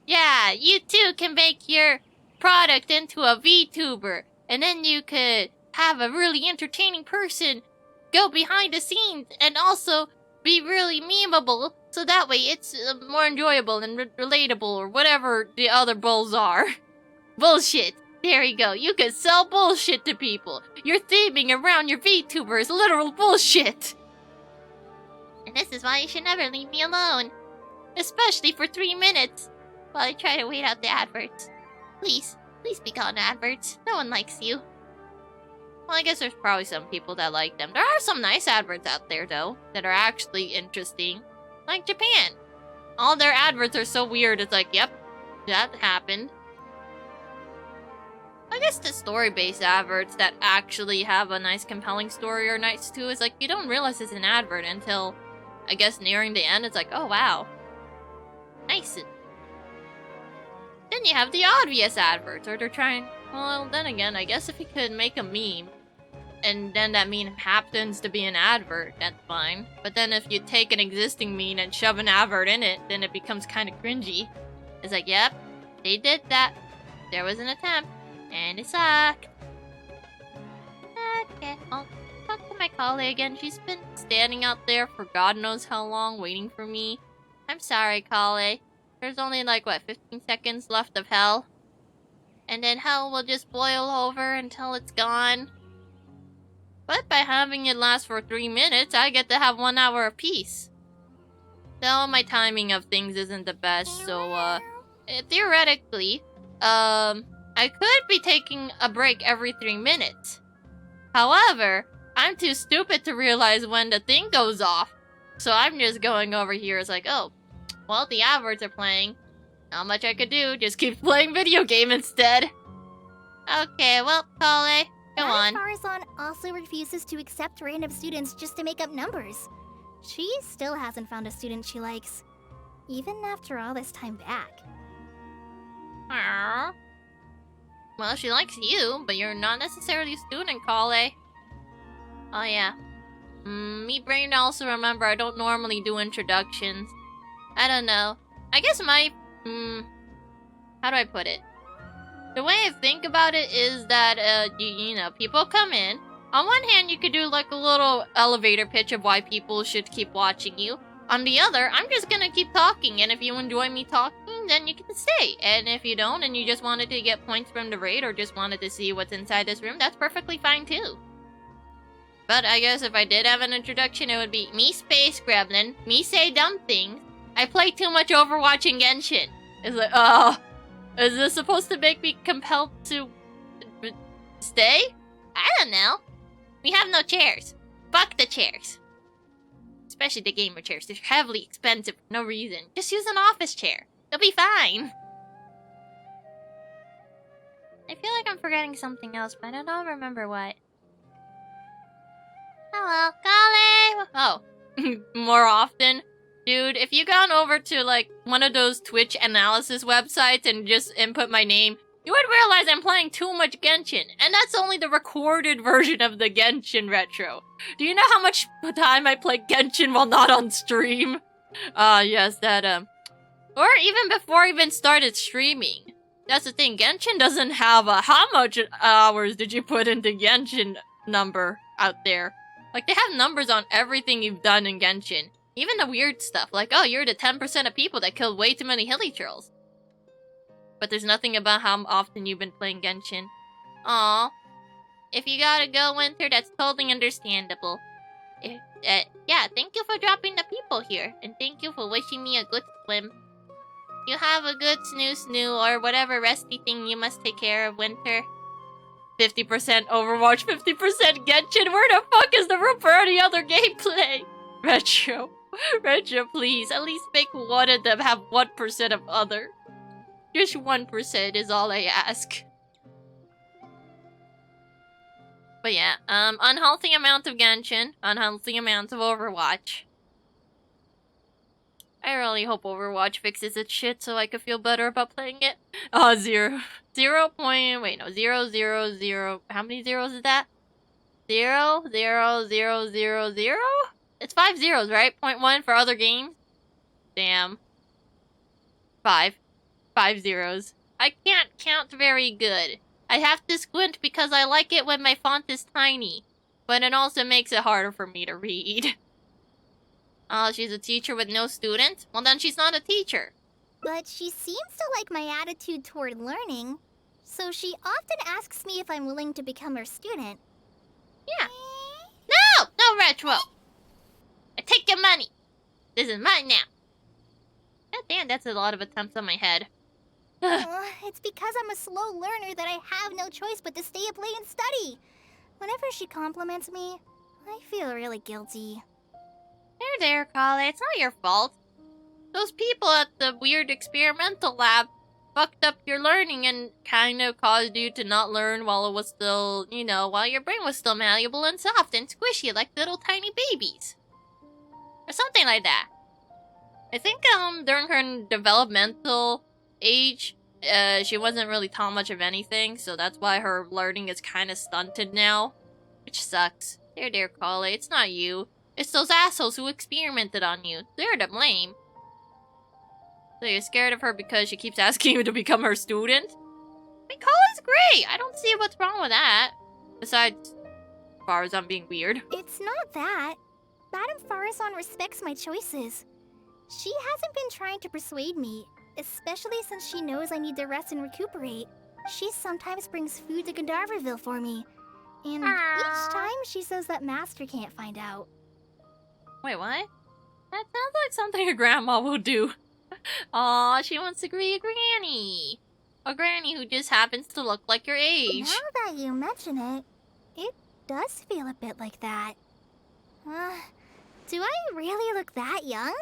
Yeah, you too can make your product into a VTuber, and then you could have a really entertaining person go behind the scenes and also be really memeable, so that way it's more enjoyable and relatable or whatever the other bulls are. Bullshit. There you go. You can sell bullshit to people. Your theming around your VTuber is literal bullshit. And this is why you should never leave me alone. Especially for 3 minutes. While I try to wait out the adverts. Please. Please be gone, adverts. No one likes you. Well, I guess there's probably some people that like them. There are some nice adverts out there, though, that are actually interesting. Like Japan. All their adverts are so weird, it's like, yep, that happened. I guess the story-based adverts that actually have a nice compelling story are nice too. Is like, you don't realize it's an advert until, I guess, nearing the end. It's like, oh wow. Nice. Then you have the obvious adverts, or they're trying... Well, then again, I guess if you could make a meme, and then that meme happens to be an advert, that's fine. But then if you take an existing meme and shove an advert in it, then it becomes kind of cringy. It's like, yep, they did that. There was an attempt. And it sucked. Okay, I'll talk to my colleague again. She's been standing out there for God knows how long, waiting for me. I'm sorry, colleague. There's only like, what, 15 seconds left of hell? And then hell will just boil over until it's gone. But by having it last for 3 minutes, I get to have 1 hour apiece. Though my timing of things isn't the best, so, theoretically, I could be taking a break every 3 minutes. However, I'm too stupid to realize when the thing goes off. So I'm just going over here as like, oh, well, the adverts are playing. Not much I could do, just keep playing video game instead. Okay, well, Kale, go on. Faruzan also refuses to accept random students just to make up numbers. She still hasn't found a student she likes, even after all this time back. Aww. Well, she likes you, but you're not necessarily a student, Kale. Oh, yeah. Me brain also remember I don't normally do introductions. I don't know. I guess my... how do I put it? The way I think about it is that, you know, people come in. On one hand, you could do like a little elevator pitch of why people should keep watching you. On the other, I'm just gonna keep talking, and if you enjoy me talking, then you can stay. And if you don't, and you just wanted to get points from the raid, or just wanted to see what's inside this room, that's perfectly fine too. But I guess if I did have an introduction, it would be me Space Gremlin, me say dumb things, I play too much Overwatch and Genshin. It's like, oh, is this supposed to make me compelled to stay? I don't know. We have no chairs. Fuck the chairs. Especially the gamer chairs. They're heavily expensive for no reason. Just use an office chair. You'll be fine. I feel like I'm forgetting something else, but I don't remember what. Hello, Kale! Oh, more often? Dude, if you gone over to, like, one of those Twitch analysis websites and just input my name, you would realize I'm playing too much Genshin. And that's only the recorded version of the Genshin retro. Do you know how much time I play Genshin while not on stream? Yes, that, or even before I even started streaming. That's the thing, Genshin doesn't have a how much hours did you put into Genshin number out there. Like, they have numbers on everything you've done in Genshin. Even the weird stuff, like, oh, you're the 10% of people that killed way too many hilly trolls. But there's nothing about how often you've been playing Genshin. Aww. If you gotta go, Winter, that's totally understandable. Yeah, thank you for dropping the people here. And thank you for wishing me a good swim. You have a good snoo or whatever resty thing you must take care of, Winter. 50% Overwatch, 50% Genshin. Where the fuck is the room for any other gameplay? Retro. Retro, please. At least make one of them have 1% of other. Just 1% is all I ask. But yeah, unhealthy amount of Genshin, unhealthy amount of Overwatch. I really hope Overwatch fixes its shit so I could feel better about playing it. Oh, 0. 0 point... Wait, no. 0, 0, 0... How many zeros is that? 0, 0, 0, 0, 0? It's 5 zeros, right? 0.1 for other games? Damn. 5. 5 zeros. I can't count very good. I have to squint because I like it when my font is tiny. But it also makes it harder for me to read. Oh, she's a teacher with no students? Well, then she's not a teacher. But she seems to like my attitude toward learning, so she often asks me if I'm willing to become her student. Yeah. No! No, Retro! I take your money! This is mine now. God damn, that's a lot of attempts on my head. It's because I'm a slow learner that I have no choice but to stay up late and study. Whenever she compliments me, I feel really guilty. There, Kale. It's not your fault. Those people at the weird experimental lab fucked up your learning and kind of caused you to not learn while it was still, you know, while your brain was still malleable and soft and squishy like little tiny babies. Or something like that. I think, during her developmental age, she wasn't really taught much of anything, so that's why her learning is kind of stunted now. Which sucks. There, Kale. It's not you. It's those assholes who experimented on you. They're to blame. So you're scared of her because she keeps asking you to become her student? I mean, Kale's great. I don't see what's wrong with that. Besides, Faruzan being weird. It's not that. Madame Faruzan respects my choices. She hasn't been trying to persuade me, especially since she knows I need to rest and recuperate. She sometimes brings food to Gandharvaville for me. And each time she says that Master can't find out. Wait, what? That sounds like something a grandma will do. Aw, she wants to be a granny. A granny who just happens to look like your age. Now that you mention it, it does feel a bit like that. Do I really look that young?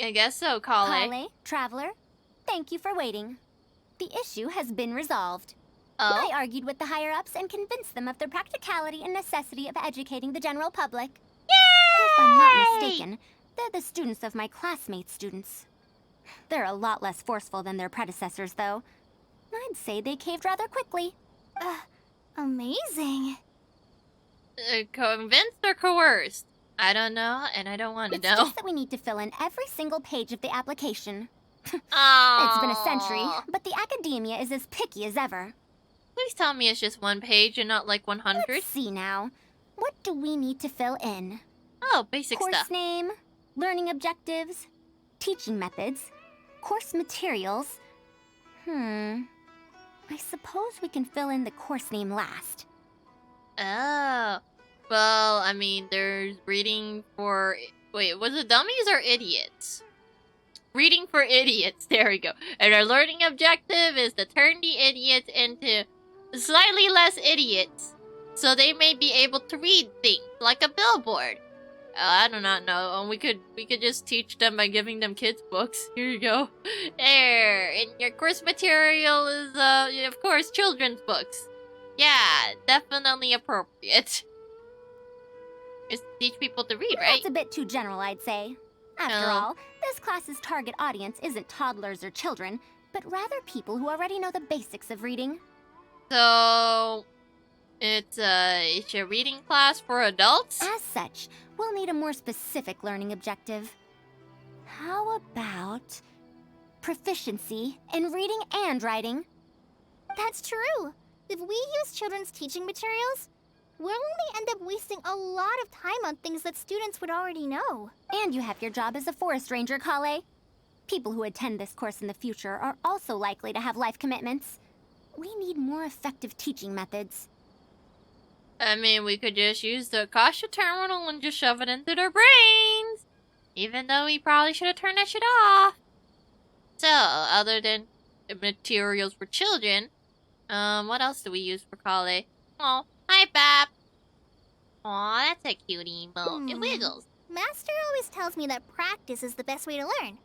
I guess so, Kale. Kale, Traveler, thank you for waiting. The issue has been resolved. Oh? I argued with the higher-ups and convinced them of the practicality and necessity of educating the general public. Yay! If I'm not mistaken, they're the students of my classmates' students. They're a lot less forceful than their predecessors, though. I'd say they caved rather quickly. Amazing. Convinced or coerced? I don't know, and I don't want to know. It's just that we need to fill in every single page of the application. Aww. It's been a century, but the academia is as picky as ever. Please tell me it's just one page and not like 100. Let's see now. What do we need to fill in? Oh, basic Course stuff. name, learning objectives, teaching methods, course materials. I suppose we can fill in the course name last. Oh. Well, I mean, there's reading for... Wait, was it dummies or idiots? Reading for idiots. There we go. And our learning objective is to turn the idiots into slightly less idiots, so they may be able to read things like a billboard. I do not know. We could just teach them by giving them kids books. Here you go. There. And your course material is of course children's books. Yeah, definitely appropriate. Just teach people to read, right? That's a bit too general, I'd say. After all, this class's target audience isn't toddlers or children, but rather people who already know the basics of reading. So, it's a reading class for adults? As such, we'll need a more specific learning objective. How about proficiency in reading and writing? That's true. If we use children's teaching materials, we'll only end up wasting a lot of time on things that students would already know. And you have your job as a forest ranger, Kale. People who attend this course in the future are also likely to have life commitments. We need more effective teaching methods. I mean, we could just use the Akasha terminal and just shove it into their brains. Even though we probably should have turned that shit off. So, other than materials for children, what else do we use for Kale? Oh, hi, Bap. Aw, that's a cute emote. It wiggles. Master always tells me that practice is the best way to learn.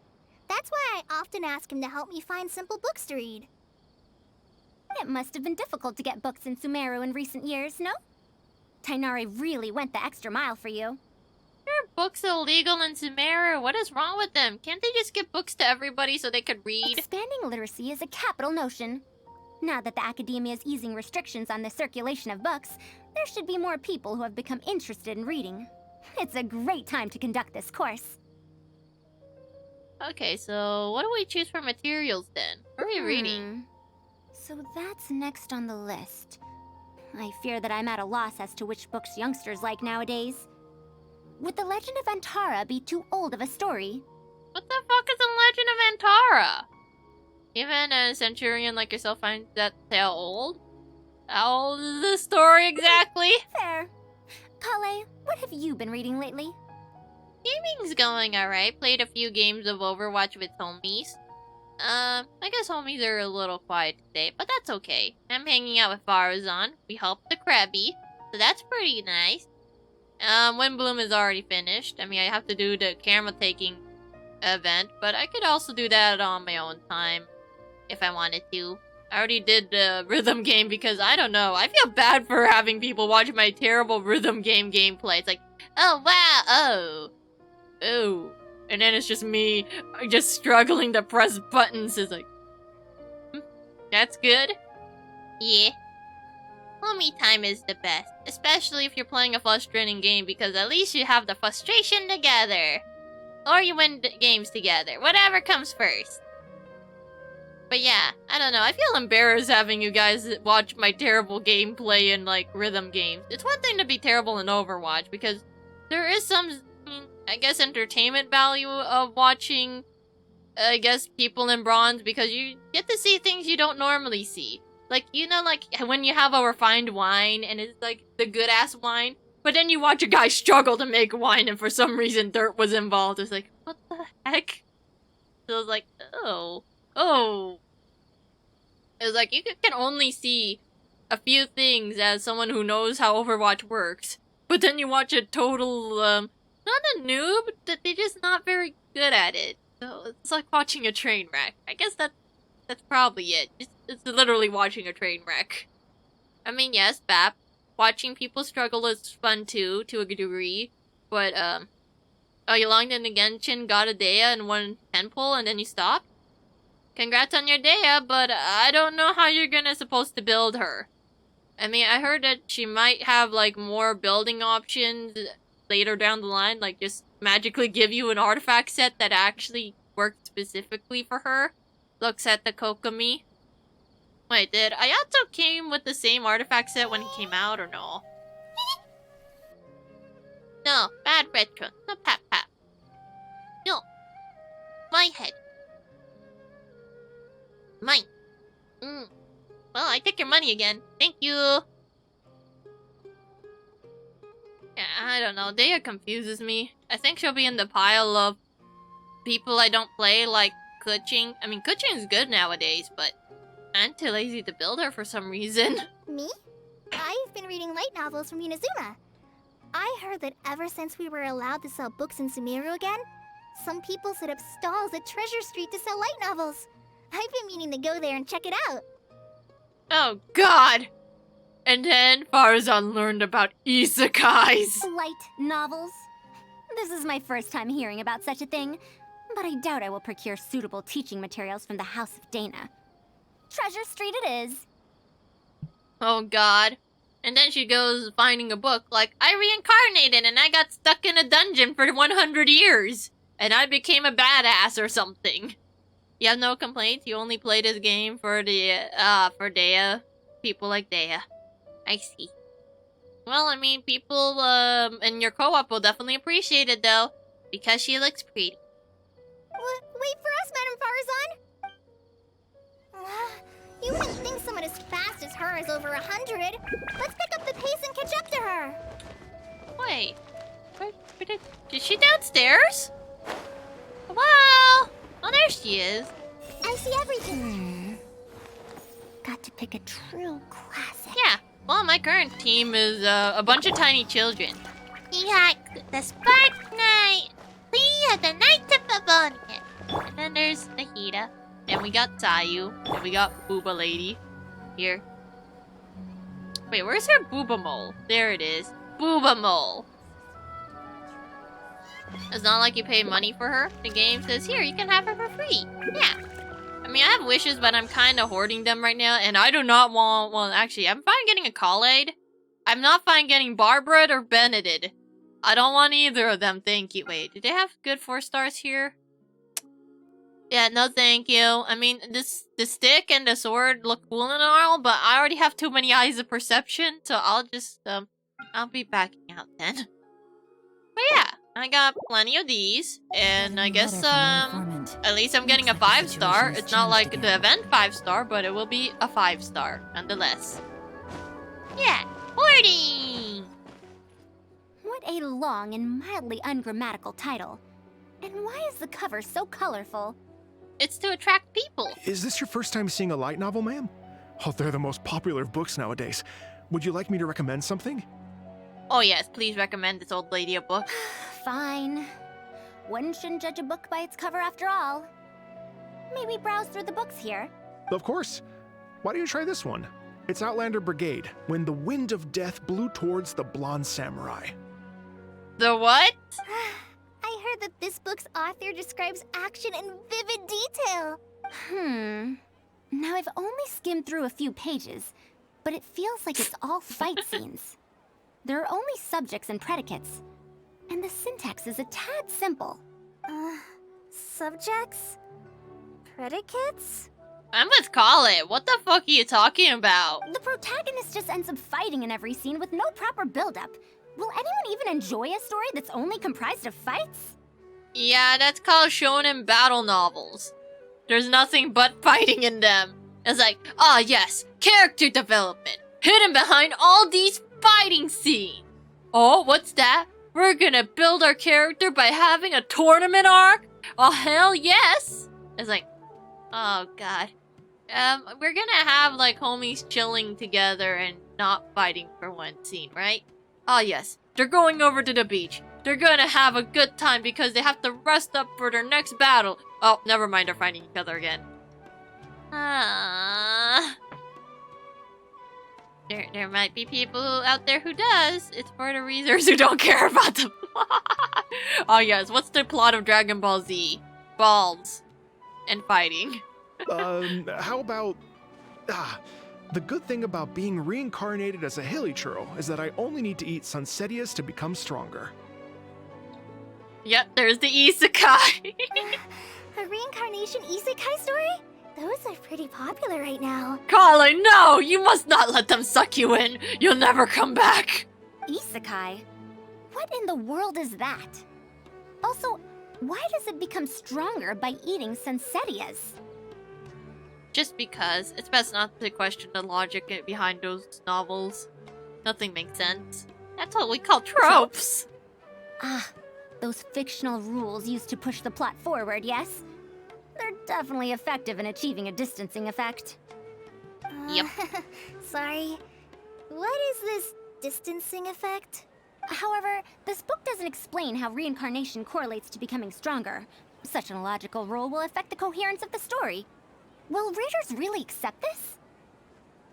That's why I often ask him to help me find simple books to read. It must have been difficult to get books in Sumeru in recent years, no? Tighnari really went the extra mile for you. Are books illegal in Sumeru? What is wrong with them? Can't they just give books to everybody so they could read? Expanding literacy is a capital notion. Now that the academia is easing restrictions on the circulation of books, there should be more people who have become interested in reading. It's a great time to conduct this course. Okay, so what do we choose for materials then? What are we reading? So that's next on the list. I fear that I'm at a loss as to which books youngsters like nowadays. Would The Legend of Antara be too old of a story? What the fuck is The Legend of Antara? Even a centurion like yourself finds that tale old? How old is this story exactly? Fair. Kale, what have you been reading lately? Gaming's going alright. Played a few games of Overwatch with homies. I guess homies are a little quiet today, but that's okay. I'm hanging out with Faruzan. We helped the Krabby, so that's pretty nice. When Bloom is already finished. I mean, I have to do the camera taking event, but I could also do that on my own time if I wanted to. I already did the rhythm game because, I don't know, I feel bad for having people watch my terrible rhythm game gameplay. It's like, oh wow, oh. And then it's just me just struggling to press buttons. It's like, that's good. Yeah. Homie time is the best. Especially if you're playing a frustrating game because at least you have the frustration together. Or you win the games together. Whatever comes first. But yeah, I don't know. I feel embarrassed having you guys watch my terrible gameplay in like rhythm games. It's one thing to be terrible in Overwatch because there is some, I guess, entertainment value of watching, I guess, people in bronze because you get to see things you don't normally see. Like, you know, like when you have a refined wine and it's like the good ass wine, but then you watch a guy struggle to make wine and for some reason dirt was involved. It's like, what the heck? So it's like, oh. It's like, you can only see a few things as someone who knows how Overwatch works. But then you watch a total, not a noob, that they're just not very good at it. So it's like watching a train wreck. I guess that's probably it. It's literally watching a train wreck. I mean, yes, Bap, watching people struggle is fun too, to a degree. But, oh, you logged into Genshin, got a Dea and won 10 pull, and then you stopped? Congrats on your Dea, but I don't know how you're supposed to build her. I mean, I heard that she might have, like, more building options later down the line, like, just magically give you an artifact set that actually worked specifically for her. Looks at the Kokomi. Wait, did Ayato came with the same artifact set when he came out, or no? No, bad retro. No, Pap. No. My head. Mine. Well, I took your money again. Thank you. Yeah, I don't know. Dea confuses me. I think she'll be in the pile of people I don't play, like Kuching. I mean, Kuching's good nowadays, but I'm too lazy to build her for some reason. Me? I've been reading light novels from Inazuma. I heard that ever since we were allowed to sell books in Sumeru again, some people set up stalls at Treasure Street to sell light novels. I've been meaning to go there and check it out. Oh god! And then Faruzan learned about isekais. Light novels? This is my first time hearing about such a thing, but I doubt I will procure suitable teaching materials from the House of Dana. Treasure Street it is. Oh god. And then she goes finding a book like, I reincarnated and I got stuck in a dungeon for 100 years. And I became a badass or something. You have no complaints? You only play this game for the, for Dea? People like Dea. I see. Well, I mean, people, in your co-op will definitely appreciate it, though. Because she looks pretty. Wait for us, Madame Faruzan! You wouldn't think someone as fast as her is over 100. Let's pick up the pace and catch up to her. Wait. Is she downstairs? Hello? Oh, there she is. I see everything. Got to pick a true classic. Yeah. Well, my current team is a bunch of tiny children. We got the Spark Knight. We have the Knight of Pavonia. And then there's Nahida. And we got Sayu. And we got Booba Lady. Here. Wait, where's her Booba Mole? There it is. Booba Mole. It's not like you pay money for her. The game says, here, you can have her for free. Yeah. I mean, I have wishes, but I'm kind of hoarding them right now. And I do not want... Well, actually, I'm fine getting a Khalid. I'm not fine getting Barbara or Benedict. I don't want either of them, thank you. Wait, do they have good 4 stars here? Yeah, no thank you. I mean, the stick and the sword look cool and all, but I already have too many eyes of perception, so I'll just, I'll be backing out then. But yeah, I got plenty of these, and I guess, at least I'm getting a 5-star. It's not like the event 5-star, but it will be a 5-star, nonetheless. Yeah, hoarding! What a long and mildly ungrammatical title. And why is the cover so colorful? It's to attract people. Is this your first time seeing a light novel, ma'am? Oh, they're the most popular of books nowadays. Would you like me to recommend something? Oh yes, please recommend this old lady a book. Fine. One shouldn't judge a book by its cover after all. Maybe browse through the books here. Of course. Why don't you try this one? It's Outlander Brigade, When the Wind of Death Blew Towards the Blonde Samurai. The what? I heard that this book's author describes action in vivid detail. Now I've only skimmed through a few pages, but it feels like it's all fight scenes. There are only subjects and predicates, and the syntax is a tad simple. Subjects? Predicates? I'm with Khalid. What the fuck are you talking about? The protagonist just ends up fighting in every scene with no proper build-up. Will anyone even enjoy a story that's only comprised of fights? Yeah, that's called shonen battle novels. There's nothing but fighting in them. It's like, ah yes, character development. Hidden behind all these fighting scenes. Oh, what's that? We're gonna build our character by having a tournament arc? Oh, hell yes! It's like, oh god. We're gonna have like homies chilling together and not fighting for one scene, right? Ah yes, they're going over to the beach. They're gonna have a good time because they have to rest up for their next battle. Oh, never mind, they're fighting each other again. There might be people out there who does. It's for the reasons who don't care about them. Oh yes, what's the plot of Dragon Ball Z? Balls. And fighting. How about... the good thing about being reincarnated as a hilly churro is that I only need to eat Sunsetias to become stronger. Yep, there's the isekai. A reincarnation isekai story? Those are pretty popular right now. Colin, no! You must not let them suck you in. You'll never come back. Isekai? What in the world is that? Also, why does it become stronger by eating Sunsetias? Just because. It's best not to question the logic behind those novels. Nothing makes sense. That's what we call tropes. Those fictional rules used to push the plot forward, yes? They're definitely effective in achieving a distancing effect. Yep. Sorry. What is this distancing effect? However, this book doesn't explain how reincarnation correlates to becoming stronger. Such an illogical rule will affect the coherence of the story. Will readers really accept this?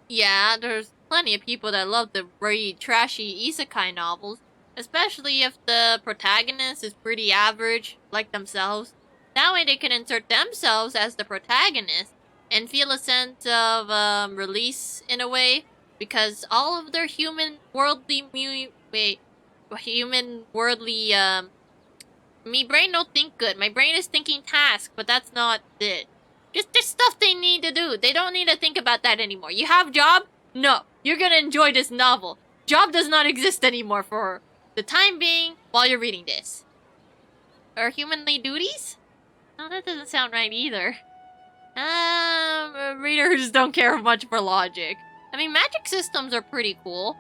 Yeah, there's plenty of people that love to read trashy isekai novels, especially if the protagonist is pretty average, like themselves. That way they can insert themselves as the protagonist and feel a sense of release in a way, because all of their me brain don't think good. My brain is thinking task, but that's not it. Just there's stuff they need to do. They don't need to think about that anymore. You have job? No. You're gonna enjoy this novel. Job does not exist anymore for the time being while you're reading this. Or humanly duties? No, that doesn't sound right either. Readers don't care much for logic. I mean, magic systems are pretty cool.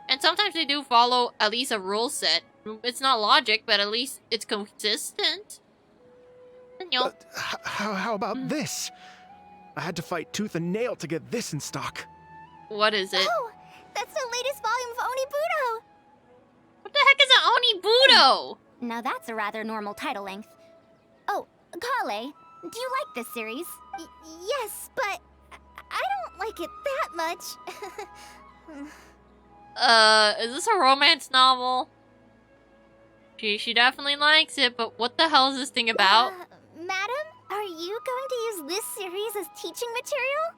And sometimes they do follow at least a rule set. It's not logic, but at least it's consistent. How about this? I had to fight tooth and nail to get this in stock. What is it? Oh, that's the latest volume of Onibudo! What the heck is an Onibudo? Now that's a rather normal title length. Oh, Kale, do you like this series? Yes, but I don't like it that much. Is this a romance novel? She definitely likes it, but what the hell is this thing about? Madam, are you going to use this series as teaching material?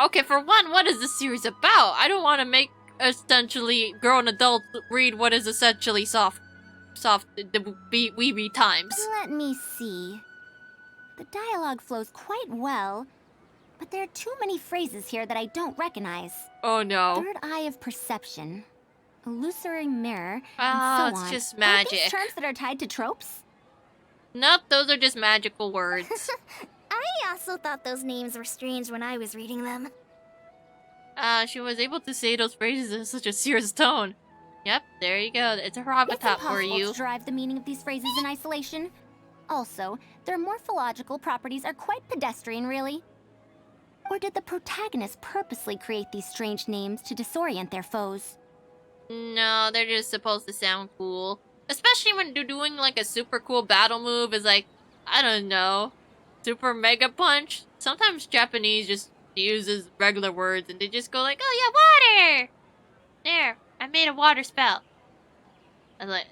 Okay, for one, what is this series about? I don't want to make essentially grown adults read what is essentially soft weeby times. Let me see. The dialogue flows quite well, but there are too many phrases here that I don't recognize. Oh no. Third eye of perception, illusory mirror, Oh, and so on. it's just Are magic. these terms that are tied to tropes? Nope, those are just magical words. I also thought those names were strange when I was reading them. She was able to say those phrases in such a serious tone. Yep, there you go. It's a Rabitat for you. To derive the meaning of these phrases in isolation. Also, their morphological properties are quite pedestrian, really. Or did the protagonist purposely create these strange names to disorient their foes? No, they're just supposed to sound cool. Especially when they're doing like a super cool battle move is like, I don't know, super mega punch. Sometimes Japanese just uses regular words and they just go like, oh yeah, water! There, I made a water spell. I was like,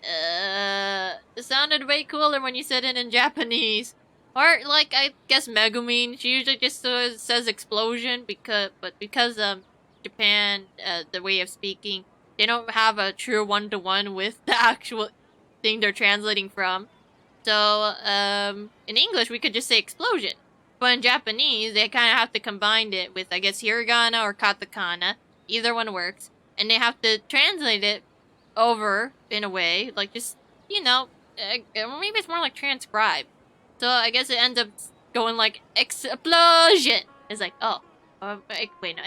it sounded way cooler when you said it in Japanese. Or like, I guess Megumin, she usually just says explosion because Japan, the way of speaking, they don't have a true one-to-one with the actual thing they're translating from. So, in English, we could just say explosion. But in Japanese, they kind of have to combine it with, I guess, hiragana or katakana. Either one works. And they have to translate it over, in a way, like just, you know, maybe it's more like transcribe. So I guess it ends up going like, explosion! It's like, oh, wait, no,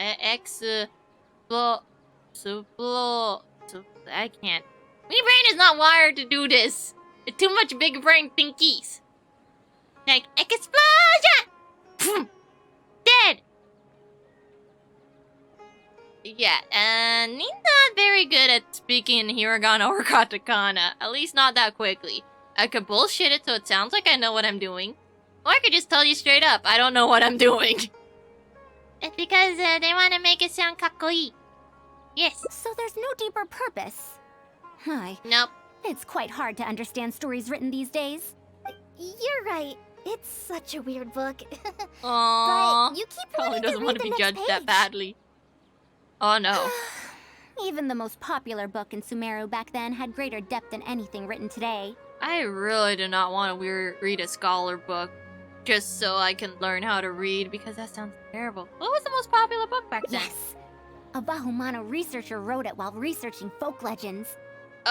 I can't. My brain is not wired to do this. It's too much big brain thinkies. Like, explosion! Dead! Yeah, and he's not very good at speaking in hiragana or katakana. At least not that quickly. I could bullshit it so it sounds like I know what I'm doing. Or I could just tell you straight up, I don't know what I'm doing. It's because they want to make it sound kakkoi. Yes. So there's no deeper purpose. Hi. Nope. It's quite hard to understand stories written these days. You're right. It's such a weird book. Aww. But you keep Probably wanting doesn't to want read to the be next judged that page. badly. Oh no. Even the most popular book in Sumeru back then had greater depth than anything written today. I really do not want to read a scholar book just so I can learn how to read because that sounds terrible. What was the most popular book back then? Yes. A Bahumano researcher wrote it while researching folk legends.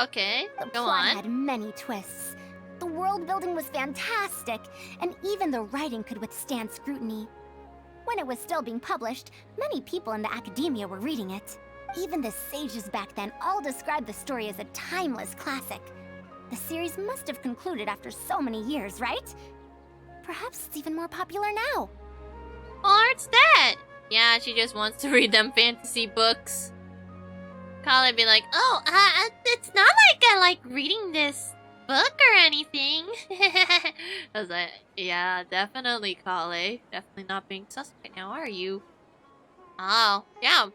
Okay, The go plot on. had many twists. The world building was fantastic, and even the writing could withstand scrutiny. When it was still being published, many people in the academia were reading it. Even the sages back then all described the story as a timeless classic. The series must have concluded after so many years, right? Perhaps it's even more popular now. Or it's that. Yeah, she just wants to read them fantasy books. Kale be like, oh, it's not like I like reading this book or anything. I was like, yeah, definitely, Kale. Definitely not being sus right now, are you? Oh, yeah.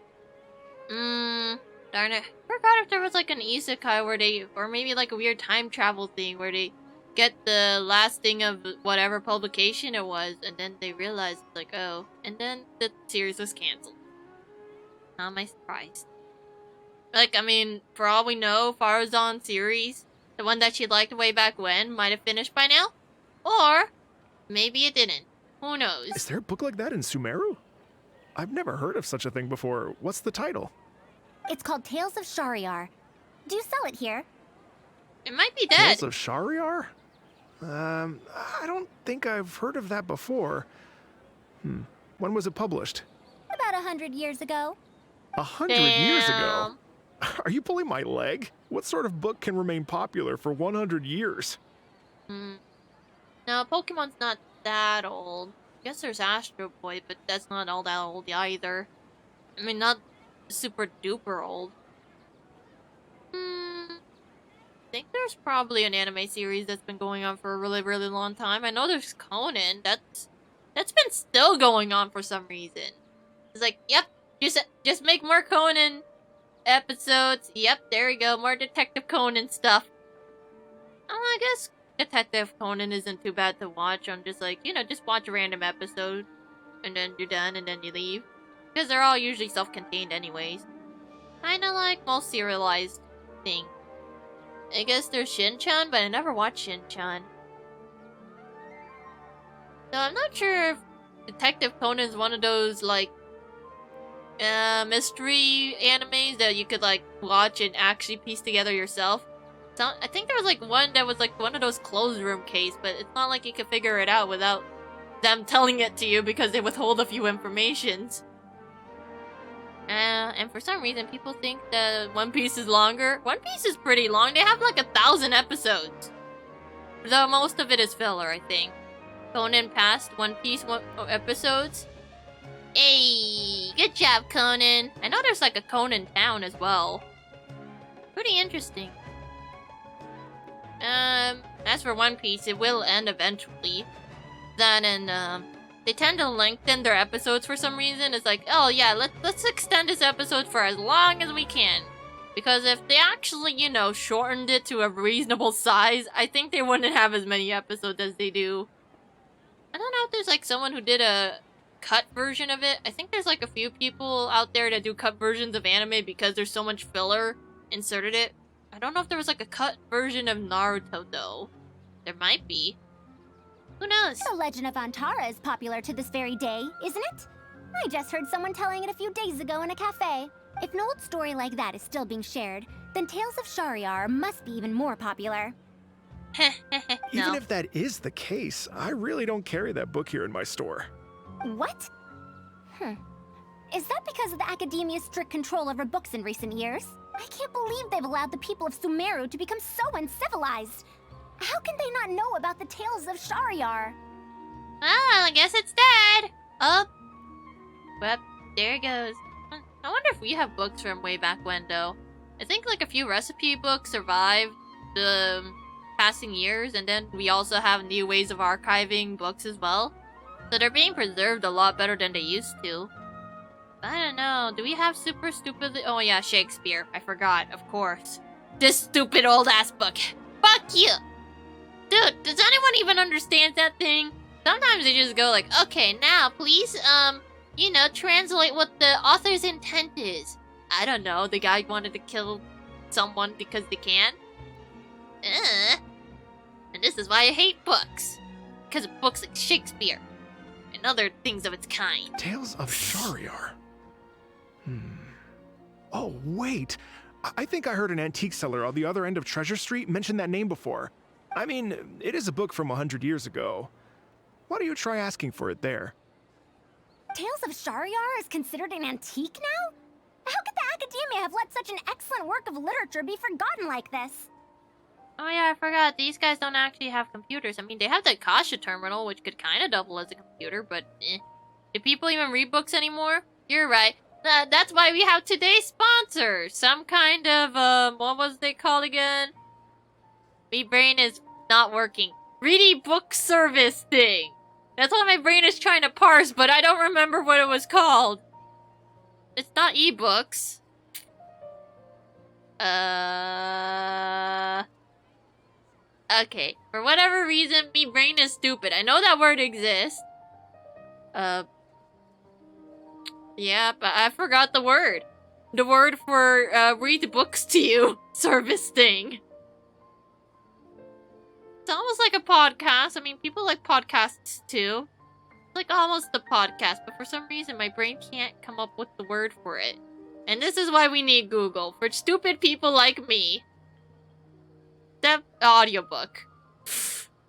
Darn it. I forgot if there was like an isekai where they, or maybe like a weird time travel thing where they get the last thing of whatever publication it was, and then they realize, like, oh, and then the series was cancelled. Not am I surprised? Like, I mean, for all we know, Faruzan series, the one that she liked way back when, might have finished by now. Or maybe it didn't. Who knows? Is there a book like that in Sumeru? I've never heard of such a thing before. What's the title? It's called Tales of Shariar. Do you sell it here? It might be dead. Tales of Shariar? I don't think I've heard of that before. When was it published? About 100 years ago. 100 years ago? Are you pulling my leg? What sort of book can remain popular for 100 years? No, Pokemon's not that old. I guess there's Astro Boy, but that's not all that old either. I mean, not super duper old. I think there's probably an anime series that's been going on for a really, really long time. I know there's Conan. That's been still going on for some reason. It's like, yep, just make more Conan episodes. Yep, there we go, more Detective Conan stuff. I guess Detective Conan isn't too bad to watch. I'm just like, you know, just watch a random episode, and then you're done, and then you leave. Because they're all usually self-contained anyways. Kinda like most serialized things. I guess there's Shin-chan, but I never watched Shin-chan. So I'm not sure if Detective Conan is one of those, like, mystery animes that you could, like, watch and actually piece together yourself. So I think there was, like, one that was, like, one of those closed room case, but it's not like you could figure it out without them telling it to you because they withhold a few informations. And for some reason, people think that One Piece is longer. One Piece is pretty long. They have like 1,000 episodes. Though most of it is filler, I think. Conan passed One Piece episodes. Hey, good job, Conan. I know there's like a Conan town as well. Pretty interesting. As for One Piece, it will end eventually. Then they tend to lengthen their episodes for some reason. It's like, oh yeah, let's extend this episode for as long as we can. Because if they actually, you know, shortened it to a reasonable size, I think they wouldn't have as many episodes as they do. I don't know if there's like someone who did a cut version of it. I think there's like a few people out there that do cut versions of anime because there's so much filler inserted it. I don't know if there was like a cut version of Naruto though. There might be. Who knows? The legend of Antara is popular to this very day, isn't it? I just heard someone telling it a few days ago in a cafe. If an old story like that is still being shared, then Tales of Shariar must be even more popular. Even if that is the case, I really don't carry that book here in my store. What? Is that because of the Academia's strict control over books in recent years? I can't believe they've allowed the people of Sumeru to become so uncivilized. How can they not know about the Tales of Shariar? Well, I guess it's dead. Oh. Well, there it goes. I wonder if we have books from way back when, though. I think like a few recipe books survived the passing years, and then we also have new ways of archiving books as well. So they're being preserved a lot better than they used to. I don't know. Do we have super stupid... Oh yeah, Shakespeare. I forgot, of course. This stupid old-ass book. Fuck you! Dude, does anyone even understand that thing? Sometimes they just go like, okay, now please, you know, translate what the author's intent is. I don't know, the guy wanted to kill someone because they can. And this is why I hate books. Because of books like Shakespeare. And other things of its kind. Tales of Shariar. Oh, wait. I think I heard an antique seller on the other end of Treasure Street mention that name before. I mean, it is a book from 100 years ago. Why don't you try asking for it there? Tales of Shariar is considered an antique now? How could the Academia have let such an excellent work of literature be forgotten like this? Oh yeah, I forgot. These guys don't actually have computers. I mean, they have the Kasha terminal, which could kind of double as a computer, but eh. Do people even read books anymore? You're right. That's why we have today's sponsor. Some kind of, what was they called again? My brain is not working. Ready book service thing. That's what my brain is trying to parse, but I don't remember what it was called. It's not ebooks. Okay. For whatever reason, my brain is stupid. I know that word exists. Yeah, but I forgot the word. The word for, read books to you service thing. It's almost like a podcast. I mean, people like podcasts too. It's like almost a podcast, but for some reason my brain can't come up with the word for it. And this is why we need Google. For stupid people like me. That audiobook.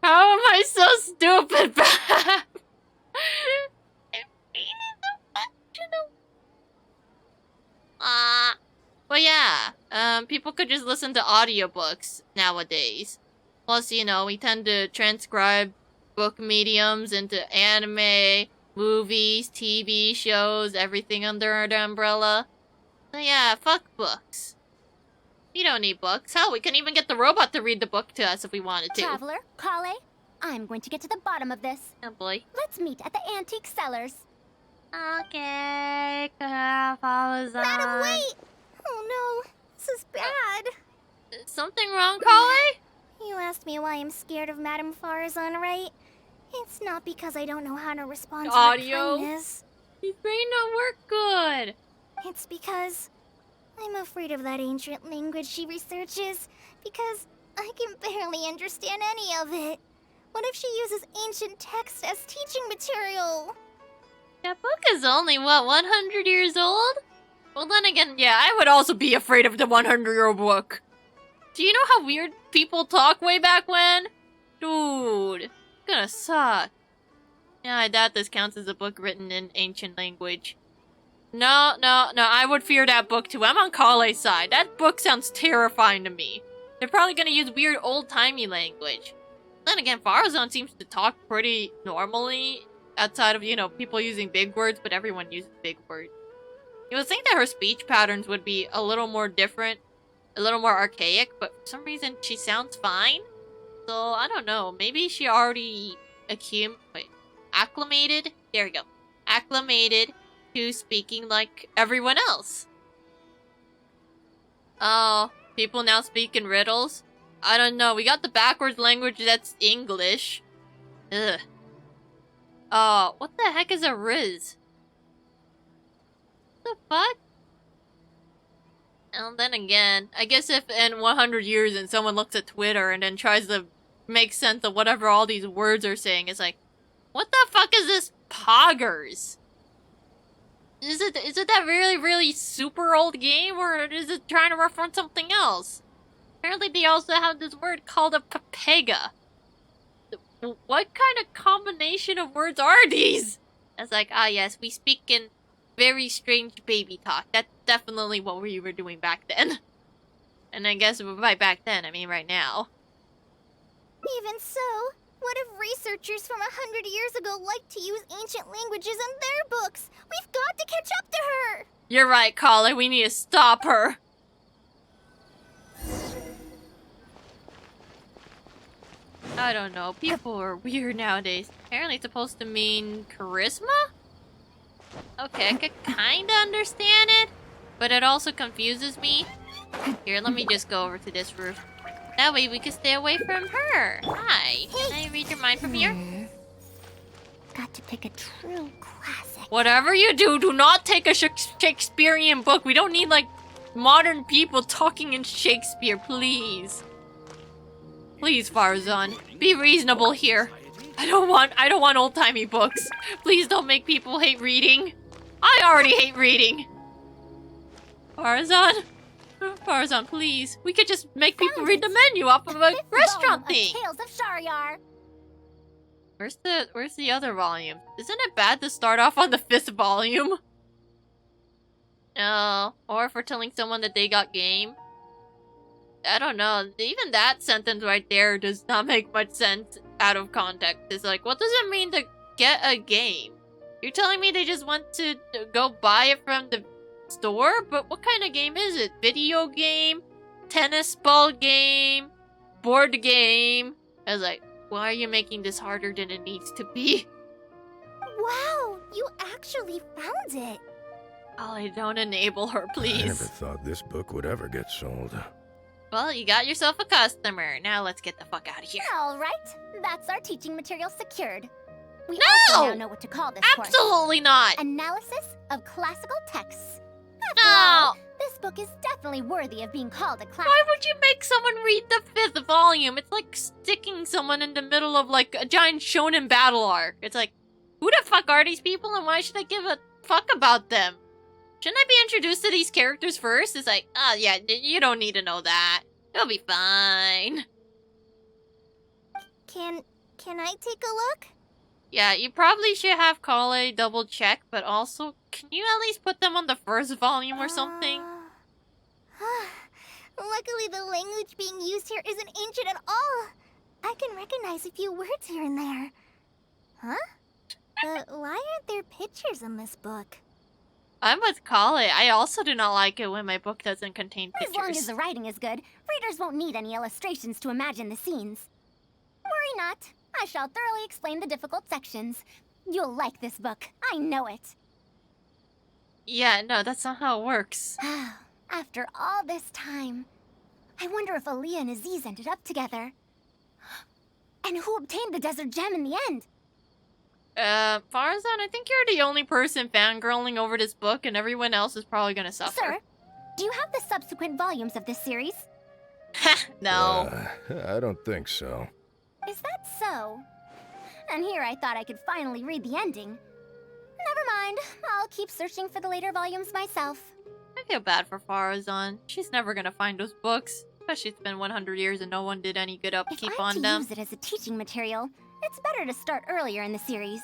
How am I so stupid, Bab? But yeah, people could just listen to audiobooks nowadays. Plus, you know, we tend to transcribe book mediums into anime, movies, TV shows, everything under the umbrella. So yeah, fuck books. We don't need books. Hell, we can even get the robot to read the book to us if we wanted to. Traveler, Kale, I'm going to get to the bottom of this. Oh boy. Let's meet at the antique sellers. Okay, Faruzan. Madam, wait! Oh no, this is bad. Something wrong, Kale? You asked me why I'm scared of Madame Faruzan, right? It's not because I don't know how to respond to her kindness. Your brain don't work good. It's because I'm afraid of that ancient language she researches, because I can barely understand any of it. What if she uses ancient text as teaching material? That book is only, what, 100 years old? Well, then again, yeah, I would also be afraid of the 100-year-old book. Do you know how weird people talk way back when? Dude, it's gonna suck. Yeah, I doubt this counts as a book written in ancient language. No, I would fear that book too. I'm on Kale's side. That book sounds terrifying to me. They're probably gonna use weird old-timey language. Then again, Faruzan seems to talk pretty normally, outside of, you know, people using big words, but everyone uses big words. You would think that her speech patterns would be a little more different, a little more archaic, but for some reason she sounds fine. So, I don't know. Maybe she already acclimated? There we go. Acclimated to speaking like everyone else. Oh, people now speak in riddles? I don't know. We got the backwards language that's English. Ugh. Oh, what the heck is a riz? What the fuck? And then again, I guess if in 100 years and someone looks at Twitter and then tries to make sense of whatever all these words are saying, it's like, what the fuck is this poggers? Is it that really, really super old game, or is it trying to reference something else? Apparently they also have this word called a papega. What kind of combination of words are these? It's like, ah yes, we speak in very strange baby talk. That's definitely what we were doing back then. And I guess by back then, I mean right now. Even so, what if researchers from 100 years ago like to use ancient languages in their books? We've got to catch up to her! You're right, Kale. We need to stop her. I don't know. People are weird nowadays. Apparently it's supposed to mean charisma? Okay, I could kinda understand it, but it also confuses me. Here, let me just go over to this roof. That way we can stay away from her. Hi. Can I read your mind from here? Got to pick a true classic. Whatever you do, do not take a Shakespearean book. We don't need, like, modern people talking in Shakespeare, please. Please, Faruzan, be reasonable here. I don't want old-timey books. Please don't make people hate reading. I already hate reading. Faruzan, please. We could just make people read the menu off of a restaurant thing. Tales of Shahryar. Where's the other volume? Isn't it bad to start off on the 5th volume? No. Or if we're telling someone that they got game. I don't know. Even that sentence right there does not make much sense out of context. It's like, what does it mean to get a game? You're telling me they just want to go buy it from the store, but what kind of game is it? Video game? Tennis ball game? Board game? I was like, why are you making this harder than it needs to be? Wow, you actually found it. Ollie, don't enable her, please. I never thought this book would ever get sold. Well, you got yourself a customer. Now let's get the fuck out of here. All right, that's our teaching material secured. We No! also now know what to call this course. Absolutely not! Analysis of classical texts. After No! all, this book is definitely worthy of being called a classic. Why would you make someone read the 5th volume? It's like sticking someone in the middle of like a giant shonen battle arc. It's like, who the fuck are these people and why should I give a fuck about them? Shouldn't I be introduced to these characters first? It's like, oh yeah, you don't need to know that. It'll be fine. Can I take a look? Yeah, you probably should have Kale double check, but also, can you at least put them on the 1st volume or something? Luckily, the language being used here isn't ancient at all. I can recognize a few words here and there. Huh? But why aren't there pictures in this book? I'm with Kale. I also do not like it when my book doesn't contain pictures. As long as the writing is good, readers won't need any illustrations to imagine the scenes. Worry not. I shall thoroughly explain the difficult sections. You'll like this book. I know it. Yeah, no, that's not how it works. After all this time, I wonder if Aaliyah and Aziz ended up together. And who obtained the desert gem in the end? Faruzan, I think you're the only person fangirling over this book, and everyone else is probably gonna suffer. Sir, do you have the subsequent volumes of this series? No. I don't think so. Is that so? And here I thought I could finally read the ending. Never mind. I'll keep searching for the later volumes myself. I feel bad for Faruzan. She's never gonna find those books. Especially it's been 100 years and no one did any good upkeep on them. If I'm to use it as a teaching material, it's better to start earlier in the series.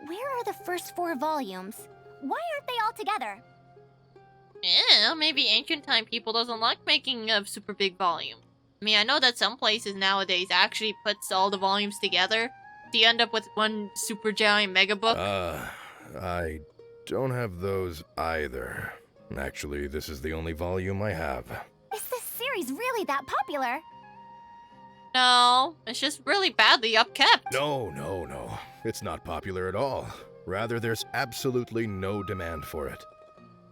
Where are the first 4 volumes? Why aren't they all together? Yeah, maybe ancient time people doesn't like making a super big volume. I mean, I know that some places nowadays actually puts all the volumes together. So you end up with one super giant mega book. I don't have those either. Actually, this is the only volume I have. Is this series really that popular? No, it's just really badly upkept. No. It's not popular at all. Rather, there's absolutely no demand for it.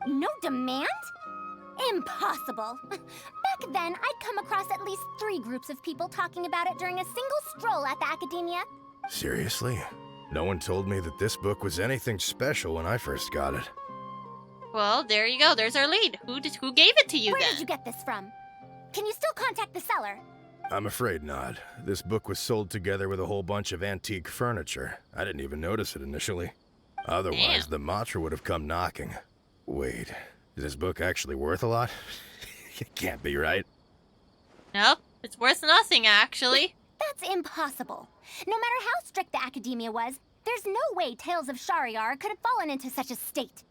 No demand? Impossible. Back then, I'd come across at least 3 groups of people talking about it during a single stroll at the Academia. Seriously? No one told me that this book was anything special when I first got it. Well, there you go. There's our lead. Who gave it to you Where then? Where did you get this from? Can you still contact the seller? I'm afraid not. This book was sold together with a whole bunch of antique furniture. I didn't even notice it initially. Otherwise, the Matra would have come knocking. Wait, is this book actually worth a lot? It can't be, right? Nope, it's worth nothing, actually. That's impossible. No matter how strict the Academia was, there's no way Tales of Shariar could have fallen into such a state.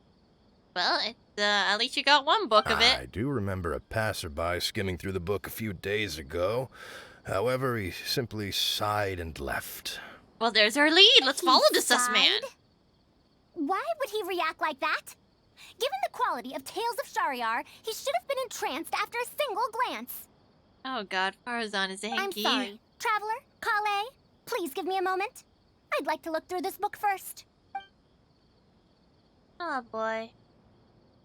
Well, at least you got one book of it. I do remember a passerby skimming through the book a few days ago. However, he simply sighed and left. Well, there's our lead. Let's follow this man. Why would he react like that? Given the quality of Tales of Shariar, he should have been entranced after a single glance. Oh god, Faruzan is hanky. I'm sorry. Traveler, Kale, please give me a moment. I'd like to look through this book first. Oh boy.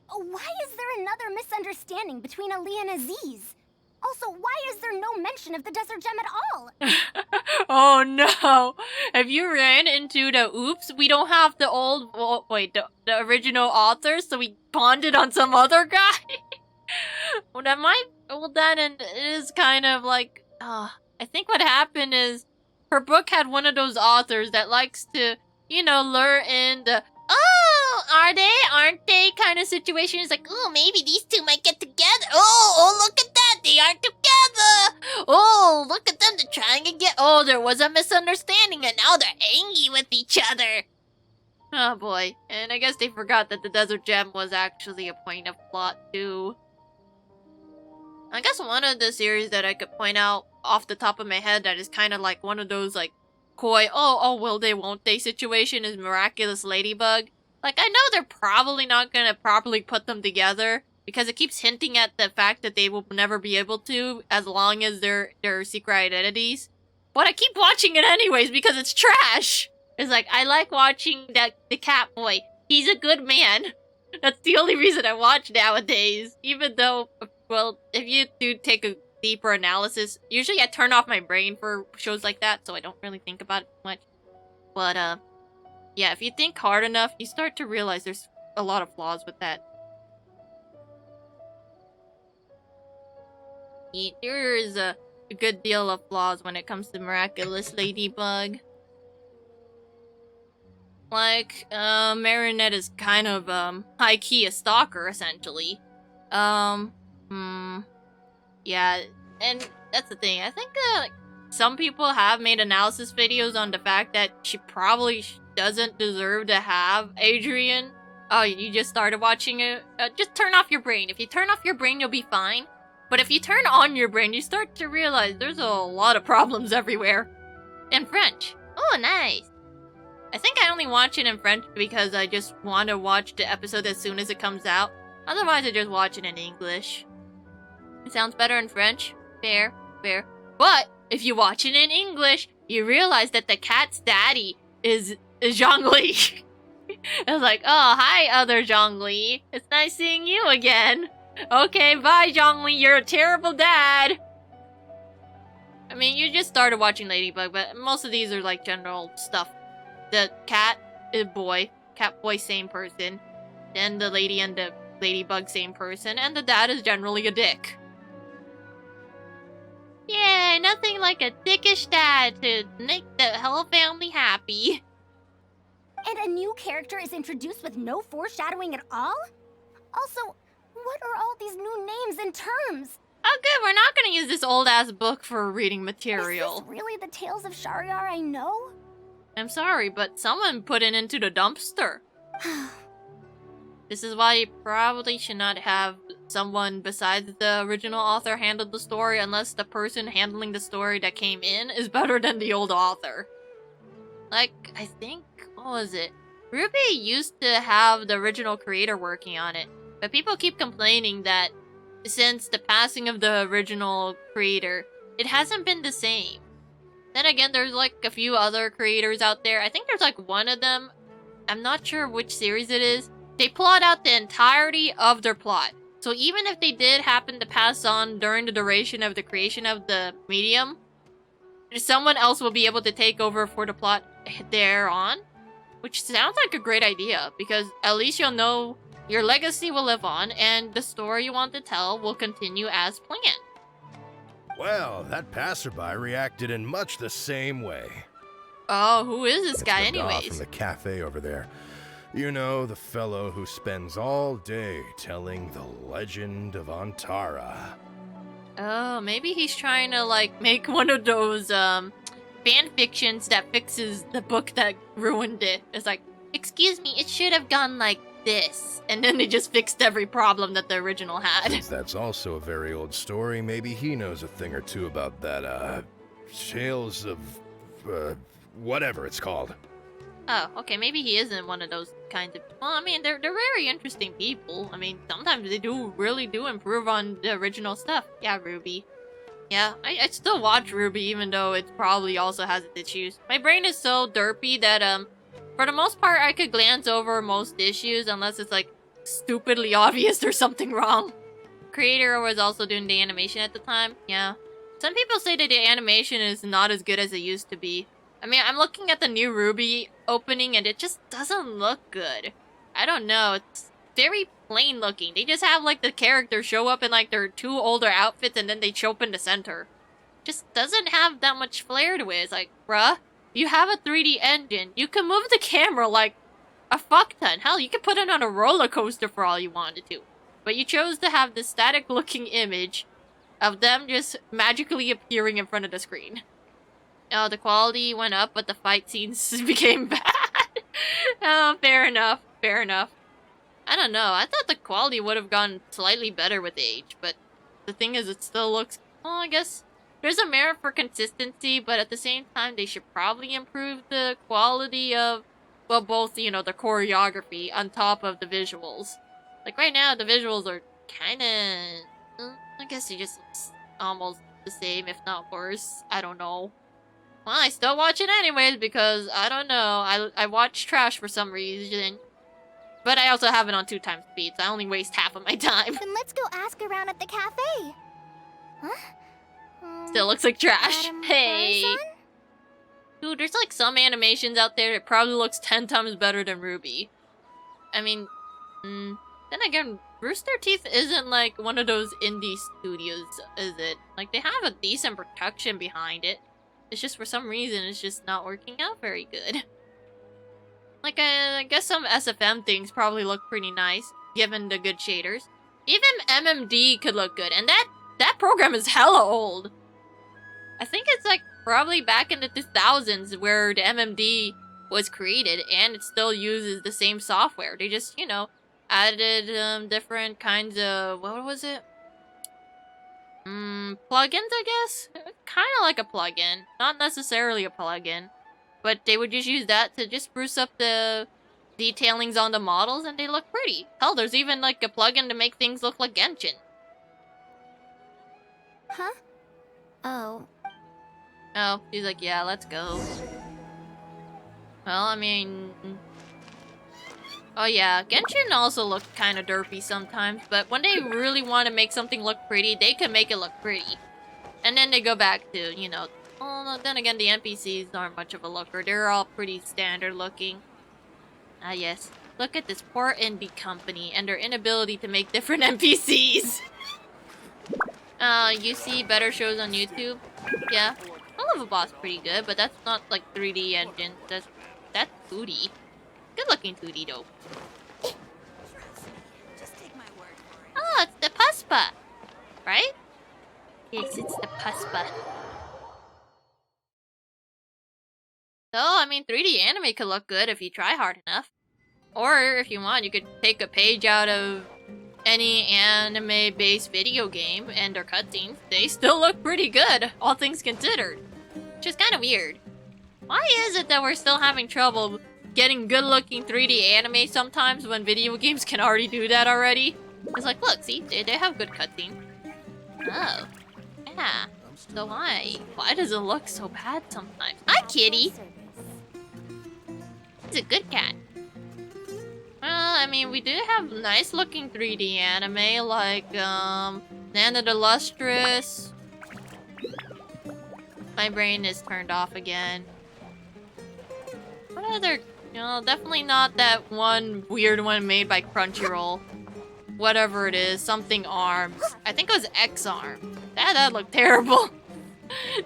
Why is there another misunderstanding between Ali and Aziz? Also, why is there no mention of the desert gem at all? Oh no! Have you ran into the oops? We don't have the old, the original author, so we pawned it on some other guy? Well, then it is kind of like, I think what happened is her book had one of those authors that likes to, lure in the, oh, aren't they kind of situations like, oh, maybe these two might get together. Oh, look at that, they aren't together. Oh, look at them, they're trying to get, oh, there was a misunderstanding and now they're angry with each other. Oh boy, and I guess they forgot that the desert gem was actually a point of plot too. I guess one of the series that I could point out off the top of my head that is kind of like one of those like coy, oh, will they, won't they situation is Miraculous Ladybug. Like, I know they're probably not gonna properly put them together, because it keeps hinting at the fact that they will never be able to, as long as they're secret identities. But I keep watching it anyways, because it's trash! It's like, I like watching the cat boy. He's a good man. That's the only reason I watch nowadays. Even though, well, if you do take a deeper analysis, usually I turn off my brain for shows like that, so I don't really think about it much. But, yeah, if you think hard enough, you start to realize there's a lot of flaws with that. There is a good deal of flaws when it comes to Miraculous Ladybug. Like, Marinette is kind of, high-key a stalker, essentially. Yeah, and that's the thing. I think, like, some people have made analysis videos on the fact that she probably doesn't deserve to have Adrian. Oh, you just started watching it? Just turn off your brain. If you turn off your brain, you'll be fine. But if you turn on your brain, you start to realize there's a lot of problems everywhere. In French. Oh, nice. I think I only watch it in French because I just want to watch the episode as soon as it comes out. Otherwise, I just watch it in English. It sounds better in French. Fair, fair. But if you watch it in English, you realize that the cat's daddy is Zhongli. I was like, oh, hi, other Zhongli. It's nice seeing you again. Okay, bye, Zhongli. You're a terrible dad. I mean, you just started watching Ladybug, but most of these are like general stuff. The cat boy, same person. Then the lady and the ladybug, same person. And the dad is generally a dick. Yay, nothing like a dickish dad to make the whole family happy. And a new character is introduced with no foreshadowing at all? Also, what are all these new names and terms? Oh good, we're not gonna use this old-ass book for reading material. Is this really the Tales of Shahryar I know? I'm sorry, but someone put it into the dumpster. This is why you probably should not have someone besides the original author handle the story unless the person handling the story that came in is better than the old author. Like, I think, what was it? Ruby used to have the original creator working on it, but people keep complaining that since the passing of the original creator, it hasn't been the same. Then again, there's like a few other creators out there. I think there's like one of them. I'm not sure which series it is. They plot out the entirety of their plot. So even if they did happen to pass on during the duration of the creation of the medium, someone else will be able to take over for the plot thereon. Which sounds like a great idea, because at least you'll know your legacy will live on and the story you want to tell will continue as planned. Well, that passerby reacted in much the same way. Oh, who is this guy anyways? From the cafe over there. You know, the fellow who spends all day telling the legend of Antara. Oh, maybe he's trying to, like, make one of those, fan fictions that fixes the book that ruined it. It's like, excuse me, it should have gone like this. And then they just fixed every problem that the original had. Since that's also a very old story, maybe he knows a thing or two about that, Tales of, whatever it's called. Oh, okay, maybe he isn't one of those kinds of... Well, I mean, they're very interesting people. I mean, sometimes they really do improve on the original stuff. Yeah, Ruby. Yeah, I still watch Ruby, even though it probably also has its issues. My brain is so derpy that, for the most part, I could glance over most issues unless it's, like, stupidly obvious there's something wrong. Creator was also doing the animation at the time. Yeah. Some people say that the animation is not as good as it used to be. I mean, I'm looking at the new Ruby opening and it just doesn't look good. I don't know, it's very plain looking. They just have like the characters show up in like their two older outfits and then they show up in the center. Just doesn't have that much flair to it. It's like, bruh, you have a 3D engine. You can move the camera like a fuck ton. Hell, you could put it on a roller coaster for all you wanted to. But you chose to have this static looking image of them just magically appearing in front of the screen. Oh, the quality went up, but the fight scenes became bad. Oh, fair enough. Fair enough. I don't know. I thought the quality would have gone slightly better with age, but the thing is, it still looks... Well, I guess there's a merit for consistency, but at the same time, they should probably improve the quality of well, both, you know, the choreography on top of the visuals. Like right now, the visuals are kind of, I guess it just looks almost the same, if not worse. I don't know. Well, I still watch it anyways because, I don't know, I watch trash for some reason. But I also have it on 2x speed, so I only waste half of my time. Then let's go ask around at the cafe. Huh? Still looks like trash. Madam Hey! Faruzan? Dude, there's like some animations out there that probably looks 10 times better than Ruby. I mean, then again, Rooster Teeth isn't like one of those indie studios, is it? Like, they have a decent production behind it. It's just for some reason, it's just not working out very good. Like, I guess some SFM things probably look pretty nice, given the good shaders. Even MMD could look good, and that program is hella old. I think it's like probably back in the 2000s where the MMD was created, and it still uses the same software. They just, you know, added different kinds of, what was it? Plugins, I guess? Kind of like a plugin. Not necessarily a plugin. But they would just use that to just spruce up the detailings on the models, and they look pretty. Hell, there's even like a plugin to make things look like Genshin. Huh? Oh. Oh, she's like, yeah, let's go. Well, I mean... Oh yeah, Genshin also looks kind of derpy sometimes, but when they really want to make something look pretty, they can make it look pretty. And then they go back to, you know... Oh, then again, the NPCs aren't much of a looker. They're all pretty standard looking. Ah yes, look at this poor indie company and their inability to make different NPCs. You see better shows on YouTube? Yeah. I Love a Boss pretty good, but that's not like 3D engine. That's 2D. Good looking 2D though. Oh, it's the Puspa! Right? Yes, it's the Puspa. So, I mean, 3D anime could look good if you try hard enough. Or, if you want, you could take a page out of any anime-based video game and their cutscenes. They still look pretty good, all things considered. Which is kind of weird. Why is it that we're still having trouble getting good-looking 3D anime sometimes when video games can already do that already? It's like, look, see, they have good cutscenes. Oh, yeah. So why? Why does it look so bad sometimes? Hi, kitty! He's a good cat. Well, I mean, we do have nice-looking 3D anime, like, Nana the Lustrous. My brain is turned off again. What other... You know, definitely not that one weird one made by Crunchyroll. Whatever it is, something arms. I think it was X-Arm. That looked terrible.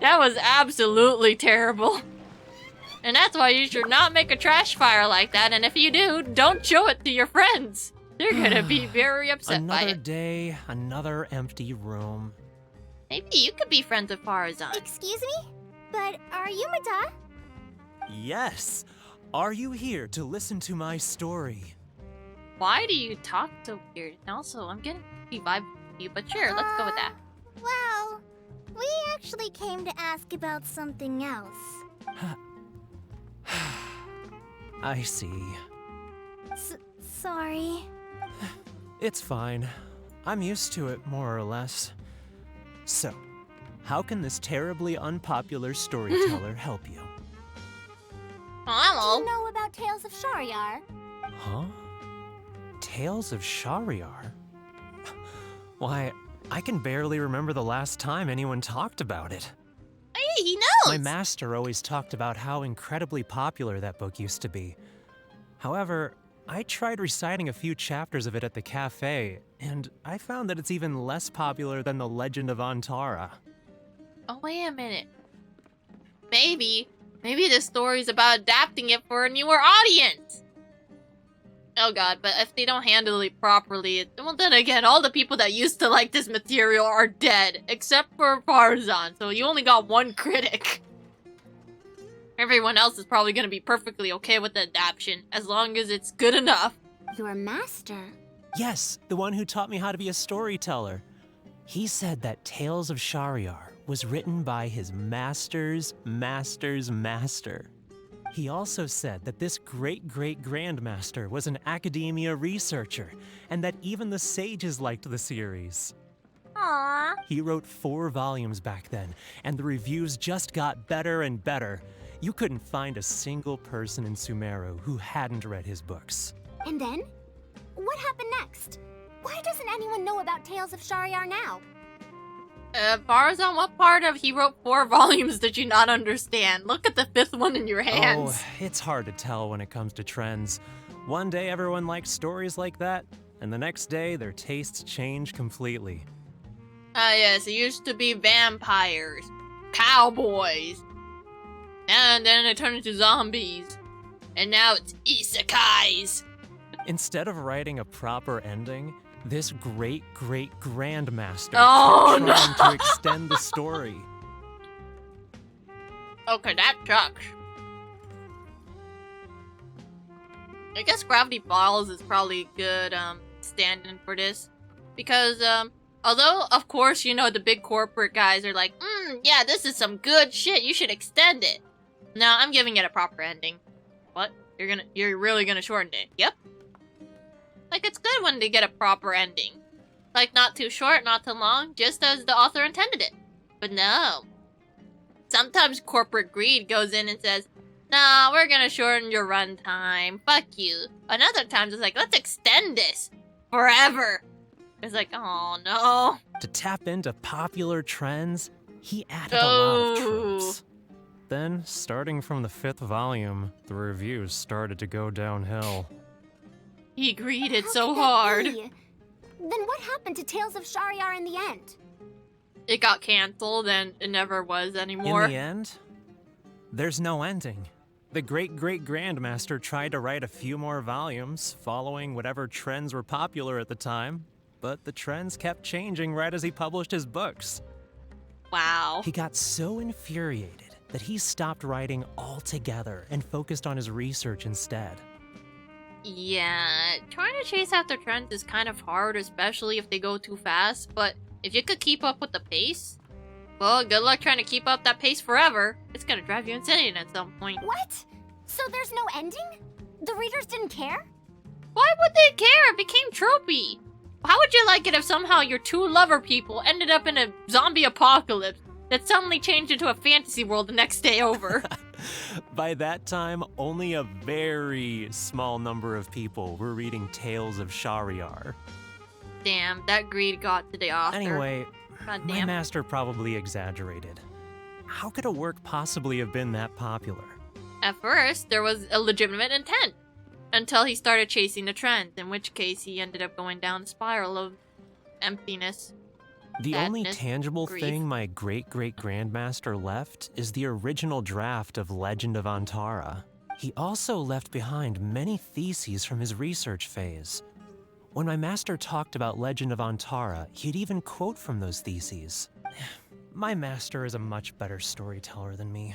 That was absolutely terrible. And that's why you should not make a trash fire like that, and if you do, don't show it to your friends. They're gonna be very upset by it. Another day, another empty room. Maybe you could be friends with Faruzan. Excuse me? But are you Mada? Yes. Are you here to listen to my story? Why do you talk so weird? And also, I'm getting a vibe from you, but sure, let's go with that. Well, we actually came to ask about something else. I see. Sorry. It's fine. I'm used to it, more or less. So, how can this terribly unpopular storyteller help you? Hello. Do you know about Tales of Shahryar? Huh? Tales of Shahryar? Why, I can barely remember the last time anyone talked about it. Hey, he knows! My master always talked about how incredibly popular that book used to be. However, I tried reciting a few chapters of it at the cafe, and I found that it's even less popular than the Legend of Antara. Oh, wait a minute. Maybe this story's about adapting it for a newer audience! Oh god, but if they don't handle it properly, well then again, all the people that used to like this material are dead, except for Faruzan, so you only got one critic. Everyone else is probably gonna be perfectly okay with the adaptation, as long as it's good enough. Your master? Yes, the one who taught me how to be a storyteller. He said that Tales of Shahryar was written by his master's master's master. He also said that this great-great-grandmaster was an academia researcher, and that even the sages liked the series. Aww. He wrote 4 volumes back then, and the reviews just got better and better. You couldn't find a single person in Sumeru who hadn't read his books. And then? What happened next? Why doesn't anyone know about Tales of Shariar now? Faruzan, what part of he wrote 4 volumes did you not understand? Look at the 5th one in your hands. Oh, it's hard to tell when it comes to trends. One day everyone likes stories like that, and the next day their tastes change completely. Ah, yes, it used to be vampires, cowboys, and then it turned into zombies, and now it's isekais. Instead of writing a proper ending, this great-great-grandmaster kept trying to extend the story. Okay, that sucks. I guess Gravity Falls is probably a good stand-in for this, because although of course you know the big corporate guys are like, yeah, this is some good shit, you should extend it. No, I'm giving it a proper ending. What? You're really gonna shorten it? Yep. Like, it's good when they get a proper ending. Like, not too short, not too long, just as the author intended it. But no. Sometimes corporate greed goes in and says, nah, we're gonna shorten your runtime. Fuck you. And other times it's like, let's extend this forever. It's like, oh no. To tap into popular trends, he added a lot of tropes. Then, starting from the 5th volume, the reviews started to go downhill. He greeted How so could that hard. be? Then what happened to Tales of Shariar in the end? It got canceled and it never was anymore. In the end, there's no ending. The great-great-grandmaster tried to write a few more volumes, following whatever trends were popular at the time, but the trends kept changing right as he published his books. Wow. He got so infuriated that he stopped writing altogether and focused on his research instead. Yeah, trying to chase after trends is kind of hard, especially if they go too fast, but if you could keep up with the pace, well, good luck trying to keep up that pace forever. It's gonna drive you insane at some point. What? So there's no ending? The readers didn't care? Why would they care? It became tropey. How would you like it if somehow your 2 lover people ended up in a zombie apocalypse that suddenly changed into a fantasy world the next day over? By that time, only a very small number of people were reading Tales of Shariar. Damn, that greed got to the author. Anyway, God my damn. master probably exaggerated. How could a work possibly have been that popular? At first, there was a legitimate intent, until he started chasing the trend, in which case he ended up going down a spiral of emptiness. The sadness, only tangible grief. thing my great-great-grandmaster left is the original draft of Legend of Antara. He also left behind many theses from his research phase. When my master talked about Legend of Antara, he'd even quote from those theses. My master is a much better storyteller than me.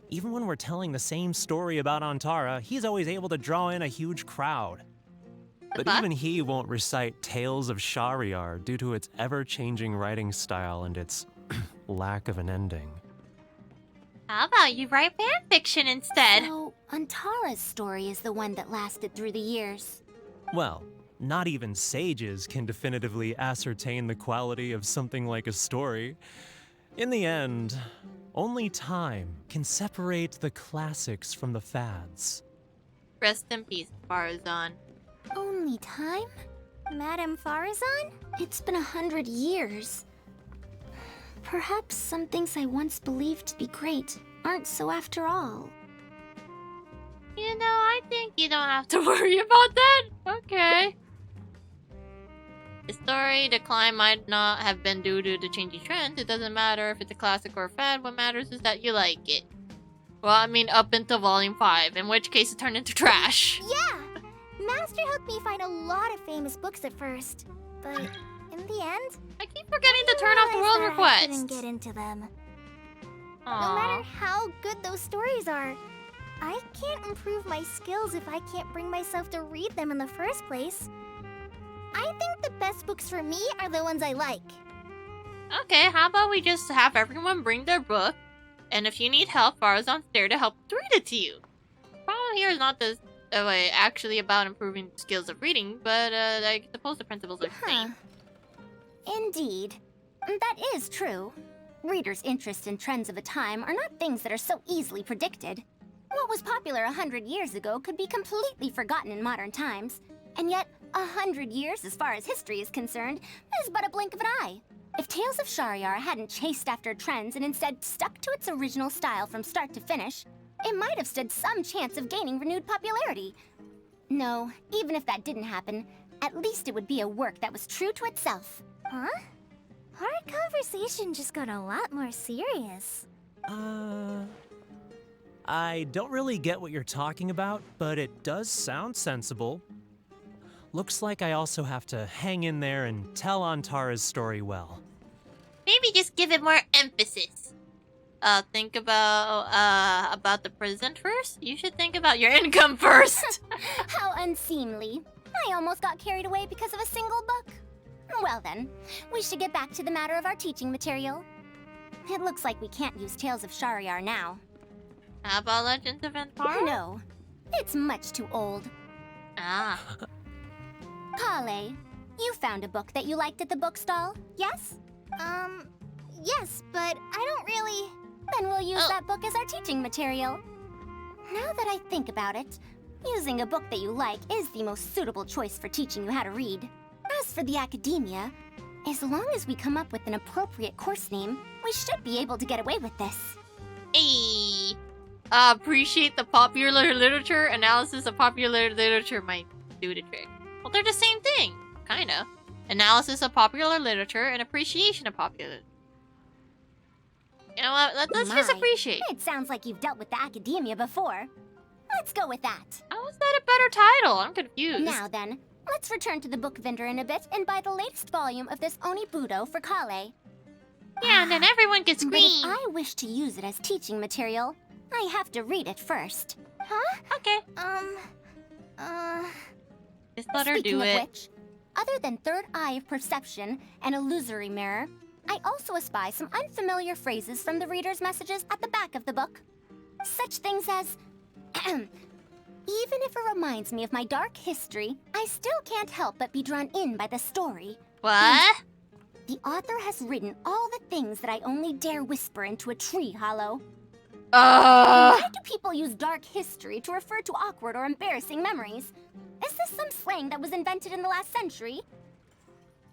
Even when we're telling the same story about Antara, he's always able to draw in a huge crowd. But even he won't recite Tales of Shariar due to its ever-changing writing style and its lack of an ending. How about you write fanfiction instead? So, Antara's story is the one that lasted through the years. Well, not even sages can definitively ascertain the quality of something like a story. In the end, only time can separate the classics from the fads. Rest in peace, Faruzan. Only time? Madame Faruzan? It's been 100 years. Perhaps some things I once believed to be great aren't so after all. You know, I think you don't have to worry about that. Okay. The story decline might not have been due to the changing trends. It doesn't matter if it's a classic or a fad. What matters is that you like it. Well, I mean, up until Volume 5, in which case it turned into trash. Yeah! Master helped me find a lot of famous books at first, but in the end, I keep forgetting to turn off the world I requests. couldn't get into them. Aww. No matter how good those stories are, I can't improve my skills if I can't bring myself to read them in the first place. I think the best books for me are the ones I like. Okay, how about we just have everyone bring their book, And if you need help, Faruzan's there to help read it to you. The problem here is not this actually about improving skills of reading, but I suppose the principles are the same. Indeed. That is true. Readers' interests and trends of a time are not things that are so easily predicted. What was popular 100 years ago could be completely forgotten in modern times. And yet, 100 years, as far as history is concerned, is but a blink of an eye. If Tales of Shahryar hadn't chased after trends and instead stuck to its original style from start to finish, it might have stood some chance of gaining renewed popularity. No, even if that didn't happen, at least it would be a work that was true to itself. Huh? Our conversation just got a lot more serious. I don't really get what you're talking about, but it does sound sensible. Looks like I also have to hang in there and tell Antara's story well. Maybe just give it more emphasis. Think about the present first? You should think about your income first! How unseemly. I almost got carried away because of a single book. Well then, we should get back to the matter of our teaching material. It looks like we can't use Tales of Shahryar now. How about Legends of Antara? No, it's much too old. Ah. Kale, you found a book that you liked at the bookstall, yes? Yes, but I don't really... Then we'll use that book as our teaching material. Now that I think about it, using a book that you like is the most suitable choice for teaching you how to read. As for the academia, as long as we come up with an appropriate course name, we should be able to get away with this. Hey! Appreciate the popular literature. Analysis of popular literature might do the trick. Well, they're the same thing, kinda. Analysis of popular literature and appreciation of popular. You know what? Let's just appreciate. It sounds like you've dealt with the academia before. Let's go with that. How is that a better title? I'm confused. Now then, let's return to the book vendor in a bit and buy the latest volume of this Onibudo for Kale. Yeah, and then everyone gets But green. if I wish to use it as teaching material, I have to read it first. Huh? Okay. Just let her Speaking do of it. which, other than third eye of perception and illusory mirror, I also espy some unfamiliar phrases from the reader's messages at the back of the book. Such things as, even if it reminds me of my dark history, I still can't help but be drawn in by the story. What? The author has written all the things that I only dare whisper into a tree hollow. Why do people use dark history to refer to awkward or embarrassing memories? Is this some slang that was invented in the last century?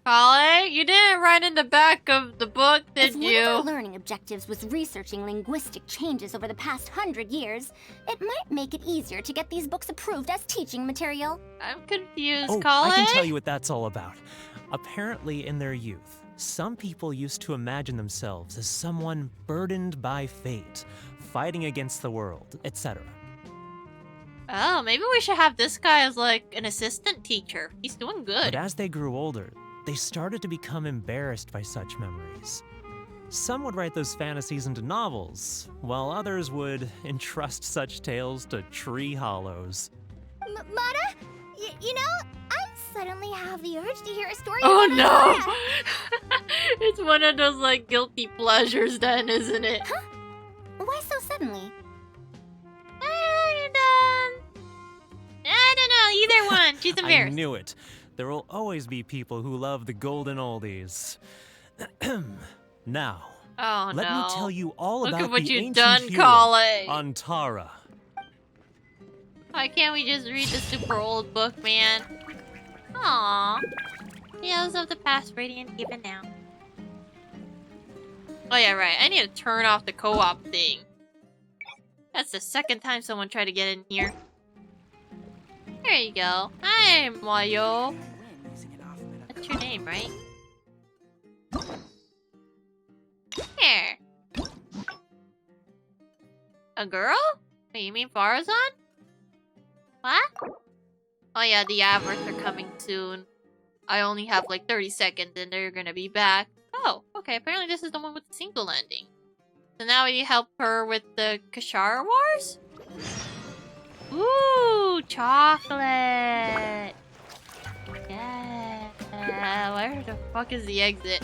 Kale, you didn't write in the back of the book, did If you? one of our learning objectives was researching linguistic changes over the past 100 years, it might make it easier to get these books approved as teaching material. I'm confused, Oh, Kale. I can tell you what that's all about. Apparently, in their youth, some people used to imagine themselves as someone burdened by fate, fighting against the world, etc. Oh, maybe we should have this guy as like an assistant teacher. He's doing good. But as they grew older, they started to become embarrassed by such memories. Some would write those fantasies into novels, while others would entrust such tales to tree hollows. Mata, you know, I suddenly have the urge to hear a story Oh about no! Antara. It's one of those like guilty pleasures then, isn't it? Huh? Why so suddenly? I don't know, either one. She's I embarrassed. knew it. There will always be people who love the golden oldies. Now, Oh let no. me tell you all Look about at what the you've ancient done, hero, Kale. Antara. Why can't we just read the super old book, man? Aww. Tales of the past, radiant even now. Oh yeah, right. I need to turn off the co-op thing. That's the second time someone tried to get in here. There you go. Hi, Mayo. That's your name, right? Here. A girl? Wait, you mean Faruzan? What? Oh yeah, the adverts are coming soon. I only have like 30 seconds and they're gonna be back. Oh, okay, apparently this is the one with the single ending. So now we help her with the Kashara Wars? Ooh, chocolate! Yeah, where the fuck is the exit?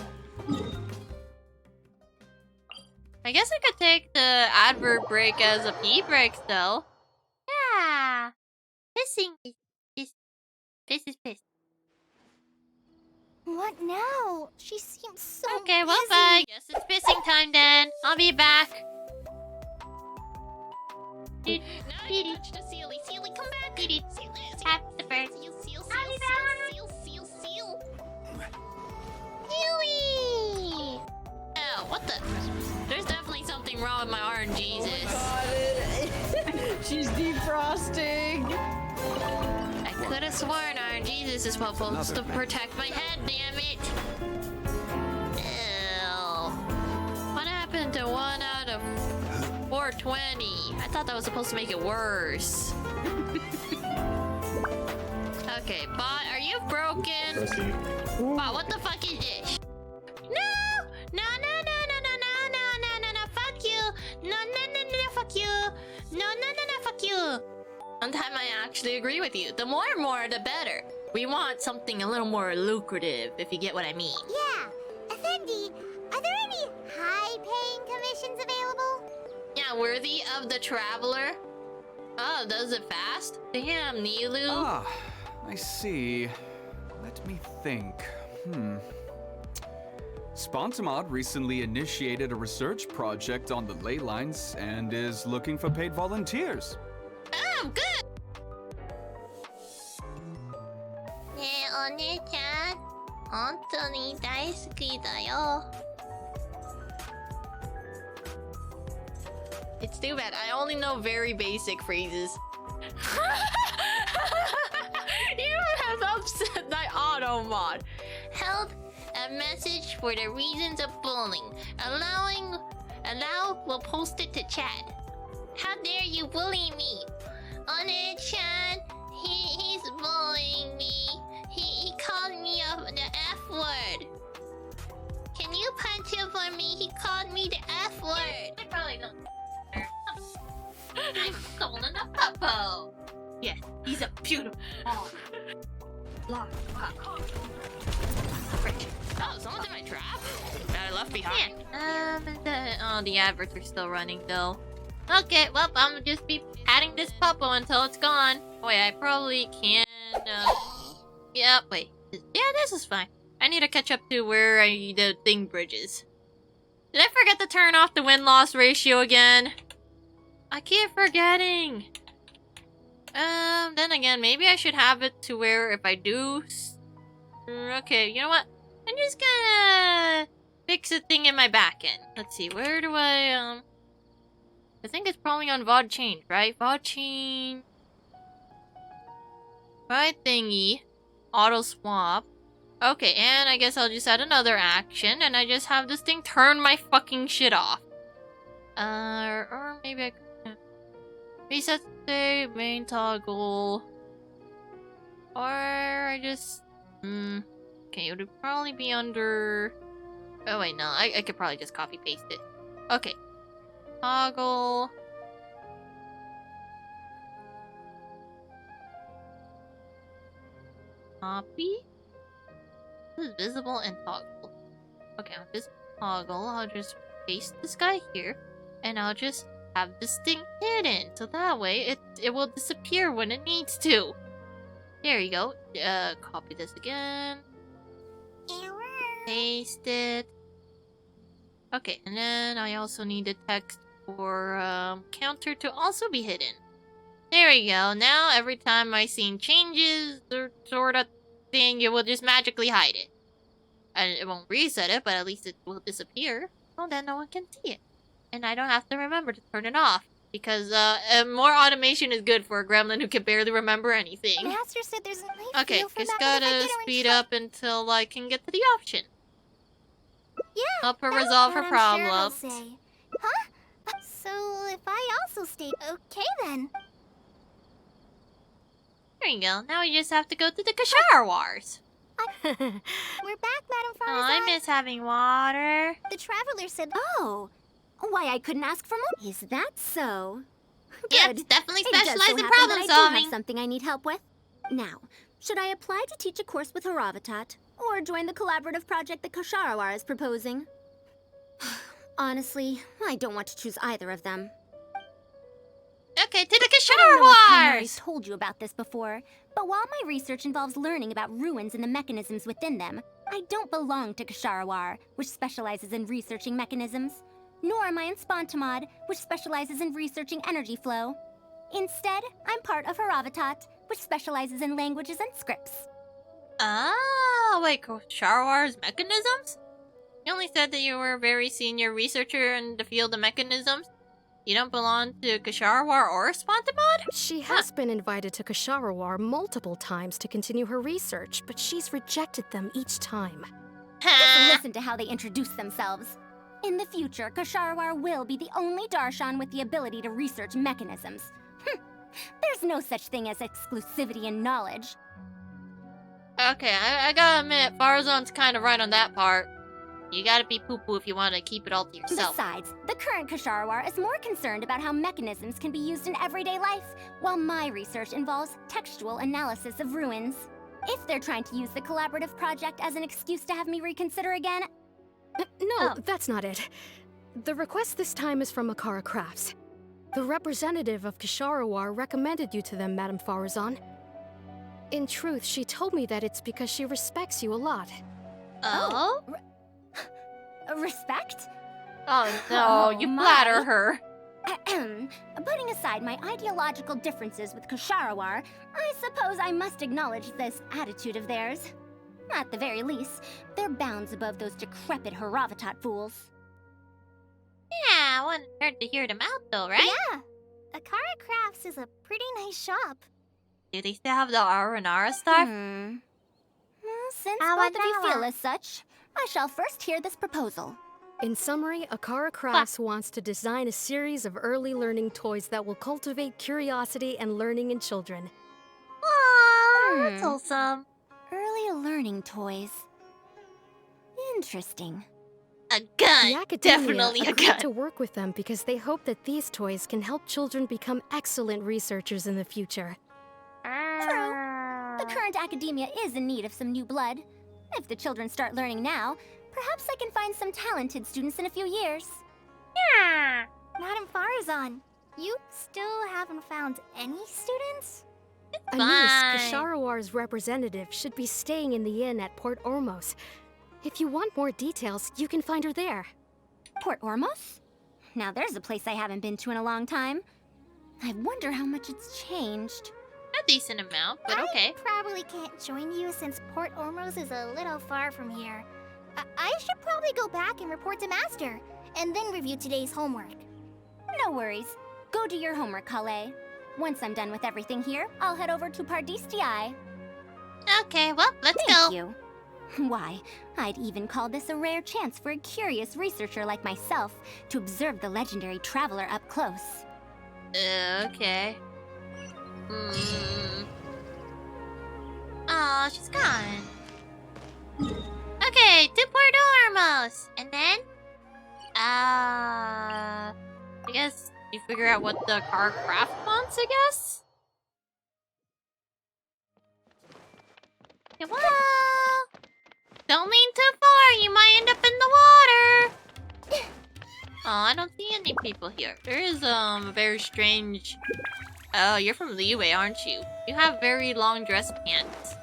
I guess I could take the advert break as a pee break, though. Yeah. Pissing is piss. What now? She seems so Okay, well, busy. bye. Guess it's pissing time then. I'll be back. Now you touched the Sealy. Sealy, come back. Tap the bird. Seal. Sealy! Oh, what the? There's definitely something wrong with my RNGs. She's defrosting. I could have sworn RNGs is supposed to protect my head, damn it. Ew. What happened to 1 out of 420? I thought that was supposed to make it worse. Okay, bot, are you broken? Bot, what the fuck is this? No, fuck you. No, fuck you. No, fuck you. Sometimes I actually agree with you. The more, the better. We want something a little more lucrative, if you get what I mean. Yeah. Effendi, are there any high-paying commissions available? Yeah, worthy of the traveler. Oh, does it fast? Damn, Nilu. Ah, I see. Let me think. Spontamod recently initiated a research project on the ley lines and is looking for paid volunteers. Oh, good! ねえ、お姉ちゃん。本当に大好きだよ。It's too bad. I only know very basic phrases. You have upset my auto mod. Held a message for the reasons of bullying. Allow will post it to chat. How dare you bully me? One-chan, he's bullying me. He called me the F word. Can you punch him for me? He called me the F word. I probably don't. I'm calling a puppo. Yes, he's a beautiful dog. Oh, someone's in my trap that I left behind. The adverts are still running though. Okay, well, I'm gonna just be adding this puppo until it's gone. Wait, I probably can. Yeah, wait. Yeah, this is fine. I need to catch up to where the thing bridges. Did I forget to turn off the win-loss ratio again? I keep forgetting. Then again, maybe I should have it to where if I do... Okay, you know what? I'm just gonna fix a thing in my back end. Let's see, where do I think it's probably on VOD change, right? VOD change... Right thingy. Auto swap. Okay, and I guess I'll just add another action, and I just have this thing turn my fucking shit off. Or maybe I could... Reset state, main toggle. Or I just... Okay, it would probably be under... Oh wait, no, I could probably just copy paste it. Okay. Toggle. Copy. This is visible and toggle. Okay, on this toggle, I'll just paste this guy here. And I'll just have this thing hidden. So that way, it will disappear when it needs to. There you go. Copy this again. Paste it. Okay, and then I also need the text for counter to also be hidden. There we go. Now every time my scene changes or sort of thing, it will just magically hide it. And it won't reset it, but at least it will disappear. So then no one can see it. And I don't have to remember to turn it off. Because more automation is good for a gremlin who can barely remember anything. The master said there's a knife Okay, just gotta speed up until I can get to the option. Yeah, help her that's resolve her what I'm sure he'll problems. say. Huh? So if I also stay, okay then. There you go. Now we just have to go to the Kashar Wars. We're back, Madam Faruzan. Oh, I miss having water. The traveler said, "Oh, why I couldn't ask for more? Is that so? Yep, Good. definitely It does specialize so in happen problem that I do solving. have something I need help with. Now, should I apply to teach a course with Haravatat, or join the collaborative project that Kosharawar is proposing? Honestly, I don't want to choose either of them. Okay, to the I Kishar don't know if Tighnari's Wars! told you about this before, but while my research involves learning about ruins and the mechanisms within them, I don't belong to Kasharawar, which specializes in researching mechanisms, nor am I in Spontamod, which specializes in researching energy flow. Instead, I'm part of Haravatat, which specializes in languages and scripts. Ah, wait, Kashawar's mechanisms? You only said that you were a very senior researcher in the field of mechanisms. You don't belong to Kasharawar or Spontamod? She has been invited to Kasharawar multiple times to continue her research, but she's rejected them each time. Just listen to how they introduce themselves. In the future, Kasharawar will be the only Darshan with the ability to research mechanisms. There's no such thing as exclusivity in knowledge. Okay, I gotta admit, Faruzan's kind of right on that part. You gotta be poo-poo if you want to keep it all to yourself. Besides, the current Kasharawar is more concerned about how mechanisms can be used in everyday life, while my research involves textual analysis of ruins. If they're trying to use the collaborative project as an excuse to have me reconsider again... No, that's not it. The request this time is from Akara Crafts. The representative of Kasharawar recommended you to them, Madame Faruzan. In truth, she told me that it's because she respects you a lot. Oh? Respect? Oh no, you flatter her. Putting aside my ideological differences with Kasharawar, I suppose I must acknowledge this attitude of theirs. At the very least, they're bounds above those decrepit Haravatat fools. Yeah, wouldn't hurt to hear them out though, right? Yeah. Akara Crafts is a pretty nice shop. Do they still have the Aranara stuff? Since both of you feel as such, I shall first hear this proposal. In summary, Akara Crafts wants to design a series of early learning toys that will cultivate curiosity and learning in children. Aww, that's wholesome. Early learning toys. Interesting. A gun! The Academia Definitely a agreed gun. to work with them because they hope that these toys can help children become excellent researchers in the future. True. The current Academia is in need of some new blood. If the children start learning now, perhaps I can find some talented students in a few years. Yeah. Madame Faruzan, you still haven't found any students? Anise, Kasharawar's representative, should be staying in the inn at Port Ormos. If you want more details, you can find her there. Port Ormos? Now there's a place I haven't been to in a long time. I wonder how much it's changed. A decent amount, but okay. I probably can't join you since Port Ormos is a little far from here. I should probably go back and report to Master, and then review today's homework. No worries. Go do your homework, Kale. Once I'm done with everything here, I'll head over to Pardistiai. Okay, well, let's go. Thank you. Why, I'd even call this a rare chance for a curious researcher like myself to observe the legendary traveler up close. Okay. Aw, she's gone. Okay, to Port Ormos. And then? I guess you figure out what the car craft wants, I guess? Well, don't lean too far, you might end up in the water. Oh, I don't see any people here. There is a very strange... Oh, you're from Liyue, aren't you? You have very long dress pants.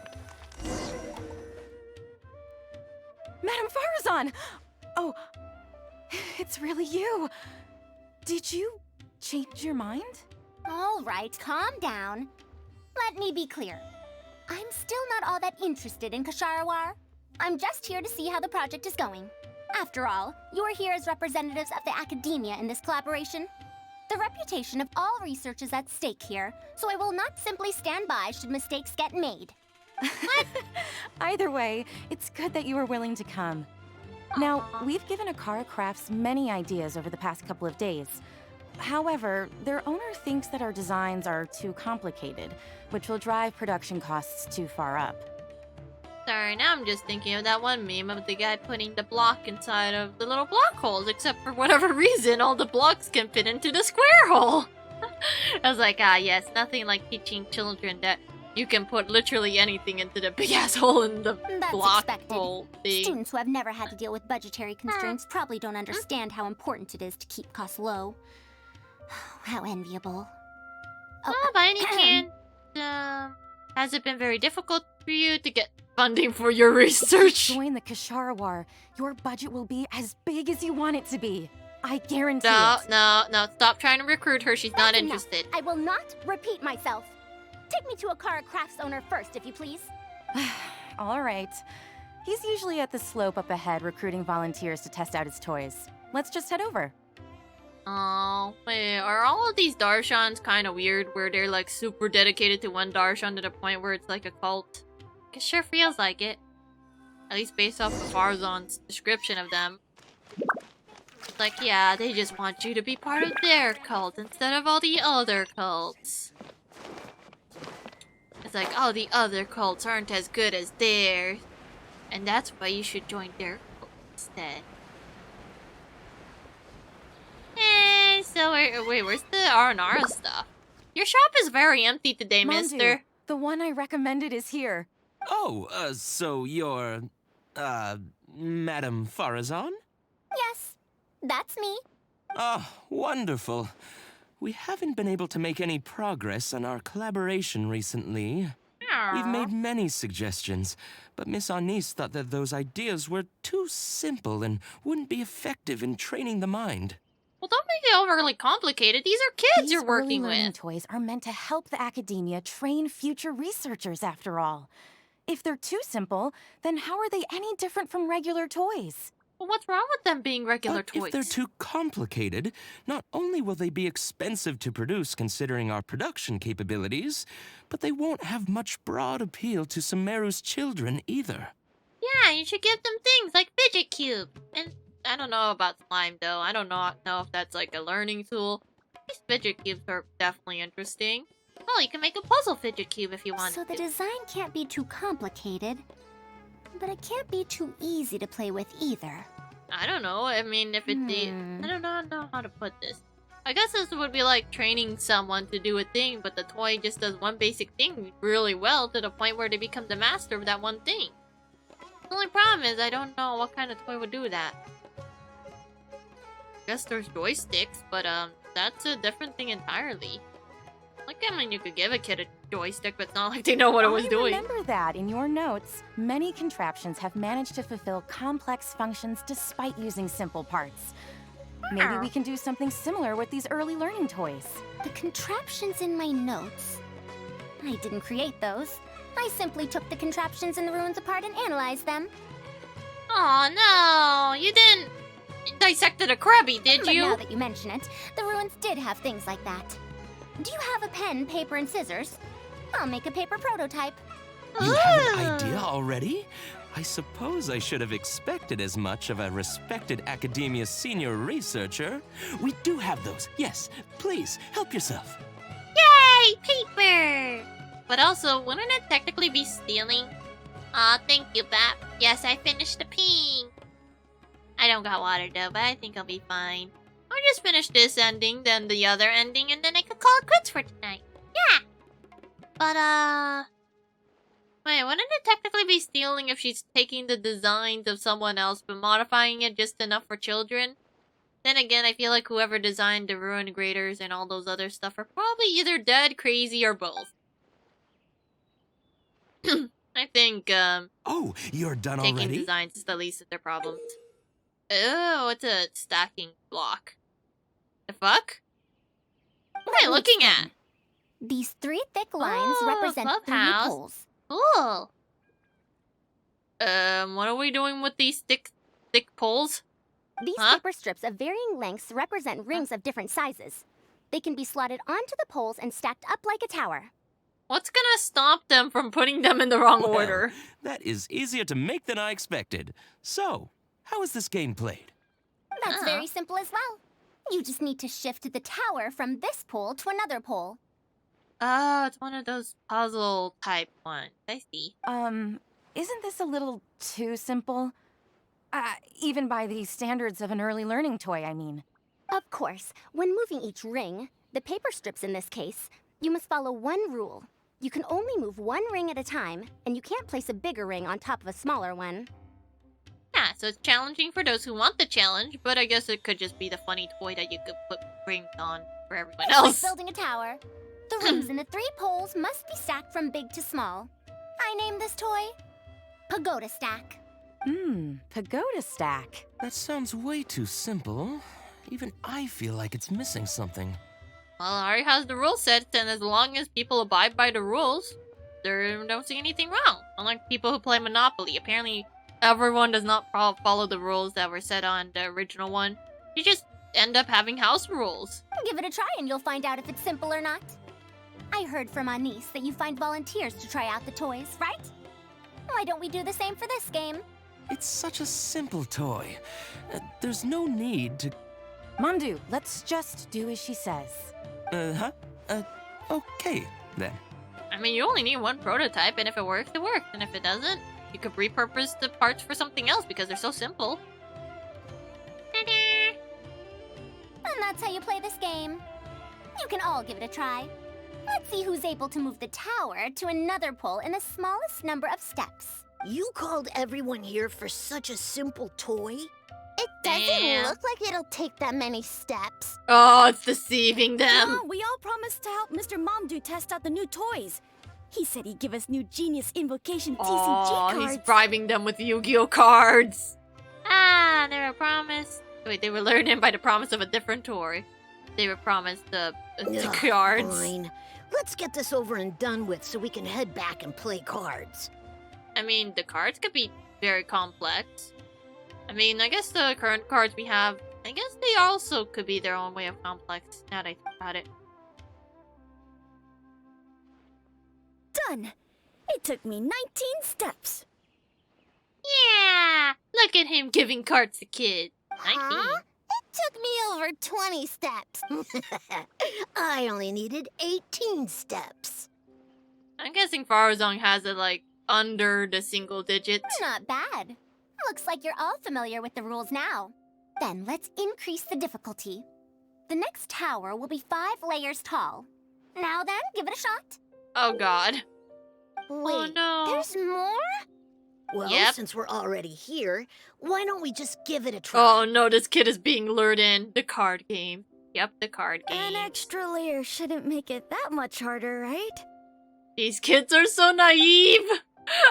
Madame Faruzan! Oh, it's really you. Did you change your mind? All right, calm down. Let me be clear. I'm still not all that interested in Kasharawar. I'm just here to see how the project is going. After all, you're here as representatives of the Academia in this collaboration. The reputation of all research is at stake here, so I will not simply stand by should mistakes get made. Either way, it's good that you were willing to come. Now, we've given Akara Crafts many ideas over the past couple of days. However, their owner thinks that our designs are too complicated, which will drive production costs too far up. Sorry, now I'm just thinking of that one meme of the guy putting the block inside of the little block holes, except for whatever reason, all the blocks can fit into the square hole. I was like, ah yes, nothing like teaching children that you can put literally anything into the big ass hole in the That's block expected. hole thing. Students who have never had to deal with budgetary constraints probably don't understand how important it is to keep costs low. How enviable. By any chance, has it been very difficult for you to get funding for your research? Join the Kashara War. Your budget will be as big as you want it to be. I guarantee No, it. no, no. Stop trying to recruit her. She's not interested. I will not repeat myself. Take me to a Kara Crafts owner first, if you please. All right. He's usually at the slope up ahead recruiting volunteers to test out his toys. Let's just head over. Oh, wait, are all of these Darshans kind of weird where they're like super dedicated to one Darshan to the point where it's like a cult? It sure feels like it. At least based off of Faruzan's description of them. It's like, yeah, they just want you to be part of their cult instead of all the other cults. It's like, oh, the other cults aren't as good as theirs. And that's why you should join their cult instead. So wait, where's the R&R stuff? Your shop is very empty today, Mandu, mister. the one I recommended is here. Oh, so you're, Madam Faruzan? Yes, that's me. Ah, wonderful. We haven't been able to make any progress on our collaboration recently. We've made many suggestions, but Miss Anise thought that those ideas were too simple and wouldn't be effective in training the mind. Well, don't make it overly complicated. These are kids you're working early learning with. toys are meant to help the academia train future researchers, after all. If they're too simple, then how are they any different from regular toys? Well, what's wrong with them being regular But toys? if they're too complicated, not only will they be expensive to produce considering our production capabilities, but they won't have much broad appeal to Sumeru's children either. Yeah, you should give them things like fidget cube. And I don't know about slime though. I don't know if that's like a learning tool. These fidget cubes are definitely interesting. Oh, you can make a puzzle fidget cube if you want. So the design can't be too complicated, but it can't be too easy to play with either. I don't know. I mean, if it's I don't know how to put this. I guess this would be like training someone to do a thing, but the toy just does one basic thing really well to the point where they become the master of that one thing. The only problem is I don't know what kind of toy would do that. I guess there's joysticks, but that's a different thing entirely. Like, I mean, you could give a kid a joystick, but it's not like they know what it was doing. Remember that in your notes. Many contraptions have managed to fulfill complex functions despite using simple parts. Maybe we can do something similar with these early learning toys. The contraptions in my notes. I didn't create those. I simply took the contraptions in the ruins apart and analyzed them. Oh no, you didn't dissected a Krabby, did But you? now that you mention it, the ruins did have things like that. Do you have a pen, paper, and scissors? I'll make a paper prototype. You have an idea already? I suppose I should have expected as much of a respected academia senior researcher. We do have those. Yes, please, help yourself. Yay, paper! But also, wouldn't it technically be stealing? Aw, thank you, Bap. Yes, I finished the peeing. I don't got water though, but I think I'll be fine. I'll just finish this ending, then the other ending, and then I could call it quits for tonight. Yeah! But, wait, wouldn't it technically be stealing if she's taking the designs of someone else but modifying it just enough for children? Then again, I feel like whoever designed the ruin graders and all those other stuff are probably either dead, crazy, or both. I think, Oh, you're done taking already? designs is the least of their problems. Oh, it's a stacking block. The fuck? What am I looking at? These three thick lines represent three Clubhouse. poles. Cool. What are we doing with these thick poles? These paper strips of varying lengths represent rings of different sizes. They can be slotted onto the poles and stacked up like a tower. What's gonna stop them from putting them in the wrong order? That is easier to make than I expected. So, how is this game played? That's very simple as well. You just need to shift the tower from this pole to another pole. Oh, it's one of those puzzle type ones. I see. Isn't this a little too simple? Even by the standards of an early learning toy, I mean. Of course, when moving each ring, the paper strips in this case, you must follow one rule. You can only move one ring at a time, and you can't place a bigger ring on top of a smaller one. Yeah, so it's challenging for those who want the challenge, but I guess it could just be the funny toy that you could put rings on for everyone It's else. like building a tower. The rings in the 3 poles must be stacked from big to small. I named this toy Pagoda Stack. Pagoda Stack. That sounds way too simple. Even I feel like it's missing something. Well, Ari has the rule set, and as long as people abide by the rules, they don't see anything wrong. Unlike people who play Monopoly, apparently everyone does not follow the rules that were set on the original one. You just end up having house rules. Give it a try and you'll find out if it's simple or not. I heard from Anis that you find volunteers to try out the toys, right? Why don't we do the same for this game? It's such a simple toy. There's no need to... Mandu, let's just do as she says. Okay, then. I mean, you only need one prototype, and if it works, it works. And if it doesn't, you could repurpose the parts for something else because they're so simple. And that's how you play this game. You can all give it a try. Let's see who's able to move the tower to another pole in the smallest number of steps. You called everyone here for such a simple toy? It doesn't look like it'll take that many steps. Oh, it's deceiving them. We all promised to help Mr. Mamdu test out the new toys. He said he'd give us new Genius Invocation TCG cards. He's bribing them with Yu-Gi-Oh cards. Ah, they were promised. Wait, they were lured in by the promise of a different toy. They were promised the cards. Fine. Let's get this over and done with so we can head back and play cards. I mean, the cards could be very complex. I mean, I guess the current cards we have, I guess they also could be their own way of complex, now that I think about it. Done! It took me 19 steps. Yeah! Look at him giving cards to kids. 19. Huh? It took me over 20 steps. I only needed 18 steps. I'm guessing Faruzan has it, like, under the single digits. Not bad. Looks like you're all familiar with the rules now. Then let's increase the difficulty. The next tower will be 5 layers tall. Now then, give it a shot. Oh god. Wait, oh no. There's more? Well, since we're already here, why don't we just give it a try? Oh no, this kid is being lured in. The card game. Yep, the card game. An extra layer shouldn't make it that much harder, right? These kids are so naive.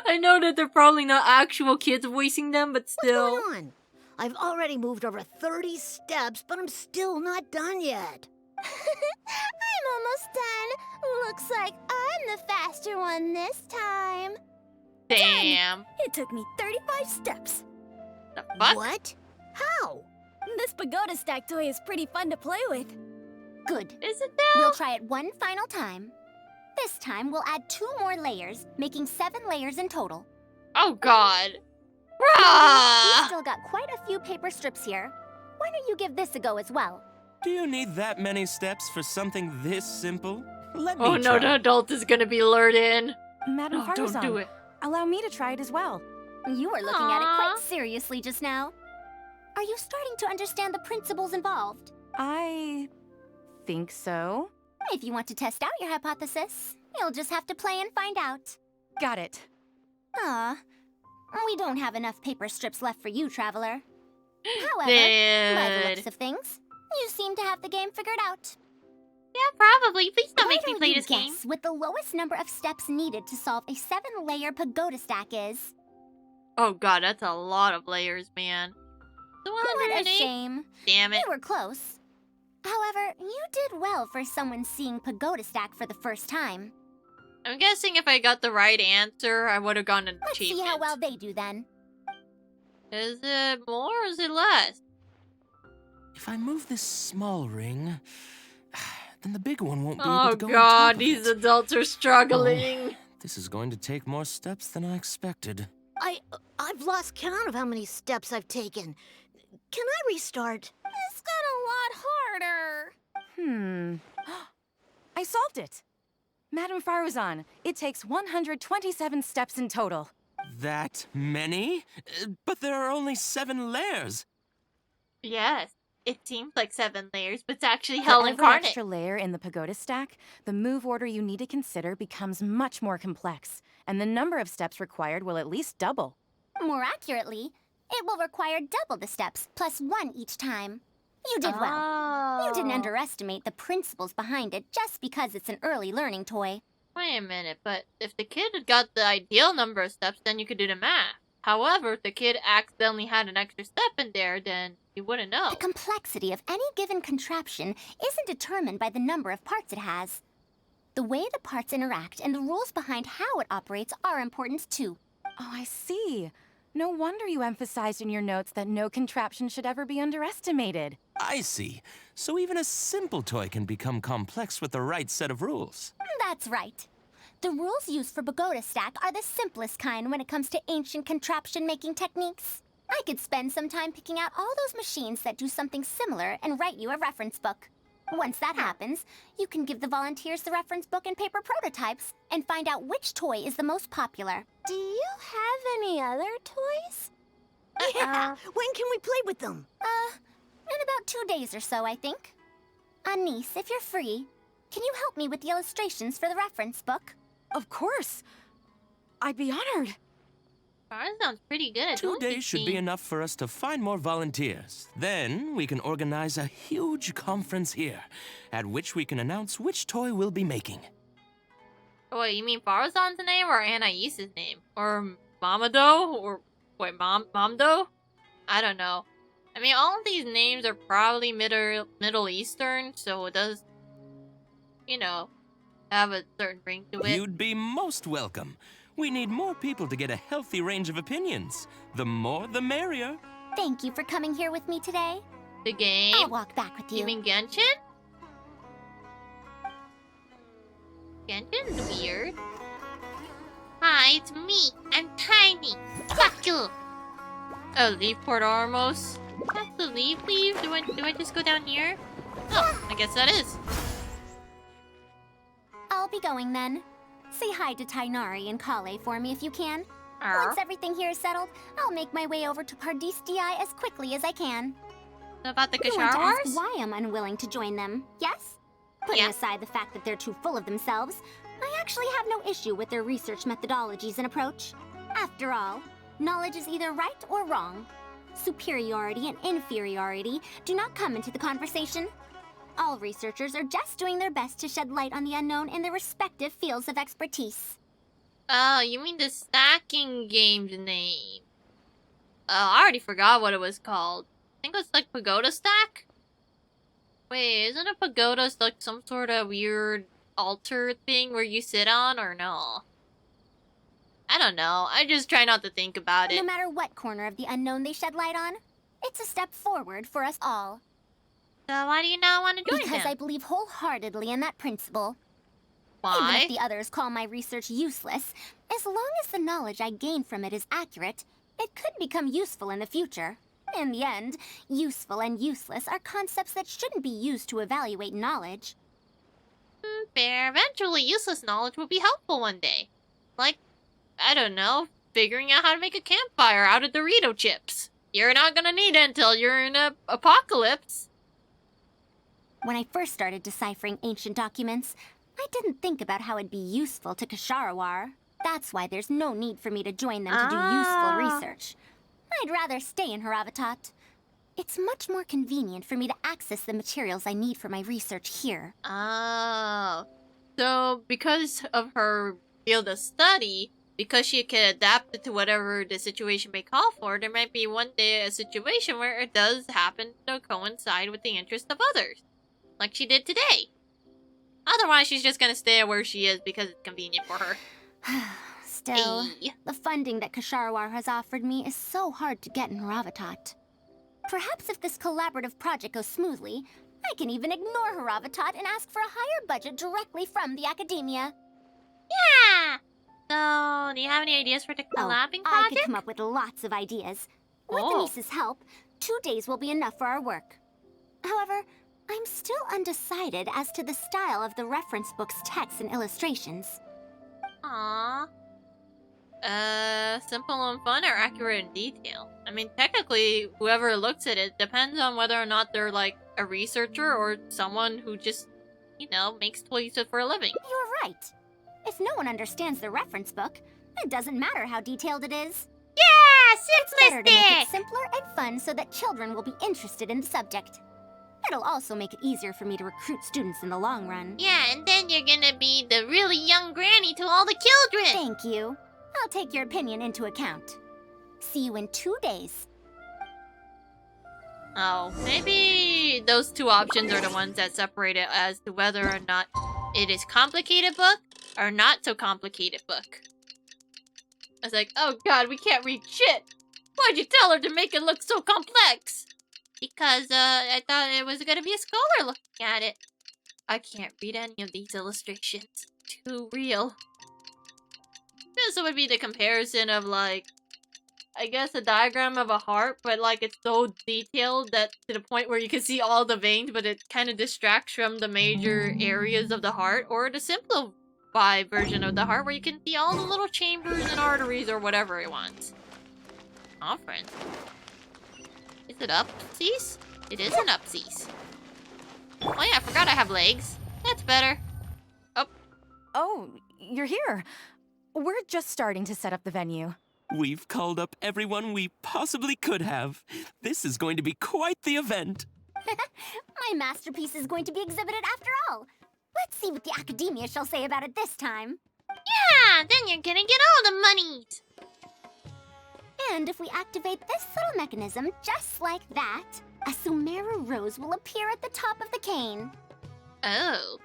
I know that they're probably not actual kids voicing them, but still. What's going on? I've already moved over 30 steps, but I'm still not done yet. I'm almost done. Looks like I'm the faster one this time. Damn. Done. It took me 35 steps. The fuck? What? How? This pagoda stack toy is pretty fun to play with. Good. Is it though? We'll try it one final time. This time, we'll add 2 more layers, making 7 layers in total. Oh god. We've still got quite a few paper strips here. Why don't you give this a go as well? Do you need that many steps for something this simple? Let me Oh no, try. the adult is gonna be lured in. Madam Oh, don't Faruzan, do it. allow me to try it as well. You were looking at it quite seriously just now. Are you starting to understand the principles involved? I think so. If you want to test out your hypothesis, you'll just have to play and find out. Got it. Ah, we don't have enough paper strips left for you, Traveler. However, by the looks of things, you seem to have the game figured out. Yeah, probably. Please don't make me Why play you this game. guess what the lowest number of steps needed to solve a 7-layer pagoda stack is? Oh god, that's a lot of layers, man. What a shame. Damn it. You were close. However, you did well for someone seeing pagoda stack for the first time. I'm guessing if I got the right answer, I would have gotten an Let's see achievement. how well they do then. Is it more or is it less? If I move this small ring, then the big one won't be able Oh to go on god, top of these it. adults are struggling. Oh, this is going to take more steps than I expected. I've lost count of how many steps I've taken. Can I restart? This got a lot harder. I solved it. Madam Faruzan, it takes 127 steps in total. That many? But there are only 7 layers. Yes. it seems like 7 layers, but it's actually For hell every incarnate. extra layer in the pagoda stack, the move order you need to consider becomes much more complex, and the number of steps required will at least double. More accurately, it will require double the steps, plus 1 each time. You did well. You didn't underestimate the principles behind it just because it's an early learning toy. Wait a minute, but if the kid had got the ideal number of steps, then you could do the math. However, if the kid accidentally had an extra step in there, then you wouldn't know. The complexity of any given contraption isn't determined by the number of parts it has. The way the parts interact and the rules behind how it operates are important too. Oh, I see. No wonder you emphasized in your notes that no contraption should ever be underestimated. I see. So even a simple toy can become complex with the right set of rules. That's right. The rules used for Pagoda Stack are the simplest kind when it comes to ancient contraption-making techniques. I could spend some time picking out all those machines that do something similar and write you a reference book. Once that happens, you can give the volunteers the reference book and paper prototypes and find out which toy is the most popular. Do you have any other toys? Yeah. When can we play with them? In about 2 days or so, I think. Anise, if you're free, can you help me with the illustrations for the reference book? Of course. I'd be honored. That sounds pretty good at 2 days should be enough for us to find more volunteers. Then we can organize a huge conference here, at which we can announce which toy we'll be making. Oh, wait, you mean Faruzan's name or Anaise's name? Or Mamado? Or, wait, Mamdo? I don't know. I mean, all of these names are probably Middle Eastern, so it does, you know, have a certain ring to it. You'd be most welcome. We need more people to get a healthy range of opinions. The more, the merrier. Thank you for coming here with me today. The game? I'll walk back with you. You mean Genshin? Genshin's weird. Hi, it's me. I'm tiny. Fuck you. Oh, leave Port Ormos. That's the leave? Do I just go down here? Oh, I guess that is. I'll be going then. Say hi to Tainari and Kale for me if you can. Once everything here is settled, I'll make my way over to Pardis DI as quickly as I can. About the You want Kashar to Wars? ask why I'm unwilling to join them, yes? Putting aside the fact that they're too full of themselves, I actually have no issue with their research methodologies and approach. After all, knowledge is either right or wrong. Superiority and inferiority do not come into the conversation. All researchers are just doing their best to shed light on the unknown in their respective fields of expertise. Oh, you mean the stacking game's name. I already forgot what it was called. I think it was like Pagoda Stack? Wait, isn't a pagoda like some sort of weird altar thing where you sit on, or no? I don't know. I just try not to think about it. No matter what corner of the unknown they shed light on, it's a step forward for us all. So why do you not want to join Because them? I believe wholeheartedly in that principle. Why? Even if the others call my research useless, as long as the knowledge I gain from it is accurate, it could become useful in the future. In the end, useful and useless are concepts that shouldn't be used to evaluate knowledge. Fair. Eventually, useless knowledge will be helpful one day. Like, I don't know, figuring out how to make a campfire out of Dorito chips. You're not gonna need it until you're in an apocalypse. When I first started deciphering ancient documents, I didn't think about how it'd be useful to Kasharawar. That's why there's no need for me to join them to do useful research. I'd rather stay in Haravatat. It's much more convenient for me to access the materials I need for my research here. Oh. So, because of her field of study, because she can adapt it to whatever the situation may call for, there might be one day a situation where it does happen to coincide with the interest of others. Like she did today. Otherwise, she's just gonna stay where she is because it's convenient for her. Still, the funding that Kasharawar has offered me is so hard to get in Haravatat. Perhaps if this collaborative project goes smoothly, I can even ignore Haravatat and ask for a higher budget directly from the academia. Yeah! So, do you have any ideas for the collabing I project? could come up with lots of ideas. With Anise's help, 2 days will be enough for our work. However, I'm still undecided as to the style of the reference book's text and illustrations. Aww. Simple and fun or accurate in detail? I mean, technically, whoever looks at it depends on whether or not they're like a researcher or someone who just, you know, makes toys for a living. You're right. If no one understands the reference book, it doesn't matter how detailed it is. Yeah, It's better to make it simpler and fun so that children will be interested in the subject. It'll also make it easier for me to recruit students in the long run. Yeah, and then you're gonna be the really young granny to all the children. Thank you. I'll take your opinion into account. See you in 2 days. Oh, maybe those two options are the ones that separate it as to whether or not it is complicated book or not so complicated book. I was like, oh god, we can't read shit. Why'd you tell her to make it look so complex? Because, I thought it was gonna be a scholar looking at it. I can't read any of these illustrations. Too real. This would be the comparison of, like, I guess a diagram of a heart, but, like, it's so detailed that to the point where you can see all the veins, but it kind of distracts from the major areas of the heart, or the simplified version of the heart where you can see all the little chambers and arteries or whatever it wants. Conference. Is it upsies? It is an upsies. Oh yeah, I forgot I have legs. That's better. Oh, you're here. We're just starting to set up the venue. We've called up everyone we possibly could have. This is going to be quite the event. My masterpiece is going to be exhibited after all. Let's see what the academia shall say about it this time. Yeah, then you're gonna get all the monies. And if we activate this little mechanism just like that, a Sumeru rose will appear at the top of the cane. Oh.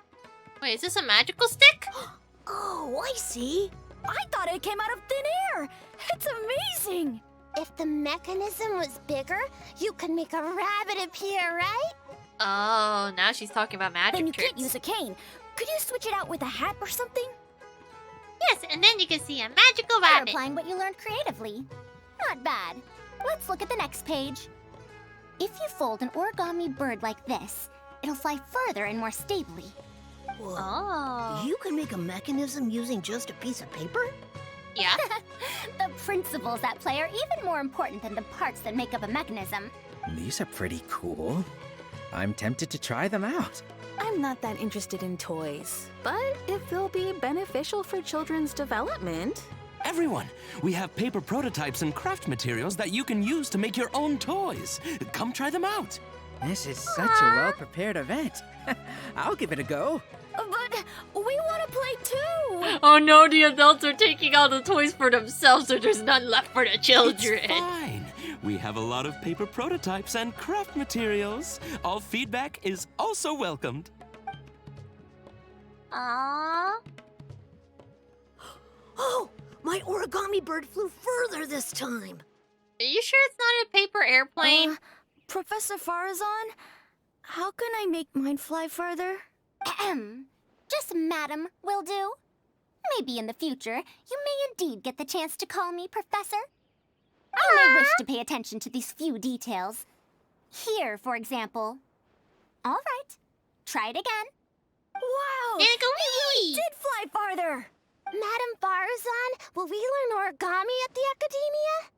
Wait, is this a magical stick? Oh, I see. I thought it came out of thin air. It's amazing. If the mechanism was bigger, you could make a rabbit appear, right? Oh, now she's talking about magic Then you tricks. can't use a cane. Could you switch it out with a hat or something? Yes, and then you can see a magical You're rabbit. applying what you learned creatively. Not bad. Let's look at the next page. If you fold an origami bird like this, it'll fly further and more stably. Whoa. Oh. You can make a mechanism using just a piece of paper? Yeah. The principles at play are even more important than the parts that make up a mechanism. These are pretty cool. I'm tempted to try them out. I'm not that interested in toys, but if they'll be beneficial for children's development. Everyone, we have paper prototypes and craft materials that you can use to make your own toys. Come try them out. This is such a well-prepared event. I'll give it a go. But we want to play too. Oh no, the adults are taking all the toys for themselves, so there's none left for the children. It's fine. We have a lot of paper prototypes and craft materials. All feedback is also welcomed. Aww. Oh, my origami bird flew further this time. Are you sure it's not a paper airplane? Professor Faruzan, how can I make mine fly further? Just madam will do. Maybe in the future, you may indeed get the chance to call me Professor. You may wish to pay attention to these few details. Here, for example. All right, try it again. Wow! It did fly farther! Madam Faruzan, will we learn origami at the academia?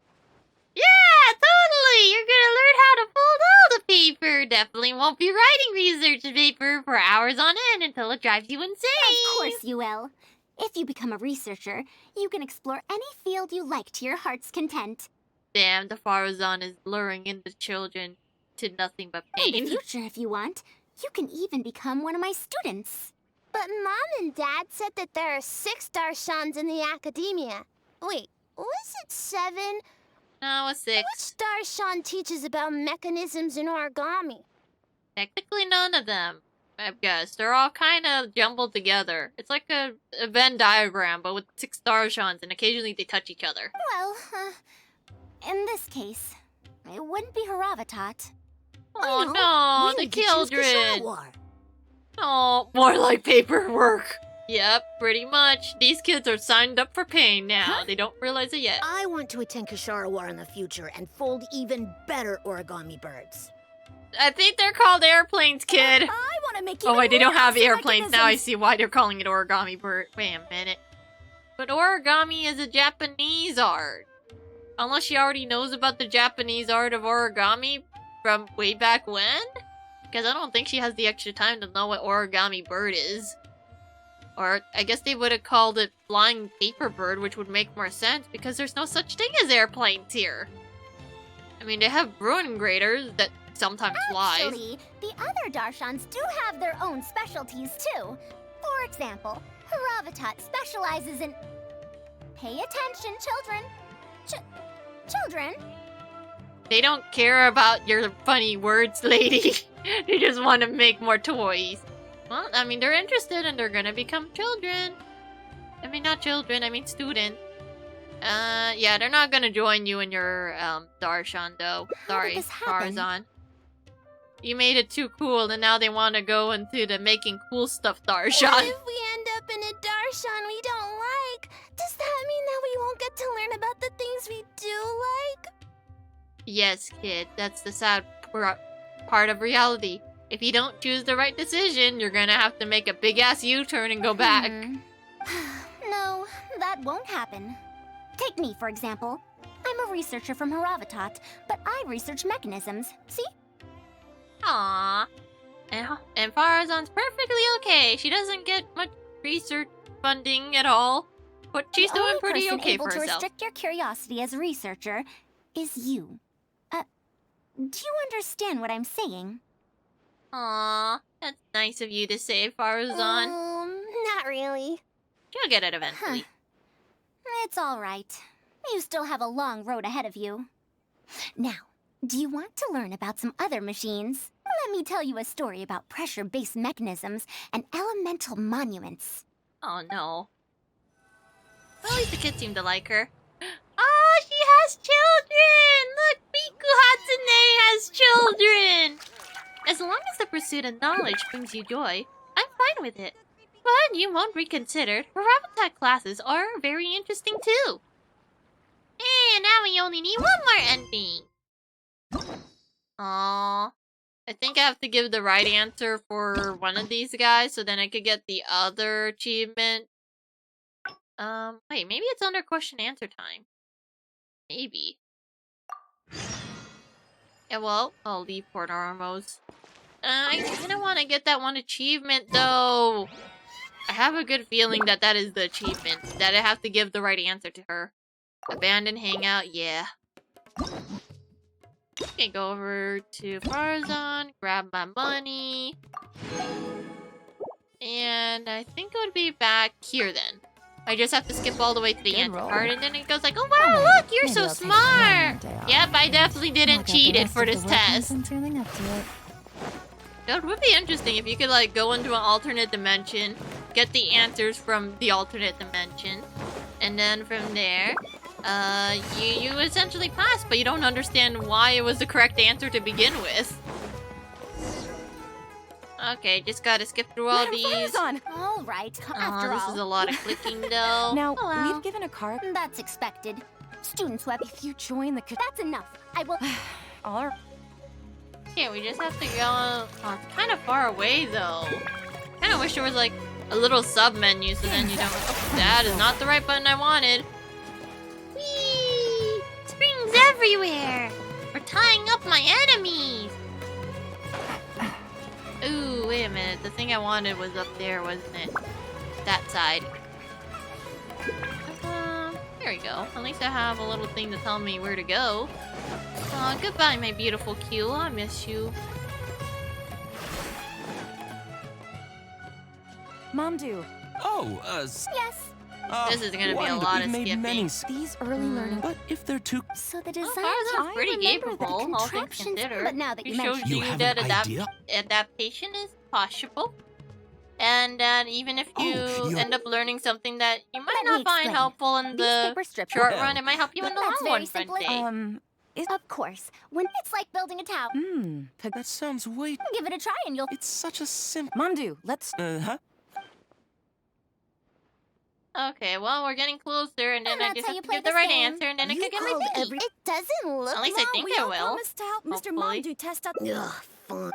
Yeah, totally! You're gonna learn how to fold all the paper. Definitely won't be writing research paper for hours on end until it drives you insane. Of course you will. If you become a researcher, you can explore any field you like to your heart's content. Damn, the Faruzan is luring in the children to nothing but pain. In the future, if you want, you can even become one of my students. But Mom and Dad said that there are 6 Darshans in the academia. Wait, was it 7? No, it's 6. Which Darshan teaches about mechanisms in origami? Technically none of them, I guess. They're all kind of jumbled together. It's like a Venn diagram, but with 6 Darshans, and occasionally they touch each other. Well, in this case, it wouldn't be Haravatat. Oh no, the children! Oh, more like paperwork. Yep, pretty much. These kids are signed up for pain now. Huh? They don't realize it yet. I want to attend Kasharawar in the future and fold even better origami birds. I think they're called airplanes, kid. I want to make Oh wait, they don't have airplanes. Now I see why they're calling it origami bird. Wait a minute. But origami is a Japanese art. Unless she already knows about the Japanese art of origami from way back when? Because I don't think she has the extra time to know what origami bird is. Or I guess they would have called it flying paper bird, which would make more sense because there's no such thing as airplanes here. I mean, they have ruin graders that sometimes flies. Actually, the other Darshans do have their own specialties too. For example, Haravatat specializes in... Pay attention, children. Children. They don't care about your funny words, lady. They just want to make more toys. Well, I mean, they're interested and they're gonna become children. I mean, not children, I mean students. Yeah, they're not gonna join you in your, Darshan, though. Sorry, Faruzan. You made it too cool, and now they want to go into the making cool stuff Darshan. What if we end up in a Darshan we don't like? Does that mean that we won't get to learn about the things we do like? Yes, kid, that's the sad part of reality. If you don't choose the right decision, you're gonna have to make a big-ass U-turn and go back. No, that won't happen. Take me, for example. I'm a researcher from Haravatat, but I research mechanisms. See? Aww. And Faruzan's perfectly okay. She doesn't get much research funding at all, but she's doing pretty okay for herself. The only person able to restrict your curiosity as a researcher is you. Do you understand what I'm saying? Aww, that's nice of you to say, Faruzan. Not really. You'll get it eventually. It's all right. You still have a long road ahead of you. Now, do you want to learn about some other machines? Let me tell you a story about pressure-based mechanisms and elemental monuments. Oh no. Well, at least the kids seem to like her. Oh, she has children! Look, Miku Hatsune has children! As long as the pursuit of knowledge brings you joy, I'm fine with it. But you won't reconsider. Haravatat classes are very interesting too. And now we only need one more ending. Aww. I think I have to give the right answer for one of these guys so then I could get the other achievement. Wait, maybe it's under question answer time. Maybe. Yeah, well, I'll leave Port Armos. I kinda wanna get that one achievement though. I have a good feeling that that is the achievement. That I have to give the right answer to her. Abandoned hangout, yeah. Okay, go over to Faruzan, grab my money. And I think it would be back here then. I just have to skip all the way to the end part, and then it goes like, oh wow, look, you're so smart! Yep, I definitely didn't cheat it for this test. That would be interesting if you could like go into an alternate dimension, get the answers from the alternate dimension, and then from there, you essentially pass, but you don't understand why it was the correct answer to begin with. Okay, just gotta skip through all these. All right, after this all. is a lot of clicking though. Now, we've given a car. That's expected. Students who have... If you join the... That's enough. I will... All right. Yeah, we just have to go... Oh, it's kind of far away though. Kinda wish there was like a little sub-menu so then you don't... Oh, that is not the right button I wanted. Whee! Springs everywhere! For tying up my enemies! Ooh, wait a minute. The thing I wanted was up there, wasn't it? That side. There we go. At least I have a little thing to tell me where to go. Goodbye, my beautiful Q. I miss you. Momdu. Oh, Yes. This is gonna be a lot of skipping. These early learning. But if they're too... So the design Faruzan's pretty capable, all things considered. But now that She you showed mention you have that an idea? adaptation is possible. And that even if you end up learning something that you might Let me not find explain. helpful in These the paper strips short are- run, it might help you in the long That's one very for simple. day. Of course. When it's like building a tower. That sounds way... Give it a try and you'll... It's such a simple... Momdu, let's... Uh-huh. Okay, well, we're getting closer, and then And I that's just how have you to play give the the right game. answer, and then I You could get my called thingy. every- It doesn't look... At least I think we I all will. promised to help Mr. Hopefully. Momdu test out... Ugh, fun.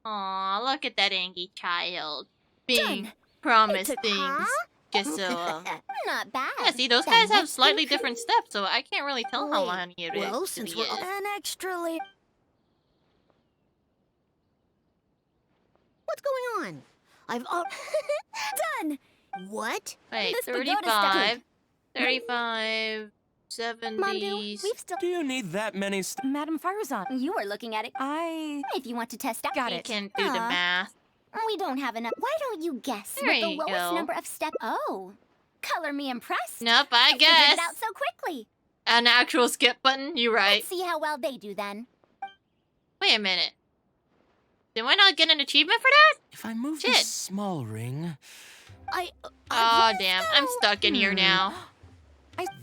Aw, look at that angry child. Being Done. promised It took- things. huh? Okay, so Not bad. yeah, see, those guys have slightly different steps, so I can't really tell how long it is. Well, since we're An extra layer. What's going on? I've Done. What? Wait, This pagoda 35, 35, 70. Mandu, we've still. Do you need that many Madam Faruzan, You were looking at it. If you want to test out. Got You it. can do the math. We don't have enough. Why don't you guess There what the you lowest go. number of steps? Oh, color me impressed. Nope, I Figured guess. it out so quickly. An actual skip button, you're right. Let's see how well they do then. Wait a minute. Did I not get an achievement for that? If I move Shit. this small ring, Oh, damn. I'm stuck in here now.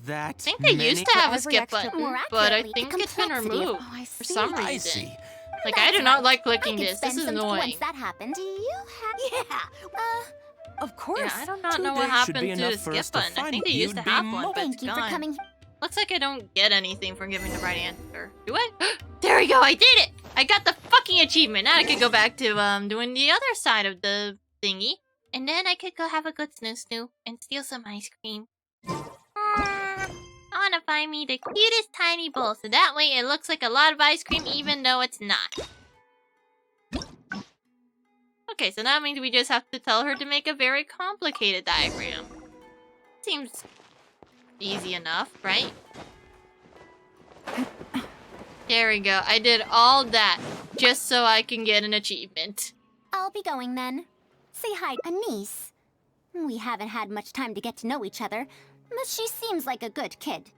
that I think they many? used to have a every skip extra- button, more but I accurately, think the it's been complexity of- removed Oh, I for see. some I reason. see. Like, I do not like clicking I could this. This spend is some annoying. once that happened. Do you have? Yeah. Of course. Yeah, I do not 2 know what days should be happened to enough the for skip us to button. I find think they used to you'd be have one, but Thank it's you for gone. coming. Looks like I don't get anything for giving the right answer. Do I? There we go, I did it! I got the fucking achievement. Now I could go back to doing the other side of the thingy. And then I could go have a good snoo and steal some ice cream. I wanna find me the cutest tiny bowl, so that way it looks like a lot of ice cream even though it's not. Okay, so that means we just have to tell her to make a very complicated diagram. Seems easy enough, right? There we go. I did all that just so I can get an achievement. I'll be going then. Say hi, Anise. We haven't had much time to get to know each other, but she seems like a good kid.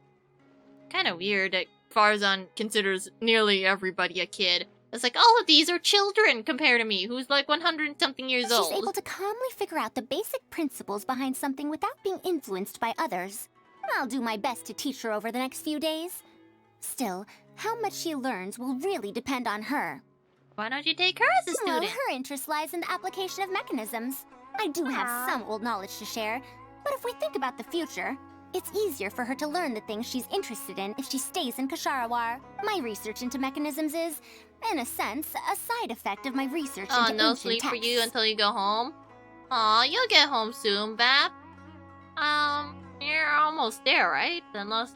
Kind of weird that Faruzan considers nearly everybody a kid. It's like, all of these are children compared to me, who's like 100-something years She's old. able to calmly figure out the basic principles behind something without being influenced by others. I'll do my best to teach her over the next few days. Still, how much she learns will really depend on her. Why don't you take her as a Well, student? her interest lies in the application of mechanisms. I do have some old knowledge to share, but if we think about the future, it's easier for her to learn the things she's interested in if she stays in Kasharawar. My research into mechanisms is, in a sense, a side effect of my research Oh, into no ancient sleep for texts. you until you go home? Aw, you'll get home soon, Bap. You're almost there, right? Unless...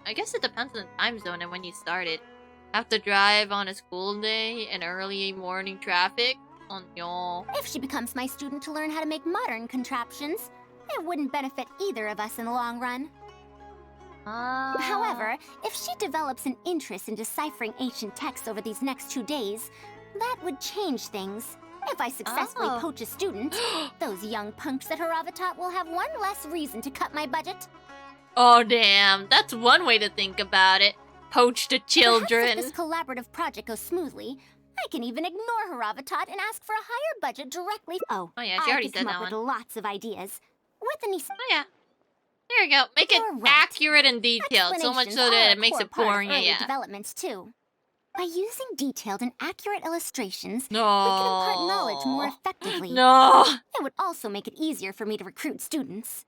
I guess it depends on the time zone and when you started. Have to drive on a school day and early morning traffic? Oh, no. If she becomes my student to learn how to make modern contraptions, it wouldn't benefit either of us in the long run. However, if she develops an interest in deciphering ancient texts over these next 2 days, that would change things. If I successfully poach a student, those young punks at Haravatat will have one less reason to cut my budget. Oh, damn. That's one way to think about it. Poach the children. Perhaps if this collaborative project goes smoothly, I can even ignore Haravatat and ask for a higher budget directly. Oh yeah, she already I could said come that up one. with lots of ideas. With Anise. Oh, yeah. There you go. Make it accurate and detailed, so much so that it makes it boring, yeah. Developments too. By using detailed and accurate illustrations, No. we can impart knowledge more effectively. No. It would also make it easier for me to recruit students.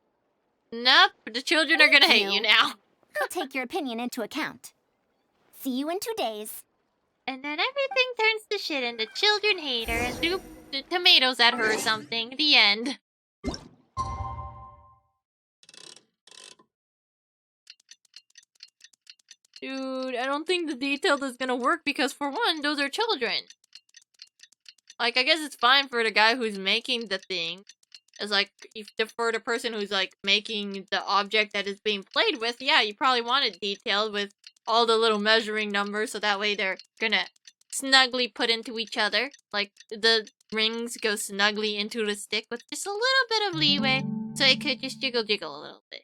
Nope, the children are gonna hate you now. I'll take your opinion into account. See you in 2 days. And then everything turns to shit and the children hate her and threw the tomatoes at her or something. The end. Dude, I don't think the detailed is gonna work because, for one, those are children. Like, I guess it's fine for the guy who's making the thing. It's like, for the person who's, like, making the object that is being played with, yeah, you probably want it detailed with all the little measuring numbers so that way they're gonna snugly put into each other. Like, the rings go snugly into the stick with just a little bit of leeway so it could just jiggle a little bit.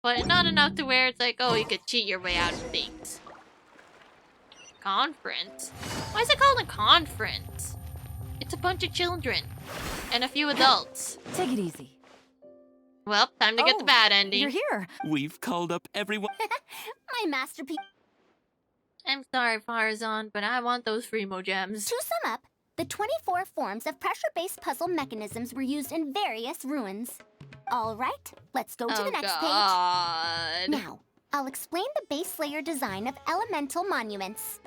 But not enough to where it's like, oh, you could cheat your way out of things. Conference? Why is it called a conference? It's a bunch of children. And a few adults. Take it easy. Well, time to get the bad ending. You're here. We've called up everyone. My masterpiece. I'm sorry, Faruzan, but I want those Fremo gems. To sum up, the 24 forms of pressure-based puzzle mechanisms were used in various ruins. All right, let's go to the next page. Now, I'll explain the base layer design of elemental monuments.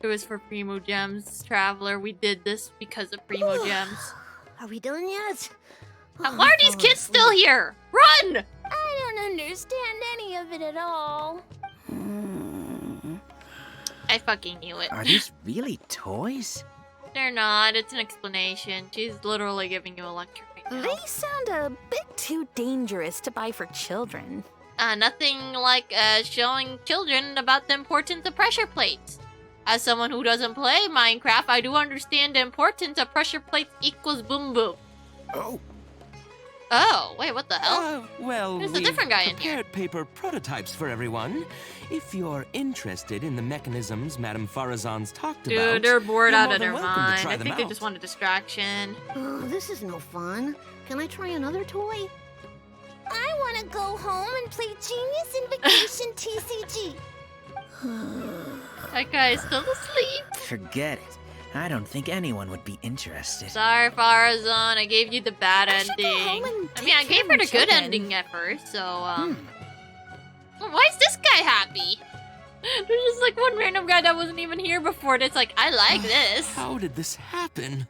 It was for Primo Gems, Traveler. We did this because of Primo Gems. Are we done yet? Why are these kids still here? Run! I don't understand any of it at all. I fucking knew it. Are these really toys? They're not. It's an explanation. She's literally giving you a lecture right now. They sound a bit too dangerous to buy for children. Nothing like showing children about the importance of pressure plates. As someone who doesn't play Minecraft, I do understand the importance of pressure plates equals boom boom. Oh. Oh, wait, what the hell? Well, There's a different guy in here. prepared paper prototypes for everyone. If you're interested in the mechanisms Madame Faruzan's talked about, Dude, they're bored you're out more of than their welcome to mind. try I them think they out. just want a distraction. Oh, this is no fun. Can I try another toy? I want to go home and play Genius Invocation TCG. That guy is still asleep. Forget it. I don't think anyone would be interested. Sorry, Faruzan. I gave you the bad ending. I mean, I gave her the good children. ending at first, so, Why is this guy happy? There's just like one random guy that wasn't even here before that's like, I like this. How did this happen?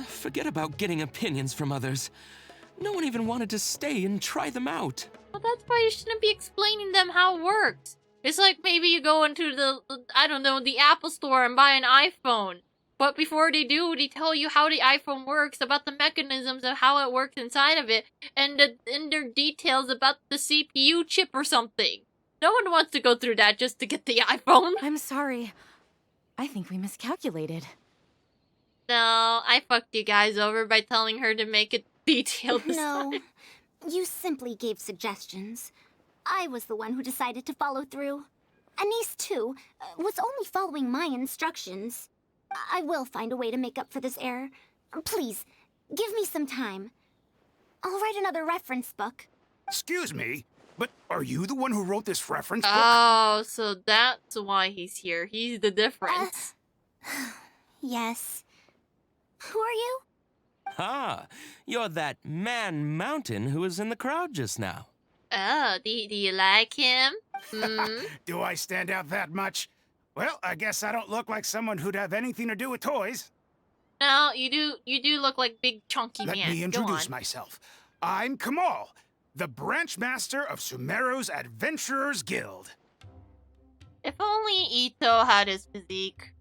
Forget about getting opinions from others. No one even wanted to stay and try them out. Well, that's why you shouldn't be explaining them how it works. It's like maybe you go into the, I don't know, the Apple store and buy an iPhone. But before they do, they tell you how the iPhone works, about the mechanisms of how it works inside of it, and their details about the CPU chip or something. No one wants to go through that just to get the iPhone. I'm sorry. I think we miscalculated. No, I fucked you guys over by telling her to make it detailed this No, time. you simply gave suggestions. I was the one who decided to follow through. Anise, too, was only following my instructions. I will find a way to make up for this error. Please, give me some time. I'll write another reference book. Excuse me, but are you the one who wrote this reference book? Oh, so that's why he's here. He's the difference. Yes. Who are you? Ah, you're that man Mountain who was in the crowd just now. Oh, do you like him? Do I stand out that much? Well, I guess I don't look like someone who'd have anything to do with toys. No, you do look like big chunky Let man. me Go introduce on. myself. I'm Kamal, the branch master of Sumeru's Adventurers Guild. If only Ito had his physique.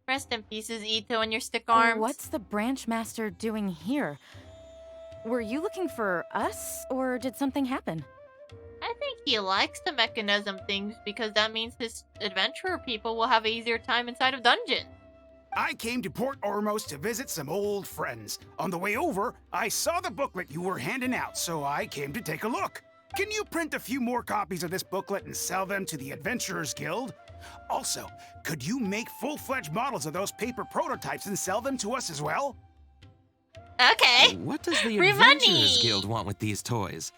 Rest in pieces, Ito, and your stick arms. What's the branch master doing here? Were you looking for us, or did something happen? I think he likes the mechanism things because that means his adventurer people will have an easier time inside of dungeons. I came to Port Ormos to visit some old friends. On the way over, I saw the booklet you were handing out, so I came to take a look. Can you print a few more copies of this booklet and sell them to the Adventurers Guild? Also, could you make full-fledged models of those paper prototypes and sell them to us as well? Okay. What does the Free Adventurers money. Guild want with these toys?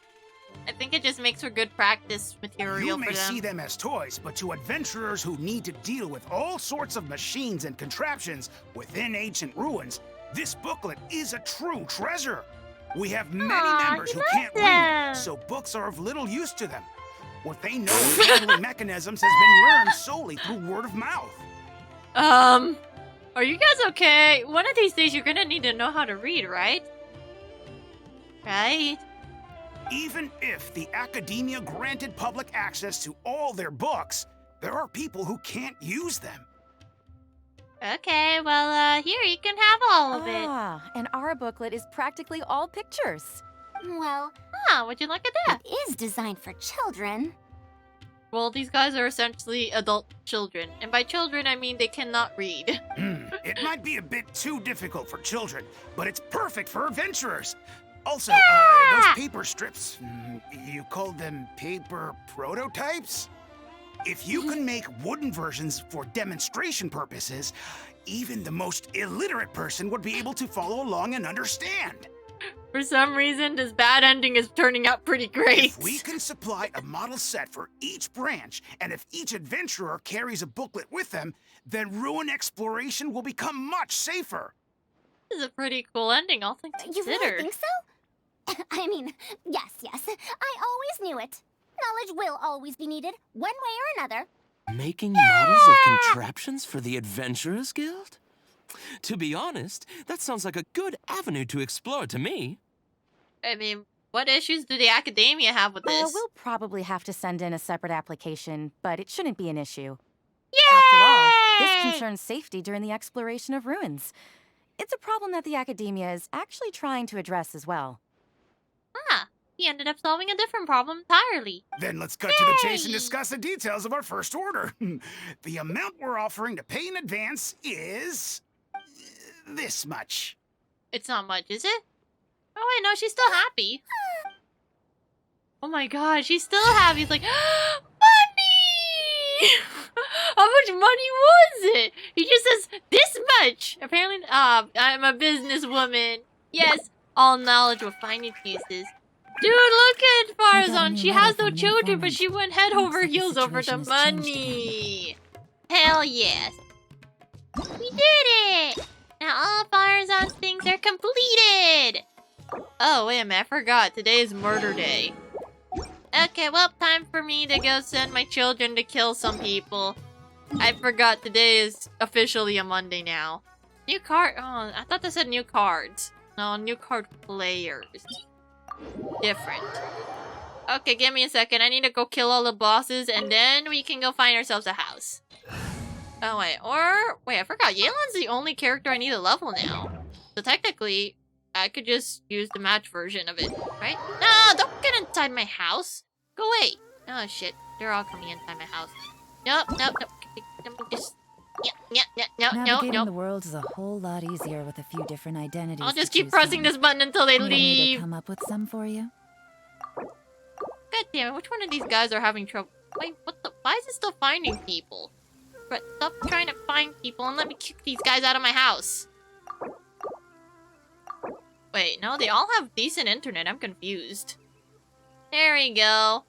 I think it just makes for good practice material You for may them. see them as toys, but to adventurers who need to deal with all sorts of machines and contraptions within ancient ruins, this booklet is a true treasure. We have many members who can't read, so books are of little use to them. What they know of handling mechanisms has been learned solely through word of mouth. Are you guys okay? One of these days you're gonna need to know how to read, right? Right? Even if the academia granted public access to all their books, there are people who can't use them. Okay, well, here, you can have all of it. And our booklet is practically all pictures. Well, would you look at that? It is designed for children. Well, these guys are essentially adult children. And by children, I mean they cannot read. It might be a bit too difficult for children, but it's perfect for adventurers. Also, those paper strips, you called them paper prototypes? If you can make wooden versions for demonstration purposes, even the most illiterate person would be able to follow along and understand. For some reason, this bad ending is turning out pretty great. If we can supply a model set for each branch, and if each adventurer carries a booklet with them, then ruin exploration will become much safer. This is a pretty cool ending, all things You considered. really think so? I mean, yes. I always knew it. Knowledge will always be needed, one way or another. Making models of contraptions for the Adventurers Guild? To be honest, that sounds like a good avenue to explore to me. I mean, what issues do the academia have with this? We'll probably have to send in a separate application, but it shouldn't be an issue. Yay! After all, this concerns safety during the exploration of ruins. It's a problem that the academia is actually trying to address as well. Ah, he ended up solving a different problem entirely. Then let's cut to the chase and discuss the details of our first order. The amount we're offering to pay in advance is this much. It's not much, is it? Oh wait, no, she's still happy. Oh my god, she's still happy. It's like, money! How much money was it? He just says, this much! Apparently, I'm a businesswoman. Yes, all knowledge will find its uses. Dude, look at Faruzan. She has no children, but she went head over heels over the money. Hell yes. We did it! Now all Faruzan's things are completed! Oh, wait a minute, I forgot. Today is murder day. Okay, well, time for me to go send my children to kill some people. I forgot today is officially a Monday now. New card? Oh, I thought they said new cards. No, new card players. Different. Okay, give me a second. I need to go kill all the bosses, and then we can go find ourselves a house. Oh, wait. Or... Wait, I forgot. Yelan's the only character I need to level now. So technically, I could just use the match version of it, right? No, don't get inside my house. Go away. Oh, shit. They're all coming inside my house. Nope. Let me just... Navigating the world is a whole lot easier with a few different identities. I'll just keep pressing this button until they leave. Me to leave. come up with some for you. God damn it, which one of these guys are having trouble? Wait, what the? Why is it still finding people? But stop trying to find people and let me kick these guys out of my house. Wait, no, they all have decent internet. I'm confused. There we go.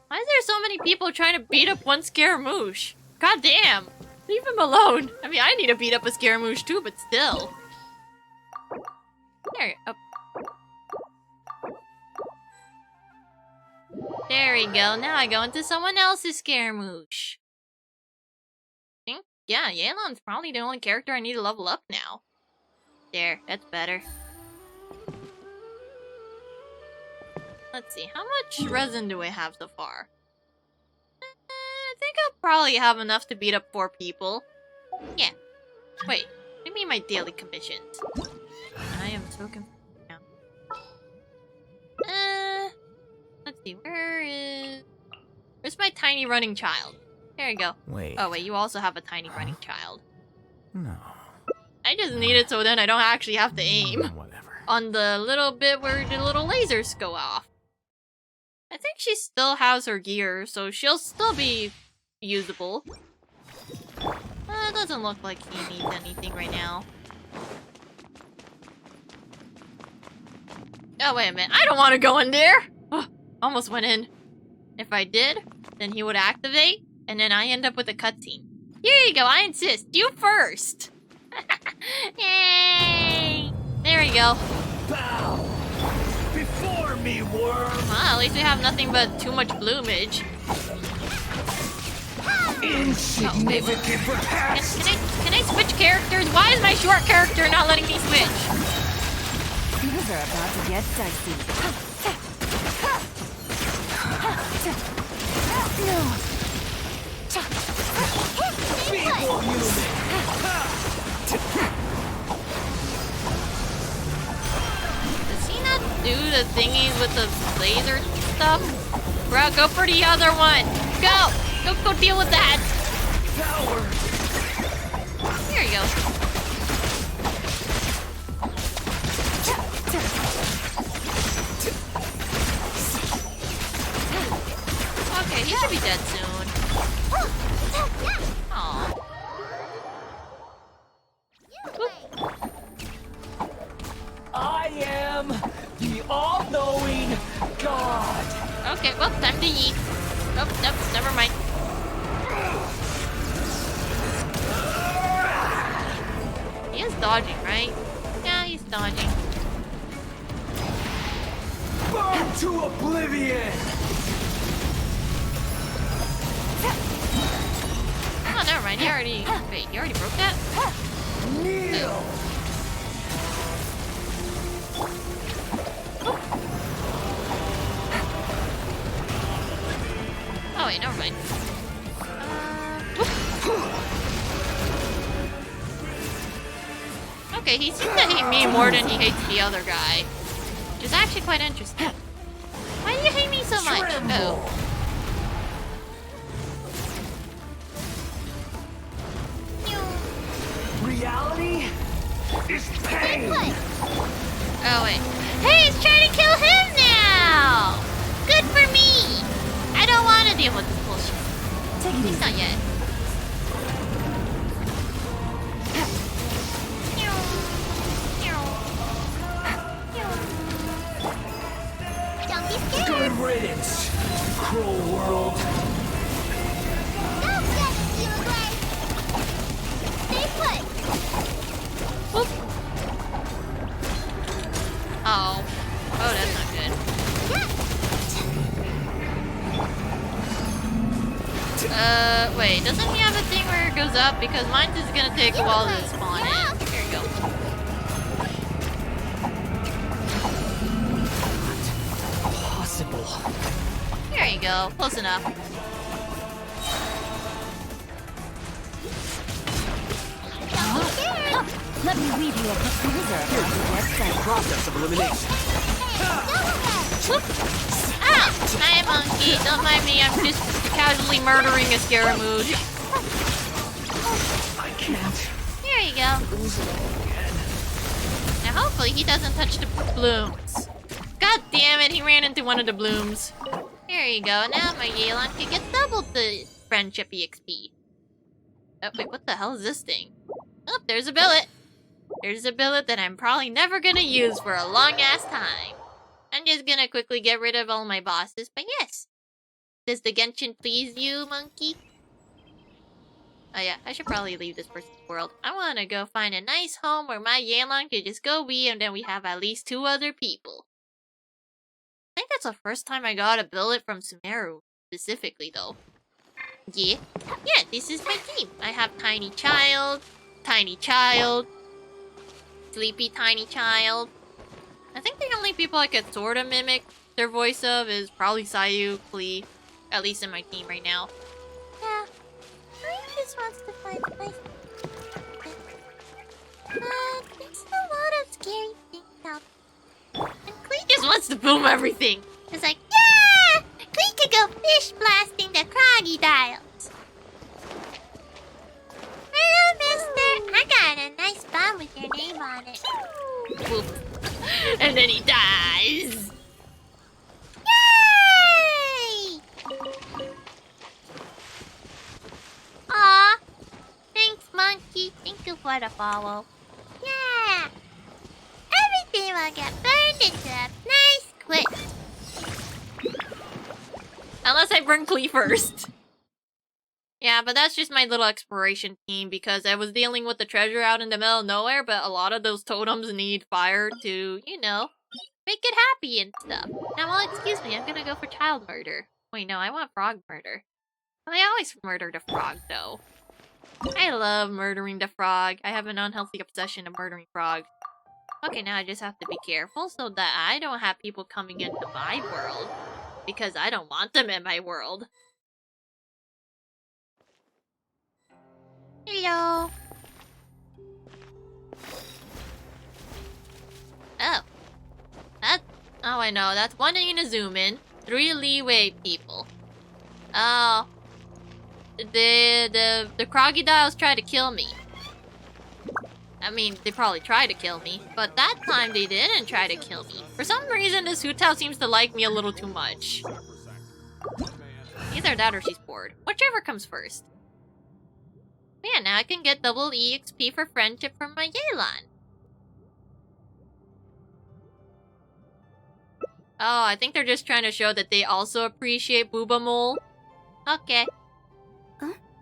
Why is there so many people trying to beat up one Scaramouche? God damn. Leave him alone. I mean, I need to beat up a Scaramouche too, but still. There, There we go. Now I go into someone else's Scaramouche. Yeah, Yelan's probably the only character I need to level up now. There, that's better. Let's see, how much resin do I have so far? I think I'll probably have enough to beat up 4 people. Yeah. Wait, give me my daily commissions. I am so confused now. Let's see, where's my tiny running child? There you go. Wait. Oh wait, you also have a tiny running child. No. I just need it so then I don't actually have to aim. Whatever. On the little bit where the little lasers go off. I think she still has her gear, so she'll still be usable. It doesn't look like he needs anything right now. Oh, wait a minute. I don't want to go in there! Oh, almost went in. If I did, then he would activate, and then I end up with a cutscene. Here you go, I insist. You first! Yay! There we go. Bow before me, worm! Well, at least we have nothing but too much bloomage. Insignificant past. Can I switch characters? Why is my short character not letting me switch? Things are about to get dicey. Feeble human! Does he not do the thingies with the laser stuff? Bro, go for the other one! Go! Go deal with that! Power! There you go. Okay, he should be dead soon. Aww. I am the all-knowing God! Okay, well, time to eat. Oh, nope, never mind. He is dodging, right? Yeah, he's dodging. Burn to oblivion! Oh, never mind. He already... Wait, he already broke that? Kneel! wait, never mind. Okay, he seems to hate me more than he hates the other guy. Which is actually quite interesting. Why do you hate me so much? Oh. Reality is pain. Oh wait. Hey, he's trying to kill him now! Good for me! I don't want to deal with this bullshit. Take it easy. Not yet. Don't be scared. Good riddance, cruel world. Don't get it, you agree. Stay put. Whoop. Oh. Oh, that's not good. Wait, doesn't he have a thing where it goes up? Because mine is gonna take a while to spawn in. Here you go. Possible. There you go. Close enough. Let me weave you a preserve. Process of elimination. Ah! Hi, monkey. Don't mind me. I'm just casually murdering a scaramouche. I can't. There you go. Now, hopefully, he doesn't touch the blooms. God damn it, he ran into one of the blooms. There you go. Now my Yelan can get double the friendship EXP. Oh, wait, what the hell is this thing? Oh, there's a billet. There's a billet that I'm probably never gonna use for a long-ass time. I'm just gonna quickly get rid of all my bosses, but yes. Does the Genshin please you, monkey? Oh yeah, I should probably leave this person's world. I wanna go find a nice home where my Yelan can just go be and then we have at least 2 other people. I think that's the first time I got a billet from Sumeru, specifically though. Yeah. Yeah, this is my team. I have Tiny Child, Sleepy Tiny Child. I think the only people I could sort of mimic their voice of is probably Sayu, Klee, at least in my team right now. Yeah. He just wants to find a nice... there's a lot of scary things out there. And Klee just wants to boom everything. It's like, yeah! We could go fish blasting the crocodiles. Hello, mister. I got a nice bomb with your name on it. Boop. And then he dies. Yay! Aw. Thanks, monkey. Thank you for the follow. Yeah. Everything will get burned into a nice quick. Unless I burn Klee first. Yeah, but that's just my little exploration team because I was dealing with the treasure out in the middle of nowhere, but a lot of those totems need fire to, you know, make it happy and stuff. Now, well, excuse me, I'm gonna go for child murder. Wait, no, I want frog murder. I always murder the frog, though. I love murdering the frog. I have an unhealthy obsession of murdering frogs. Okay, now I just have to be careful so that I don't have people coming into my world. Because I don't want them in my world. Hello. Oh. Oh, I know. That's one in a zoom in. 3 leeway people. Oh. The crocodiles tried to kill me. I mean, they probably tried to kill me, but that time they didn't try to kill me. For some reason, this Hutao seems to like me a little too much. Either that or she's bored. Whichever comes first. But yeah, now I can get double EXP for friendship from my Yelan. Oh, I think they're just trying to show that they also appreciate Booba Mole. Okay.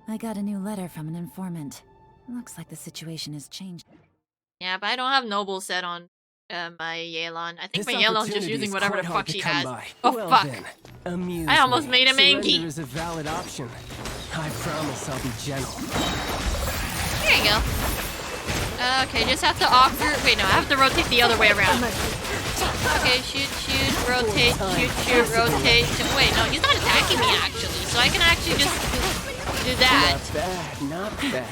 I got a new letter from an informant. Looks like the situation has changed. Yeah, but I don't have Noble set on my Yelan. I think my Yelan's just using whatever the fuck she has. Oh, well fuck. Then, I almost made him angry. Surrender is a valid option. I promise I'll be gentle. There you go. Okay, just have to awkward... Wait, no, I have to rotate the other way around. Okay, shoot, rotate, shoot, rotate. Wait, no, he's not attacking me actually, so I can actually just do that. Not bad.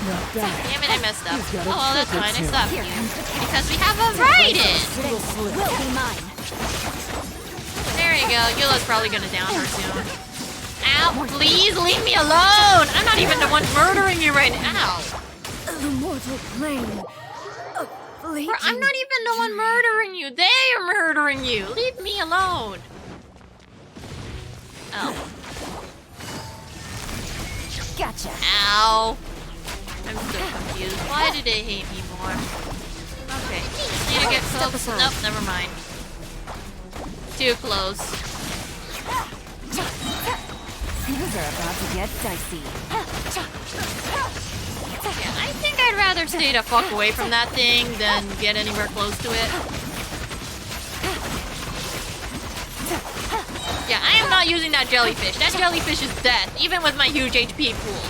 Not bad. Damn it, I messed up. Oh, well, that's fine. I stopped you. Because we have a Raiden! Will be mine. There you go. Eula's probably gonna down her soon. Ow, please leave me alone! I'm not even the one murdering you right now. The mortal plane. I'm not even the one murdering you. They are murdering you. Leave me alone. Oh. Gotcha. Ow. I'm so confused. Why do they hate me more? Okay. Need to get close. Nope, never mind. Too close. Things are about to get dicey. Yeah, I think I'd rather stay the fuck away from that thing than get anywhere close to it. Yeah, I am not using that jellyfish. That jellyfish is death, even with my huge HP pool.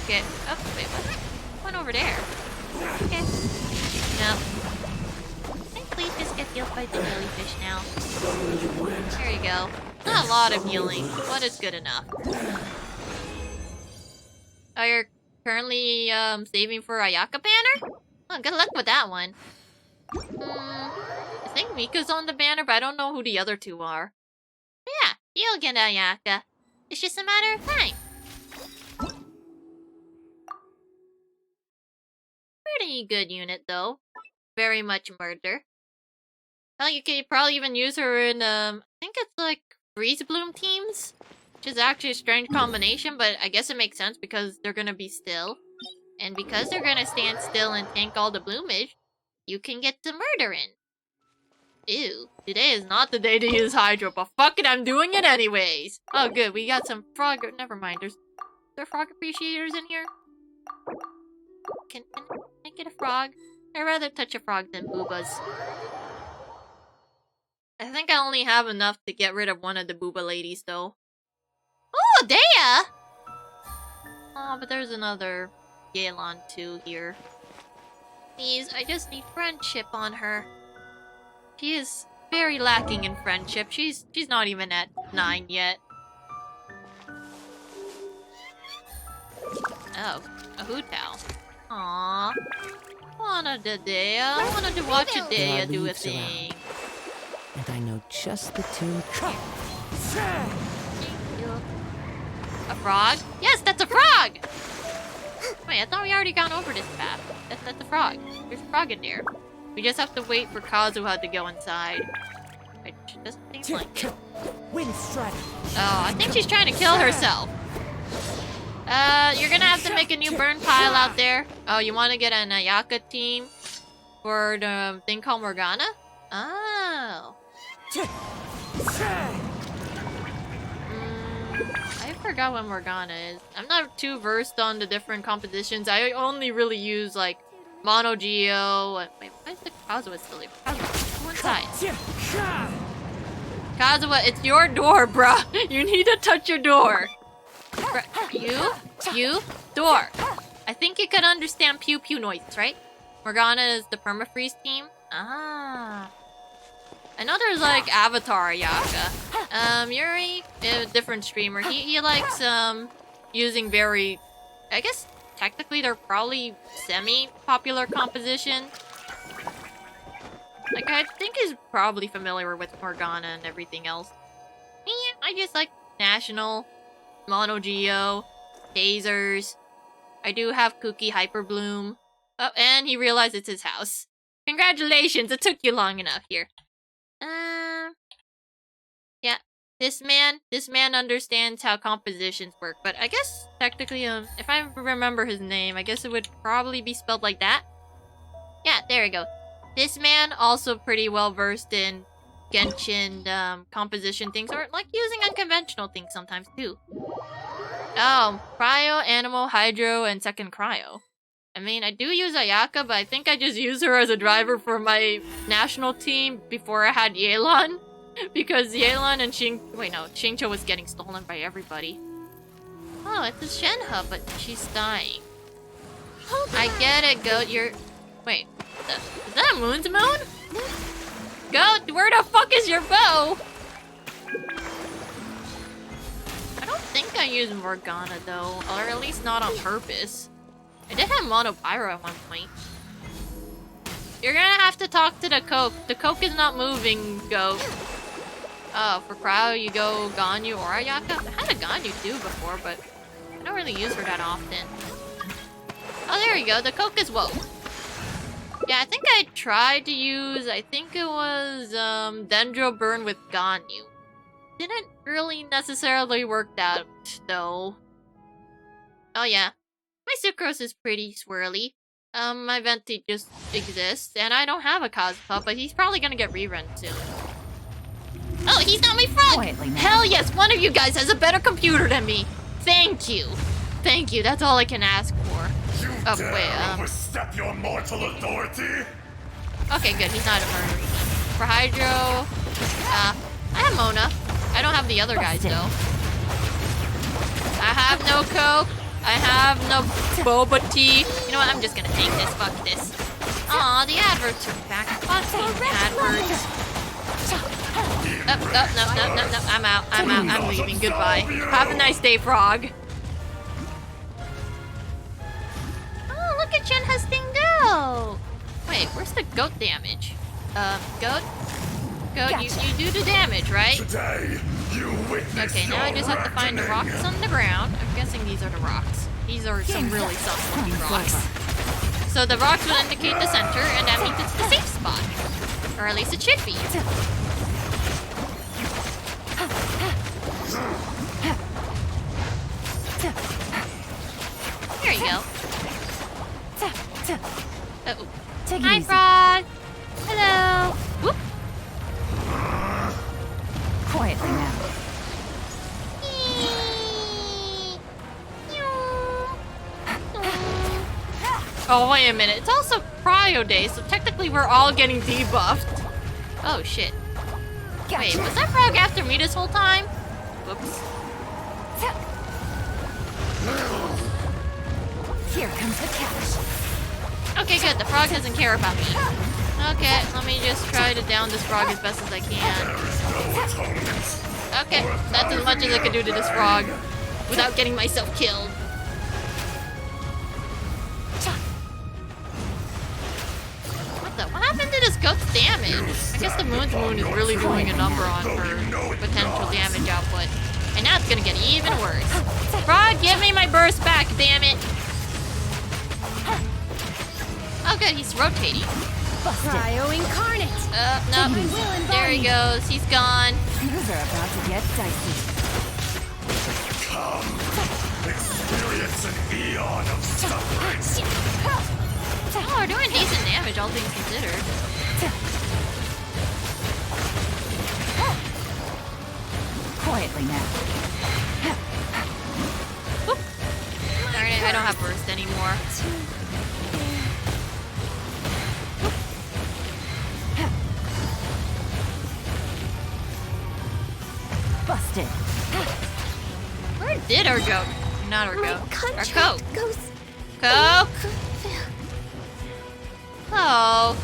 Okay. Oh, wait, what? Went over there. Okay. No. Can I please just get healed by the jellyfish now? There you go. Not a lot of healing, but it's good enough. Oh, you're currently saving for Ayaka banner? Oh, good luck with that one. I think Mika's on the banner, but I don't know who the other two are. Yeah, you'll get Ayaka. It's just a matter of time. Pretty good unit, though. Very much murder. Well, you could probably even use her in, I think it's like Freeze Bloom teams? Which is actually a strange combination, but I guess it makes sense because they're gonna be still. And because they're gonna stand still and tank all the bloomage, you can get the murder in. Ew, today is not the day to use Hydro, but fuck it, I'm doing it anyways! Oh good, we got some frog- never mind, are there frog appreciators in here? Can I get a frog? I'd rather touch a frog than boobas. I think I only have enough to get rid of one of the booba ladies though. Oh, Dea! Oh, but there's another Yelan too here. Please, I just need friendship on her. She is very lacking in friendship. She's not even at 9 yet. Oh, a Hu-Tao. Aww. Wanted a Dea. I wanted to watch a Dea do a thing. And I know just the tune. A frog? Yes, that's a frog! Wait, I thought we already gone over this path. That's a frog. There's a frog in there. We just have to wait for Kazuha to go inside. Which doesn't seem like it. Oh, I think she's trying to kill herself. You're gonna have to make a new burn pile out there. Oh, you want to get an Ayaka team for the thing called Morgana? Oh. I forgot what Morgana is. I'm not too versed on the different compositions. I only really use like Mono Geo. Wait, why is the Kazuha still there? Kazuha, go inside. Kazuha, it's your door, bruh. You need to touch your door. You, door. I think you could understand pew pew noises, right? Morgana is the permafreeze team. Ah. I know there's like Avatar Ayaka. Yuri, a different streamer. He likes using very, I guess technically they're probably semi-popular composition. Like I think he's probably familiar with Morgana and everything else. Me, I just like National, Mono Geo, Tasers. I do have Cookie Hyper Bloom. Oh, and he realized it's his house. Congratulations, it took you long enough here. Yeah, this man understands how compositions work, but I guess technically, if I remember his name, I guess it would probably be spelled like that. Yeah, there we go. This man also pretty well versed in Genshin composition things, or like using unconventional things sometimes too. Oh, Cryo, Animal, Hydro, and second Cryo. I mean, I do use Ayaka, but I think I just use her as a driver for my national team before I had Yelan. Because Yelan and Xingqiu was getting stolen by everybody. Oh, it's a Shenhe, but she's dying. I get it, Goat, you're... Wait, is that Moon's Moon? Goat, where the fuck is your bow? I don't think I used Morgana though, or at least not on purpose. I did have Mono Pyro at one point. You're gonna have to talk to the Coke. The Coke is not moving, Goat. Oh, for Cryo you go Ganyu or Ayaka? I had a Ganyu too before, but I don't really use her that often. Oh, there you go. The Coke is woke. Yeah, I think I tried to use, I think it was Dendro Burn with Ganyu. Didn't really necessarily work out, though. Oh yeah. My Sucrose is pretty swirly. My Venti just exists, and I don't have a Cospa, but he's probably gonna get rerun soon. Oh, he's not my frog! Hell yes, one of you guys has a better computer than me! Thank you! Thank you, that's all I can ask for. Oh, wait, overstep your mortal authority? Okay, good, he's not a murderer. For Hydro... I have Mona. I don't have the other guys, though. I have no Coke. I have no boba tea. You know what, I'm just gonna take this. Fuck this. Aw, the adverts are back. Fuck the adverts. No. I'm out. I'm leaving. Goodbye. Have a nice day, Frog. Oh, look at Chen Hustingo. Wait, where's the goat damage? Goat? Goat, you do the damage, right? Today, you okay, now I just have to find the rocks on the ground. I'm guessing these are the rocks. These are some really sus looking rocks. So the rocks will indicate the center, and that means it's the safe spot. Or at least it should be. There you go. Uh-oh. Hi, Frog! Hello! Whoop! Quietly now. Oh, wait a minute. It's also Cryo Day, so technically we're all getting debuffed. Oh, shit. Wait, was that frog after me this whole time? Whoops. Here comes the catch. Okay, good. The frog doesn't care about me. Okay, let me just try to down this frog as best as I can. Okay, that's as much as I can do to this frog without getting myself killed. What happened to this goat's damage? I guess the Moon's Moon is really doing a number on her potential damage output. And now it's gonna get even worse. Frog, give me my burst back, damn it! Oh good, he's rotating. Cryo Incarnate! No. There he goes, he's gone. Things are about to get dicey. Come, experience an eon of suffering. Oh, we're doing decent damage, all things considered. Quietly now. Whoop. Darn it, I don't have burst anymore. Busted. Where did our goat? Not our goat. Our Coke. Goes... Coke? Oh.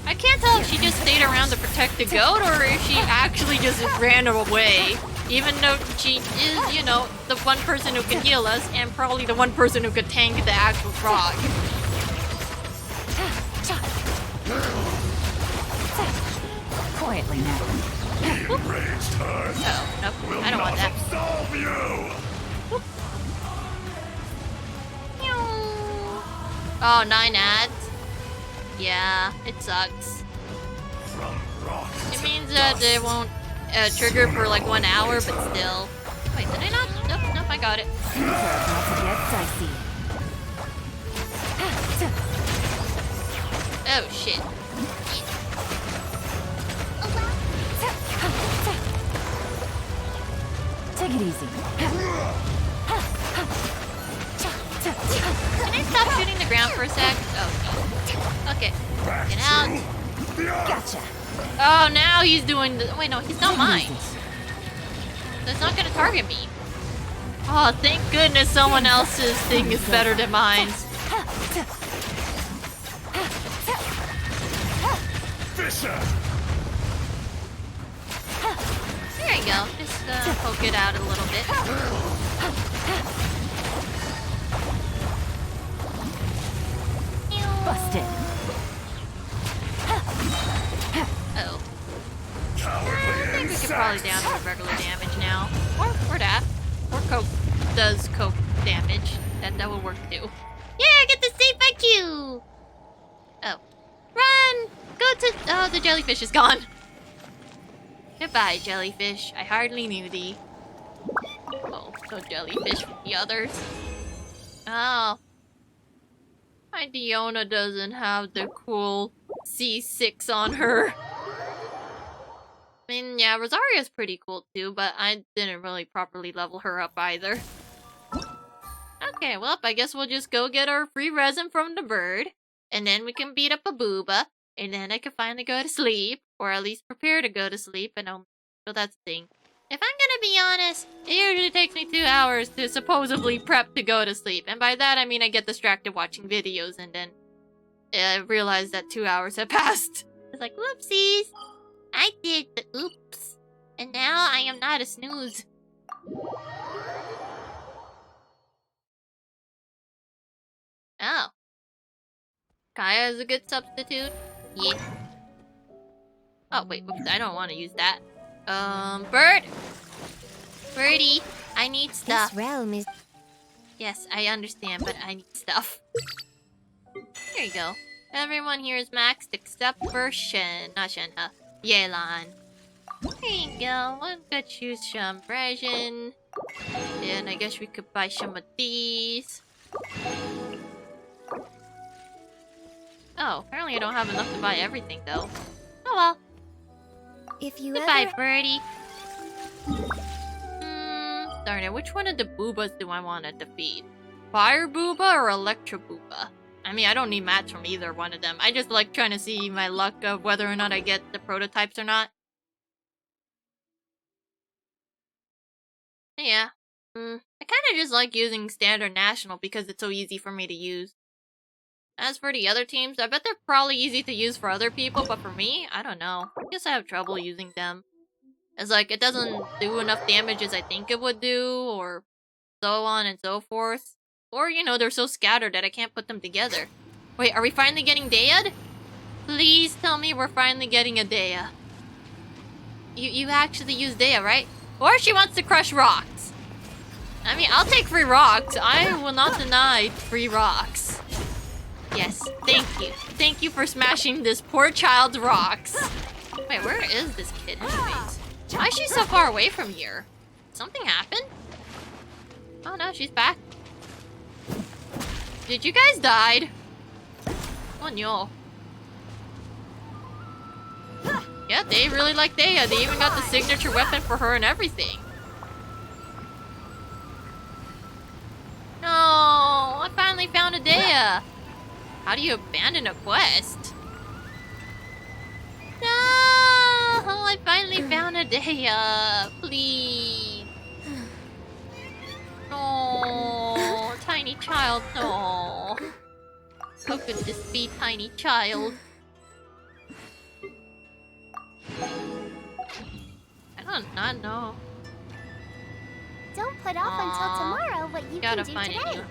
I can't tell if she just stayed around to protect the goat or if she actually just ran away. Even though she is, you know, the one person who can heal us and probably the one person who could tank the actual frog. Quietly now. Oh, nope. I don't want that. Oh, 9 ads? Yeah, it sucks. It means that they won't trigger for like 1 hour, but still. Wait, did I not? Nope, I got it. Things are about to get dicey. Oh, shit. Take it easy. Can I stop shooting the ground for a sec? Oh, okay. Get out. Gotcha. Oh, now he's doing the... Wait, no, he's not mine. So it's not gonna target me. Oh, thank goodness someone else's thing is better than mine. finisher. There you go. Just poke it out a little bit. Busted. Oh. I think we could probably down to regular damage now. Or that. Or Coke does Coke damage. That will work too. Yeah, I get to say thank you. Oh. Run! Go to... Oh, the jellyfish is gone. Goodbye, jellyfish. I hardly knew thee. Oh, no jellyfish with the others. Oh. My Diona doesn't have the cool C6 on her. I mean, yeah, Rosaria's pretty cool too, but I didn't really properly level her up either. Okay, well, I guess we'll just go get our free resin from the bird, and then we can beat up a booba, and then I can finally go to sleep, or at least prepare to go to sleep, and so that's the thing. If I'm gonna be honest, it usually takes me 2 hours to supposedly prep to go to sleep, and by that I mean I get distracted watching videos, and then I realize that 2 hours have passed. It's like, whoopsies. I did the oops. And now I am not a snooze. Oh. Kaya is a good substitute? Yeah. Oh, wait, whoops, I don't want to use that. Bird! Birdie, I need stuff. This realm is... Yes, I understand, but I need stuff. Here you go. Everyone here is maxed except for not Shenhe. Yelan. There you go. One could choose some resin. Then I guess we could buy some of these. Oh, apparently I don't have enough to buy everything though. Oh well. If you Goodbye, birdie. Darn it, which one of the boobas do I want to defeat? Fire booba or electro booba? I mean, I don't need mats from either one of them. I just like trying to see my luck of whether or not I get the prototypes or not. Yeah. I kind of just like using standard national because it's so easy for me to use. As for the other teams, I bet they're probably easy to use for other people, but for me, I don't know. I guess I have trouble using them. It's like, it doesn't do enough damage as I think it would do, or so on and so forth. Or, you know, they're so scattered that I can't put them together. Wait, are we finally getting Deia'd? Please tell me we're finally getting a Dei'a. You actually use Dei'a, right? Or she wants to crush rocks. I mean, I'll take free rocks. I will not deny free rocks. Yes, thank you. Thank you for smashing this poor child's rocks. Wait, where is this kid anyways? Why is she so far away from here? Something happened? Oh no, she's back. Did you guys die? Oh no. Yeah, they really like Dei'a. They even got the signature weapon for her and everything. No, I finally found a Dei'a. How do you abandon a quest? No, I finally found a Dei'a. Please. No, tiny child, no. How could this be, tiny child? I don't not know. Don't put off until tomorrow what you Gotta can do find today. it.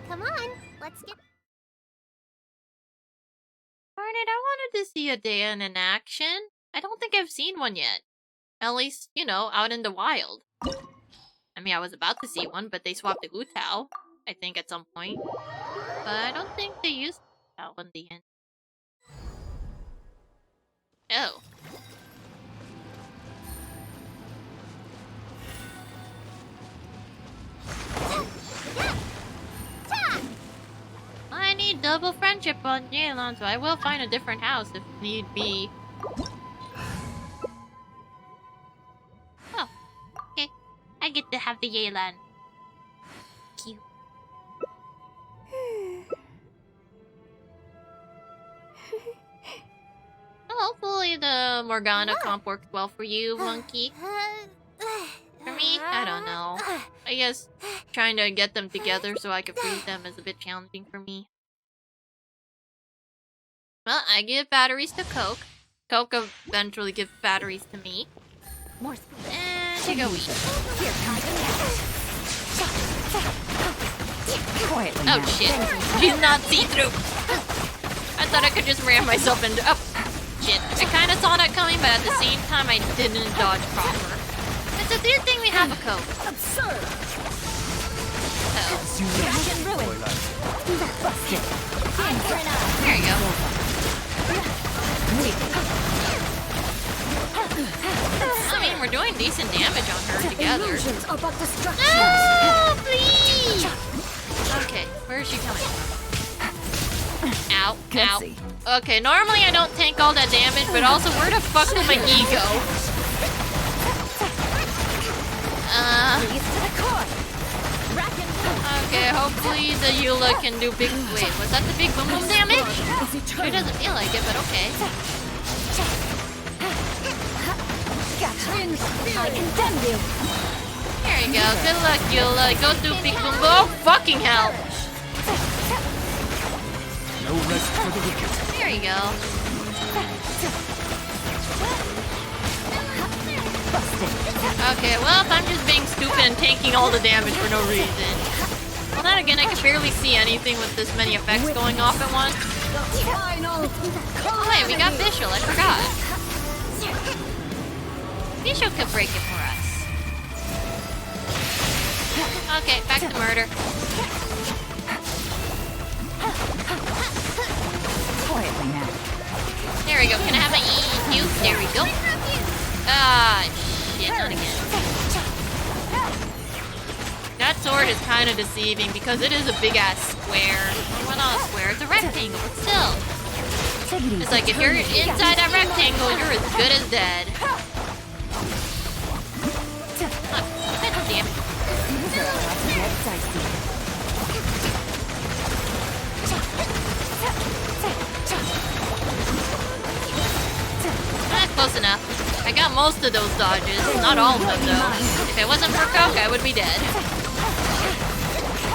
Come on, let's get... Darn it, I wanted to see a Dei'a in action. I don't think I've seen one yet. At least, you know, out in the wild. I mean, I was about to see one, but they swapped the Utao, I think, at some point. But I don't think they used that one in the end. Oh. I need double friendship on Yelan, so I will find a different house if need be. Oh, okay. I get to have the Yelan. Cute. Well, hopefully the Morgana comp works well for you, Monkey. For me, I don't know. I guess trying to get them together so I can freeze them is a bit challenging for me. Well, I give batteries to Coke. Coke eventually give batteries to me. More speed. And take a week. Oh shit. She's not see-through. I thought I could just ram myself into. Oh shit. I kinda saw that coming, but at the same time I didn't dodge proper. It's a good thing we have a Coke. Absurd. Oh. Busted. There you go. I mean, we're doing decent damage on her together. No, please! Okay, where is she coming from? Ow, ow. Okay, normally I don't tank all that damage, but also where the fuck did my E go? Okay, hopefully the Eula can do big. Wait, was that the big boom boom damage? It doesn't feel like it, but okay. I condemn you. There you go. Good luck, Eula. Go do big boom boom. Oh, fucking hell! No rest for the wicked. There you go. Okay, well, if I'm just being stupid and tanking all the damage for no reason. Well, then again, I can barely see anything with this many effects going off at once. Oh, wait, we got Bishul. I forgot. Bishul could break it for us. Okay, back to murder. Quietly now. There we go. Can I have my E&U? There we go. Ah, shit, not again. That sword is kind of deceiving because it is a big-ass square. Well, not a square, it's a rectangle, but still. It's like if you're inside that rectangle, you're as good as dead. Oh, God damn it. Close enough. I got most of those dodges, not all of them though. If it wasn't for Coke, I would be dead.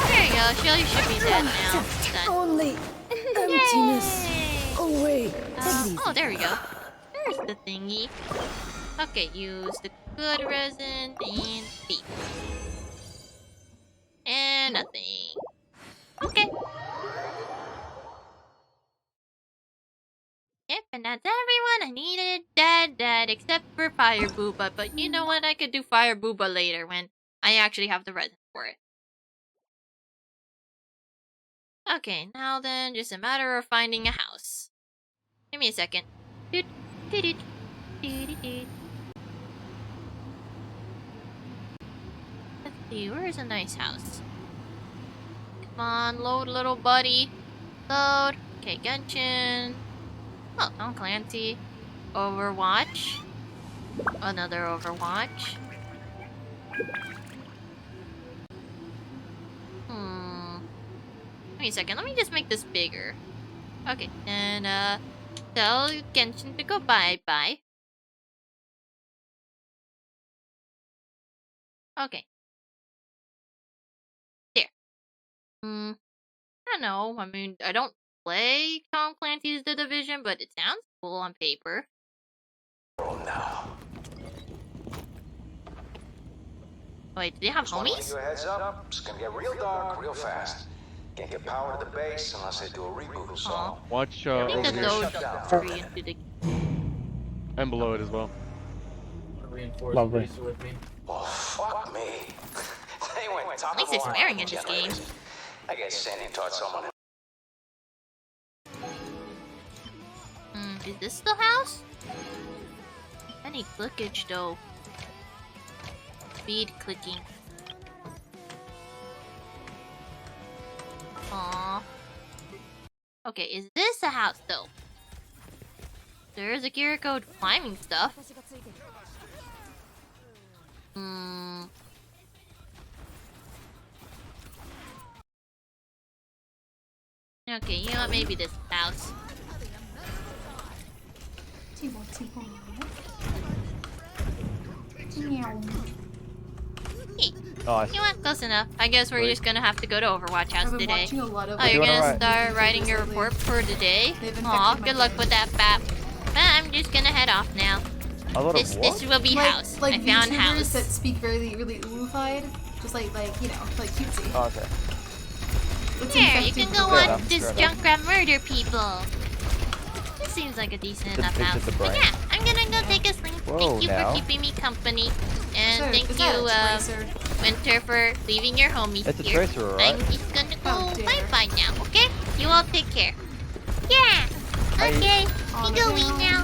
There you go, Shelly should be dead now. Done. Only emptiness. Away. Oh, there we go. There's the thingy. Okay, use the good resin and beep. And nothing. Okay. Yep, and that's everyone. I needed dead, except for Fire Booba. But you know what? I could do Fire Booba later when I actually have the resin for it. Okay, now then, just a matter of finding a house. Give me a second. Let's see, where is a nice house? Come on, load, little buddy. Load. Okay, Genshin. Oh, Tom Clancy. Overwatch. Another Overwatch. Give me a second. Let me just make this bigger. Okay, and tell Genshin to go bye-bye. Okay. There. I don't know. I mean, I don't play Tom Clancy's The Division, but it sounds cool on paper. Oh no. Wait, do they have Just wanna homies? give you a heads up. It's gonna get real dark real fast. Can't get power to the base unless they do a reboot or so. Watch I think over the here. dojo free into the. And below it as well. Lovely. Oh, fuck me. They went top At least it's swearing in this game. I guess Sandy taught someone. Is this the house? Any clickage though. Speed clicking. Aww. Okay, is this a house though? There is a gear code climbing stuff. Okay, you know what? Maybe this house. Nice. You know what? Close enough. I guess we're just gonna have to go to Overwatch House today. Oh, you're Doing gonna alright. start writing your report for today? Aw, good luck with that, Bap. Man, just gonna head off now. This will be house. Like I found VTubers house. that speak really oofied, just like you know, like cutesy. Oh, okay. What's Here, you infected can go with- on this Junkrat murder people. This seems like a decent enough house. But yeah, I'm gonna go take a sleep. Whoa, Thank you now. for keeping me company. And Sure, thank is you, that a tracer? Winter, for leaving your homies It's a here. tracer, right? I'm just gonna go Oh, dear. bye-bye now, okay? You all take care. Yeah! Okay, On we the go eat ground. now.